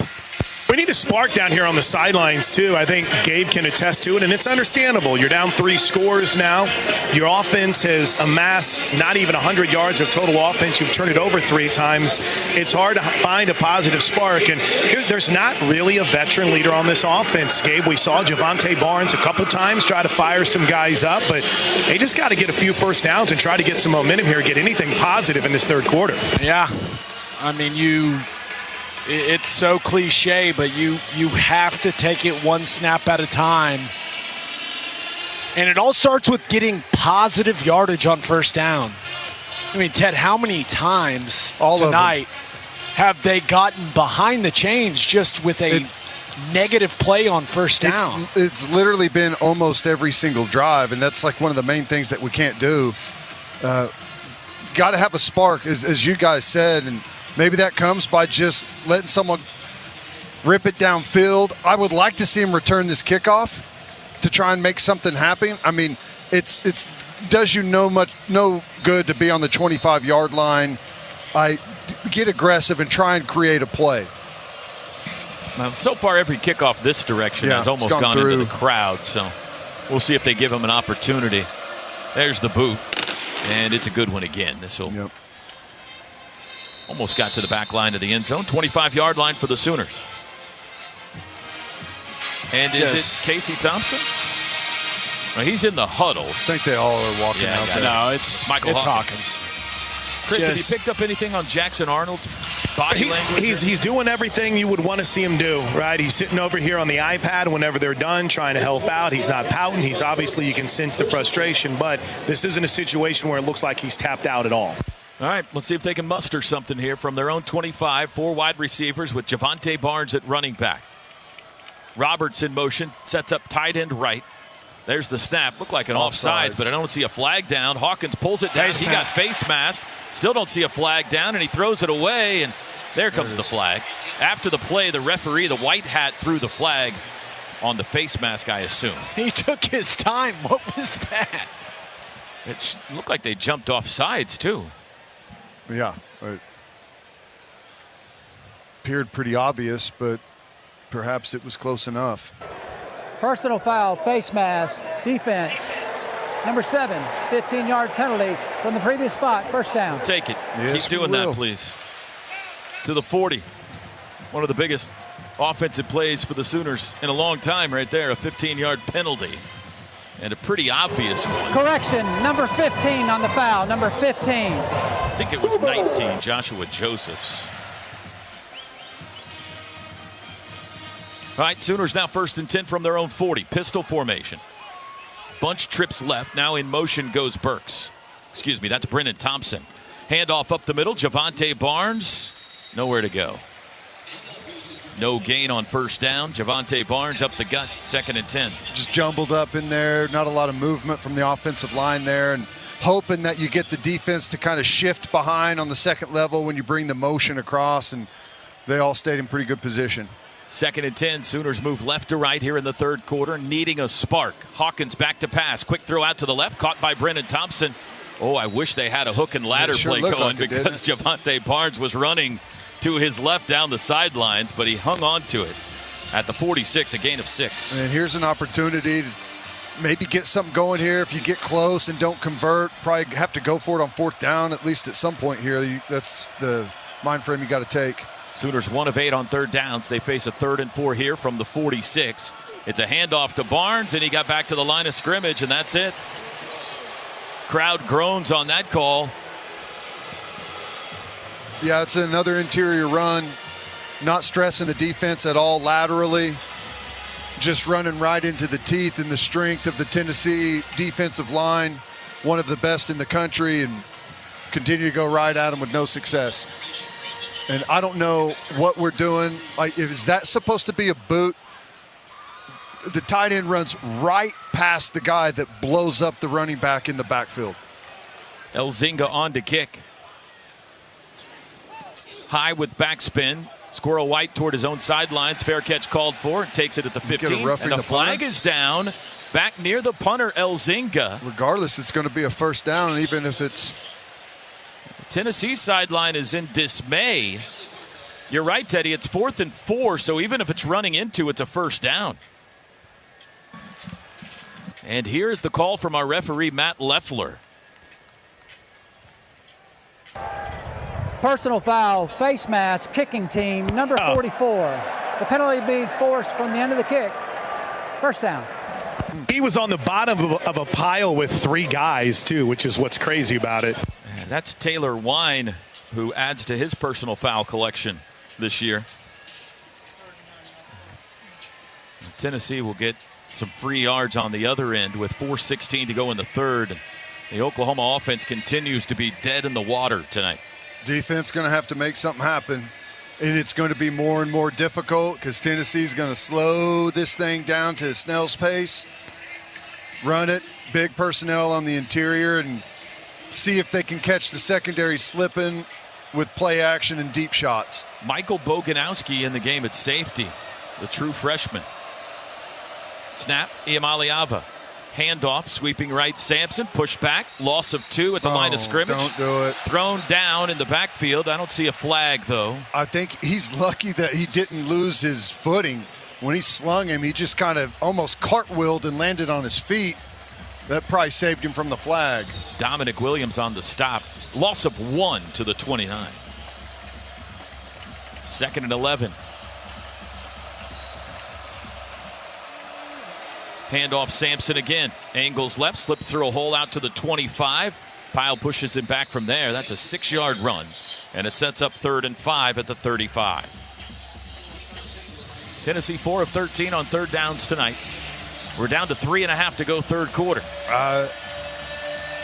We need a spark down here on the sidelines, too. I think Gabe can attest to it, and it's understandable. You're down 3 scores now. Your offense has amassed not even 100 yards of total offense. You've turned it over 3 times. It's hard to find a positive spark, and there's not really a veteran leader on this offense, Gabe. We saw Javante Barnes a couple times try to fire some guys up, but they just got to get a few first downs and try to get some momentum here, get anything positive in this third quarter. Yeah. I mean, it's so cliche, but you have to take it one snap at a time. And it all starts with getting positive yardage on first down. I mean, Ted, how many times tonight have they gotten behind the chains just with a negative play on first down? It's literally been almost every single drive, and that's like one of the main things that we can't do. Got to have a spark, as you guys said, and maybe that comes by just letting someone rip it downfield. I would like to see him return this kickoff to try and make something happen. I mean, it's does you no good to be on the 25-yard line. Get aggressive and try and create a play. Well, so far, every kickoff this direction has almost gone into the crowd, so we'll see if they give him an opportunity. There's the boot, and it's a good one again. This will almost got to the back line of the end zone. 25-yard line for the Sooners. And is it Casey Thompson? Well, he's in the huddle. I think they all are walking out there. No, it's Michael Hawkins. Chris, have you picked up anything on Jackson Arnold's body language? He's doing everything you would want to see him do, right? He's sitting over here on the iPad whenever they're done, trying to help out. He's not pouting. He's obviously, you can sense the frustration, but this isn't a situation where it looks like he's tapped out at all. All right, let's see if they can muster something here from their own 25. 4 wide receivers with Javante Barnes at running back. Roberts in motion, sets up tight end right. There's the snap. Looked like an offsides, but I don't see a flag down. Hawkins pulls it down. He got face masked. Still don't see a flag down, and he throws it away, and there comes the flag. After the play, the referee, the white hat, threw the flag on the face mask, I assume. He took his time. What was that? It looked like they jumped off sides, too. Yeah. It appeared pretty obvious, but perhaps it was close enough. Personal foul, face mask, defense. Number 7, 15-yard penalty from the previous spot, first down. Take it. Yes, Keep doing that, please. To the 40. One of the biggest offensive plays for the Sooners in a long time right there, a 15-yard penalty. And a pretty obvious one. Correction, number 15 on the foul, number 15. I think it was 19, Joshua Josephs. All right, Sooners now 1st and 10 from their own 40. Pistol formation. Bunch trips left. Now in motion goes Burks. Excuse me, that's Brennan Thompson. Handoff up the middle. Javante Barnes, nowhere to go. No gain on first down. Javante Barnes up the gut, 2nd and 10. Just jumbled up in there. Not a lot of movement from the offensive line there. And hoping that you get the defense to kind of shift behind on the second level when you bring the motion across. And they all stayed in pretty good position. 2nd and 10. Sooners move left to right here in the third quarter, needing a spark. Hawkins back to pass. Quick throw out to the left, caught by Brennan Thompson. Oh, I wish they had a hook and ladder play going like because Javante Barnes was running to his left down the sidelines, but he hung on to it at the 46, a gain of 6. And here's an opportunity to maybe get something going here. If you get close and don't convert, probably have to go for it on 4th down, at least at some point here. That's the mind frame you got to take. Sooners 1 of 8 on 3rd downs. They face a 3rd and 4 here from the 46. It's a handoff to Barnes, and he got back to the line of scrimmage, and that's it. Crowd groans on that call. Yeah, it's another interior run. Not stressing the defense at all laterally. Just running right into the teeth and the strength of the Tennessee defensive line. One of the best in the country, and continue to go right at them with no success. And I don't know what we're doing. Like, is that supposed to be a boot? The tight end runs right past the guy that blows up the running back in the backfield. Elzinga on to kick. High with backspin. Squirrel White toward his own sidelines. Fair catch called for. Takes it at the 15. And the flag is down. Back near the punter, Elzinga. Regardless, it's going to be a first down, even if it's... Tennessee sideline is in dismay. You're right, Teddy. It's 4th and 4, so even if it's running into, it's a first down. And here's the call from our referee, Matt Leffler. Personal foul, face mask, kicking team, number 44. The penalty being forced from the end of the kick. First down. He was on the bottom of a pile with 3 guys, too, which is what's crazy about it. And that's Taylor Wine, who adds to his personal foul collection this year. Tennessee will get some free yards on the other end with 4:16 to go in the third. The Oklahoma offense continues to be dead in the water tonight. Defense going to have to make something happen, and it's going to be more and more difficult because Tennessee's going to slow this thing down to a snail's pace, run it, big personnel on the interior, and see if they can catch the secondary slipping with play action and deep shots. Michael Boganowski in the game at safety, the true freshman. Snap, Iamaleava. Handoff, sweeping right, Sampson, push back, loss of 2 at the line of scrimmage. Don't do it. Thrown down in the backfield. I don't see a flag, though. I think he's lucky that he didn't lose his footing. When he slung him, he just kind of almost cartwheeled and landed on his feet. That probably saved him from the flag. Dominic Williams on the stop. Loss of 1 to the 29. 2nd and 11. Handoff Sampson again. Angles left, slipped through a hole out to the 25. Pyle pushes him back from there. That's a 6-yard run. And it sets up 3rd and 5 at the 35. Tennessee 4 of 13 on 3rd downs tonight. We're down to 3.5 to go third quarter.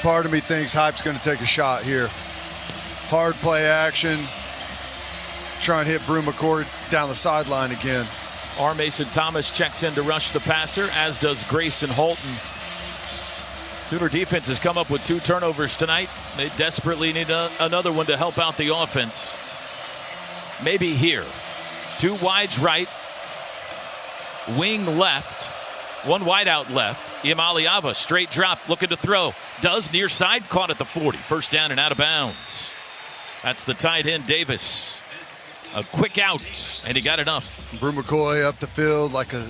Part of me thinks Hype's going to take a shot here. Hard play action. Try and hit Brew McCord down the sideline again. R. Mason Thomas checks in to rush the passer, as does Grayson Holton. Sooner defense has come up with 2 turnovers tonight. They desperately need another one to help out the offense. Maybe here. 2 wides right. Wing left. 1 wide out left. Iamaleava, straight drop, looking to throw. Does near side, caught at the 40. First down and out of bounds. That's the tight end, Davis. A quick out, and he got enough. Brew McCoy up the field like a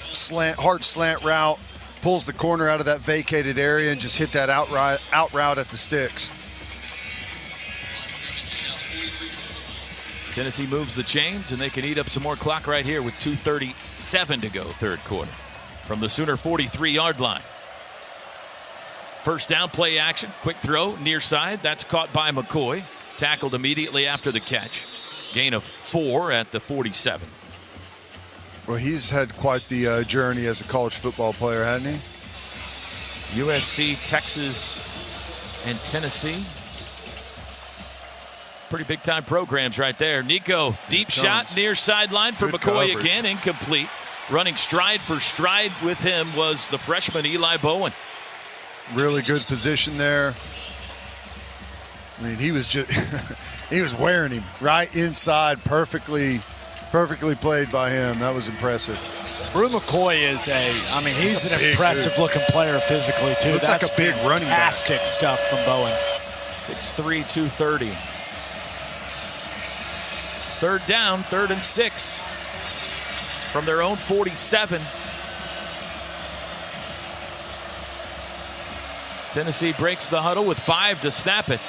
hard slant route, pulls the corner out of that vacated area and just hit that out route at the sticks. Tennessee moves the chains, and they can eat up some more clock right here with 2:37 to go, third quarter. From the Sooner 43-yard line. First down, play action, quick throw, near side. That's caught by McCoy. Tackled immediately after the catch. Gain of 4 at the 47. Well, he's had quite the journey as a college football player, hasn't he? USC, Texas, and Tennessee. Pretty big-time programs right there. Nico, deep shot, near sideline for McCoy coverage. Again, incomplete. Running stride for stride with him was the freshman Eli Bowen. Really good position there. I mean, he was just he was wearing him right inside, perfectly played by him. That was impressive. Brew McCoy is he's an impressive looking player physically too. Looks That's like a big running back. Fantastic stuff from Bowen. 6'3", 230. Third down, 3rd and 6 from their own 47. Tennessee breaks the huddle with 5 to snap it.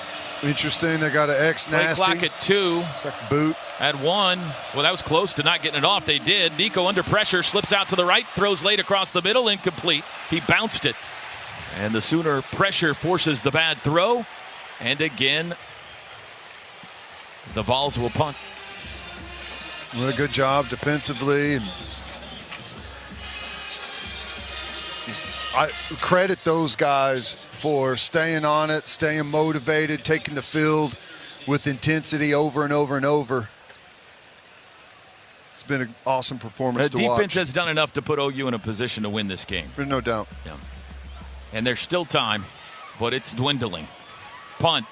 Interesting. They got an X nasty. Play clock at 2. It's like a boot. At 1. Well, that was close to not getting it off. They did. Nico under pressure, slips out to the right, throws late across the middle, incomplete. He bounced it. And the Sooner pressure forces the bad throw. And again, the Vols will punt. Well, a good job defensively. And I credit those guys for staying on it, staying motivated, taking the field with intensity over and over and over. It's been an awesome performance to watch. The defense has done enough to put OU in a position to win this game. There's no doubt. Yeah. And there's still time, but it's dwindling. Punt.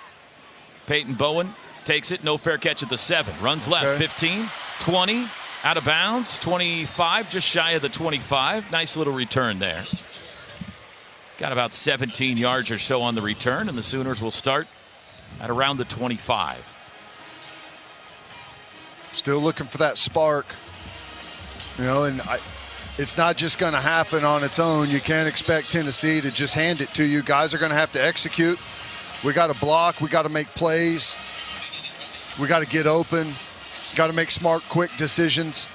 Peyton Bowen takes it. No fair catch at the 7. Runs left. 15, 20, out of bounds. 25, just shy of the 25. Nice little return there. Got about 17 yards or so on the return, and the Sooners will start at around the 25. Still looking for that spark. And it's not just going to happen on its own. You can't expect Tennessee to just hand it to you. Guys are going to have to execute. We got to block. We got to make plays. We got to get open. Got to make smart, quick decisions.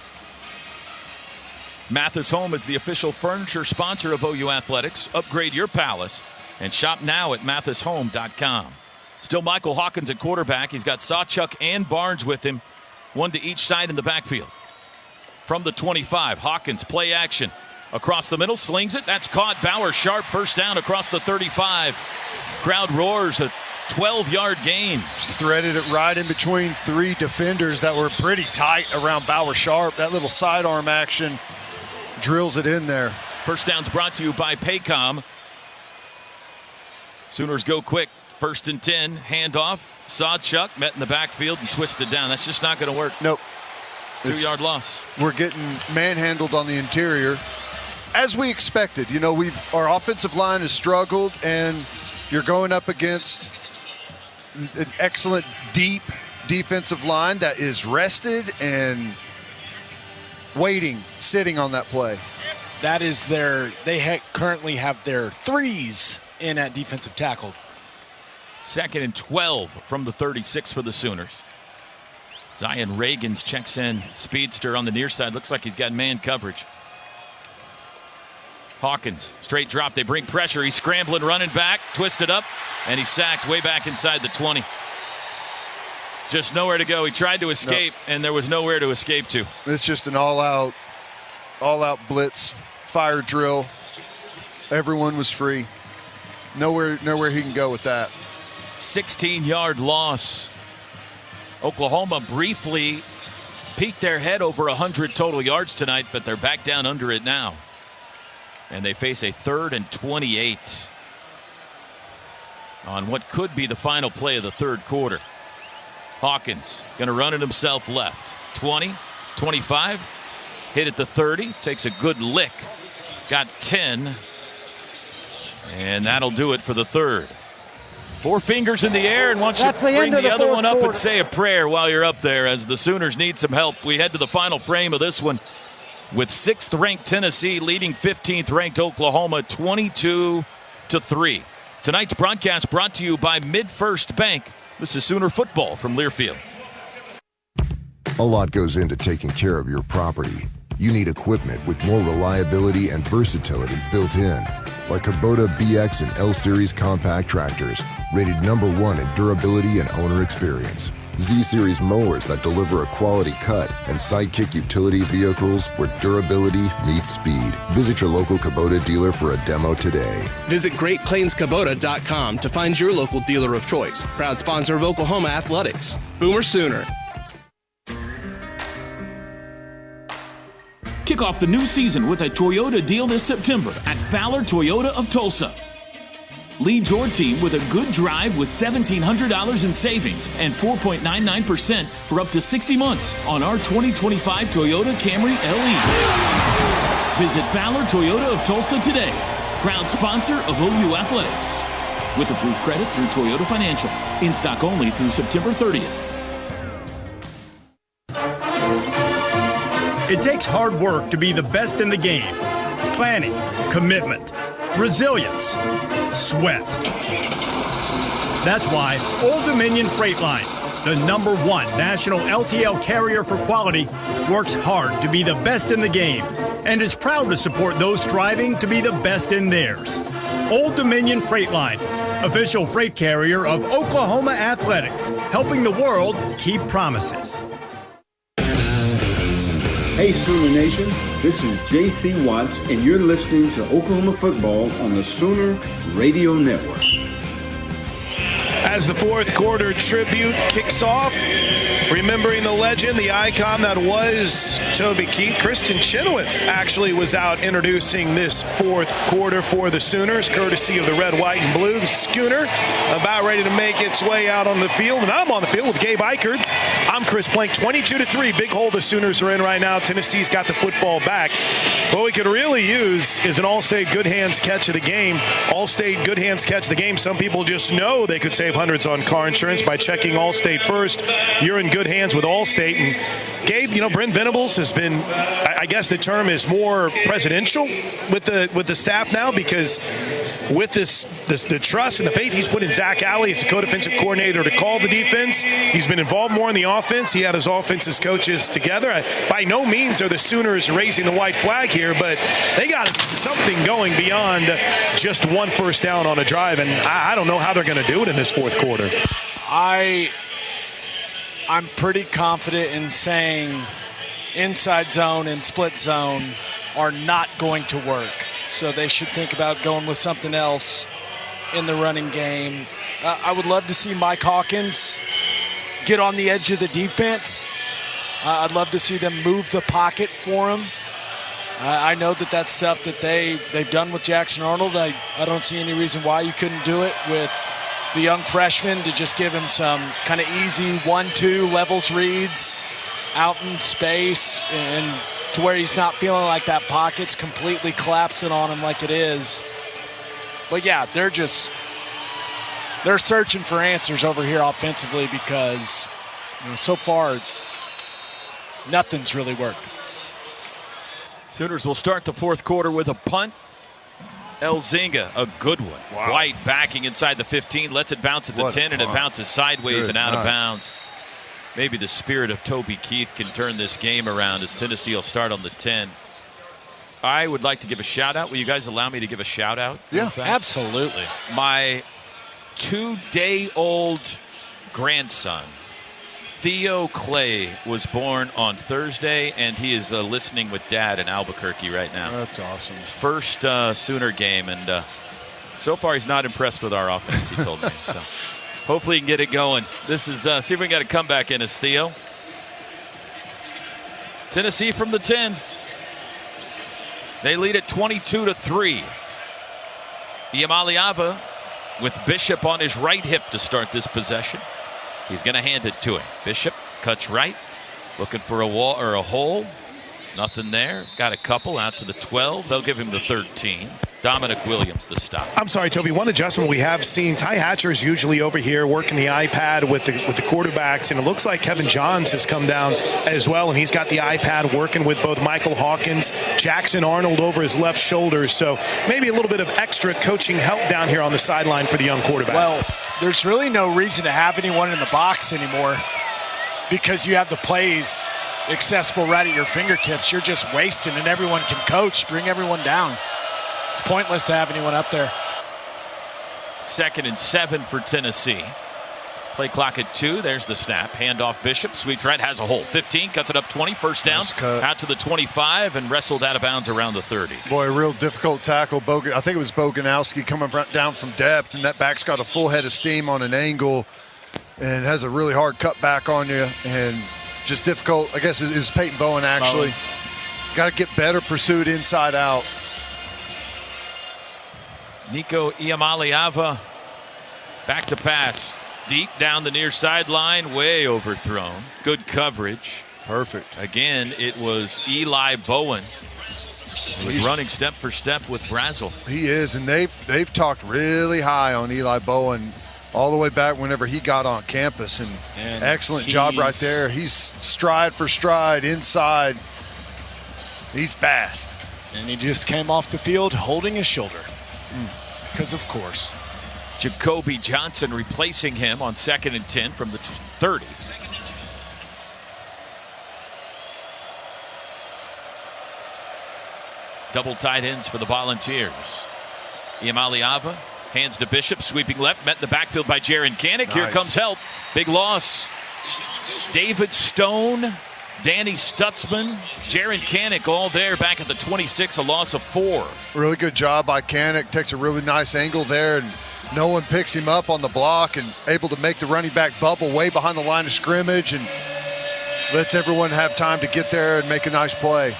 Mathis Home is the official furniture sponsor of OU Athletics. Upgrade your palace and shop now at mathishome.com. Still Michael Hawkins at quarterback. He's got Sawchuk and Barnes with him, one to each side in the backfield. From the 25, Hawkins play action. Across the middle, slings it. That's caught. Bauer sharp, first down across the 35. Crowd roars, a 12-yard gain. Just threaded it right in between 3 defenders that were pretty tight around Bauer sharp. That little sidearm action drills it in there. First down's brought to you by Paycom. Sooners go quick. 1st and 10. Handoff. Sawchuk met in the backfield and twisted down. That's just not going to work. Nope. 2-yard loss. We're getting manhandled on the interior, as we expected. Our offensive line has struggled, and you're going up against an excellent deep defensive line that is rested and waiting, sitting on that play. That is they currently have their 3s in at defensive tackle. 2nd and 12 from the 36 for the Sooners. Zion Reagans checks in. Speedster on the near side. Looks like he's got man coverage. Hawkins, straight drop. They bring pressure. He's scrambling, running back, twisted up, and he's sacked way back inside the 20. Just nowhere to go. He tried to escape, and there was nowhere to escape to. It's just an all-out blitz, fire drill. Everyone was free. Nowhere he can go with that. 16-yard loss. Oklahoma briefly peeked their head over 100 total yards tonight, but they're back down under it now. And they face a 3rd and 28 on what could be the final play of the third quarter. Hawkins going to run it himself left. 20, 25, hit at the 30, takes a good lick. Got 10, and that'll do it for the third. 4 fingers in the air, and once you bring the other one up and say a prayer while you're up there as the Sooners need some help. We head to the final frame of this one with 6th-ranked Tennessee leading 15th-ranked Oklahoma 22-3. Tonight's broadcast brought to you by MidFirst Bank. This is Sooner football from Learfield. A lot goes into taking care of your property. You need equipment with more reliability and versatility built in, like Kubota BX and L Series compact tractors, rated #1 in durability and owner experience. Z-Series mowers that deliver a quality cut, and Sidekick utility vehicles where durability meets speed. Visit your local Kubota dealer for a demo today. Visit GreatPlainsKubota.com to find your local dealer of choice. Proud sponsor of Oklahoma Athletics. Boomer Sooner. Kick off the new season with a Toyota deal this September at Fowler Toyota of Tulsa. Lead your team with a good drive with $1,700 in savings and 4.99% for up to 60 months on our 2025 Toyota Camry LE. Visit Fowler Toyota of Tulsa today. Proud sponsor of OU Athletics. With approved credit through Toyota Financial. In stock only through September 30th. It takes hard work to be the best in the game. Planning, commitment, resilience, sweat. That's why Old Dominion Freight Line, the #1 national LTL carrier for quality, works hard to be the best in the game and is proud to support those striving to be the best in theirs. Old Dominion Freight Line, official freight carrier of Oklahoma Athletics, helping the world keep promises. Hey Sooner Nation, this is J.C. Watts, and you're listening to Oklahoma football on the Sooner Radio Network. As the fourth quarter tribute kicks off, remembering the legend, the icon that was Toby Keith, Kristen Chenoweth actually was out introducing this fourth quarter for the Sooners, courtesy of the red, white, and blue. The Schooner about ready to make its way out on the field, and I'm on the field with Gabe Eichert. I'm Chris Plank. 22-3, big hole the Sooners are in right now. Tennessee's got the football back. What we could really use is an All-State good hands catch of the game. All-State good hands catch of the game. Some people just know they could save hundreds on car insurance by checking Allstate first. You're in good hands with Allstate. And Gabe, Brent Venables has been, I guess the term is more presidential with the staff now, because with the trust and the faith he's put in Zach Alley as the co-defensive coordinator to call the defense. He's been involved more in the offense. He had his offense's coaches together. By no means are the Sooners raising the white flag here, but they got something going beyond just one first down on a drive, and I don't know how they're going to do it in this fourth quarter. I'm pretty confident in saying inside zone and split zone are not going to work. So they should think about going with something else in the running game. I would love to see Mike Hawkins get on the edge of the defense. I'd love to see them move the pocket for him. I know that that's stuff that they've done with Jackson Arnold. I don't see any reason why you couldn't do it with the young freshman, to just give him some kind of easy 1-2 levels reads out in space, and to where he's not feeling like that pocket's completely collapsing on him like it is. But yeah, they're searching for answers over here offensively, because so far nothing's really worked. Sooners will start the fourth quarter with a punt. Elzinga, a good one. Wow. White backing inside the 15, lets it bounce at the 10, and it bounces sideways and out of bounds. Maybe the spirit of Toby Keith can turn this game around, as Tennessee will start on the 10. I would like to give a shout-out. Will you guys allow me to give a shout-out? Yeah, absolutely. My 2-day-old grandson, Theo Clay, was born on Thursday, and he is listening with Dad in Albuquerque right now. That's awesome. First Sooner game, and so far he's not impressed with our offense, he told me. So hopefully he can get it going. This is, see if we can get a comeback in as Theo. Tennessee from the 10. They lead at 22-3. Iamaleava with Bishop on his right hip to start this possession. He's going to hand it to him. Bishop cuts right, looking for a wall or a hole. Nothing there. Got a couple out to the 12. They'll give him the 13. Dominic Williams, the stop. I'm sorry, Toby. One adjustment we have seen, Ty Hatcher is usually over here working the iPad with the quarterbacks, and it looks like Kevin Johns has come down as well, and he's got the iPad working with both Michael Hawkins, Jackson Arnold over his left shoulder. So maybe a little bit of extra coaching help down here on the sideline for the young quarterback. Well, there's really no reason to have anyone in the box anymore because you have the plays accessible right at your fingertips. You're just wasting, and everyone can coach, bring everyone down. It's pointless to have anyone up there. 2nd and 7 for Tennessee. Play clock at 2. There's the snap. Handoff Bishop. Sweeps right, has a hole. 15, cuts it up 20. First down. Out to the 25 and wrestled out of bounds around the 30. Boy, a real difficult tackle. I think it was Boganowski coming down from depth, and that back's got a full head of steam on an angle and has a really hard cut back on you and just difficult. I guess it was Peyton Bowen, actually. Got to get better pursuit inside out. Nico Iamaleava back to pass. Deep down the near sideline, way overthrown. Good coverage. Perfect. Again, it was Eli Bowen. He's running step for step with Brazel. He is, and they've talked really high on Eli Bowen all the way back whenever he got on campus, and excellent job right there. He's stride for stride inside. He's fast. And he just came off the field holding his shoulder. Because of course. Jacoby Johnson replacing him on 2nd and 10 from the 30. Double tight ends for the Volunteers. Iamaleava hands to Bishop, sweeping left, met in the backfield by Jaron Kanik. Nice. Here comes help. Big loss. David Stone, Danny Stutzman, Jaron Kanik all there back at the 26, a loss of 4. Really good job by Kanik. Takes a really nice angle there, and no one picks him up on the block and able to make the running back bubble way behind the line of scrimmage and lets everyone have time to get there and make a nice play.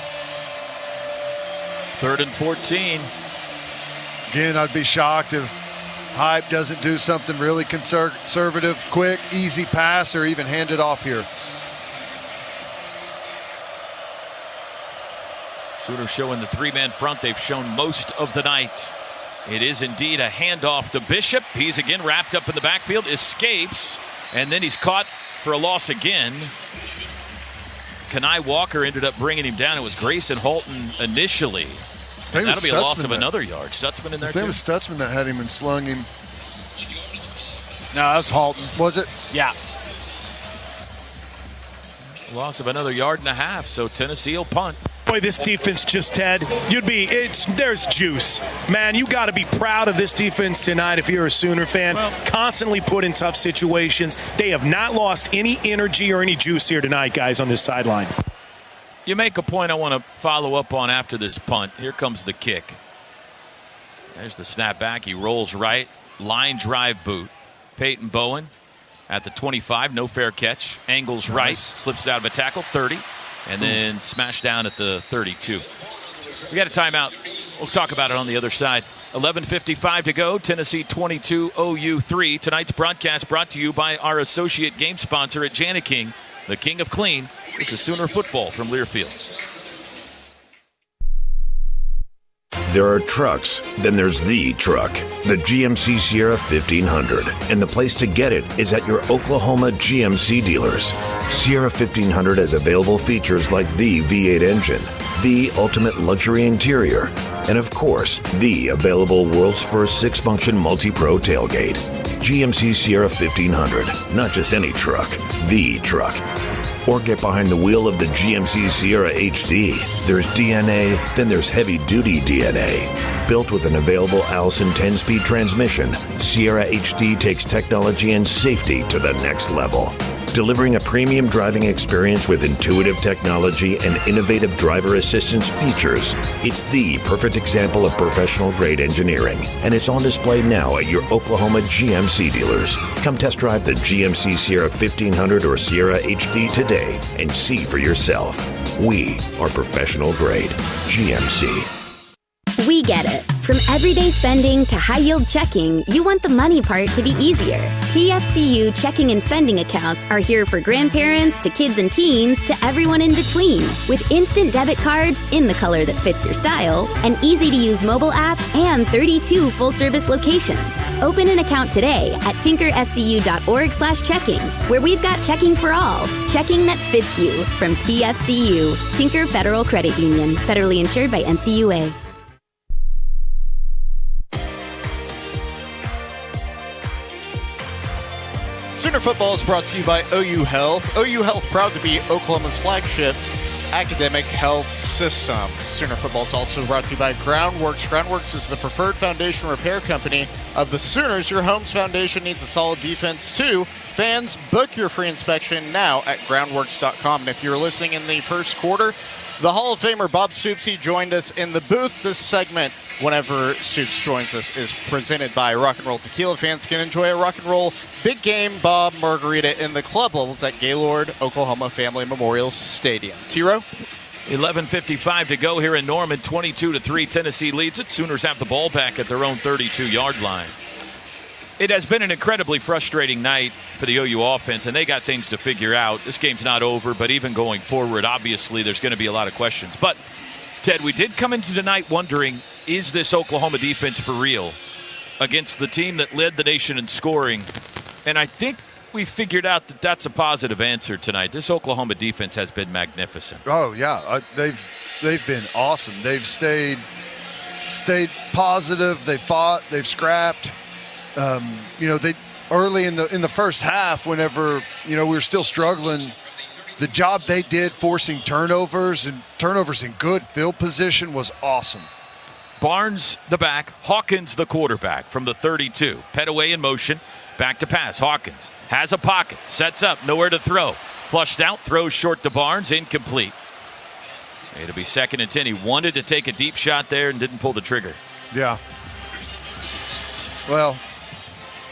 3rd and 14. Again, I'd be shocked if Hype doesn't do something really conservative, quick, easy pass, or even hand it off here. Sooners showing the 3-man front they've shown most of the night. It is indeed a handoff to Bishop. He's again wrapped up in the backfield, escapes, and then he's caught for a loss again. Kenai Walker ended up bringing him down. It was Grayson Holton initially. And that'll be a loss of another yard. Stutzman in there too? I think it was Stutzman that had him and slung him. No, that was Holton. Was it? Yeah. Loss of another 1.5 yards, so Tennessee will punt. Boy, this defense just, Ted, there's juice. Man, you got to be proud of this defense tonight if you're a Sooner fan. Constantly put in tough situations. They have not lost any energy or any juice here tonight, guys, on this sideline. You make a point I want to follow up on after this punt. Here comes the kick. There's the snap back. He rolls right. Line drive boot. Peyton Bowen at the 25. No fair catch. Angles right. Slips out of a tackle. 30. And then smashed down at the 32. We got a timeout. We'll talk about it on the other side. 11:55 to go. Tennessee 22, OU 3. Tonight's broadcast brought to you by our associate game sponsor at Jani-King, the king of clean. This is Sooner football from Learfield. There are trucks, then there's the truck, the GMC Sierra 1500. And the place to get it is at your Oklahoma GMC dealers. Sierra 1500 has available features like the V8 engine, the ultimate luxury interior, and of course, the available world's first 6-function multi-pro tailgate. GMC Sierra 1500, not just any truck, the truck. Or get behind the wheel of the GMC Sierra HD. There's DNA, then there's heavy-duty DNA. Built with an available Allison 10-speed transmission, Sierra HD takes technology and safety to the next level. Delivering a premium driving experience with intuitive technology and innovative driver assistance features. It's the perfect example of professional-grade engineering, and it's on display now at your Oklahoma GMC dealers. Come test drive the GMC Sierra 1500 or Sierra HD today and see for yourself. We are professional-grade GMC. We get it. From everyday spending to high-yield checking, you want the money part to be easier. TFCU checking and spending accounts are here for grandparents to kids and teens to everyone in between. With instant debit cards in the color that fits your style, an easy-to-use mobile app, and 32 full-service locations. Open an account today at tinkerfcu.org/checking, where we've got checking for all. Checking that fits you from TFCU, Tinker Federal Credit Union, federally insured by NCUA. Sooner Football is brought to you by OU Health. OU Health, proud to be Oklahoma's flagship academic health system. Sooner Football is also brought to you by Groundworks. Groundworks is the preferred foundation repair company of the Sooners. Your home's foundation needs a solid defense, too. Fans, book your free inspection now at groundworks.com. And if you're listening in the first quarter, the Hall of Famer Bob Stoops, he joined us in the booth. This segment, whenever Stoops joins us, is presented by Rock and Roll Tequila. Fans can enjoy a rock and roll big game Bob margarita in the club levels at Gaylord Oklahoma Family Memorial Stadium. T-Row? 11:55 to go here in Norman. 22-3, Tennessee leads it. Sooners have the ball back at their own 32-yard line. It has been an incredibly frustrating night for the OU offense, and they got things to figure out. This game's not over, but even going forward, obviously, there's going to be a lot of questions. But, Ted, we did come into tonight wondering, is this Oklahoma defense for real against the team that led the nation in scoring? And I think we figured out that that's a positive answer tonight. This Oklahoma defense has been magnificent. Oh, yeah. They've been awesome. They've stayed positive. They fought. They've scrapped. They early in the first half, whenever we were still struggling, the job they did forcing turnovers in good field position was awesome. Barnes the back, Hawkins the quarterback from the 32. Pettaway in motion, back to pass. Hawkins has a pocket, sets up, nowhere to throw. Flushed out, throws short to Barnes, incomplete. It'll be 2nd and 10. He wanted to take a deep shot there and didn't pull the trigger. Yeah. Well,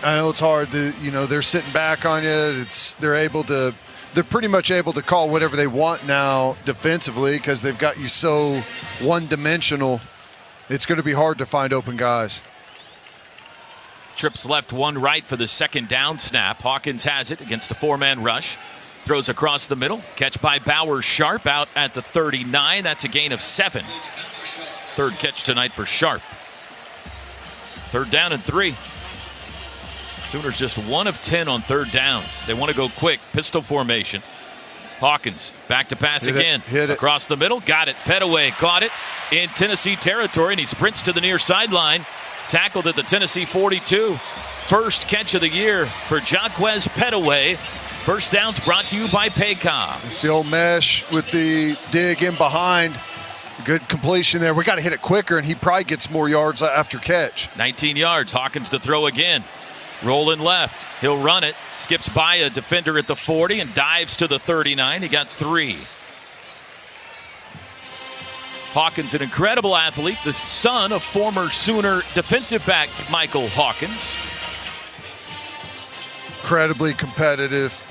I know it's hard. They're sitting back on you. They're pretty much able to call whatever they want now defensively because they've got you so one-dimensional. It's going to be hard to find open guys. Trips left, one right for the second down snap. Hawkins has it against a four-man rush. Throws across the middle. Catch by Bowers Sharp out at the 39. That's a gain of 7. Third catch tonight for Sharp. 3rd down and 3. Sooners just 1 of 10 on 3rd downs. They want to go quick. Pistol formation. Hawkins back to pass again. Hit it. Across the middle. Got it. Pettaway caught it in Tennessee territory, and he sprints to the near sideline. Tackled at the Tennessee 42. First catch of the year for Jaquez Pettaway. First downs brought to you by Paycom. It's the old mesh with the dig in behind. Good completion there. We got to hit it quicker, and he probably gets more yards after catch. 19 yards. Hawkins to throw again. Rolling left. He'll run it. Skips by a defender at the 40 and dives to the 39. He got 3. Hawkins, an incredible athlete, the son of former Sooner defensive back Michael Hawkins. Incredibly competitive.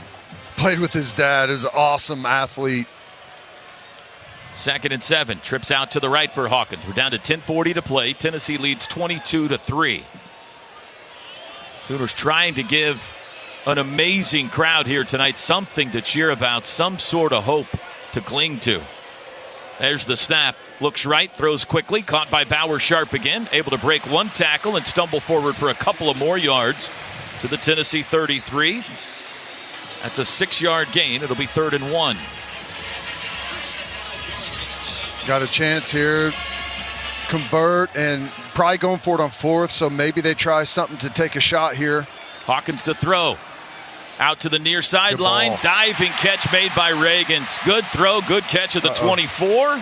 Played with his dad. Is an awesome athlete. 2nd and 7. Trips out to the right for Hawkins. We're down to 10:40 to play. Tennessee leads 22-3. Sooners trying to give an amazing crowd here tonight something to cheer about, some sort of hope to cling to. There's the snap. Looks right, throws quickly, caught by Bowers Sharp again, able to break one tackle and stumble forward for a couple of more yards to the Tennessee 33. That's a 6-yard gain. It'll be 3rd and 1. Got a chance here. Convert and probably going for it on 4th, so maybe they try something to take a shot here. Hawkins to throw. Out to the near sideline. Diving catch made by Reagans. Good throw, good catch at the 24.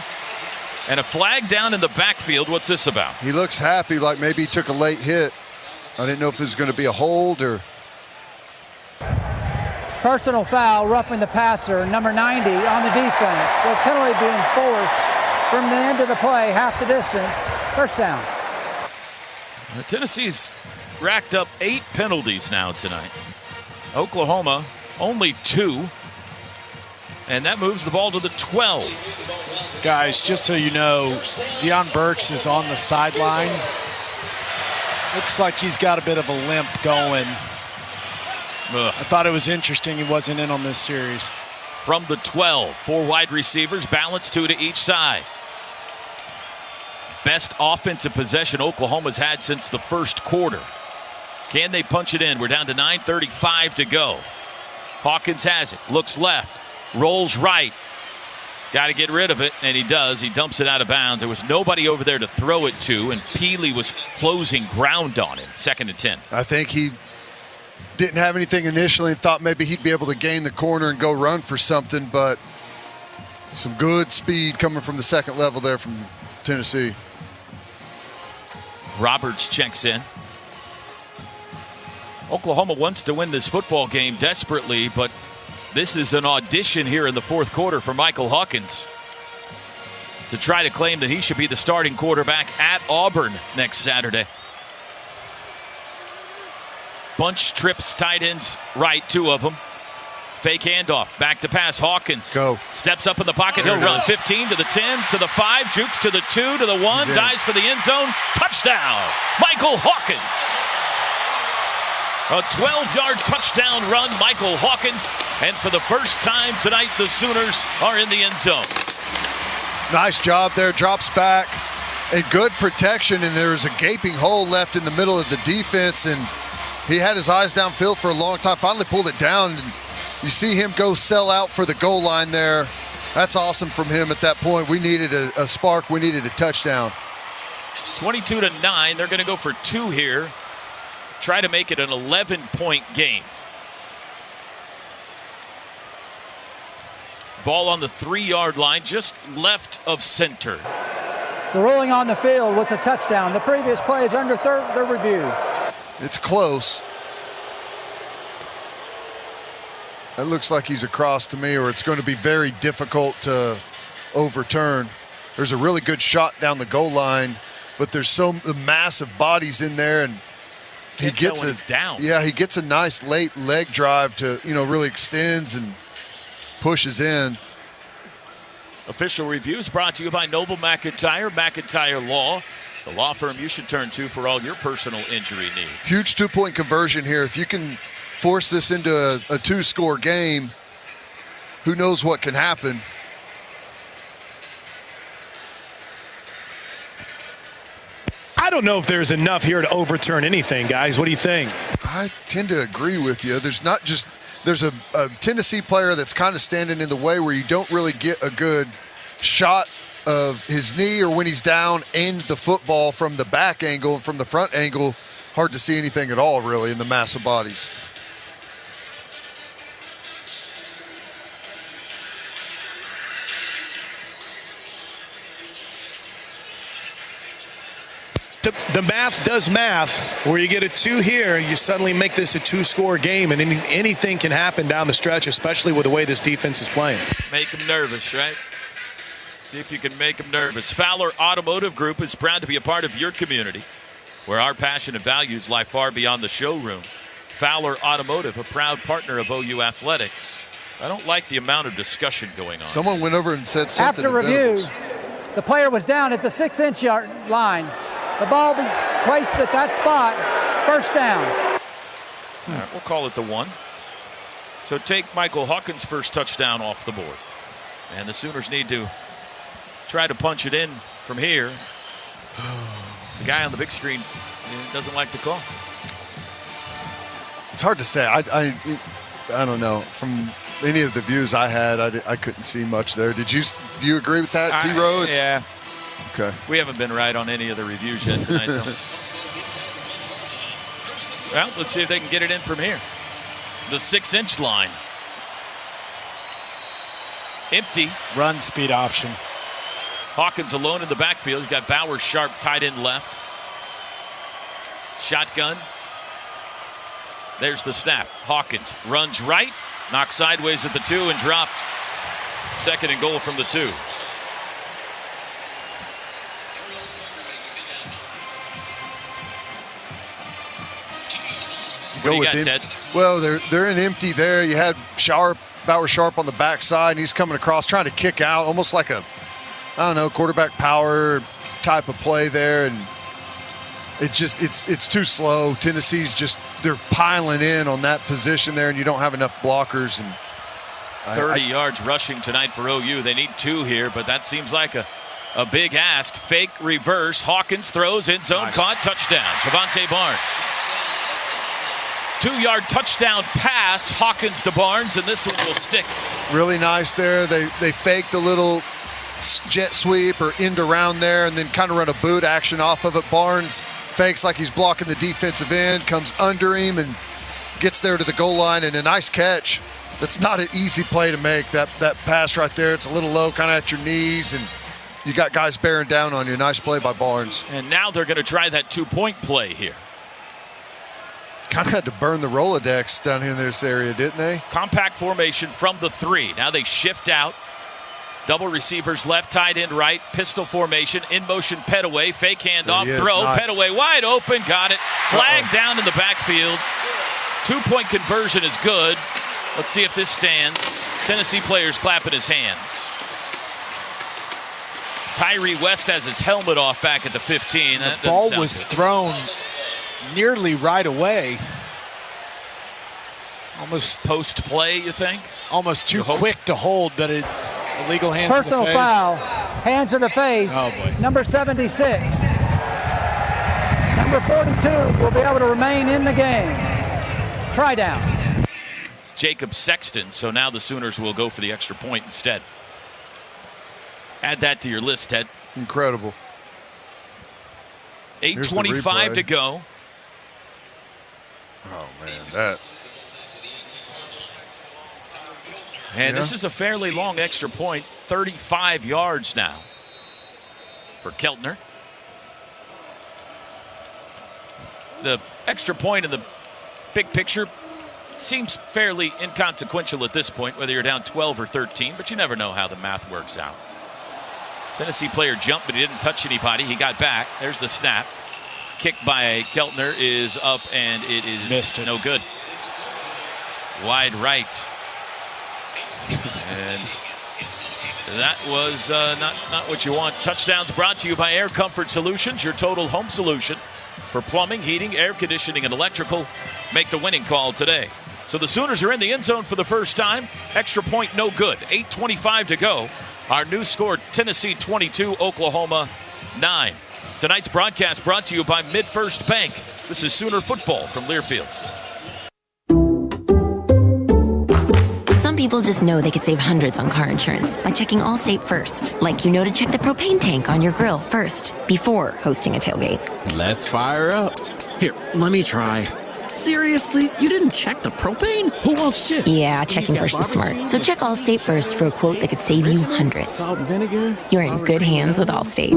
And a flag down in the backfield. What's this about? He looks happy, like maybe he took a late hit. I didn't know if it was going to be a hold or... Personal foul, roughing the passer, number 90 on the defense. The penalty being forced from the end of the play, half the distance. First down. Tennessee's racked up 8 penalties now tonight. Oklahoma only 2. And that moves the ball to the 12. Guys, just so you know, Deion Burks is on the sideline. Looks like he's got a bit of a limp going. I thought it was interesting he wasn't in on this series. From the 12, 4 wide receivers, balanced 2 to each side. Best offensive possession Oklahoma's had since the first quarter. Can they punch it in? We're down to 9:35 to go. Hawkins has it, looks left, rolls right. Got to get rid of it, and he does. He dumps it out of bounds. There was nobody over there to throw it to, and Peely was closing ground on him. 2nd and 10. I think he didn't have anything initially and thought maybe he'd be able to gain the corner and go run for something, but some good speed coming from the second level there from Tennessee. Roberts checks in. Oklahoma wants to win this football game desperately, but this is an audition here in the fourth quarter for Michael Hawkins to try to claim that he should be the starting quarterback at Auburn next Saturday. Bunch trips, tight ends right, 2 of them. Fake handoff, back to pass, Hawkins. Go. Steps up in the pocket, he'll run 15 to the 10, to the 5, jukes to the 2, to the 1, dives for the end zone. Touchdown, Michael Hawkins. A 12-yard touchdown run, Michael Hawkins. And for the first time tonight, the Sooners are in the end zone. Nice job there, drops back. And good protection, and there's a gaping hole left in the middle of the defense, and he had his eyes downfield for a long time, finally pulled it down, and you see him go sell out for the goal line there. That's awesome from him at that point. We needed a spark. We needed a touchdown. 22 to 9. They're going to go for 2 here. Try to make it an 11-point game. Ball on the 3-yard line, just left of center. The ruling on the field was a touchdown. The previous play is under third review. It's close. It looks like he's across to me, or it's going to be very difficult to overturn. There's a really good shot down the goal line, but there's so massive bodies in there, and he gets it down. Yeah, he gets a nice late leg drive to, really extends and pushes in. Official reviews brought to you by Noble McIntyre, McIntyre Law, the law firm you should turn to for all your personal injury needs. Huge 2-point conversion here. If you can force this into a 2-score game, who knows what can happen. I don't know if there's enough here to overturn anything, guys. What do you think? I tend to agree with you. There's a Tennessee player that's kind of standing in the way where you don't really get a good shot of his knee or when he's down and the football from the back angle and from the front angle. Hard to see anything at all, really, in the massive bodies. The math does math. Where you get a 2 here, you suddenly make this a 2-score game, and anything can happen down the stretch, especially with the way this defense is playing. Make them nervous, right? See if you can make them nervous. Fowler Automotive Group is proud to be a part of your community, where our passion and values lie far beyond the showroom. Fowler Automotive, a proud partner of OU Athletics. I don't like the amount of discussion going on. Someone went over and said something. After review, the player was down at the 6-inch yard line. The ball be placed at that spot. First down. All right, we'll call it the 1. So take Michael Hawkins' first touchdown off the board. And the Sooners need to try to punch it in from here. The guy on the big screen doesn't like the call. It's hard to say. I don't know. From any of the views I had, I couldn't see much there. Do you agree with that, T-Row? Yeah. Okay. We haven't been right on any of the reviews yet tonight, though. Well, let's see if they can get it in from here. The 6-inch line. Empty. Run speed option. Hawkins alone in the backfield. He's got Bowers Sharp tight end left. Shotgun. There's the snap. Hawkins runs right, knocks sideways at the 2 and dropped. 2nd and goal from the 2. What do you got, Ted? Well, they're in empty there. You had Bowers Sharp on the backside, and he's coming across trying to kick out, almost like a I don't know, quarterback power type of play there, and it's too slow. Tennessee's they're piling in on that position there, and you don't have enough blockers. And 30 yards rushing tonight for OU. They need 2 here, but that seems like a big ask. Fake reverse. Hawkins throws, end zone, caught, touchdown. Javante Barnes. 2-yard touchdown pass, Hawkins to Barnes, and this one will stick. Really nice there. They faked a little jet sweep or end around there and then kind of run a boot action off of it. Barnes fakes like he's blocking the defensive end, comes under him and gets there to the goal line, and a nice catch. That's not an easy play to make, that pass right there. It's a little low, kind of at your knees, and you got guys bearing down on you. Nice play by Barnes. And now they're going to try that 2-point play here. Kind of had to burn the Rolodex down here in this area, didn't they? Compact formation from the 3. Now they shift out. Double receivers left, tight end right. Pistol formation, in motion Pettaway. Fake handoff, throw. Nice. Pettaway wide open, got it. Flag down in the backfield. 2-point conversion is good. Let's see if this stands. Tennessee players clapping his hands. Tyree West has his helmet off back at the 15. The ball was thrown nearly right away. Almost post play, you think? Almost too quick to hold, but illegal hands Personal to the face. foul. Hands in the face. Oh, boy. Number 76. Number 42 will be able to remain in the game. Try down. It's Jacob Sexton, so now the Sooners will go for the extra point instead. Add that to your list, Ted. Incredible. 8:25 to go. Oh, man, And this is a fairly long extra point, 35 yards now for Keltner. The extra point in the big picture seems fairly inconsequential at this point, whether you're down 12 or 13, but you never know how the math works out. Tennessee player jumped, but he didn't touch anybody. He got back. There's the snap. Kick by Keltner is up, and it is no good. Wide right. And that was not what you want. Touchdowns brought to you by Air Comfort Solutions, your total home solution for plumbing, heating, air conditioning, and electrical. Make the winning call today. So the Sooners are in the end zone for the first time. Extra point no good. 8:25 to go. Our new score, Tennessee 22, Oklahoma 9. Tonight's broadcast brought to you by MidFirst Bank. This is Sooner football from Learfield. Some people just know they could save hundreds on car insurance by checking Allstate first. Like you know to check the propane tank on your grill first before hosting a tailgate. Let's fire up. Here, let me try. Seriously? You didn't check the propane? Who wants chips? Yeah, checking first is smart. So check Allstate first for a quote that could save you hundreds. Salt and vinegar? You're in good hands with Allstate.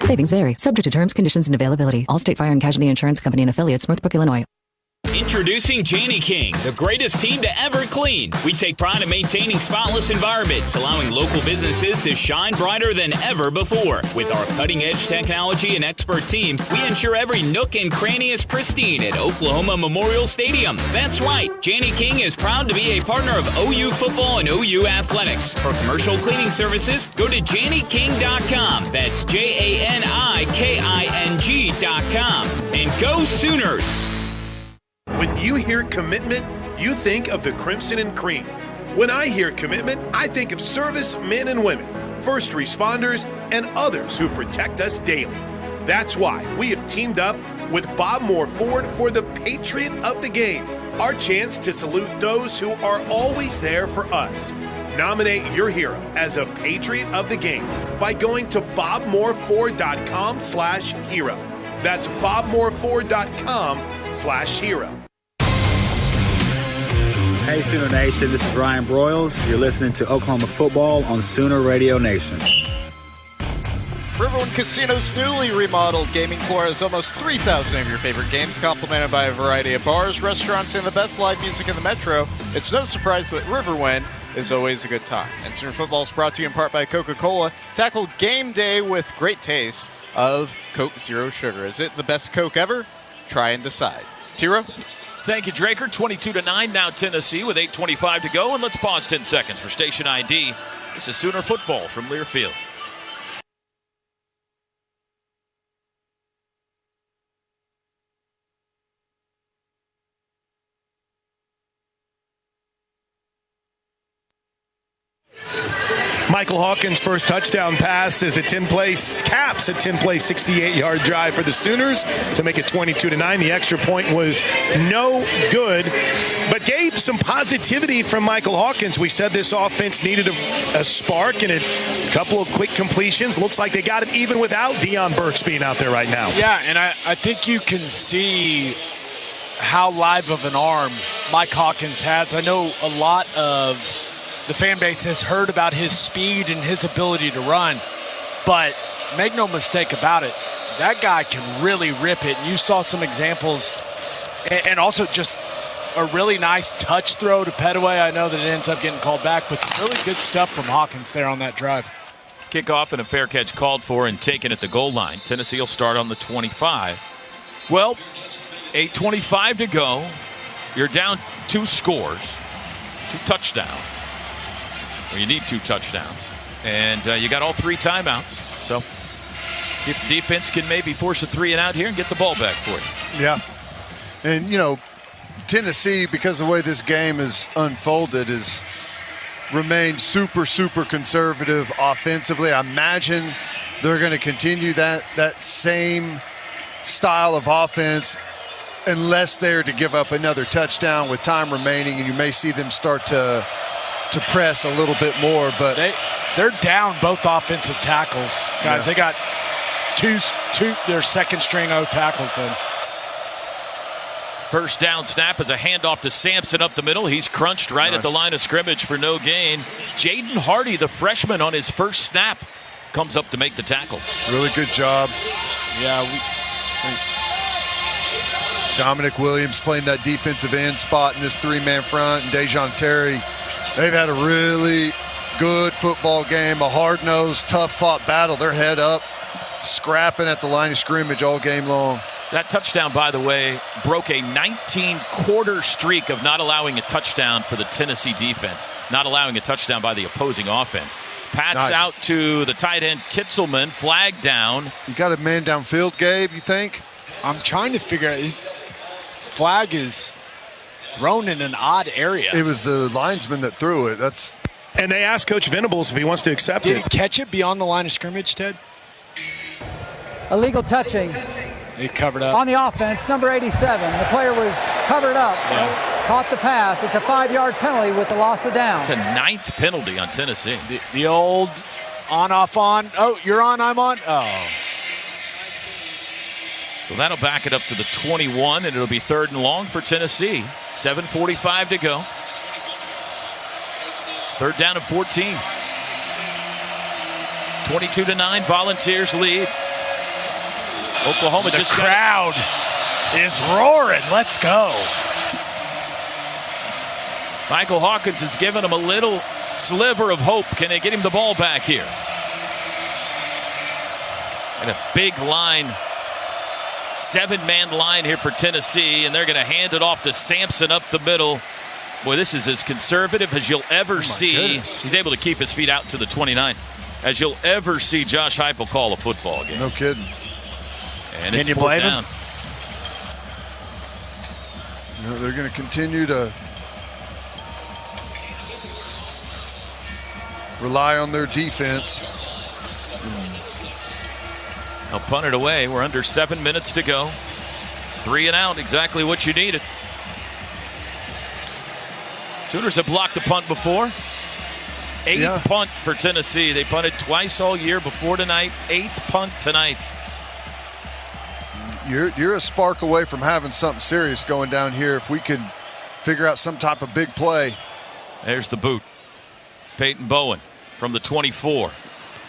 Savings vary. Subject to terms, conditions, and availability. Allstate Fire and Casualty Insurance Company and affiliates, Northbrook, Illinois. Introducing Janney King, the greatest team to ever clean. We take pride in maintaining spotless environments, allowing local businesses to shine brighter than ever before. With our cutting-edge technology and expert team, we ensure every nook and cranny is pristine at Oklahoma Memorial Stadium. That's right, Janney King is proud to be a partner of OU football and OU athletics. For commercial cleaning services, go to JanneyKing.com. That's JANIKING.com. And go Sooners! When you hear commitment, you think of the Crimson and Cream. When I hear commitment, I think of service men and women, first responders, and others who protect us daily. That's why we have teamed up with Bob Moore Ford for the Patriot of the Game, our chance to salute those who are always there for us. Nominate your hero as a Patriot of the Game by going to bobmooreford.com/hero. That's bobmooreford.com/hero. Hey Sooner Nation, this is Ryan Broyles. You're listening to Oklahoma Football on Sooner Radio Nation. Riverwind Casino's newly remodeled gaming floor has almost 3,000 of your favorite games, complemented by a variety of bars, restaurants, and the best live music in the metro. It's no surprise that Riverwind is always a good time. And Sooner Football is brought to you in part by Coca-Cola. Tackle game day with great taste of Coke Zero Sugar. Is it the best Coke ever? Try and decide. Tiro? Thank you, Draker. 22-9 now Tennessee with 8:25 to go. And let's pause 10 seconds for station ID. This is Sooner football from Learfield. Michael Hawkins' first touchdown pass is caps a 10-play 68-yard drive for the Sooners to make it 22-9. The extra point was no good, but gave some positivity from Michael Hawkins. We said this offense needed a spark and a couple of quick completions. Looks like they got it even without Deion Burks being out there right now. Yeah, and I think you can see how live of an arm Mike Hawkins has. I know a lot of the fan base has heard about his speed and his ability to run, but make no mistake about it, that guy can really rip it. And you saw some examples, and also just a really nice touch throw to Petaway. I know that it ends up getting called back, but some really good stuff from Hawkins there on that drive. Kickoff and a fair catch called for and taken at the goal line. Tennessee will start on the 25. Well, 8:25 to go. You're down 2 scores, 2 touchdowns. Well, you need 2 touchdowns. And you got all 3 timeouts. So see if the defense can maybe force a 3-and-out here and get the ball back for you. Yeah. And, Tennessee, because of the way this game is unfolded, has remained super, super conservative offensively. I imagine they're going to continue that same style of offense unless they're to give up another touchdown with time remaining, and you may see them start to press a little bit more. But they're down both offensive tackles, guys. Yeah. They got two their second string O tackles in. First down snap is a handoff to Sampson up the middle. He's crunched right at the line of scrimmage for no gain. Jaden Hardy, the freshman, on his first snap, comes up to make the tackle. Really good job. Yeah, Dominic Williams playing that defensive end spot in this 3-man front, and Dejon Terry. They've had a really good football game, a hard-nosed, tough-fought battle. They're head up, scrapping at the line of scrimmage all game long. That touchdown, by the way, broke a 19-quarter streak of not allowing a touchdown for the Tennessee defense, not allowing a touchdown by the opposing offense. Pats out to the tight end, Kitzelman, flag down. You got a man downfield, Gabe, you think? I'm trying to figure out. Flag is thrown in an odd area. It was the linesman that threw it. And they asked Coach Venables if he wants to accept it. Did he catch it beyond the line of scrimmage, Ted? Illegal touching. He covered up. On the offense, number 87. The player was covered up. Yeah. Caught the pass. It's a 5-yard penalty with the loss of down. It's a 9th penalty on Tennessee. The old on-off on. Oh, you're on, I'm on. Oh. So that'll back it up to the 21, and it'll be 3rd and long for Tennessee. 7:45 to go. 3rd down and 14. 22-9, Volunteers lead. Oklahoma the just crowd is roaring. Let's go. Michael Hawkins has given him a little sliver of hope. Can they get him the ball back here? And a big line. 7-man line here for Tennessee, and they're going to hand it off to Sampson up the middle. Boy, this is as conservative as you'll ever see. Goodness. He's able to keep his feet out to the 29. As you'll ever see Josh Heupel call a football game. No kidding. And Can it's you 4th blame down. No, they're going to continue to rely on their defense. They'll punt it away. We're under 7 minutes to go. 3-and-out, exactly what you needed. Sooners have blocked a punt before. 8th punt for Tennessee. They punted twice all year before tonight. 8th punt tonight. You're a spark away from having something serious going down here if we could figure out some type of big play. There's the boot. Peyton Bowen from the 24.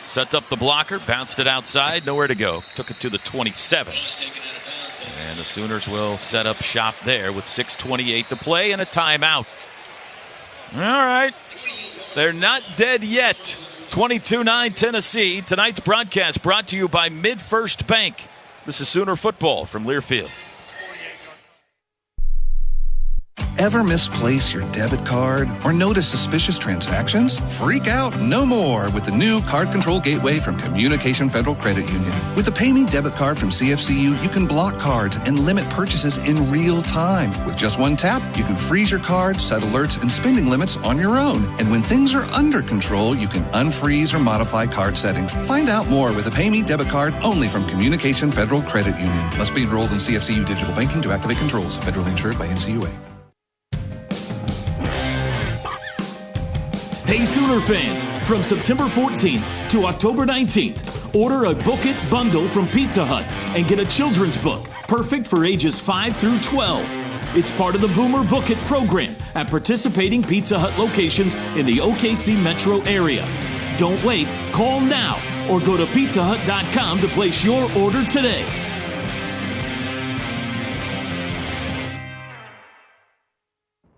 Sets up the blocker, bounced it outside, nowhere to go. Took it to the 27. And the Sooners will set up shop there with 6:28 to play and a timeout. All right. They're not dead yet. 22-9 Tennessee. Tonight's broadcast brought to you by MidFirst Bank. This is Sooner football from Learfield. Ever misplace your debit card or notice suspicious transactions? Freak out no more with the new Card Control Gateway from Communication Federal Credit Union. With the Pay Me debit card from CFCU, you can block cards and limit purchases in real time. With just one tap, you can freeze your card, set alerts, and spending limits on your own. And when things are under control, you can unfreeze or modify card settings. Find out more with a Pay Me debit card only from Communication Federal Credit Union. Must be enrolled in CFCU Digital Banking to activate controls. Federally insured by NCUA. Hey Sooner fans, from September 14th to October 19th, order a Book It bundle from Pizza Hut and get a children's book, perfect for ages 5 through 12. It's part of the Boomer Book It program at participating Pizza Hut locations in the OKC metro area. Don't wait, call now or go to pizzahut.com to place your order today.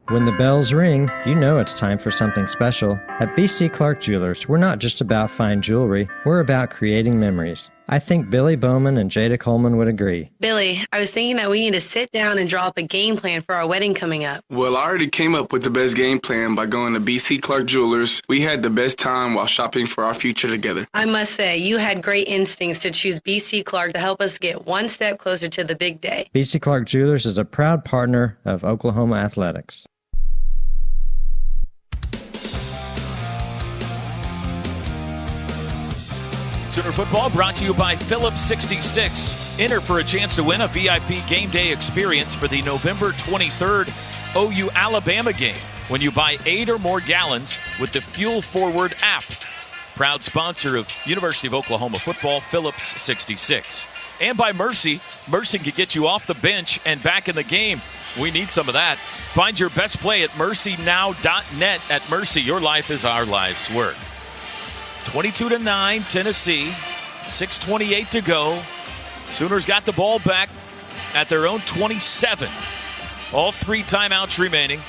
When the bells ring, you know it's time for something special. At BC Clark Jewelers, we're not just about fine jewelry, we're about creating memories. I think Billy Bowman and Jada Coleman would agree. Billy, I was thinking that we need to sit down and draw up a game plan for our wedding coming up. Well, I already came up with the best game plan by going to BC Clark Jewelers. We had the best time while shopping for our future together. I must say, you had great instincts to choose BC Clark to help us get one step closer to the big day. BC Clark Jewelers is a proud partner of Oklahoma Athletics. Sooner Football brought to you by Phillips 66. Enter for a chance to win a VIP game day experience for the November 23rd OU Alabama game when you buy 8 or more gallons with the Fuel Forward app. Proud sponsor of University of Oklahoma football, Phillips 66. And by Mercy. Mercy can get you off the bench and back in the game. We need some of that. Find your best play at mercynow.net. At Mercy, your life is our life's work. 22-9, Tennessee. 6:28 to go. Sooners got the ball back at their own 27. All 3 timeouts remaining.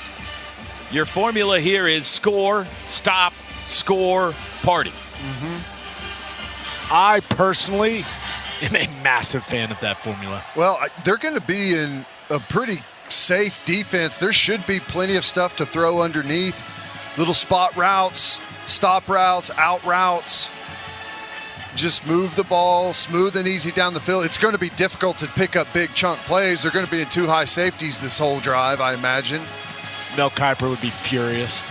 Your formula here is score, stop, score, party. I personally am a massive fan of that formula. Well, they're going to be in a pretty safe defense. There should be plenty of stuff to throw underneath. Little spot routes, stop routes, out routes. Just move the ball smooth and easy down the field. It's going to be difficult to pick up big chunk plays. They're going to be in 2 high safeties this whole drive, I imagine. Mel Kiper would be furious.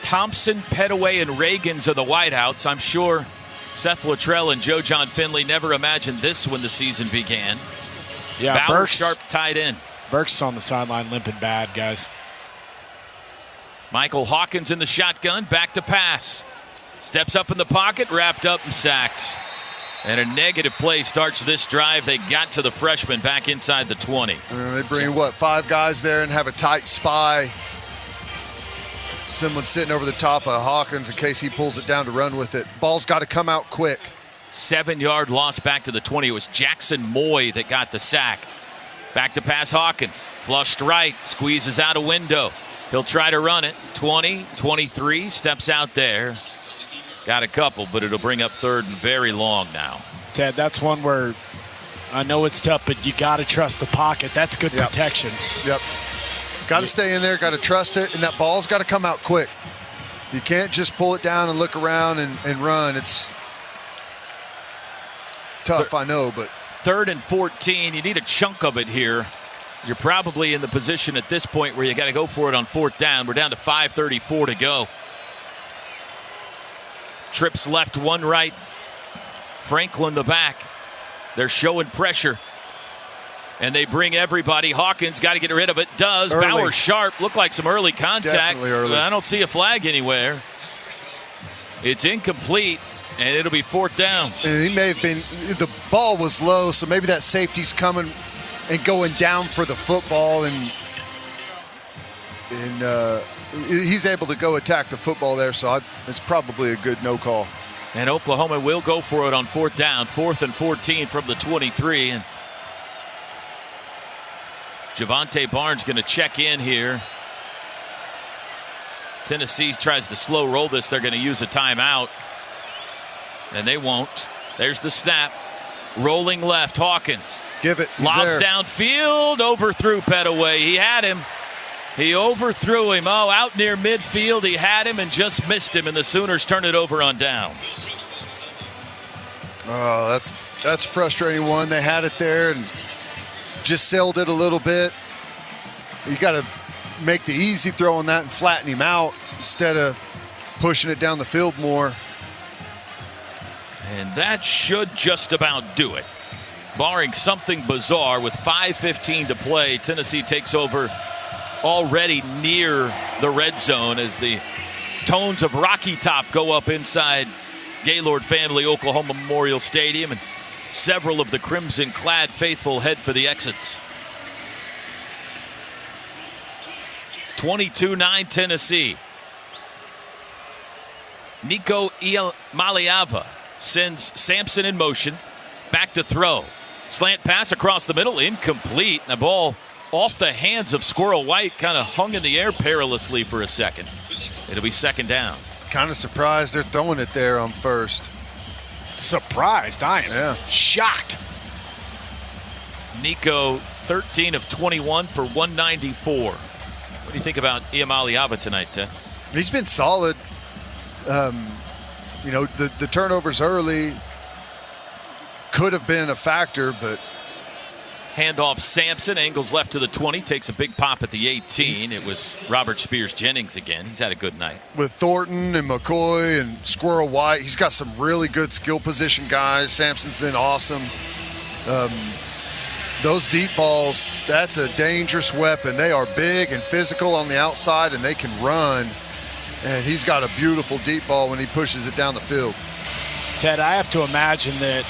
Thompson, Pettaway, and Reagans are the wideouts. I'm sure Seth Luttrell and Joe John Finley never imagined this when the season began. Yeah, Bauer Burks, Sharp tied in. Burks is on the sideline limping bad, guys. Michael Hawkins in the shotgun, back to pass. Steps up in the pocket, wrapped up and sacked. And a negative play starts this drive. They got to the freshman back inside the 20. They bring, 5 guys there and have a tight spy. Someone sitting over the top of Hawkins in case he pulls it down to run with it. Ball's got to come out quick. 7-yard loss back to the 20. It was Jackson Moy that got the sack. Back to pass Hawkins. Flushed right, squeezes out a window. He'll try to run it. 20, 23, steps out there. Got a couple, but it'll bring up 3rd and very long now. Ted, that's one where I know it's tough, but you got to trust the pocket. That's good protection. Yep. Got to stay in there, got to trust it, and that ball's got to come out quick. You can't just pull it down and look around and run. It's tough, I know, but 3rd and 14. You need a chunk of it here. You're probably in the position at this point where you got to go for it on 4th down. We're down to 5:34 to go. Trips left, 1 right. Franklin the back. They're showing pressure. And they bring everybody. Hawkins got to get rid of it. Does. Early. Bauer Sharp. Looked like some early contact. Definitely early. I don't see a flag anywhere. It's incomplete, and it'll be 4th down. And he may have been – the ball was low, so maybe that safety's coming and going down for the football, and he's able to go attack the football there, so it's probably a good no call. And Oklahoma will go for it on 4th down, 4th and 14 from the 23. And Javante Barnes going to check in here. Tennessee tries to slow roll this. They're going to use a timeout, and they won't. There's the snap. Rolling left, Hawkins. Give it. Lobs downfield, overthrew Pettaway. He had him. He overthrew him. Oh, out near midfield. He had him and just missed him, and the Sooners turn it over on downs. Oh, that's a frustrating one. They had it there and just sailed it a little bit. You got to make the easy throw on that and flatten him out instead of pushing it down the field more. And that should just about do it. Barring something bizarre with 5:15 to play, Tennessee takes over already near the red zone as the tones of Rocky Top go up inside Gaylord Family Oklahoma Memorial Stadium, and several of the crimson-clad faithful head for the exits. 22-9 Tennessee. Nico Iamaleava sends Sampson in motion. Back to throw. Slant pass across the middle, incomplete. The ball off the hands of Squirrel White, kind of hung in the air perilously for a second. It'll be second down. Kind of surprised they're throwing it there on first. Surprised? I am shocked. Nico, 13 of 21 for 194. What do you think about Iamaleava tonight, Ted? He's been solid. The turnovers early could have been a factor, but handoff Sampson, angles left to the 20, takes a big pop at the 18. It was Robert Spears Jennings again. He's had a good night. With Thornton and McCoy and Squirrel White, he's got some really good skill position guys. Sampson's been awesome. Those deep balls, that's a dangerous weapon. They are big and physical on the outside, and they can run. And he's got a beautiful deep ball when he pushes it down the field. Ted, I have to imagine that,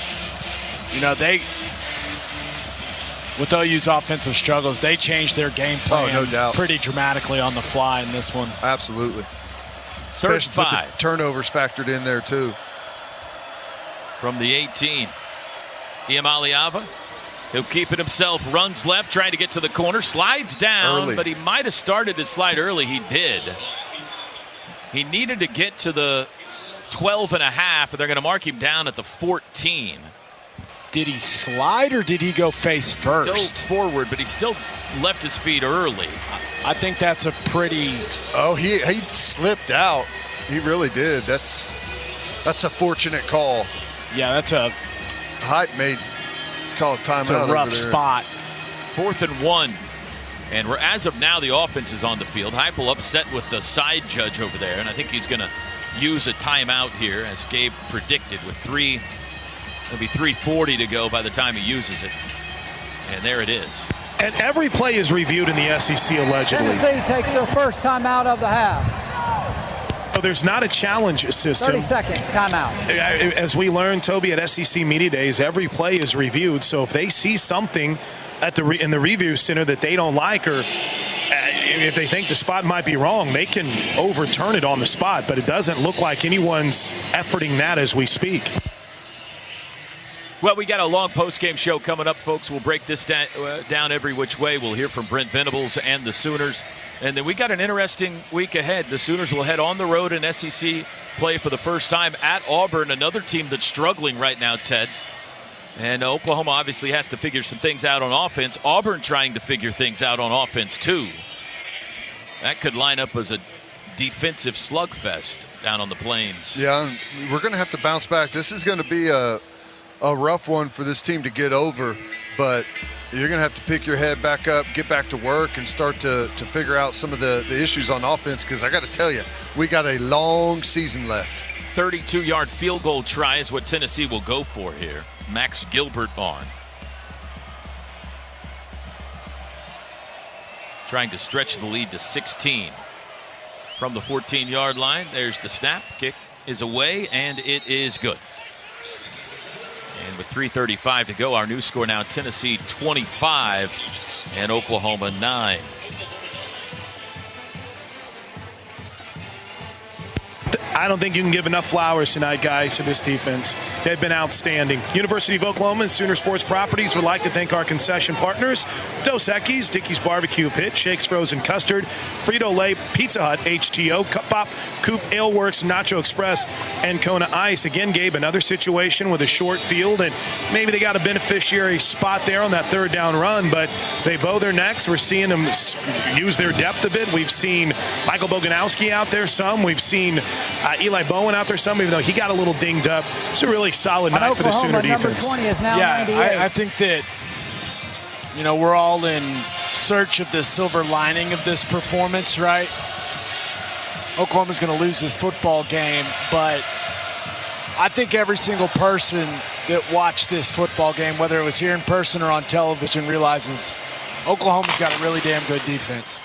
with OU's offensive struggles, they changed their game plan no doubt. Pretty dramatically on the fly in this one. Absolutely. Third Especially 5. with the turnovers factored in there, too. From the 18. Iamaleava, he'll keep it himself, runs left, trying to get to the corner, slides down, early. But he might have started to slide early. He did. He needed to get to the 12 and a half, and they're going to mark him down at the 14. Did he slide or did he go face first? Dove forward, but he still left his feet early. I think that's a pretty... Oh, he slipped out. He really did. That's a fortunate call. Yeah, that's a... Hype made call a timeout. It's a rough spot. 4th and 1. And as of now, the offense is on the field. Heupel upset with the side judge over there, and I think he's going to use a timeout here, as Gabe predicted, with it'll be 3:40 to go by the time he uses it. And there it is. And every play is reviewed in the SEC, allegedly. Tennessee takes their first timeout of the half. So there's not a challenge system. 30 seconds, timeout. As we learned, Toby, at SEC Media Days, every play is reviewed. So if they see something in the review center that they don't like, or if they think the spot might be wrong, they can overturn it on the spot. But it doesn't look like anyone's efforting that as we speak. Well, we got a long post-game show coming up, folks. We'll break this down every which way. We'll hear from Brent Venables and the Sooners. And then we got an interesting week ahead. The Sooners will head on the road in SEC play for the first time at Auburn, another team that's struggling right now, Ted. And Oklahoma obviously has to figure some things out on offense. Auburn trying to figure things out on offense, too. That could line up as a defensive slugfest down on the plains. Yeah, we're going to have to bounce back. This is going to be a rough one for this team to get over, but you're going to have to pick your head back up, get back to work, and start to figure out some of the issues on offense, because I got to tell you, we got a long season left. 32-yard field goal try is what Tennessee will go for here. Max Gilbert on. Trying to stretch the lead to 16. From the 14-yard line, there's the snap. Kick is away, and it is good. And with 3:35 to go, our new score now, Tennessee 25 and Oklahoma 9. I don't think you can give enough flowers tonight, guys, to this defense. They've been outstanding. University of Oklahoma and Sooner Sports Properties would like to thank our concession partners Dos Equis, Dickey's Barbecue Pit, Shakes Frozen Custard, Frito-Lay, Pizza Hut, HTO, Cup Pop, Coop, Ale Works, Nacho Express, and Kona Ice. Again, Gabe, another situation with a short field, and maybe they got a beneficiary spot there on that third down run, but they bow their necks. We're seeing them use their depth a bit. We've seen Michael Boganowski out there some. We've seen Eli Bowen out there some, even though he got a little dinged up. It's a really solid night for the Sooner defense. Number 20 is now 98. I think that, we're all in search of the silver lining of this performance, right? Oklahoma's going to lose this football game, but I think every single person that watched this football game, whether it was here in person or on television, realizes Oklahoma's got a really damn good defense.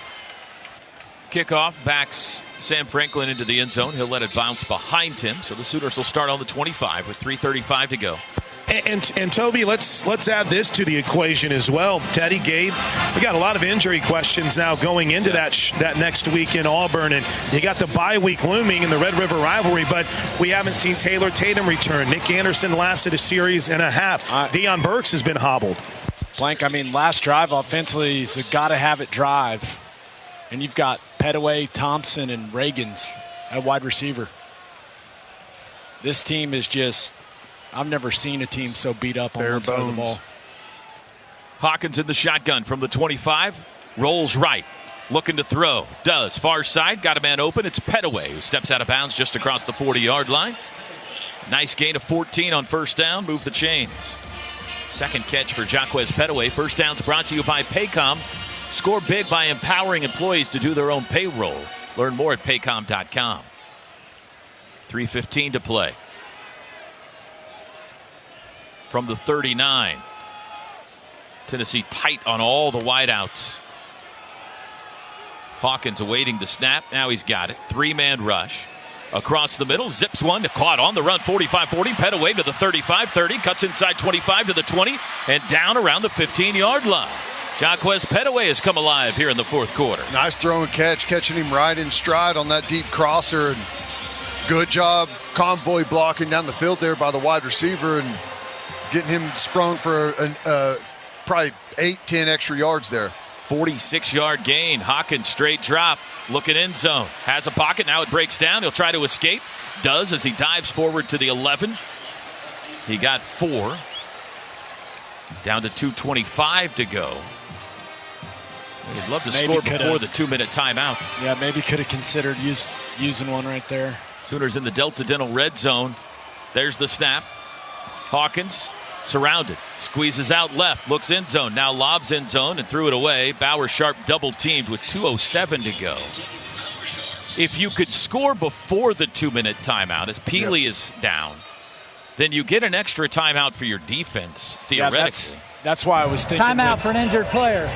Kickoff backs Sam Franklin into the end zone. He'll let it bounce behind him, so the Sooners will start on the 25 with 3:35 to go. And Toby, let's add this to the equation as well. Teddy, Gabe, we got a lot of injury questions now going into that next week in Auburn, and you got the bye week looming in the Red River rivalry, but we haven't seen Taylor Tatum return. Nick Anderson lasted a series and a half. Deion Burks has been hobbled. Blank, last drive offensively is a gotta-have-it drive, and you've got Pettaway, Thompson, and Reagans at wide receiver. This team is just... I've never seen a team so beat up on one side of the ball. Hawkins in the shotgun from the 25. Rolls right. Looking to throw. Does. Far side. Got a man open. It's Pettaway who steps out of bounds just across the 40-yard line. Nice gain of 14 on first down. Move the chains. Second catch for Jaquez Pettaway. First down's brought to you by Paycom. Score big by empowering employees to do their own payroll. Learn more at paycom.com. 3:15 to play. From the 39. Tennessee tight on all the wideouts. Hawkins awaiting the snap. Now he's got it. Three-man rush. Across the middle. Zips one. Caught on the run. 45-40. Pettaway to the 35-30. Cuts inside 25 to the 20. And down around the 15-yard line. Jaquez Pettaway has come alive here in the fourth quarter. Nice throw and catch. Catching him right in stride on that deep crosser. And good job convoy blocking down the field there by the wide receiver and getting him sprung for probably 8-10 extra yards there. 46-yard gain. Hawkins straight drop. Looking end zone. Has a pocket. Now it breaks down. He'll try to escape. Does as he dives forward to the 11. He got 4. Down to 2:25 to go. He'd love to score before the 2-minute timeout. Yeah, maybe could have considered using one right there. Sooners in the Delta Dental red zone. There's the snap. Hawkins surrounded. Squeezes out left. Looks end zone. Now lobs end zone and threw it away. Bauer Sharp double teamed with 2:07 to go. If you could score before the 2-minute timeout, as Peely is down, then you get an extra timeout for your defense, theoretically. Yeah, that's why I was thinking. Timeout for an injured player.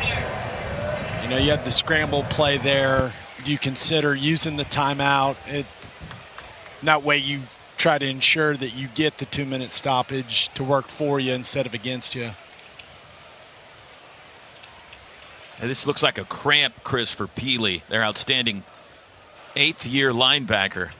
You had the scramble play there. Do you consider using the timeout? That way you try to ensure that you get the 2-minute stoppage to work for you instead of against you. And this looks like a cramp, Chris, for Peely, their outstanding 8th-year linebacker.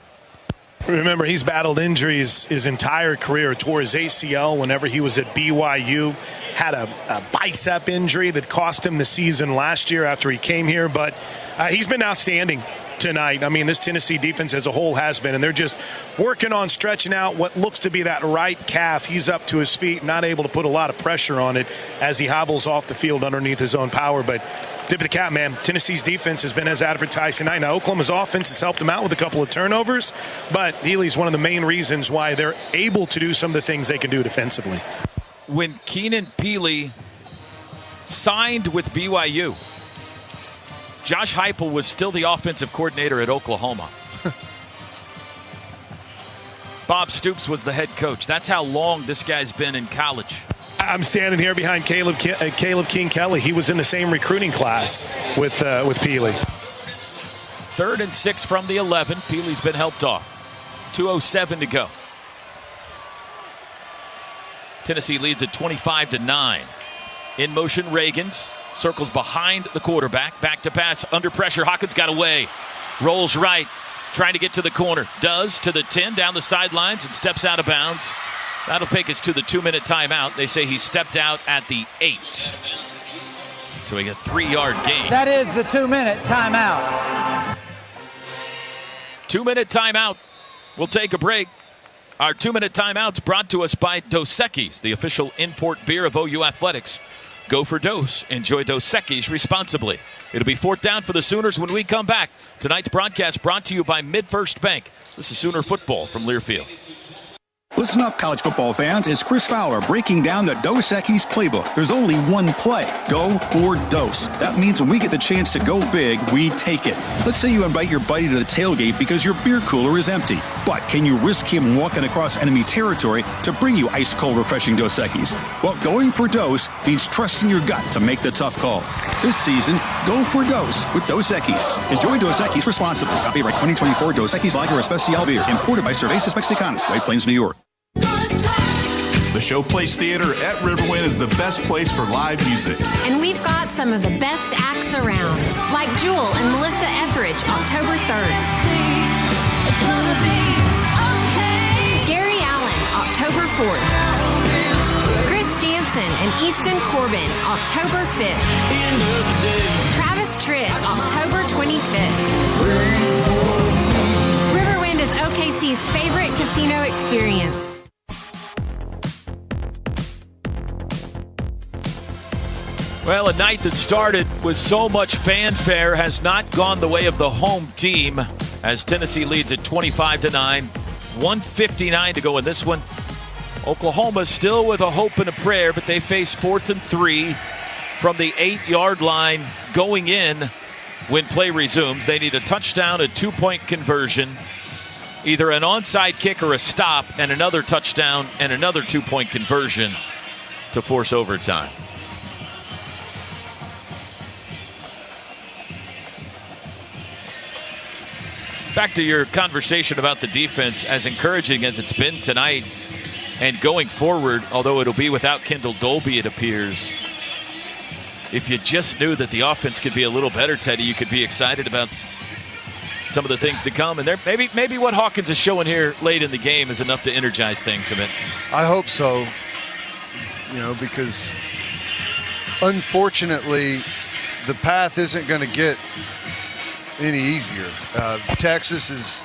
Remember, he's battled injuries his entire career. Tore his ACL whenever he was at BYU. Had a bicep injury that cost him the season last year after he came here. But he's been outstanding tonight. This Tennessee defense as a whole has been. And they're just working on stretching out what looks to be that right calf. He's up to his feet, not able to put a lot of pressure on it as he hobbles off the field underneath his own power. But tip of the cap, man. Tennessee's defense has been as advertised tonight. Now, Oklahoma's offense has helped them out with a couple of turnovers, but Healy's one of the main reasons why they're able to do some of the things they can do defensively. When Keenan Peely signed with BYU, Josh Heupel was still the offensive coordinator at Oklahoma. Bob Stoops was the head coach. That's how long this guy's been in college. I'm standing here behind Caleb King Kelly. He was in the same recruiting class with Peely. 3rd and 6 from the 11. Peely's been helped off. 2:07 to go. Tennessee leads at 25-9. In motion, Reagans circles behind the quarterback. Back to pass, under pressure. Hawkins got away. Rolls right, trying to get to the corner. Does to the 10, down the sidelines, and steps out of bounds. That'll take us to the 2-minute timeout. They say he stepped out at the 8. So we get 3-yard gain. That is the 2-minute timeout. 2-minute timeout. We'll take a break. Our 2-minute timeout's brought to us by Dos Equis, the official import beer of OU Athletics. Go for Dos. Enjoy Dos Equis responsibly. It'll be 4th down for the Sooners when we come back. Tonight's broadcast brought to you by MidFirst Bank. This is Sooner football from Learfield. Listen up, college football fans. It's Chris Fowler breaking down the Dos Equis playbook. There's only one play. Go for Dos. That means when we get the chance to go big, we take it. Let's say you invite your buddy to the tailgate because your beer cooler is empty. But can you risk him walking across enemy territory to bring you ice-cold, refreshing Dos Equis? Well, going for Dos means trusting your gut to make the tough call. This season, go for Dos with Dos Equis. Enjoy Dos Equis responsibly. Copyright 2024 Dos Equis Lager Especial Beer. Imported by Cervezas Mexicanas, White Plains, New York. The Showplace Theater at Riverwind is the best place for live music. And we've got some of the best acts around, like Jewel and Melissa Etheridge, October 3rd. Gary Allen, October 4th. Chris Jansen and Easton Corbin, October 5th. Travis Tritt, October 25th. Riverwind is OKC's favorite casino experience. Well, a night that started with so much fanfare has not gone the way of the home team as Tennessee leads at 25-9. 1:59 to go in this one. Oklahoma still with a hope and a prayer, but they face 4th and 3 from the 8-yard line going in when play resumes. They need a touchdown, a 2-point conversion, either an onside kick or a stop, and another touchdown and another 2-point conversion to force overtime. Back to your conversation about the defense, as encouraging as it's been tonight and going forward, although it'll be without Kendall Dolby, it appears. If you just knew that the offense could be a little better, Teddy, you could be excited about some of the things to come. And there, maybe what Hawkins is showing here late in the game is enough to energize things a bit. I hope so, because unfortunately the path isn't going to get any easier. Texas is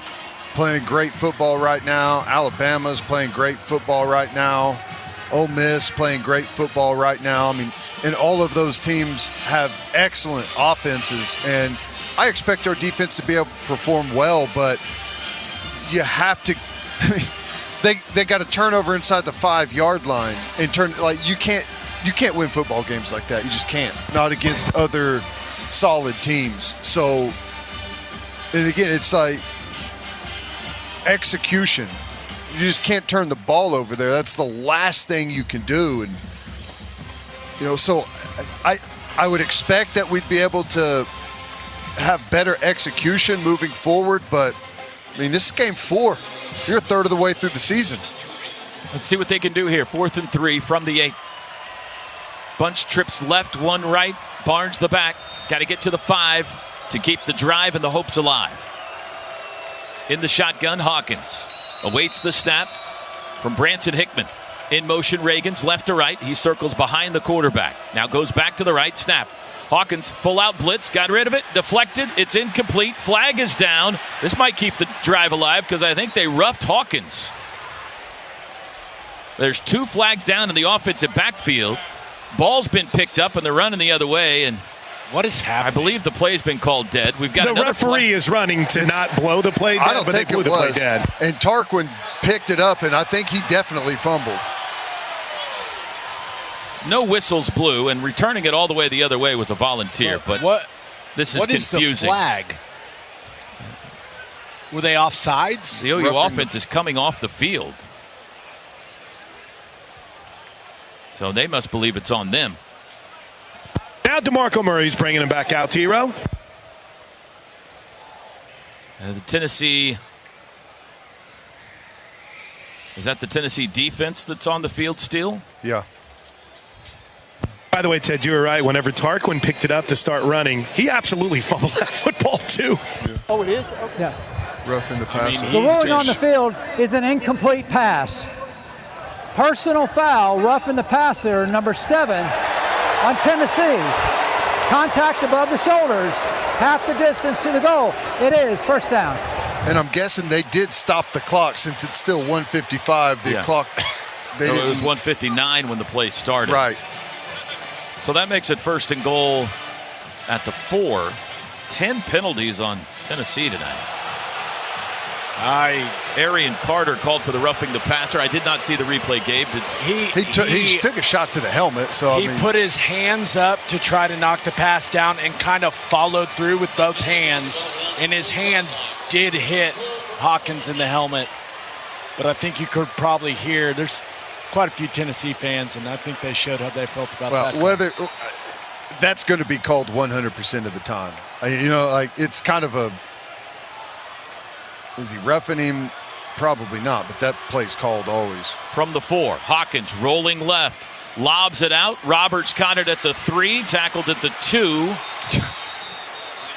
playing great football right now. Alabama's playing great football right now. Ole Miss playing great football right now. And all of those teams have excellent offenses, and I expect our defense to be able to perform well, but you have to they got a turnover inside the 5-yard line and you can't win football games like that. You just can't. Not against other solid teams. So, and again, it's like execution. You just can't turn the ball over there. That's the last thing you can do. And so I would expect that we'd be able to have better execution moving forward, but this is game 4. You're a third of the way through the season. Let's see what they can do here. 4th and 3 from the 8. Bunch trips left, 1 right. Barnes the back. Got to get to the 5 to keep the drive and the hopes alive. In the shotgun, Hawkins awaits the snap from Branson Hickman. In motion, Reagans left to right. He circles behind the quarterback. Now goes back to the right, snap. Hawkins, full out blitz, got rid of it, deflected, it's incomplete, flag is down. This might keep the drive alive because I think they roughed Hawkins. There's 2 flags down in the offensive backfield. Ball's been picked up and they're running the other way, and what is happening? I believe the play's been called dead. We've got the referee is running to not blow the play dead, I don't think they blew it the was. play dead. And Tarquin picked it up, and I think he definitely fumbled. No whistles blew, and returning it all the way the other way was a volunteer. But this is confusing. What is the flag? Were they offsides? The OU offense is coming off the field. So they must believe it's on them. Now DeMarco Murray's bringing him back out, T-Row. The Tennessee... Is that the Tennessee defense that's on the field still? Yeah. By the way, Ted, you were right. Whenever Tarquin picked it up to start running, he absolutely fumbled that football too. Yeah. Oh, it is? Okay. Yeah. Roughing the passer. The ruling on the field is an incomplete pass. Personal foul, roughing the passer, number 7 on Tennessee. Contact above the shoulders. Half the distance to the goal. It is first down. And I'm guessing they did stop the clock since it's still 1:55. The clock. It was 1:59 when the play started. Right. So that makes it first and goal at the 4. 10 penalties on Tennessee tonight. Arian Carter called for the roughing the passer. I did not see the replay, Gabe. He took a shot to the helmet. So he put his hands up to try to knock the pass down and kind of followed through with both hands. And his hands did hit Hawkins in the helmet. But I think you could probably hear there's quite a few Tennessee fans, and I think they showed how they felt about that. Whether that's going to be called 100% of the time. It's kind of a. Is he roughing him? Probably not, but that play's called always. From the 4, Hawkins rolling left, lobs it out. Roberts caught it at the 3, tackled at the 2.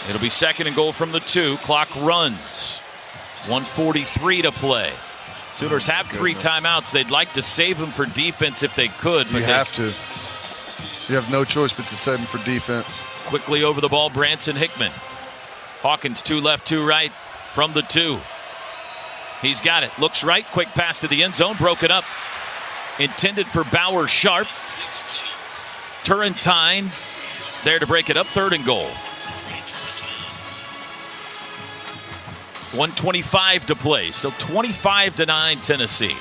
It'll be second and goal from the 2. Clock runs. 1:43 to play. Sooners have 3 timeouts. They'd like to save them for defense if they could. But you have to. You have no choice but to save them for defense. Quickly over the ball, Branson Hickman. Hawkins 2 left, 2 right. From the 2. He's got it. Looks right. Quick pass to the end zone. Broken up. Intended for Bauer Sharp. Turrentine there to break it up. Third and goal. 1:25 to play. Still 25-9 Tennessee.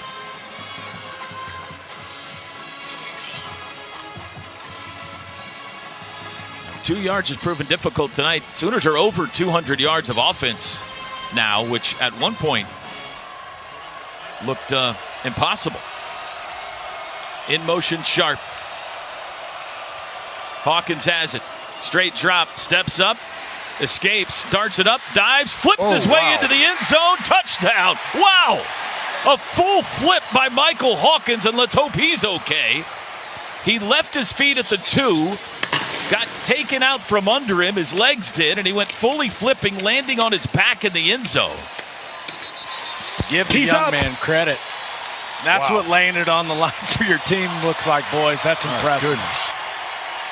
Two yards has proven difficult tonight. Sooners are over 200 yards of offense now, which at one point looked impossible. In motion, Sharp. Hawkins has it. Straight drop, steps up, escapes, darts it up, dives, flips his way into the end zone. Touchdown. Wow. A full flip by Michael Hawkins, and let's hope he's okay. He left his feet at the 2. Got taken out from under him, his legs did, and he went fully flipping, landing on his back in the end zone. Give the young man credit. That's what laying it on the line for your team looks like, boys. That's impressive.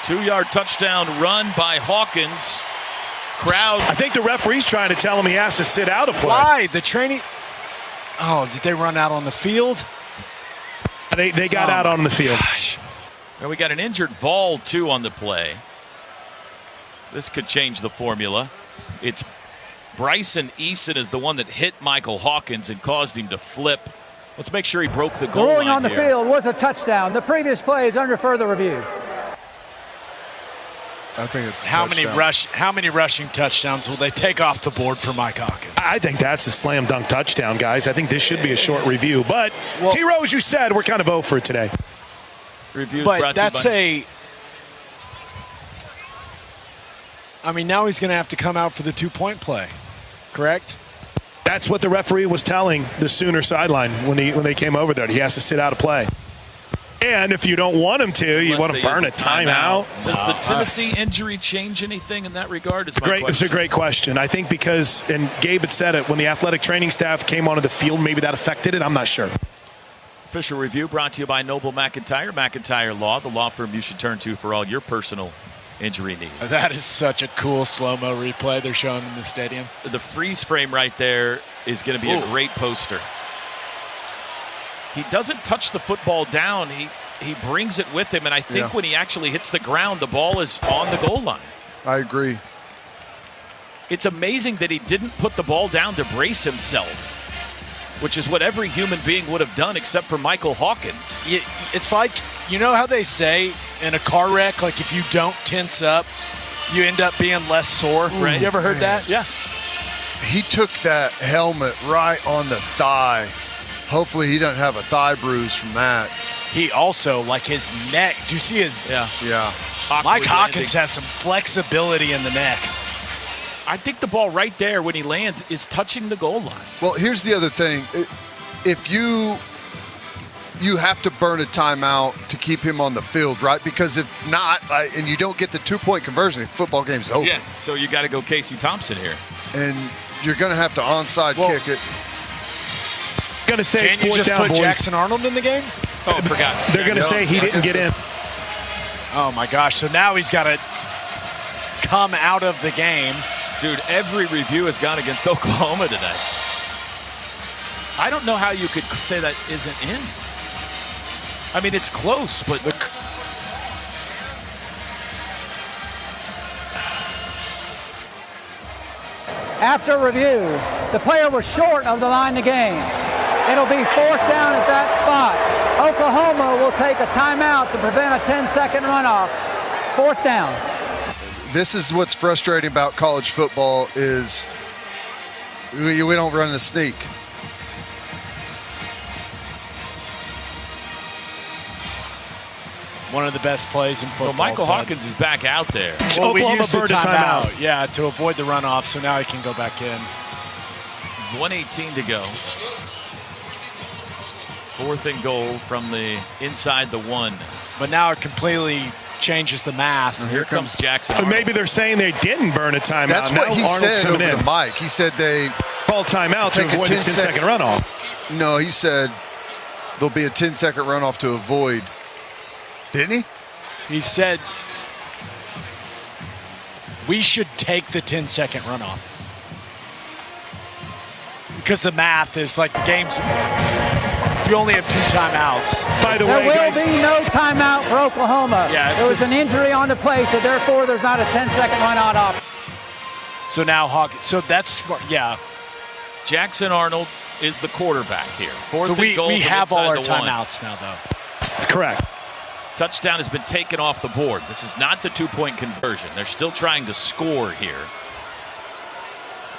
2-yard touchdown run by Hawkins. Crowd. I think the referee's trying to tell him he has to sit out a play. Why? The training. Oh, did they run out on the field? They got out on the field. Gosh. And we got an injured Vol, too, on the play. This could change the formula. It's Bryson Eason is the one that hit Michael Hawkins and caused him to flip. Let's make sure he broke the goal line. Ruling on the field was a touchdown. The previous play is under further review. I think it's how many rushing touchdowns will they take off the board for Mike Hawkins? I think that's a slam dunk touchdown, guys. I think this should be a short review. But T-Rose, you said we're kind of 0 for today. Reviews but that's I mean, now he's going to have to come out for the 2-point play, correct? That's what the referee was telling the Sooner sideline when they came over there. He has to sit out a play. And if you don't want him to, you want to burn a timeout. Does the Tennessee injury change anything in that regard? It's a great question. I think because, and Gabe had said it, when the athletic training staff came onto the field, maybe that affected it. I'm not sure. Official review brought to you by Noble McIntyre. McIntyre Law, the law firm you should turn to for all your personal injury needs. That is such a cool slow-mo replay they're showing in the stadium. The freeze frame right there is going to be a great poster. He doesn't touch the football down. He brings it with him, and I think when he actually hits the ground, the ball is on the goal line. I agree. It's amazing that he didn't put the ball down to brace himself, which is what every human being would have done except for Michael Hawkins. It's like, you know how they say in a car wreck, like if you don't tense up, you end up being less sore, right? You ever heard that? Yeah. He took that helmet right on the thigh. Hopefully he doesn't have a thigh bruise from that. He also, like his neck, do you see his? Yeah. Mike Hawkins has some flexibility in the neck. I think the ball right there when he lands is touching the goal line. Well, here's the other thing. If you have to burn a timeout to keep him on the field, right? Because if not, and you don't get the 2-point conversion, the football game's over. Yeah, so you got to go Casey Thompson here. And you're going to have to onside kick it. Going to say it's Can you fourth just down, put boys. Jackson Arnold in the game? Oh, I forgot. They're going to say he didn't get in. Oh, my gosh. So now he's got to come out of the game. Dude, every review has gone against Oklahoma today. I don't know how you could say that isn't in. I mean, it's close, but After review, the player was short of the line of game. It'll be 4th down at that spot. Oklahoma will take a timeout to prevent a 10-second runoff. 4th down. This is what's frustrating about college football is we don't run the sneak. One of the best plays in football. Well, Michael Hawkins is back out there. Well, we Oklahoma used the burned a timeout. Yeah, to avoid the runoff, so now he can go back in. 1:18 to go. 4th and goal from the inside the 1. But now it completely changes the math. And here comes Jackson. But maybe they're saying they didn't burn a timeout. That's what he Arnold's said coming over in. the mic. He said they called timeout to avoid the 10-second runoff. No, he said there'll be a 10-second runoff to avoid. Didn't he? He said we should take the 10-second runoff. Because the math is like the game's, you only have 2 timeouts. By the there way, will guys, be no timeout for Oklahoma. Yeah, there was an injury on the play, so therefore there's not a 10-second runout option. So now Hawkins, so that's, yeah. Jackson Arnold is the quarterback here. 4th So and goal we from have all inside our the 1. timeouts now, though. Correct. Touchdown has been taken off the board. This is not the 2-point conversion. They're still trying to score here.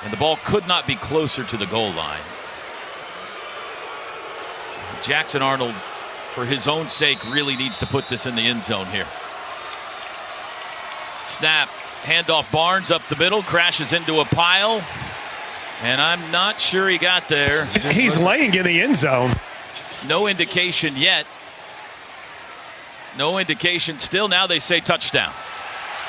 And the ball could not be closer to the goal line. Jackson Arnold, for his own sake, really needs to put this in the end zone here. Snap, handoff Barnes up the middle, crashes into a pile. And I'm not sure he got there. He's laying in the end zone. No indication yet. No indication still. Now they say touchdown.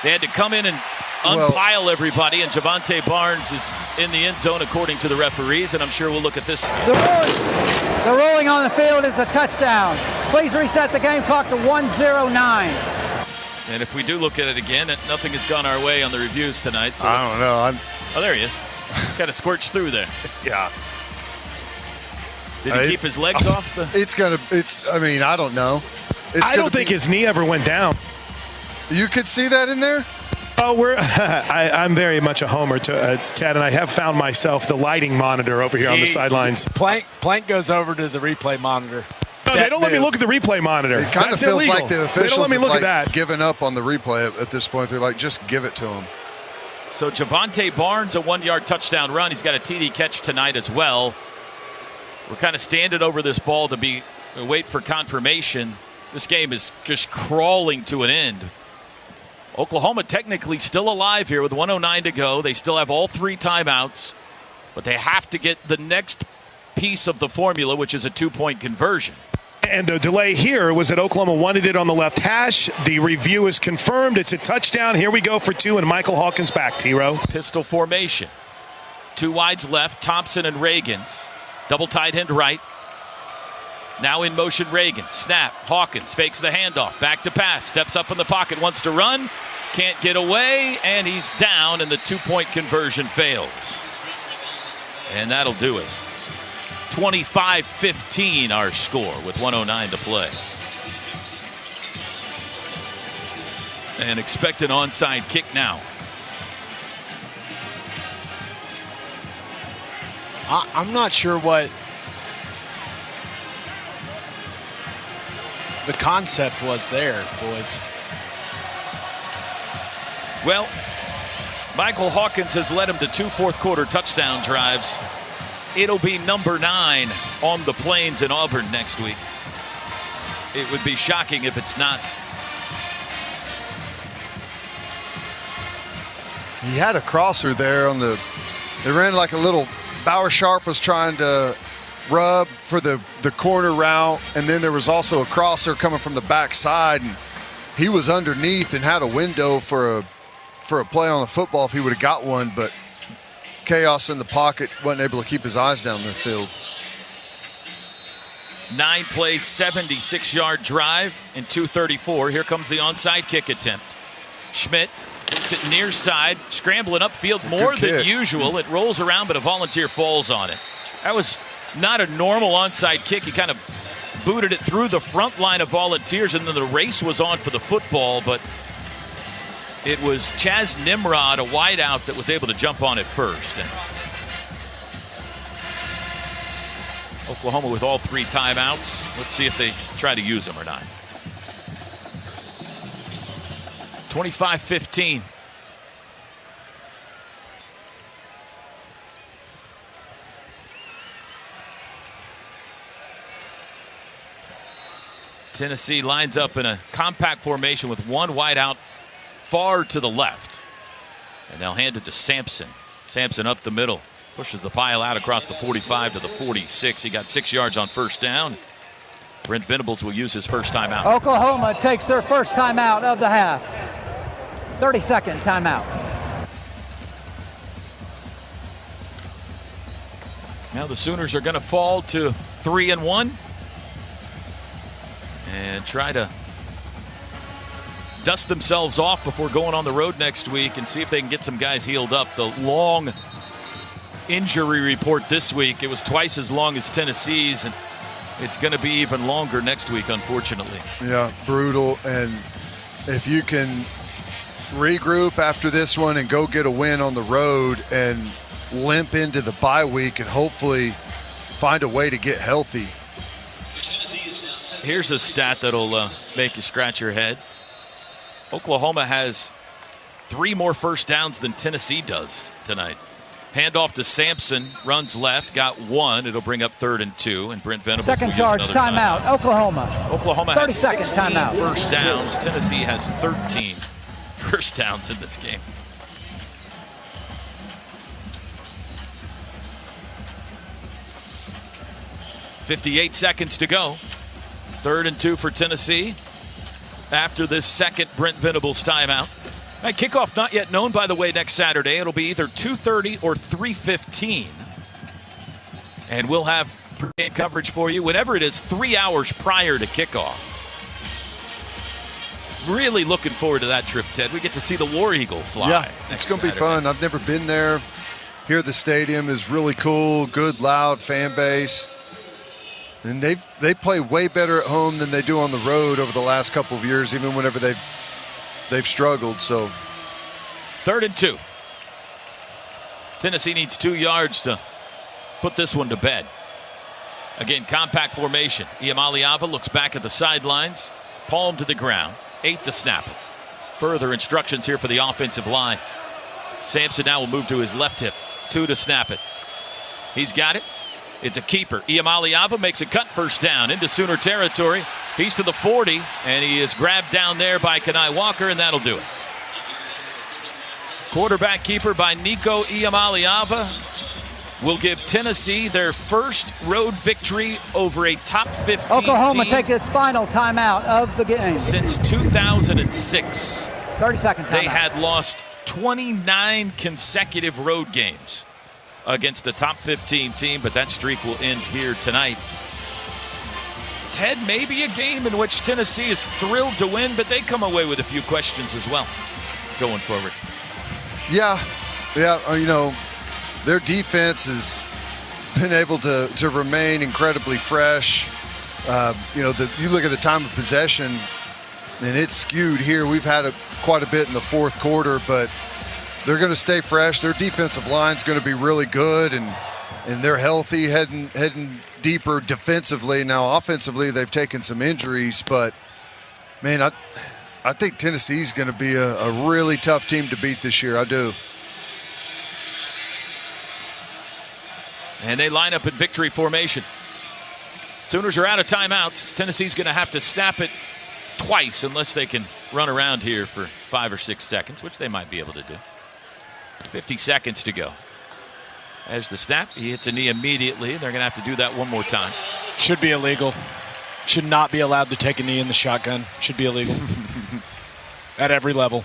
They had to come in and unpile everybody, and Javante Barnes is in the end zone according to the referees, and I'm sure we'll look at this. The ruling on the field is a touchdown. Please reset the game clock to 1:09. And if we do look at it again, nothing has gone our way on the reviews tonight. So I don't know. Oh, there he is. Kind of squirts through there. Yeah. Did he keep his legs off? I mean, I don't know. I don't think his knee ever went down. You could see that in there? Oh, I'm very much a homer, Ted, and I have found myself the lighting monitor over here on the sidelines. Plank goes over to the replay monitor. No, they don't let me look at the replay monitor. It kind of feels illegal. like the officials they don't let me look have at that. given up on the replay at this point. They're like, just give it to him. So Javante Barnes, a 1-yard touchdown run. He's got a TD catch tonight as well. We're kind of standing over this ball to wait for confirmation. This game is just crawling to an end. Oklahoma technically still alive here with 1:09 to go. They still have all 3 timeouts, but they have to get the next piece of the formula, which is a 2-point conversion. And the delay here was that Oklahoma wanted it on the left hash. The review is confirmed. It's a touchdown. Here we go for 2, and Michael Hawkins back, T-Row. Pistol formation. 2 wides left, Thompson and Reagans. Double tight end right. Now in motion, Reagan. Snap. Hawkins fakes the handoff. Back to pass. Steps up in the pocket. Wants to run. Can't get away. And he's down, and the 2-point conversion fails. And that'll do it. 25-15 our score with 1:09 to play. And expect an onside kick now. I'm not sure what the concept was there, boys. Well, Michael Hawkins has led him to 2 fourth-quarter touchdown drives. It'll be number 9 on the Plains in Auburn next week. It would be shocking if it's not. He had a crosser there on the. They ran like a little. Bauer Sharp was trying to rub for the corner route, and then there was also a crosser coming from the backside, and he was underneath and had a window for a play on the football if he would have got one, but chaos in the pocket, wasn't able to keep his eyes down the field. 9-play, 76-yard drive in 2:34. Here comes the onside kick attempt. Schmidt Puts it near side, scrambling upfield more than usual. It rolls around, but a Volunteer falls on it. That was not a normal onside kick. He kind of booted it through the front line of Volunteers, and then the race was on for the football, but it was Chaz Nimrod, a wideout, that was able to jump on it first. And Oklahoma with all 3 timeouts. Let's see if they try to use them or not. 25-15. Tennessee lines up in a compact formation with one wide out far to the left. And they'll hand it to Sampson. Sampson up the middle. Pushes the pile out across the 45 to the 46. He got 6 yards on first down. Brent Venables will use his first timeout. Oklahoma takes their first timeout of the half. 30-second timeout. Now the Sooners are going to fall to 3-1 and try to dust themselves off before going on the road next week and see if they can get some guys healed up. The long injury report this week, it was twice as long as Tennessee's, and it's going to be even longer next week, unfortunately. Yeah, brutal. And if you can regroup after this one and go get a win on the road and limp into the bye week and hopefully find a way to get healthy. Here's a stat that'll make you scratch your head. Oklahoma has 3 more first downs than Tennessee does tonight. Handoff to Sampson, runs left, got 1. It'll bring up 3rd and 2, and Brent Venables second charge, timeout. Oklahoma has 16 timeout. first downs. Tennessee has 13 first downs in this game. .58 seconds to go. 3rd and 2 for Tennessee after this second Brent Venables timeout. Kickoff not yet known, by the way, next Saturday. It'll be either 2:30 or 3:15. And we'll have pregame coverage for you whenever it is 3 hours prior to kickoff. Really looking forward to that trip, Ted. We get to see the War Eagle fly. Yeah, it's going to be fun. I've never been there. Here, the stadium is really cool, good, loud fan base. And they play way better at home than they do on the road over the last couple of years, even whenever they've struggled. So 3rd and 2. Tennessee needs 2 yards to put this one to bed. Again, compact formation. Iamaleava looks back at the sidelines, palm to the ground, 8 to snap it. Further instructions here for the offensive line. Sampson now will move to his left hip, 2 to snap it. He's got it. It's a keeper. Iamaleava makes a cut, first down into Sooner territory. He's to the 40, and he is grabbed down there by Kenai Walker, and that'll do it. Quarterback keeper by Nico Iamaleava will give Tennessee their first road victory over a top 15 Oklahoma team take its final timeout of the game. Since 2006. 30-second timeout. They had lost 29 consecutive road games against a top 15 team, but that streak will end here tonight. Ted, maybe a game in which Tennessee is thrilled to win, but they come away with a few questions as well going forward. Yeah, their defense has been able to remain incredibly fresh. You look at the time of possession, and it's skewed here. We've had quite a bit in the fourth quarter, but they're going to stay fresh. Their defensive line's going to be really good, and they're healthy, heading deeper defensively. Now, offensively, they've taken some injuries, but, man, I think Tennessee's going to be a really tough team to beat this year. I do. And they line up in victory formation. Sooners are out of timeouts. Tennessee's going to have to snap it twice unless they can run around here for 5 or 6 seconds, which they might be able to do. 50 seconds to go. As the snap, he hits a knee immediately. They're going to have to do that one more time. Should be illegal. Should not be allowed to take a knee in the shotgun. Should be illegal. At every level.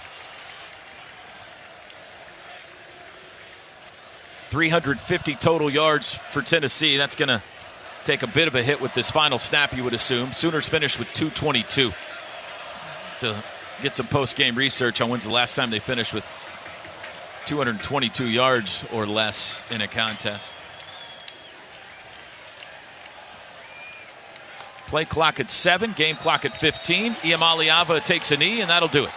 350 total yards for Tennessee. That's going to take a bit of a hit with this final snap, you would assume. Sooners finished with 222 to get some post-game research on when's the last time they finished with 222 yards or less in a contest. Play clock at 7, game clock at 15. Iamaleava takes a knee, and that'll do it.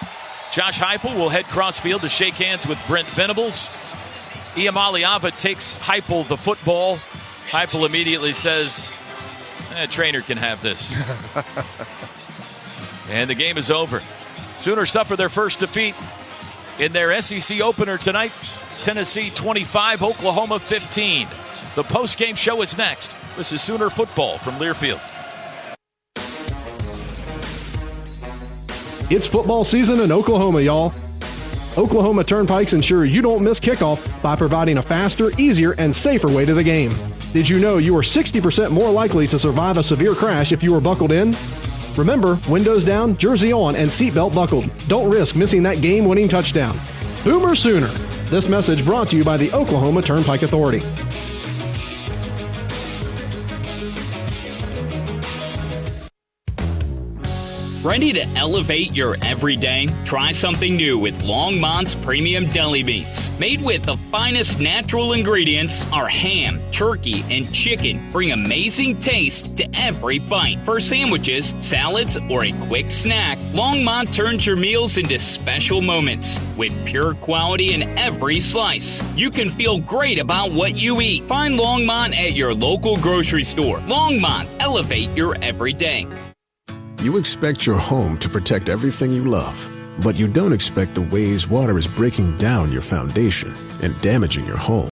Josh Heupel will head cross-field to shake hands with Brent Venables. Iamaleava takes Heupel the football. Heupel immediately says, trainer can have this. And the game is over. Sooners suffer their first defeat in their SEC opener tonight. Tennessee 25, Oklahoma 15. The post-game show is next. This is Sooner football from Learfield. It's football season in Oklahoma, y'all. Oklahoma Turnpikes ensure you don't miss kickoff by providing a faster, easier, and safer way to the game. Did you know you are 60% more likely to survive a severe crash if you are buckled in? Remember, windows down, jersey on, and seatbelt buckled. Don't risk missing that game-winning touchdown. Boomer Sooner. This message brought to you by the Oklahoma Turnpike Authority. Ready to elevate your everyday? Try something new with Longmont's Premium Deli Meats. Made with the finest natural ingredients, our ham, turkey, and chicken bring amazing taste to every bite. For sandwiches, salads, or a quick snack, Longmont turns your meals into special moments. With pure quality in every slice, you can feel great about what you eat. Find Longmont at your local grocery store. Longmont, elevate your everyday. You expect your home to protect everything you love, but you don't expect the ways water is breaking down your foundation and damaging your home.